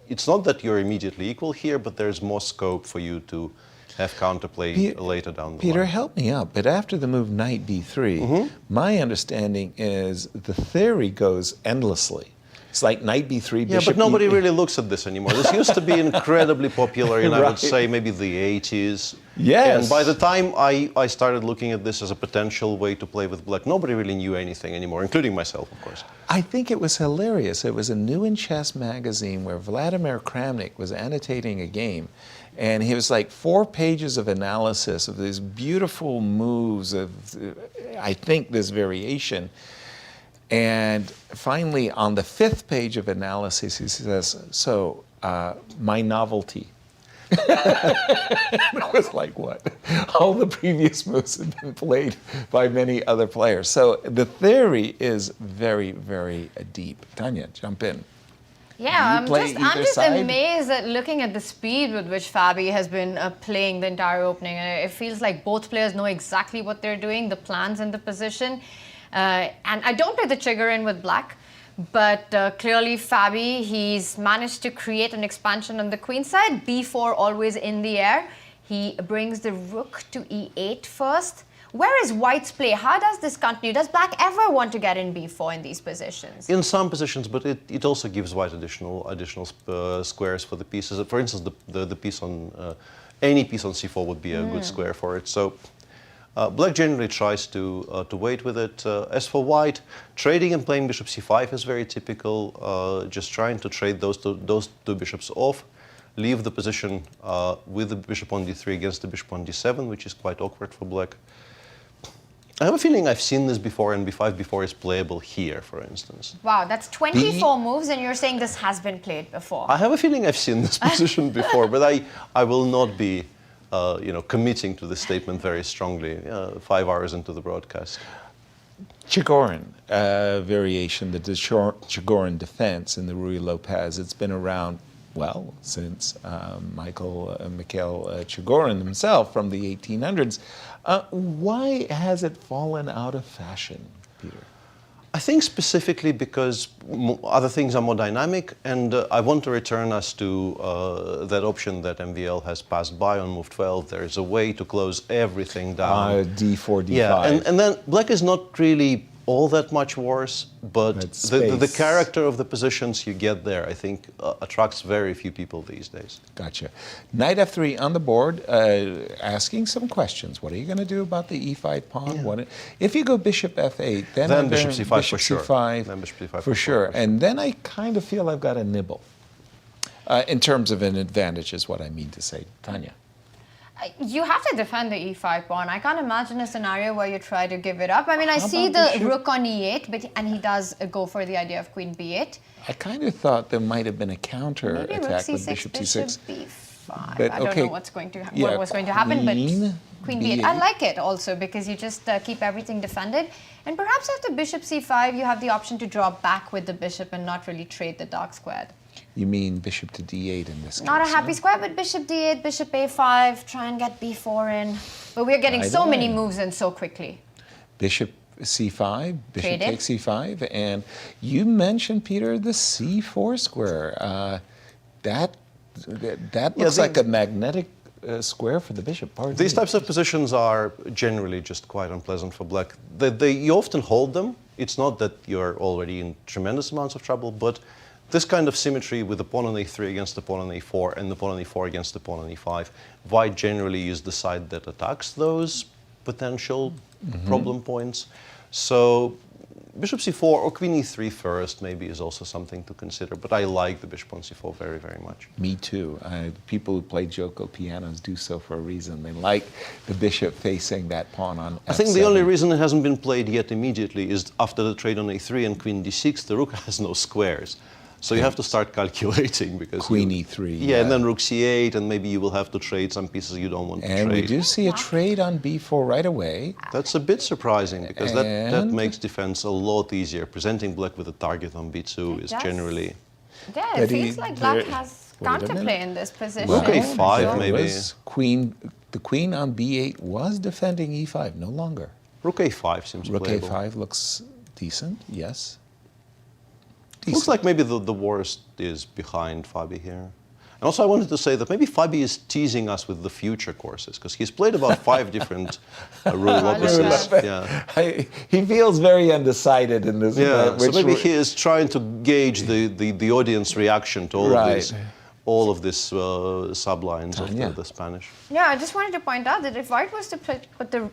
it's not that you're immediately equal here, but there's more scope for you to have counterplay later down the Peter, line. help me out. But after the move knight d3, my understanding is the theory goes endlessly. It's like knight b3, Yeah, bishop but nobody e8. really looks at this anymore. This used to be incredibly popular in, I would Right. say, maybe the 80s. Yes. And by the time I started looking at this as a potential way to play with black, nobody really knew anything anymore, including myself, of course. I think it was hilarious. It was a New in Chess magazine where Vladimir Kramnik was annotating a game, and he was like 4 pages of analysis of these beautiful moves of, I think, this variation. And finally, on the 5th page of analysis, he says, so, my novelty. It was like, what? All the previous moves had been played by many other players. So the theory is very, very deep. Tanya, jump in. Yeah, Do you play I'm either just side? amazed at looking at the speed with which Fabi has been playing the entire opening. It feels like both players know exactly what they're doing, the plans and the position. And I don't play the Chigorin with black, but clearly Fabi, he's managed to create an expansion on the queen side, b4 always in the air. He brings the rook to e8 first. Where is white's play? How does this continue? Does black ever want to get in b4 in these positions? In some positions, but it also gives white additional squares for the pieces. For instance, the piece on any piece on c4 would be a good square for it. So black generally tries to wait with it. As for white, trading and playing bishop c5 is very typical. Just trying to trade those two bishops off, leave the position with the bishop on d3 against the bishop on d7, which is quite awkward for black. I have a feeling I've seen this before, and b5 before is playable here, for instance. Wow, that's 24 moves, and you're saying this has been played before. I have a feeling I've seen this position before, but I will not be committing to this statement very strongly 5 hours into the broadcast. Chigorin variation, the Chigorin defense in the Ruy Lopez. It's been around, well, since Mikhail Chigorin himself from the 1800s. Why has it fallen out of fashion, Peter? I think specifically because other things are more dynamic, and I want to return us to that option that MVL has passed by on move 12. There is a way to close everything down. D4, D5. Yeah, and then black is not really all that much worse, but the character of the positions you get there, I think, attracts very few people these days. Gotcha. Knight f3 on the board, asking some questions. What are you going to do about the e5 pawn? Yeah. If you go bishop f8, then bishop c5 bishop for sure. c5 Then bishop c5 for sure. And then I kind of feel I've got a nibble. In terms of an advantage is what I mean to say. Tanya. You have to defend the e5 pawn. I can't imagine a scenario where you try to give it up. I mean, I see the rook on e8, and he does go for the idea of queen b8. I kind of thought there might have been a counter Maybe attack rook with c6, bishop c6. b5. But, I don't know what's going to what was going to happen, but queen b8. I like it also because you just keep everything defended. And perhaps after bishop c5, you have the option to draw back with the bishop and not really trade the dark squared. You mean bishop to d8 in this case? Not a happy square, but bishop d8, bishop a5, try and get b4 in. But we're getting so many moves in so quickly. Bishop c5, bishop Traded. takes c5, and you mentioned, Peter, the c4 square. That looks like a magnetic square for the bishop. These types of positions are generally just quite unpleasant for black. You often hold them. It's not that you're already in tremendous amounts of trouble, but this kind of symmetry with the pawn on a3 against the pawn on a4 and the pawn on a4 against the pawn on a5, white generally is the side that attacks those potential problem points. So bishop c4 or queen e3 first maybe is also something to consider, but I like the bishop on c4 very, very much. Me too. People who play Joko pianos do so for a reason. They like the bishop facing that pawn on f7. I think the only reason it hasn't been played yet immediately is after the trade on a3 and queen d6, the rook has no squares. So you have to start calculating because queen e3. Yeah, and then rook c8, and maybe you will have to trade some pieces you don't want to trade. And we do see a trade on b4 right away. That's a bit surprising because that makes defense a lot easier. Presenting black with a target on b2 is generally... Yeah, it feels like black has counterplay in this position. Rook a5 maybe. The queen on b8 was defending e5, no longer. Rook a5 seems playable. Rook a5 looks decent, yes. Looks like maybe the worst is behind Fabi here. And also I wanted to say that maybe Fabi is teasing us with the future courses, because he's played about 5 different Rule Lopeses. Yeah. He feels very undecided in this. Yeah, so maybe he is trying to gauge the audience reaction to all of this sublines of the Spanish. Yeah, I just wanted to point out that if white was to put the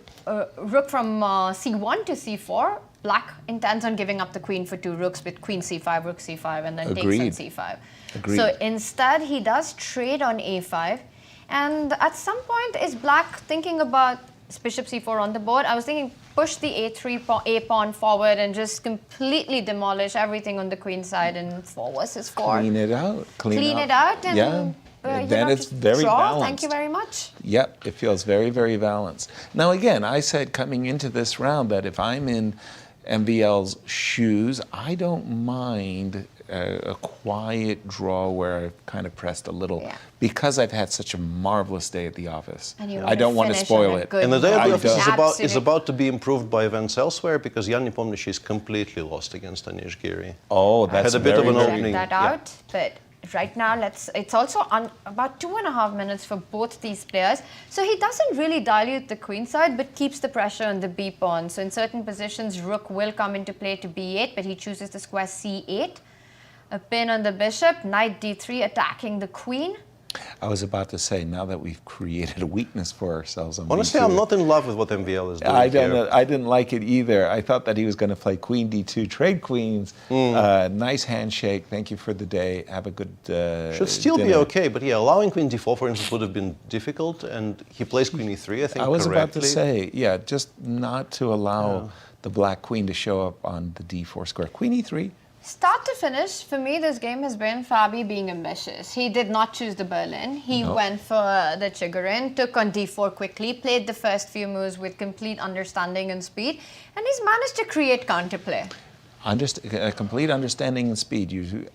rook from c1 to c4, black intends on giving up the queen for 2 rooks with queen c5, rook c5, and then takes on c5. Agreed. So instead, he does trade on a5. And at some point, is black thinking about bishop c4 on the board? I was thinking push the a pawn forward and just completely demolish everything on the queen side in 4 versus 4. Clean it out. Clean it out and then it's very balanced. Thank you very much. Yep, it feels very, very balanced. Now again, I said coming into this round that if I'm in MVL's shoes, I don't mind a quiet draw where I've kind of pressed a little because I've had such a marvelous day at the office. I don't want to spoil it. And the day at the office is about to be improved by events elsewhere because Jan Nepomniachtchi is completely lost against Anish Giri. Oh, that's had a bit of an opening. Check that out, but right now, it's also on about 2.5 minutes for both these players. So he doesn't really dilute the queen side, but keeps the pressure on the b pawn. So in certain positions, rook will come into play to b8, but he chooses the square c8. A pin on the bishop, knight d3 attacking the queen. I was about to say, now that we've created a weakness for ourselves on Honestly, b2, I'm not in love with what MVL is doing I didn't like it either. I thought that he was going to play queen d2, trade queens. Nice handshake. Thank you for the day. Have a good Should still dinner. be okay, but yeah, allowing queen d4, for instance, would have been difficult, and he plays queen e3, I think, I was about to correctly. say, yeah, just not to allow the black queen to show up on the d4 square. Queen e3. Start to finish, for me, this game has been Fabi being ambitious. He did not choose the Berlin. He went for the Chigorin, took on d4 quickly, played the first few moves with complete understanding and speed, and he's managed to create counterplay. A complete understanding and speed. You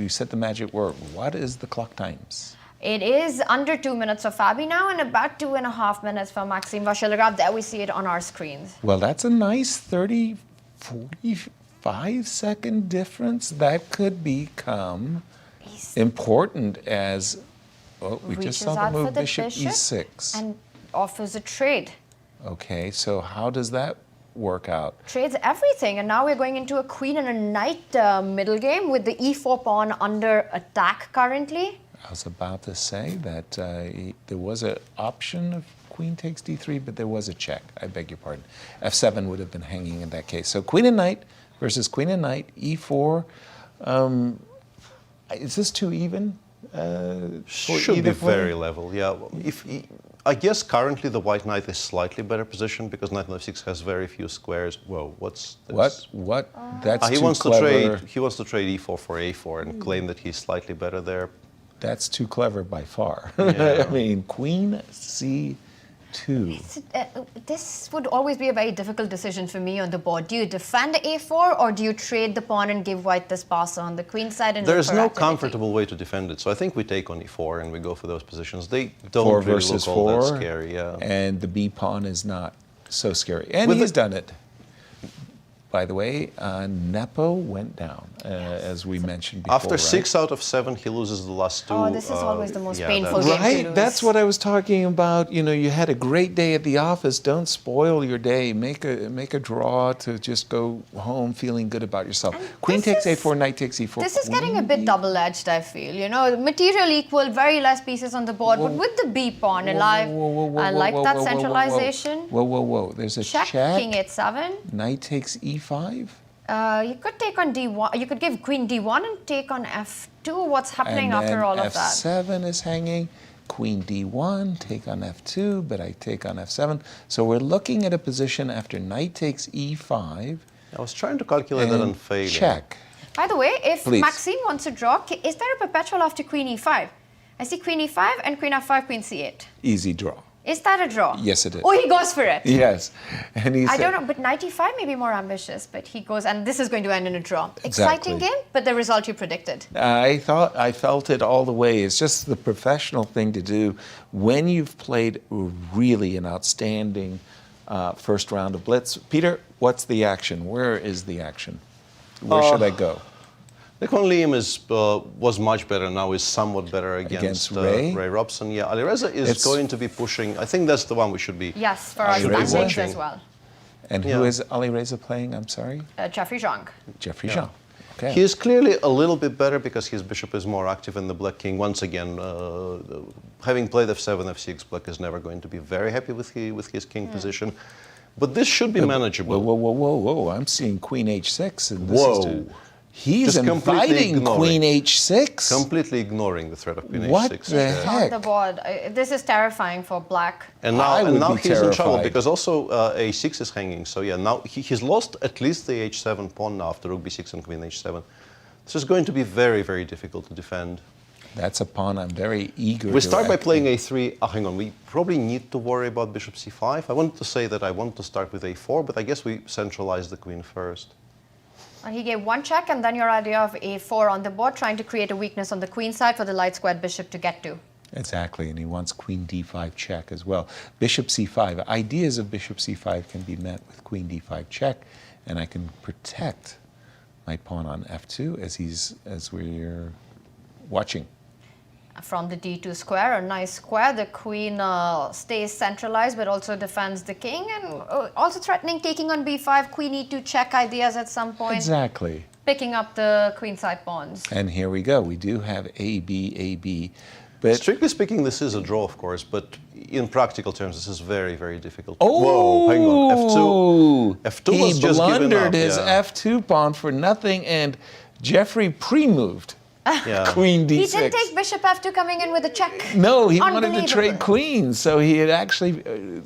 said the magic word. What is the clock times? It is under 2 minutes for Fabi now and about 2.5 minutes for Maxime Vachier-Lagrave. There we see it on our screens. Well, that's a nice 45-second difference. That could become important as, we just saw the move bishop e6. And offers a trade. Okay, so how does that work out? Trades everything, and now we're going into a queen and a knight middle game with the e4 pawn under attack currently. I was about to say that there was an option of queen takes d3, but there was a check. I beg your pardon. f7 would have been hanging in that case. So queen and knight versus queen and knight, e4. Is this too even? Should be very level, yeah. I guess currently the white knight is slightly better positioned because knight on f6 has very few squares. Whoa, what's this? What? That's he too wants clever. He wants to trade e4 for a4 and claim that he's slightly better there. That's too clever by far. Yeah. I mean, queen c2. This would always be a very difficult decision for me on the board. Do you defend a4 or do you trade the pawn and give white this pass on the queen side? And There's look for no activity? comfortable way to defend it, so I think we take on e4 and we go for those positions. They don't 4 really versus look all 4, that scary, yeah. And the b pawn is not so scary. And With he's the- done it. By the way, Nepo went down, as we mentioned before. After right? 6 out of 7, he loses the last 2. Oh, this is always the most yeah, painful that's- game to Right, lose. that's what I was talking about. You know, you had a great day at the office. Don't spoil your day. Make a draw to just go home feeling good about yourself. Queen this takes is- a4, knight takes e4. This is getting a queen bit d- double-edged, I feel. You know, material equal, very less pieces on the board, but with the b pawn alive, I like that centralization. Whoa. There's a Check, check. king h7. Knight takes e5. You could take on d1. You could give queen d1 and take on f2. What's happening And after then all of that? f7 is hanging. Queen d1, take on f2, but I take on f7. So we're looking at a position after knight takes e5. I was trying to calculate that and and failing. check. By the way, if Please. Maxime wants to draw, is there a perpetual after queen e5? I see queen e5 and queen f5, queen c8. Easy draw. Is that a draw? Yes, it is. Oh, he goes for it. Yes. And he I said, don't know, but knight e5 may be more ambitious, but he goes, and this is going to end in a draw. Exactly. Exciting game, but the result you predicted. I felt it all the way. It's just the professional thing to do when you've played really an outstanding first round of Blitz. Peter, what's the action? Where is the action? Where should I go? Liem was much better, now is somewhat better against Ray? Robson. Yeah, Alireza is going to be pushing. I think that's the one we should be. Yes, for our Alireza? standings as well. And who is Alireza playing? I'm sorry? Jeffery Xiong. Jeffery Xiong. Okay. He is clearly a little bit better because his bishop is more active in the black king. Once again, having played f7, f6, black is never going to be very happy with his king position. But this should be manageable. Whoa. I'm seeing queen h6. And this Whoa. He's Just completely inviting ignoring. queen h6. Completely ignoring the threat of queen What h6. the Yeah. heck? On the board. This is terrifying for black. And I would now be he's in trouble terrified. because also a6 is hanging. So yeah, now he's lost at least the h7 pawn now after rook b6 and queen h7. This is going to be very, very difficult to defend. That's a pawn I'm very eager We to start by act- playing a3. Hang on, we probably need to worry about bishop c5. I wanted to say that I want to start with a4, but I guess we centralize the queen first. And he gave one check, and then your idea of a4 on the board, trying to create a weakness on the queen side for the light squared bishop to get to. Exactly, and he wants queen d5 check as well. Bishop c5. Ideas of bishop c5 can be met with queen d5 check, and I can protect my pawn on f2 as we're watching. From the d2 square, a nice square. The queen stays centralized, but also defends the king, and also threatening taking on b5, queen e2 check ideas at some point. Exactly. Picking up the queenside pawns. And here we go. We do have a b, but Strictly speaking, this is a draw, of course, but in practical terms, this is very, very difficult. oh, Whoa, hang on, f2. F2 he was just given blundered up, his yeah. f2 pawn for nothing, and Jeffery pre-moved. Yeah. Queen d6. He didn't take bishop f2 coming in with a check. No, he wanted to Unbelievable. trade queens, so he had actually,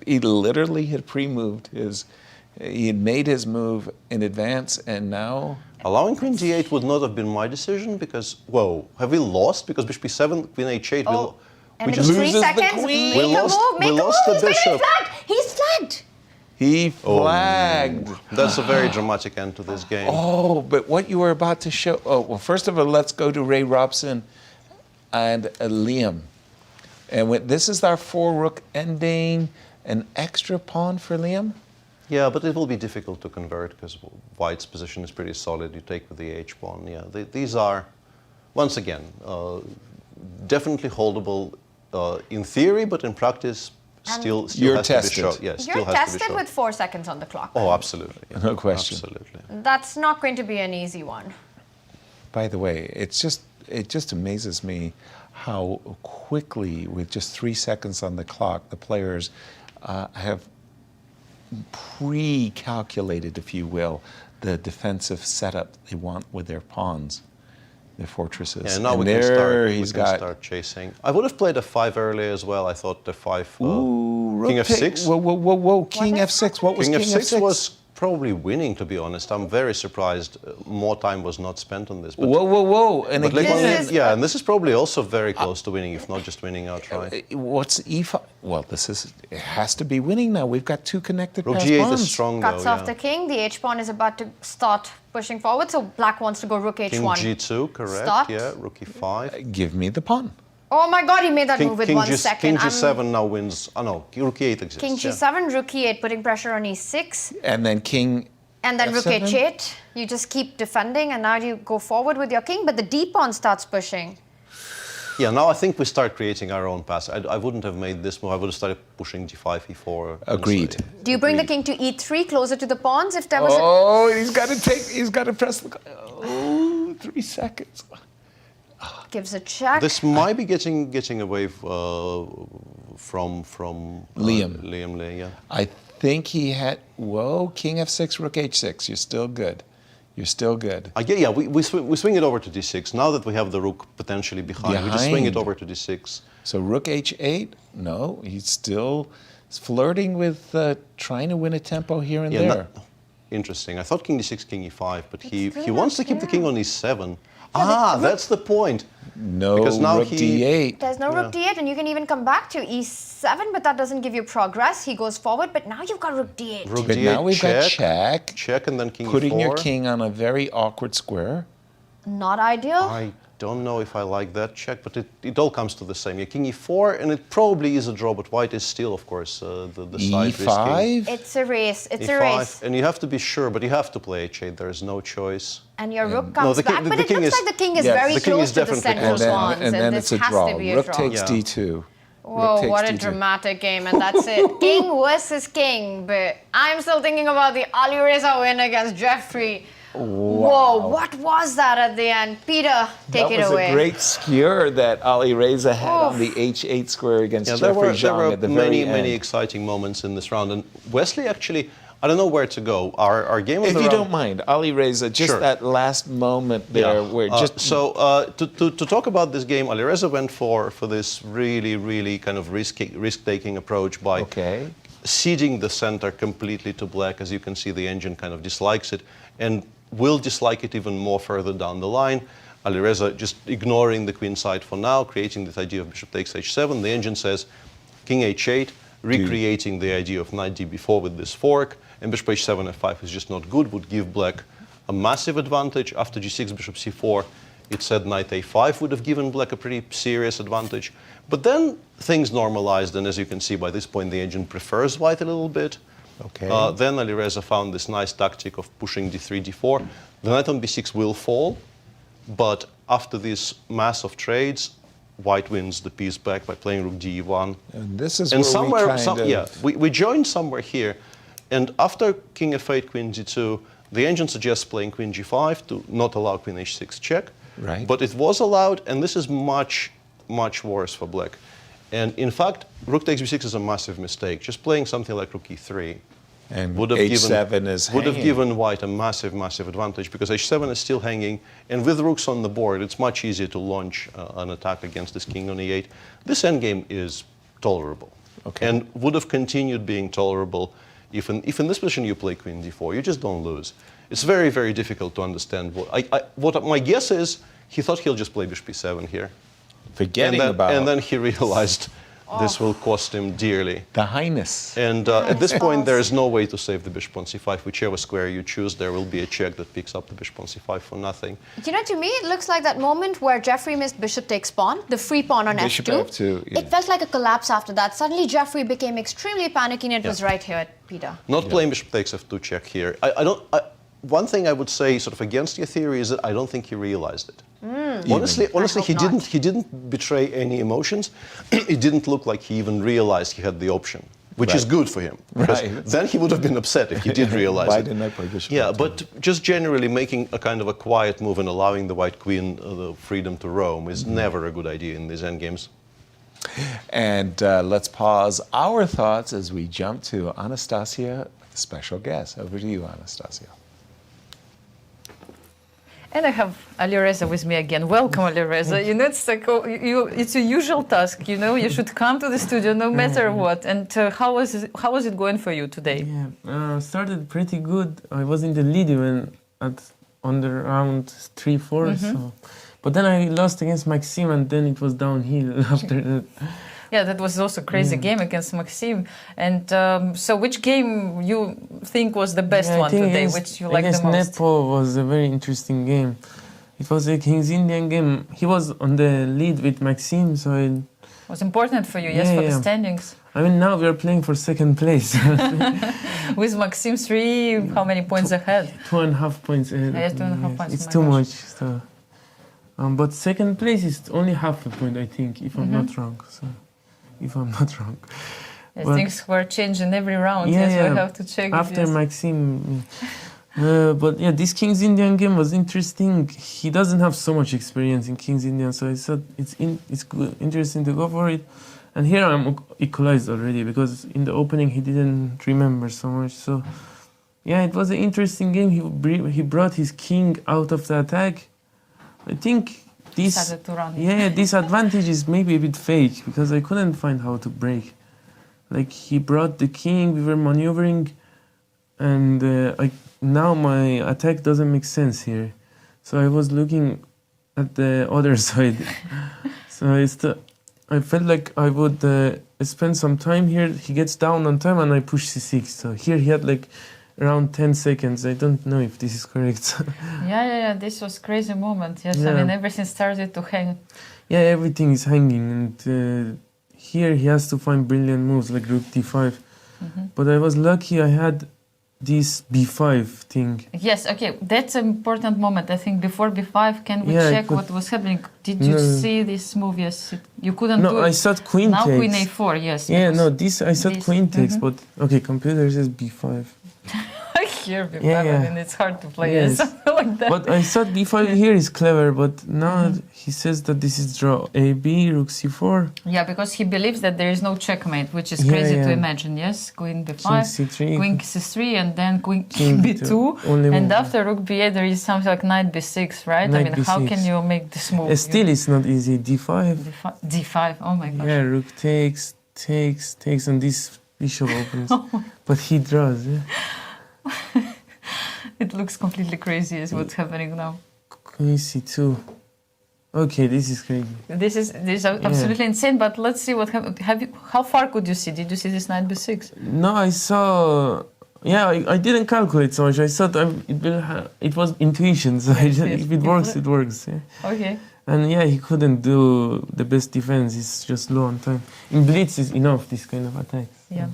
he literally had pre-moved he had made his move in advance, and now... Allowing queen d8 would not have been my decision because, whoa, have we lost? Because bishop b7, queen h8, And we in just 3 loses the seconds, queen. make We a lost- move, make we a lost move. the He's bishop. flagged. He's flagged. He flagged. That's a very dramatic end to this game. Oh, but what you were about to show... Oh, well, first of all, let's go to Ray Robson and Liem. And this is our 4-rook ending, an extra pawn for Liem? Yeah, but it will be difficult to convert because white's position is pretty solid. You take with the h-pawn. Yeah, these are, once again, definitely holdable in theory, but in practice, still You're has tested. to be shown. Yeah, still You're has to be tested shown. with 4 seconds on the clock. Oh, absolutely. Yeah. No question. Absolutely. That's not going to be an easy one. By the way, it just amazes me how quickly, with just 3 seconds on the clock, the players have pre-calculated, if you will, the defensive setup they want with their pawns. The fortresses. Yeah, now and we can start chasing. I would have played a 5 earlier as well. I thought the 5. King f6. Whoa. King f6. What was King f6? Was probably winning, to be honest. I'm very surprised more time was not spent on this. But, whoa. And again, and this is probably also very close to winning, if not just winning outright. What's e5? Well, it has to be winning now. We've got 2 connected Rook pass g8 pawns. is strong, Cuts though, off the king. The h-pawn is about to start pushing forward, so black wants to go rook h1. King g2, correct. Start. Yeah, rook e5. Give me the pawn. Oh my god, he made that move with 1 second. King g7 now wins. Oh no, rook e8 exists. King g7, rook e8, putting pressure on e6. And then king And then f7? rook h8. You just keep defending, and now you go forward with your king, but the d-pawn starts pushing. Yeah, now I think we start creating our own pass. I wouldn't have made this move. I would have started pushing g5, e4. Agreed. Do you bring the king to e3, closer to the pawns, if there was he's got to press the... 3 seconds. Gives a check. This might be getting away from Liem. Liem, yeah. I think he had... king f6, rook h6. You're still good. You're still good. We swing it over to d6. Now that we have the rook potentially behind, we just swing it over to d6. So rook h8? No, he's still flirting with trying to win a tempo here and there. Interesting. I thought king d6, king e5, but he wants to keep the king on e7. That's the point. No, because now rook d8. There's no rook d8, and you can even come back to e7, but that doesn't give you progress. He goes forward, but now you've got rook d8. Rook but d8, now we've got check. Check, and then king Putting e4. your king on a very awkward square. Not ideal. I don't know if I like that check, but it all comes to the same. Yeah, king e4, and it probably is a draw, but white is still, of course, the side e5? risking. It's a race. It's e5, a race. and you have to be sure, but you have to play h8. There is no choice. And your rook comes back, but it looks like the king is yes, very the king close is to the definitely central close. pawns, And then this it's a has draw. to be a Rook draw. takes d2. Whoa, what a D2. dramatic game, and that's it. King versus king, but I'm still thinking about the Alireza win against Jeffery. Wow. Whoa, what was that at the end? Peter, take it away. That was a great skewer that Alireza had on the h8 square against Jeffery Xiong at the very end. Many exciting moments in this round, and Wesley actually, I don't know where to go. Our game of the round... If you don't mind, Alireza, just that last moment there where just... to talk about this game, Alireza went for this really kind of risk-taking approach by ceding the center completely to black. As you can see, the engine kind of dislikes it and will dislike it even more further down the line. Alireza just ignoring the queen side for now, creating this idea of bishop takes h7. The engine says king h8, recreating the idea of knight db4 with this fork, and bishop h7 f5 is just not good, would give black a massive advantage. After g6, bishop c4, it said knight a5 would have given black a pretty serious advantage. But then things normalized, and as you can see by this point, the engine prefers white a little bit. Then Alireza found this nice tactic of pushing d3, d4. The knight on b6 will fall, but after this mass of trades, white wins the piece back by playing rook d1. And this is we joined somewhere here, and after king f8, queen d2, the engine suggests playing queen g5 to not allow queen h6 check. Right. But it was allowed, and this is much worse for black. And in fact, rook takes b6 is a massive mistake. Just playing something like rook e3 would have given white a massive advantage, because h7 is still hanging, and with rooks on the board, it's much easier to launch an attack against this king on e8. This endgame is tolerable, and would have continued being tolerable if in this position you play queen d4. You just don't lose. It's very difficult to understand. What my guess is, he thought he'll just play bishop e7 here. And then he realized this will cost him dearly. The highness. And at this point, there is no way to save the bishop on c5. Whichever square you choose, there will be a check that picks up the bishop on c5 for nothing. You know, to me, it looks like that moment where Jeffery missed bishop takes pawn, the free pawn on bishop f2. f2, yeah. It felt like a collapse after that. Suddenly, Jeffery became extremely panicky, and it was right here at Peter. Not playing bishop takes f2 check here. One thing I would say, sort of against your theory, is that I don't think he realized it. Honestly, he didn't betray any emotions. It didn't look like he even realized he had the option, which is good for him. Then he would have been upset if he did realize Why it. didn't I play bishop? Yeah, but just generally making a kind of a quiet move and allowing the white queen the freedom to roam is never a good idea in these endgames. And let's pause our thoughts as we jump to Anastasiya, special guest. Over to you, Anastasiya. And I have Alireza with me again. Welcome, Alireza. You know, it's like it's a usual task. You know, you should come to the studio no matter what. And how was it going for you today? Yeah, started pretty good. I was in the lead even on the round 3-4. So, but then I lost against Maxime, and then it was downhill after that. Yeah, that was also a crazy game against Maxime. And so which game you think was the best one today, which you liked the most? Nepo was a very interesting game. It was a King's Indian game. He was on the lead with Maxime, so it was important for you, yes, for the standings. I mean, now we are playing for second place. With Maxime 3, how many points ahead? 2.5 points ahead. Yeah, 2.5 points. It's too much. So. But second place is only half a point, I think, if I'm not wrong. So. If I'm not wrong. Things were changing every round, we have to check. After Maxime. But yeah, this King's Indian game was interesting. He doesn't have so much experience in King's Indian, so I thought it's good, interesting to go for it. And here I'm equalized already, because in the opening he didn't remember so much. So yeah, it was an interesting game. He brought his king out of the attack. I think this advantage is maybe a bit fake, because I couldn't find how to break. Like, he brought the king, we were maneuvering, and now my attack doesn't make sense here. So I was looking at the other side. So I felt like I would spend some time here. He gets down on time and I push c6. So here he had like around 10 seconds. I don't know if this is correct. Yeah. This was crazy moment. Yes, I mean, everything started to hang. Yeah, everything is hanging. And here he has to find brilliant moves like rook d5. But I was lucky I had this b5 thing. Yes, okay. That's an important moment. I think before b5, can we check what was happening? Did you see this move? Yes. You couldn't do it. No, I thought queen now takes. Queen a4, yes. Yeah, no, I thought queen takes, but okay, computer says b5. Here b5, I mean, it's hard to play something like that. But I thought b5 here is clever, but now he says that this is draw ab, rook c4. Yeah, because he believes that there is no checkmate, which is crazy to imagine, yes? Queen b5, king c3, queen c3, and then queen b2. And after rook b8, there is something like knight b6, right? Knight I mean, how can you make this move? Still, it's not easy. d5. d5, oh my gosh. Yeah, rook takes, and this bishop opens. But he draws, It looks completely crazy is what's happening now. Queen c2. Okay, this is crazy. This is absolutely insane, but let's see what happened. How far could you see? Did you see this knight b6? No, I saw... Yeah, I didn't calculate so much. I thought it was intuition, so if it works, it works. Yeah. Okay. And yeah, he couldn't do the best defense. It's just low on time. In Blitz is enough, this kind of attacks. Yeah.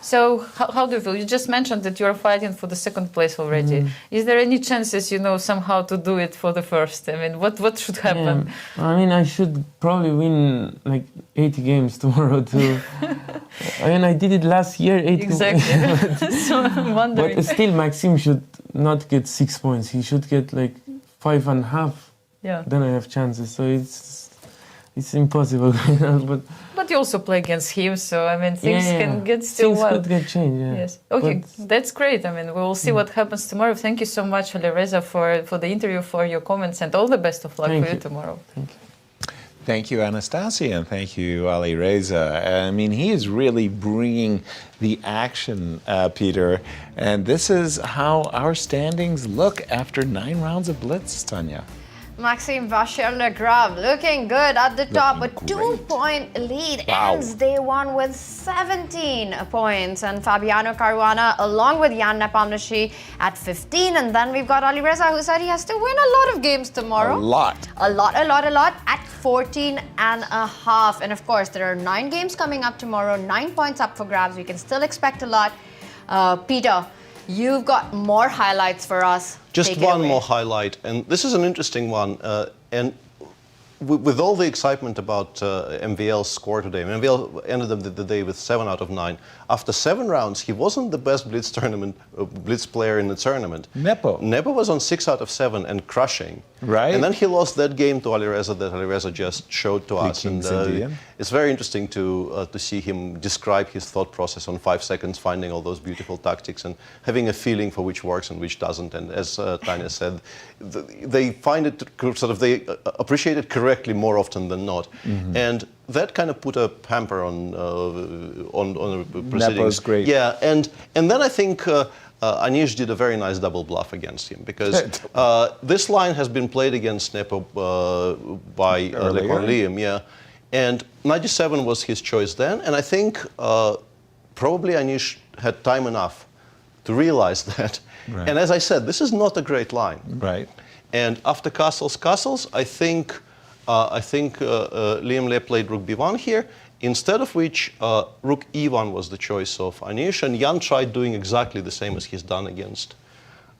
So how do you feel? You just mentioned that you are fighting for the second place already. Is there any chances, somehow to do it for the first? I mean, what should happen? Yeah. I mean, I should probably win like 80 games tomorrow too. I mean, I did it last year, 80 Exactly. So I'm wondering. But still, Maxime should not get 6 points. He should get like 5.5. Yeah. Then I have chances. So it's impossible. But you also play against him, so I mean, things can get still wild. Things could get changed, Yes. Okay, that's great. I mean, we will see what happens tomorrow. Thank you so much, Alireza, for the interview, for your comments, and all the best of luck for you tomorrow. Thank you. Thank you, Anastasiya, and thank you, Alireza. I mean, he is really bringing the action, Peter. And this is how our standings look after 9 rounds of Blitz, Tania. Maxime Vachier-Lagrave looking good at the top, a 2-point lead. Ends day one with 17 points. And Fabiano Caruana along with Nepomniachtchi at 15. And then we've got Alireza, who said he has to win a lot of games tomorrow. A lot at 14.5. And of course, there are 9 games coming up tomorrow, 9 points up for grabs. We can still expect a lot. Peter, you've got more highlights for us. Just one more highlight, and this is an interesting one. And with all the excitement about MVL's score today, MVL ended the day with 7 out of 9. After 7 rounds, he wasn't the best Blitz player in the tournament. Nepo was on 6 out of 7 and crushing. Right. And then he lost that game to Alireza that Alireza just showed to us. And it's very interesting to see him describe his thought process on 5 seconds, finding all those beautiful tactics and having a feeling for which works and which doesn't. And as Tania said, they find it they appreciate it correctly more often than not. And that kind of put a hamper on proceedings. Nepo's great. Yeah, and then I think Anish did a very nice double bluff against him, because this line has been played against Nepo by Liem, yeah, and 97 was his choice then, and I think probably Anish had time enough to realize that. Right. And as I said, this is not a great line. Right. And after castles, I think Liem played rook b1 here, instead of which rook e1 was the choice of Anish, and Jan tried doing exactly the same as he's done against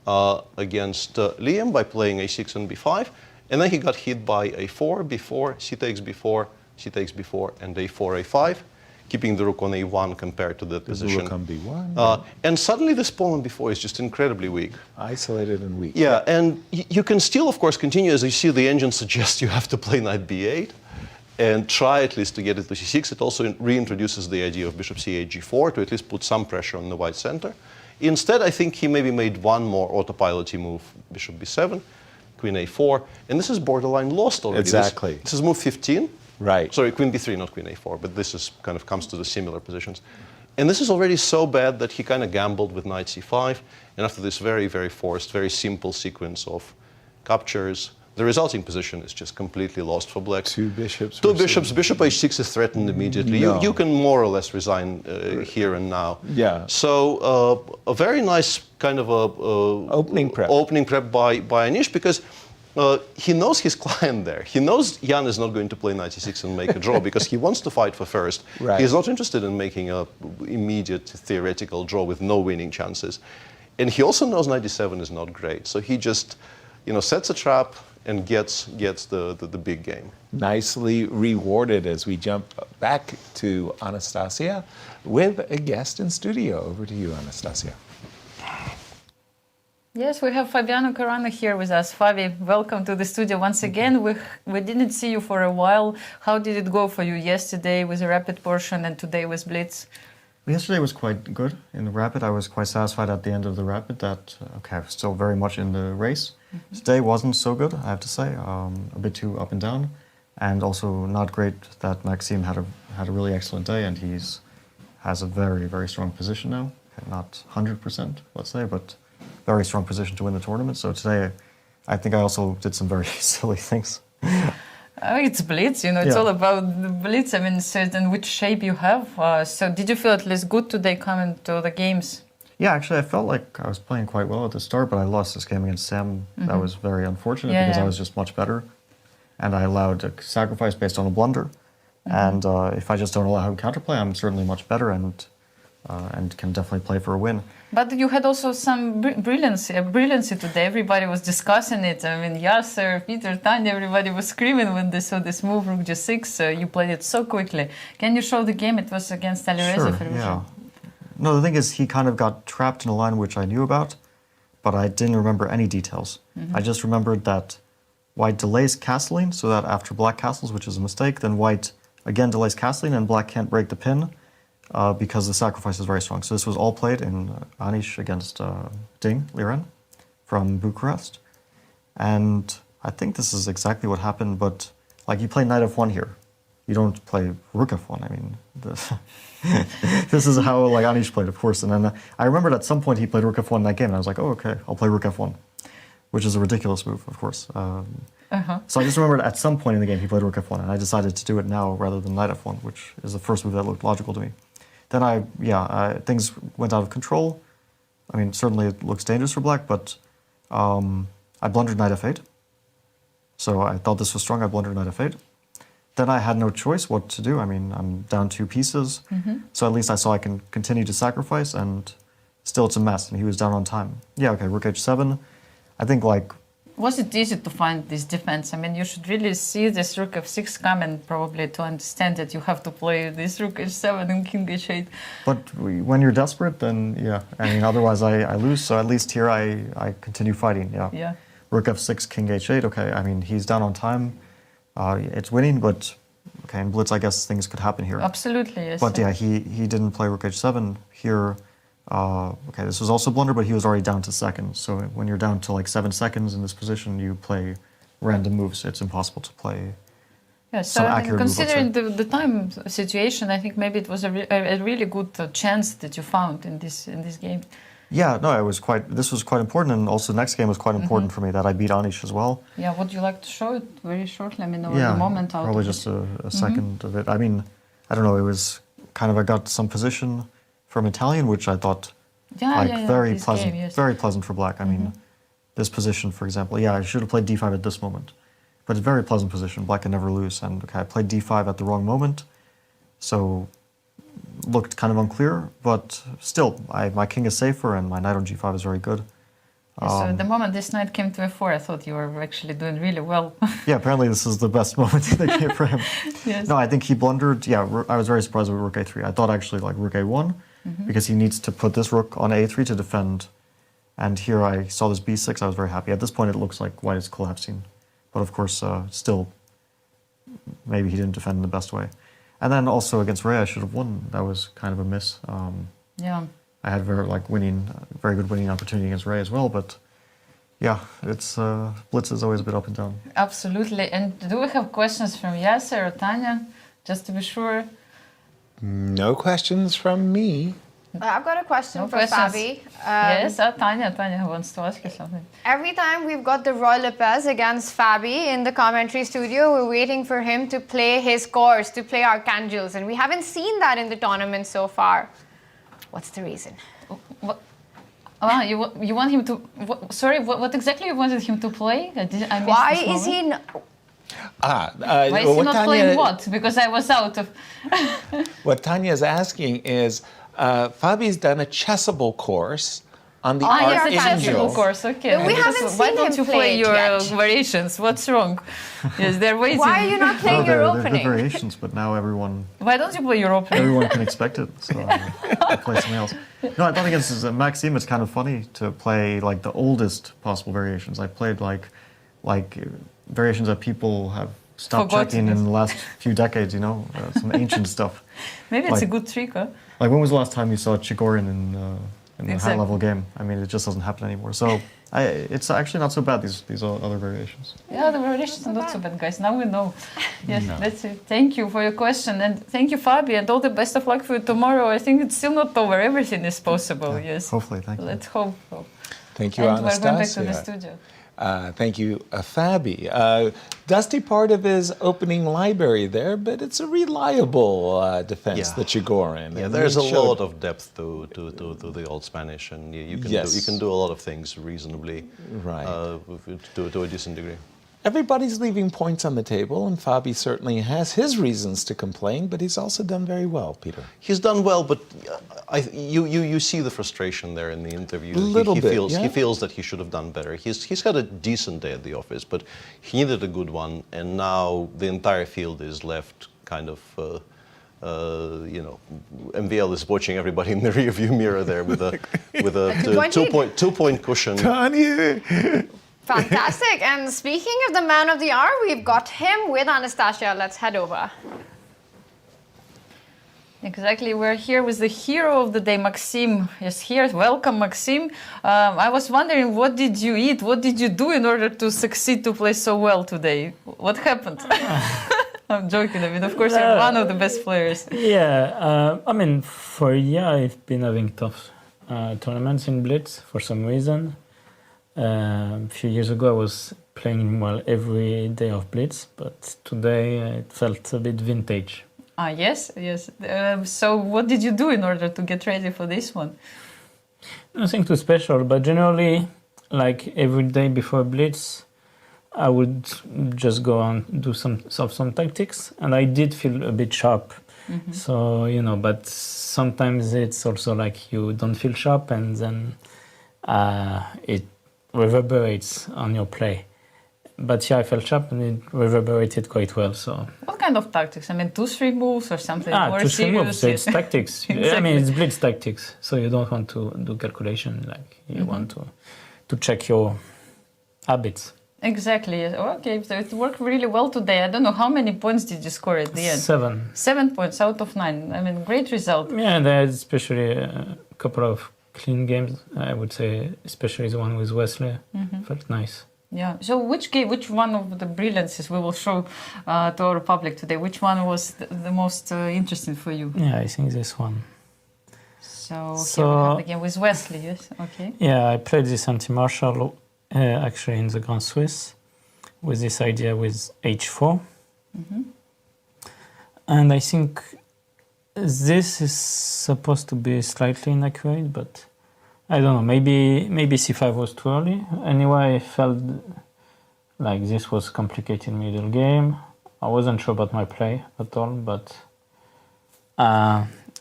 Liem by playing a6 and b5, and then he got hit by a4, b4, c takes b4, c takes b4, and a4, a5, keeping the rook on a1 compared to the position. Rook on b1. And suddenly this pawn on b4 is just incredibly weak. Isolated and weak. Yeah, and you can still, of course, continue, as you see the engine suggests you have to play knight b8 and try at least to get it to c6. It also reintroduces the idea of bishop c8, g4 to at least put some pressure on the white center. Instead, I think he maybe made one more autopilot move, bishop b7, queen a4, and this is borderline lost already. Exactly. This is move 15. Right. Sorry, queen b3, not queen a4, but this is kind of comes to the similar positions. And this is already so bad that he kind of gambled with knight c5, and after this very, very forced, very simple sequence of captures, the resulting position is just completely lost for black. Two bishops. Bishop h6 is threatened immediately. No. You can more or less resign here and now. Yeah. So a very nice kind of opening prep by Anish, because he knows his client there. He knows Jan is not going to play knight c6 and make a draw because he wants to fight for first. Right. He's not interested in making an immediate theoretical draw with no winning chances. And he also knows knight d7 is not great. So he just sets a trap and gets the big game. Nicely rewarded as we jump back to Anastasiya with a guest in studio. Over to you, Anastasiya. Yes, we have Fabiano Caruana here with us. Fabi, welcome to the studio once again. We didn't see you for a while. How did it go for you yesterday with the rapid portion and today with Blitz? Yesterday was quite good. In the rapid, I was quite satisfied at the end of the rapid that, I was still very much in the race. Today wasn't so good, I have to say, a bit too up and down, and also not great that Maxime had a really excellent day, and has a very, very strong position now. Not 100%, let's say, but very strong position to win the tournament. So today, I think I also did some very silly things. It's Blitz, it's all about the Blitz. I mean, certain which shape you have. So did you feel at least good today coming to the games? Yeah, actually, I felt like I was playing quite well at the start, but I lost this game against Sam. That was very unfortunate because I was just much better. And I allowed a sacrifice based on a blunder. And if I just don't allow him counterplay, I'm certainly much better and can definitely play for a win. But you had also some brilliancy today. Everybody was discussing it. I mean, Yasser, Peter, Tania, everybody was screaming when they saw this move, rook g6. You played it so quickly. Can you show the game? It was against Alireza Firouzja. Yeah. No, the thing is, he kind of got trapped in a line which I knew about, but I didn't remember any details. I just remembered that white delays castling, so that after black castles, which is a mistake, then white again delays castling, and black can't break the pin because the sacrifice is very strong. So this was all played in Anish against Liren from Bucharest. And I think this is exactly what happened, but like you play knight f1 here. You don't play rook f1. I mean, this is how like Anish played, of course. And then I remembered at some point he played rook f1 in that game, and I was like, oh, okay, I'll play rook f1, which is a ridiculous move, of course. So I just remembered at some point in the game he played rook f1, and I decided to do it now rather than knight f1, which is the first move that looked logical to me. Then things went out of control. I mean, certainly it looks dangerous for black, but I blundered knight f8. So I thought this was strong, I blundered knight f8. Then I had no choice what to do. I mean, I'm down 2 pieces. So at least I saw I can continue to sacrifice, and still it's a mess, and he was down on time. Yeah, okay, rook h7. I think like Was it easy to find this defense? I mean, you should really see this rook f6 coming probably to understand that you have to play this rook h7 and king h8. But when you're desperate, then yeah. I mean, otherwise I lose. So at least here I continue fighting. Yeah. Yeah. Rook f6, king h8. Okay. I mean, he's down on time. It's winning, but okay. In blitz, I guess things could happen here. Absolutely, yes. But yeah, he didn't play rook h7 here. Okay, this was also a blunder, but he was already down to second. So when you're down to like 7 seconds in this position, you play random moves. It's impossible to play. Yeah, so I mean, considering the time situation, I think maybe it was a really good chance that you found in this game. Yeah, no, this was quite important, and also the next game was quite important for me, that I beat Anish as well. Yeah, would you like to show it very shortly? I mean, yeah, the moment out probably just a second of it. I mean, I don't know, it was kind of, I got some position from Italian, which I thought very pleasant, game, yes. very pleasant for black. I mean, this position, for example, yeah, I should have played d5 at this moment, but it's a very pleasant position. Black can never lose, and okay, I played d5 at the wrong moment, so looked kind of unclear, but still, my king is safer, and my knight on g5 is very good. So the moment this knight came to f4, I thought you were actually doing really well. Yeah, apparently this is the best moment in the game for him. Yes. No, I think he blundered. Yeah, I was very surprised with rook a3. I thought actually like rook a1, because he needs to put this rook on a3 to defend. And here I saw this b6, I was very happy. At this point it looks like white is collapsing. But of course, still, maybe he didn't defend in the best way. And then also against Ray, I should have won. That was kind of a miss. Yeah. I had very good winning opportunity against Ray as well, but yeah, it's blitz is always a bit up and down. Absolutely. And do we have questions from Yasser or Tania, just to be sure? No questions from me. I've got a question for questions. Fabi. Yes, Tania wants to ask you something. Every time we've got the Roy Lopez against Fabi in the commentary studio, we're waiting for him to play his course, to play Archangels, and we haven't seen that in the tournament so far. What's the reason? What? You want him to... what exactly you wanted him to play? I missed Why this is he... Why is he not playing what? Because I was out of... What Tanya's asking is, Fabi's done a chessable course on the Archangel. Yes, a chessable course, okay. But we haven't seen Why don't him you play your yet. variations? What's wrong? Yes, they're waiting. Why are you not playing your They're opening? good variations, but now Why don't you play your opening? everyone can expect it, so I play something else. No, I thought against Maxime, it's kind of funny to play like the oldest possible variations. I played like variations that people have stopped checking in the last few decades, you know, some ancient stuff. Maybe it's a good trick, huh? Like, when was the last time you saw Chigorin in a high-level game? I mean, it just doesn't happen anymore. So it's actually not so bad, these other variations. Yeah, the variations are not so bad, guys. Now we know. Yes, that's it. Thank you for your question. And thank you, Fabi, and all the best of luck for you tomorrow. I think it's still not over. Everything is possible, yes. Hopefully, thank you. Let's hope so. Thank you, and Anastasiya. we're going back to the studio. Thank you, Fabi. Dusty part of his opening library there, but it's a reliable defense that you go in. Yeah, there's a lot of depth to the Old Spanish, and you can do a lot of things reasonably, to a decent degree. Everybody's leaving points on the table, and Fabi certainly has his reasons to complain, but he's also done very well, Peter. He's done well, but you see the frustration there in the interview. He feels that he should have done better. He's had a decent day at the office, but he needed a good one, and now the entire field is left kind of, MVL is watching everybody in the rearview mirror there with a two-point cushion. Tania! Fantastic. And speaking of the man of the hour, we've got him with Anastasiya. Let's head over. Exactly, we're here with the hero of the day, Maxime is here. Welcome, Maxime. I was wondering, what did you eat? What did you do in order to succeed to play so well today? What happened? I'm joking. I mean, of course, you're one of the best players. Yeah, I mean, for a year, I've been having tough tournaments in Blitz for some reason. A few years ago, I was playing well every day of Blitz, but today it felt a bit vintage. Yes. So what did you do in order to get ready for this one? Nothing too special, but generally, like every day before Blitz, I would just go and do some tactics, and I did feel a bit sharp. Mm-hmm. So, but sometimes it's also like you don't feel sharp, and then reverberates on your play. But yeah, I felt sharp and it reverberated quite well. So What kind of tactics? I mean, 2-3 moves or something more 2-3 serious? moves. It's tactics. Exactly. I mean, it's blitz tactics. So you don't want to do calculation. Like you want to check your habits. Exactly. Yes. Okay, so it worked really well today. I don't know how many points did you score at the end. 7. 7 points out of 9. I mean, great result. Yeah, and I had especially a couple of clean games. I would say, especially the one with Wesley, felt nice. Yeah. So which one of the brilliances we will show to our public today? Which one was the most interesting for you? Yeah, I think this one. So here we have the game with Wesley. Yes. Okay. Yeah, I played this anti-martial actually in the Grand Swiss with this idea with h4. And I think this is supposed to be slightly inaccurate, but I don't know, maybe c5 was too early. Anyway, I felt like this was complicated middle game. I wasn't sure about my play at all, but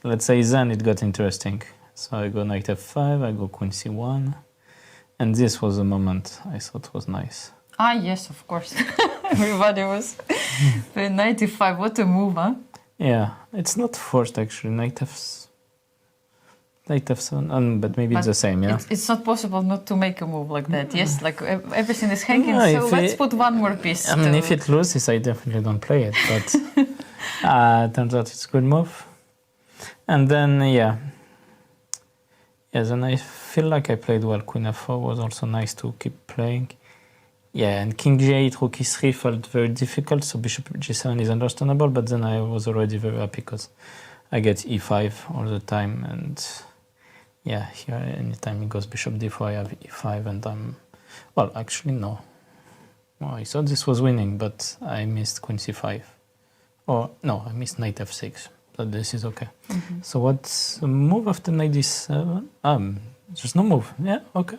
let's say then it got interesting. So I go knight f5, I go queen c1, and this was the moment I thought was nice. Ah, yes, of course. Everybody was playing 95. What a move, huh? Yeah, it's not forced actually. Knight f7, but maybe it's the same, yeah? It's not possible not to make a move like that, yes? Like everything is hanging, Yeah, so let's put one more piece. I mean, if it loses, I definitely don't play it, but turns out it's a good move. And then, then I feel like I played well. Queen f4 was also nice to keep playing. Yeah, and king g8, rook e3 felt very difficult, so bishop g7 is understandable, but then I was already very happy because I get e5 all the time, and yeah, here anytime it goes bishop d4, I have e5, and well, actually no. Well, I thought this was winning, but I missed queen c5. Or, no, I missed knight f6, but this is okay. So what's the move after knight d7? There's no move, yeah, okay.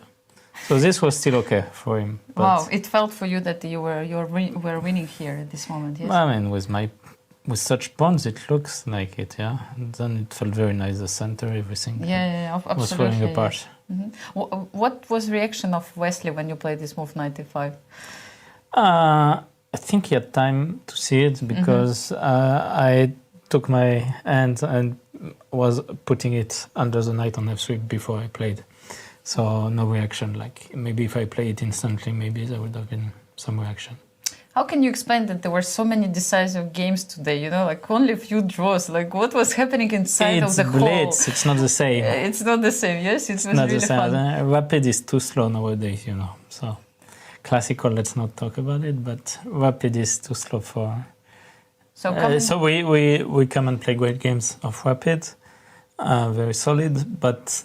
So this was still okay for him. But wow, it felt for you that you were winning here at this moment, yes? I mean, with such pawns, it looks like it, yeah. And then it felt very nice, the center, everything. Absolutely. Was falling apart. What was the reaction of Wesley when you played this move 95? I think he had time to see it because I took my hand and was putting it under the knight on f3 before I played. So no reaction. Like maybe if I play it instantly, maybe there would have been some reaction. How can you explain that there were so many decisive games today? You know, like only a few draws. Like what was happening inside of the blitz. hall? It's not the same. It's not the same. Yes, it was not really the same. fun. Rapid is too slow nowadays. You know, so classical. Let's not talk about it. But rapid is too slow for. So we come and play great games of rapid. Very solid, but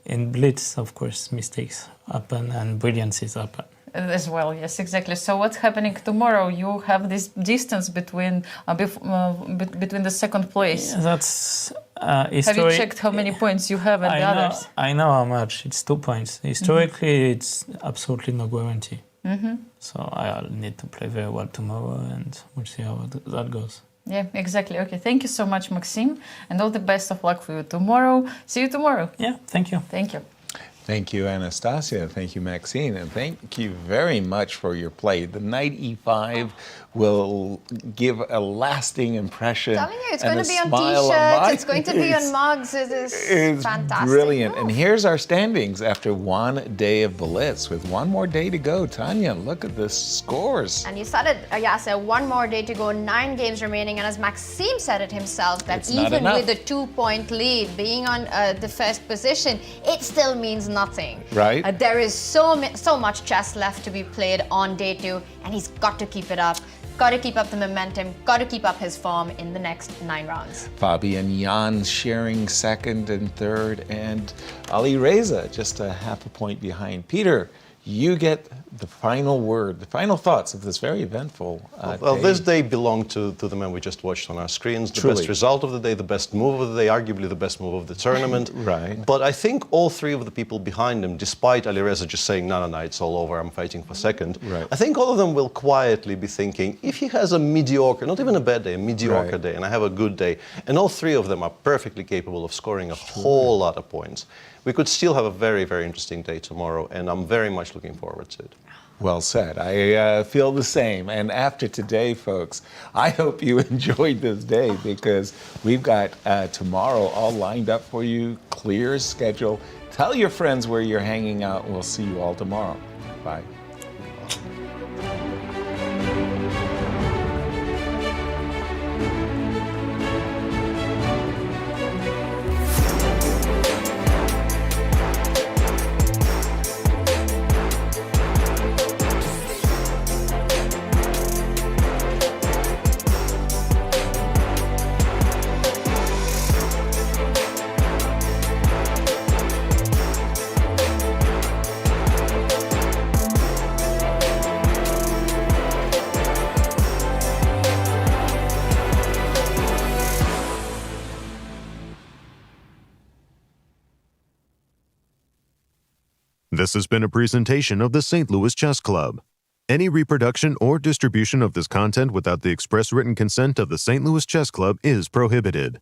in blitz, of course, mistakes happen and brilliances happen. As well, yes, exactly. So what's happening tomorrow? You have this distance between the second place. Yeah, that's have you checked how many points you have and the others? I know how much. It's 2 points. Historically, it's absolutely no guarantee. So I'll need to play very well tomorrow, and we'll see how that goes. Yeah, exactly. Okay, thank you so much, Maxime, and all the best of luck for you tomorrow. See you tomorrow. Yeah, thank you. Thank you. Thank you, Anastasiya. Thank you, Maxime. And thank you very much for your play. The knight e5 will give a lasting impression. I'm telling you, it's and going to be on T-shirts. It's going to be on mugs. It is fantastic. Brilliant. And here's our standings after one day of Blitz. With one more day to go, Tania, look at the scores. And you said it, Yasser, one more day to go, 9 games remaining. And as Maxime said it himself, that even with a 2-point lead, being on the first position, it still means nothing. Right. There is so much chess left to be played on day 2, and he's got to keep it up. Got to keep up the momentum, got to keep up his form in the next 9 rounds. Fabi and Jan sharing second and third, and Alireza just a half a point behind. Peter, you get the final word, the final thoughts of this very eventful day. This day belonged to the man we just watched on our screens. The Truly. Best result of the day, the best move of the day, arguably the best move of the tournament. Right. But I think all 3 of the people behind him, despite Alireza just saying, no, it's all over, I'm fighting for second, Right. I think all of them will quietly be thinking, if he has a mediocre, not even a bad day, a mediocre day, and I have a good day, and all 3 of them are perfectly capable of scoring a whole lot of points, we could still have a very, very interesting day tomorrow, and I'm very much much looking forward to it. Well said. I feel the same. And after today, folks, I hope you enjoyed this day because we've got tomorrow all lined up for you, clear schedule. Tell your friends where you're hanging out. We'll see you all tomorrow. Bye. This has been a presentation of the St. Louis Chess Club. Any reproduction or distribution of this content without the express written consent of the St. Louis Chess Club is prohibited.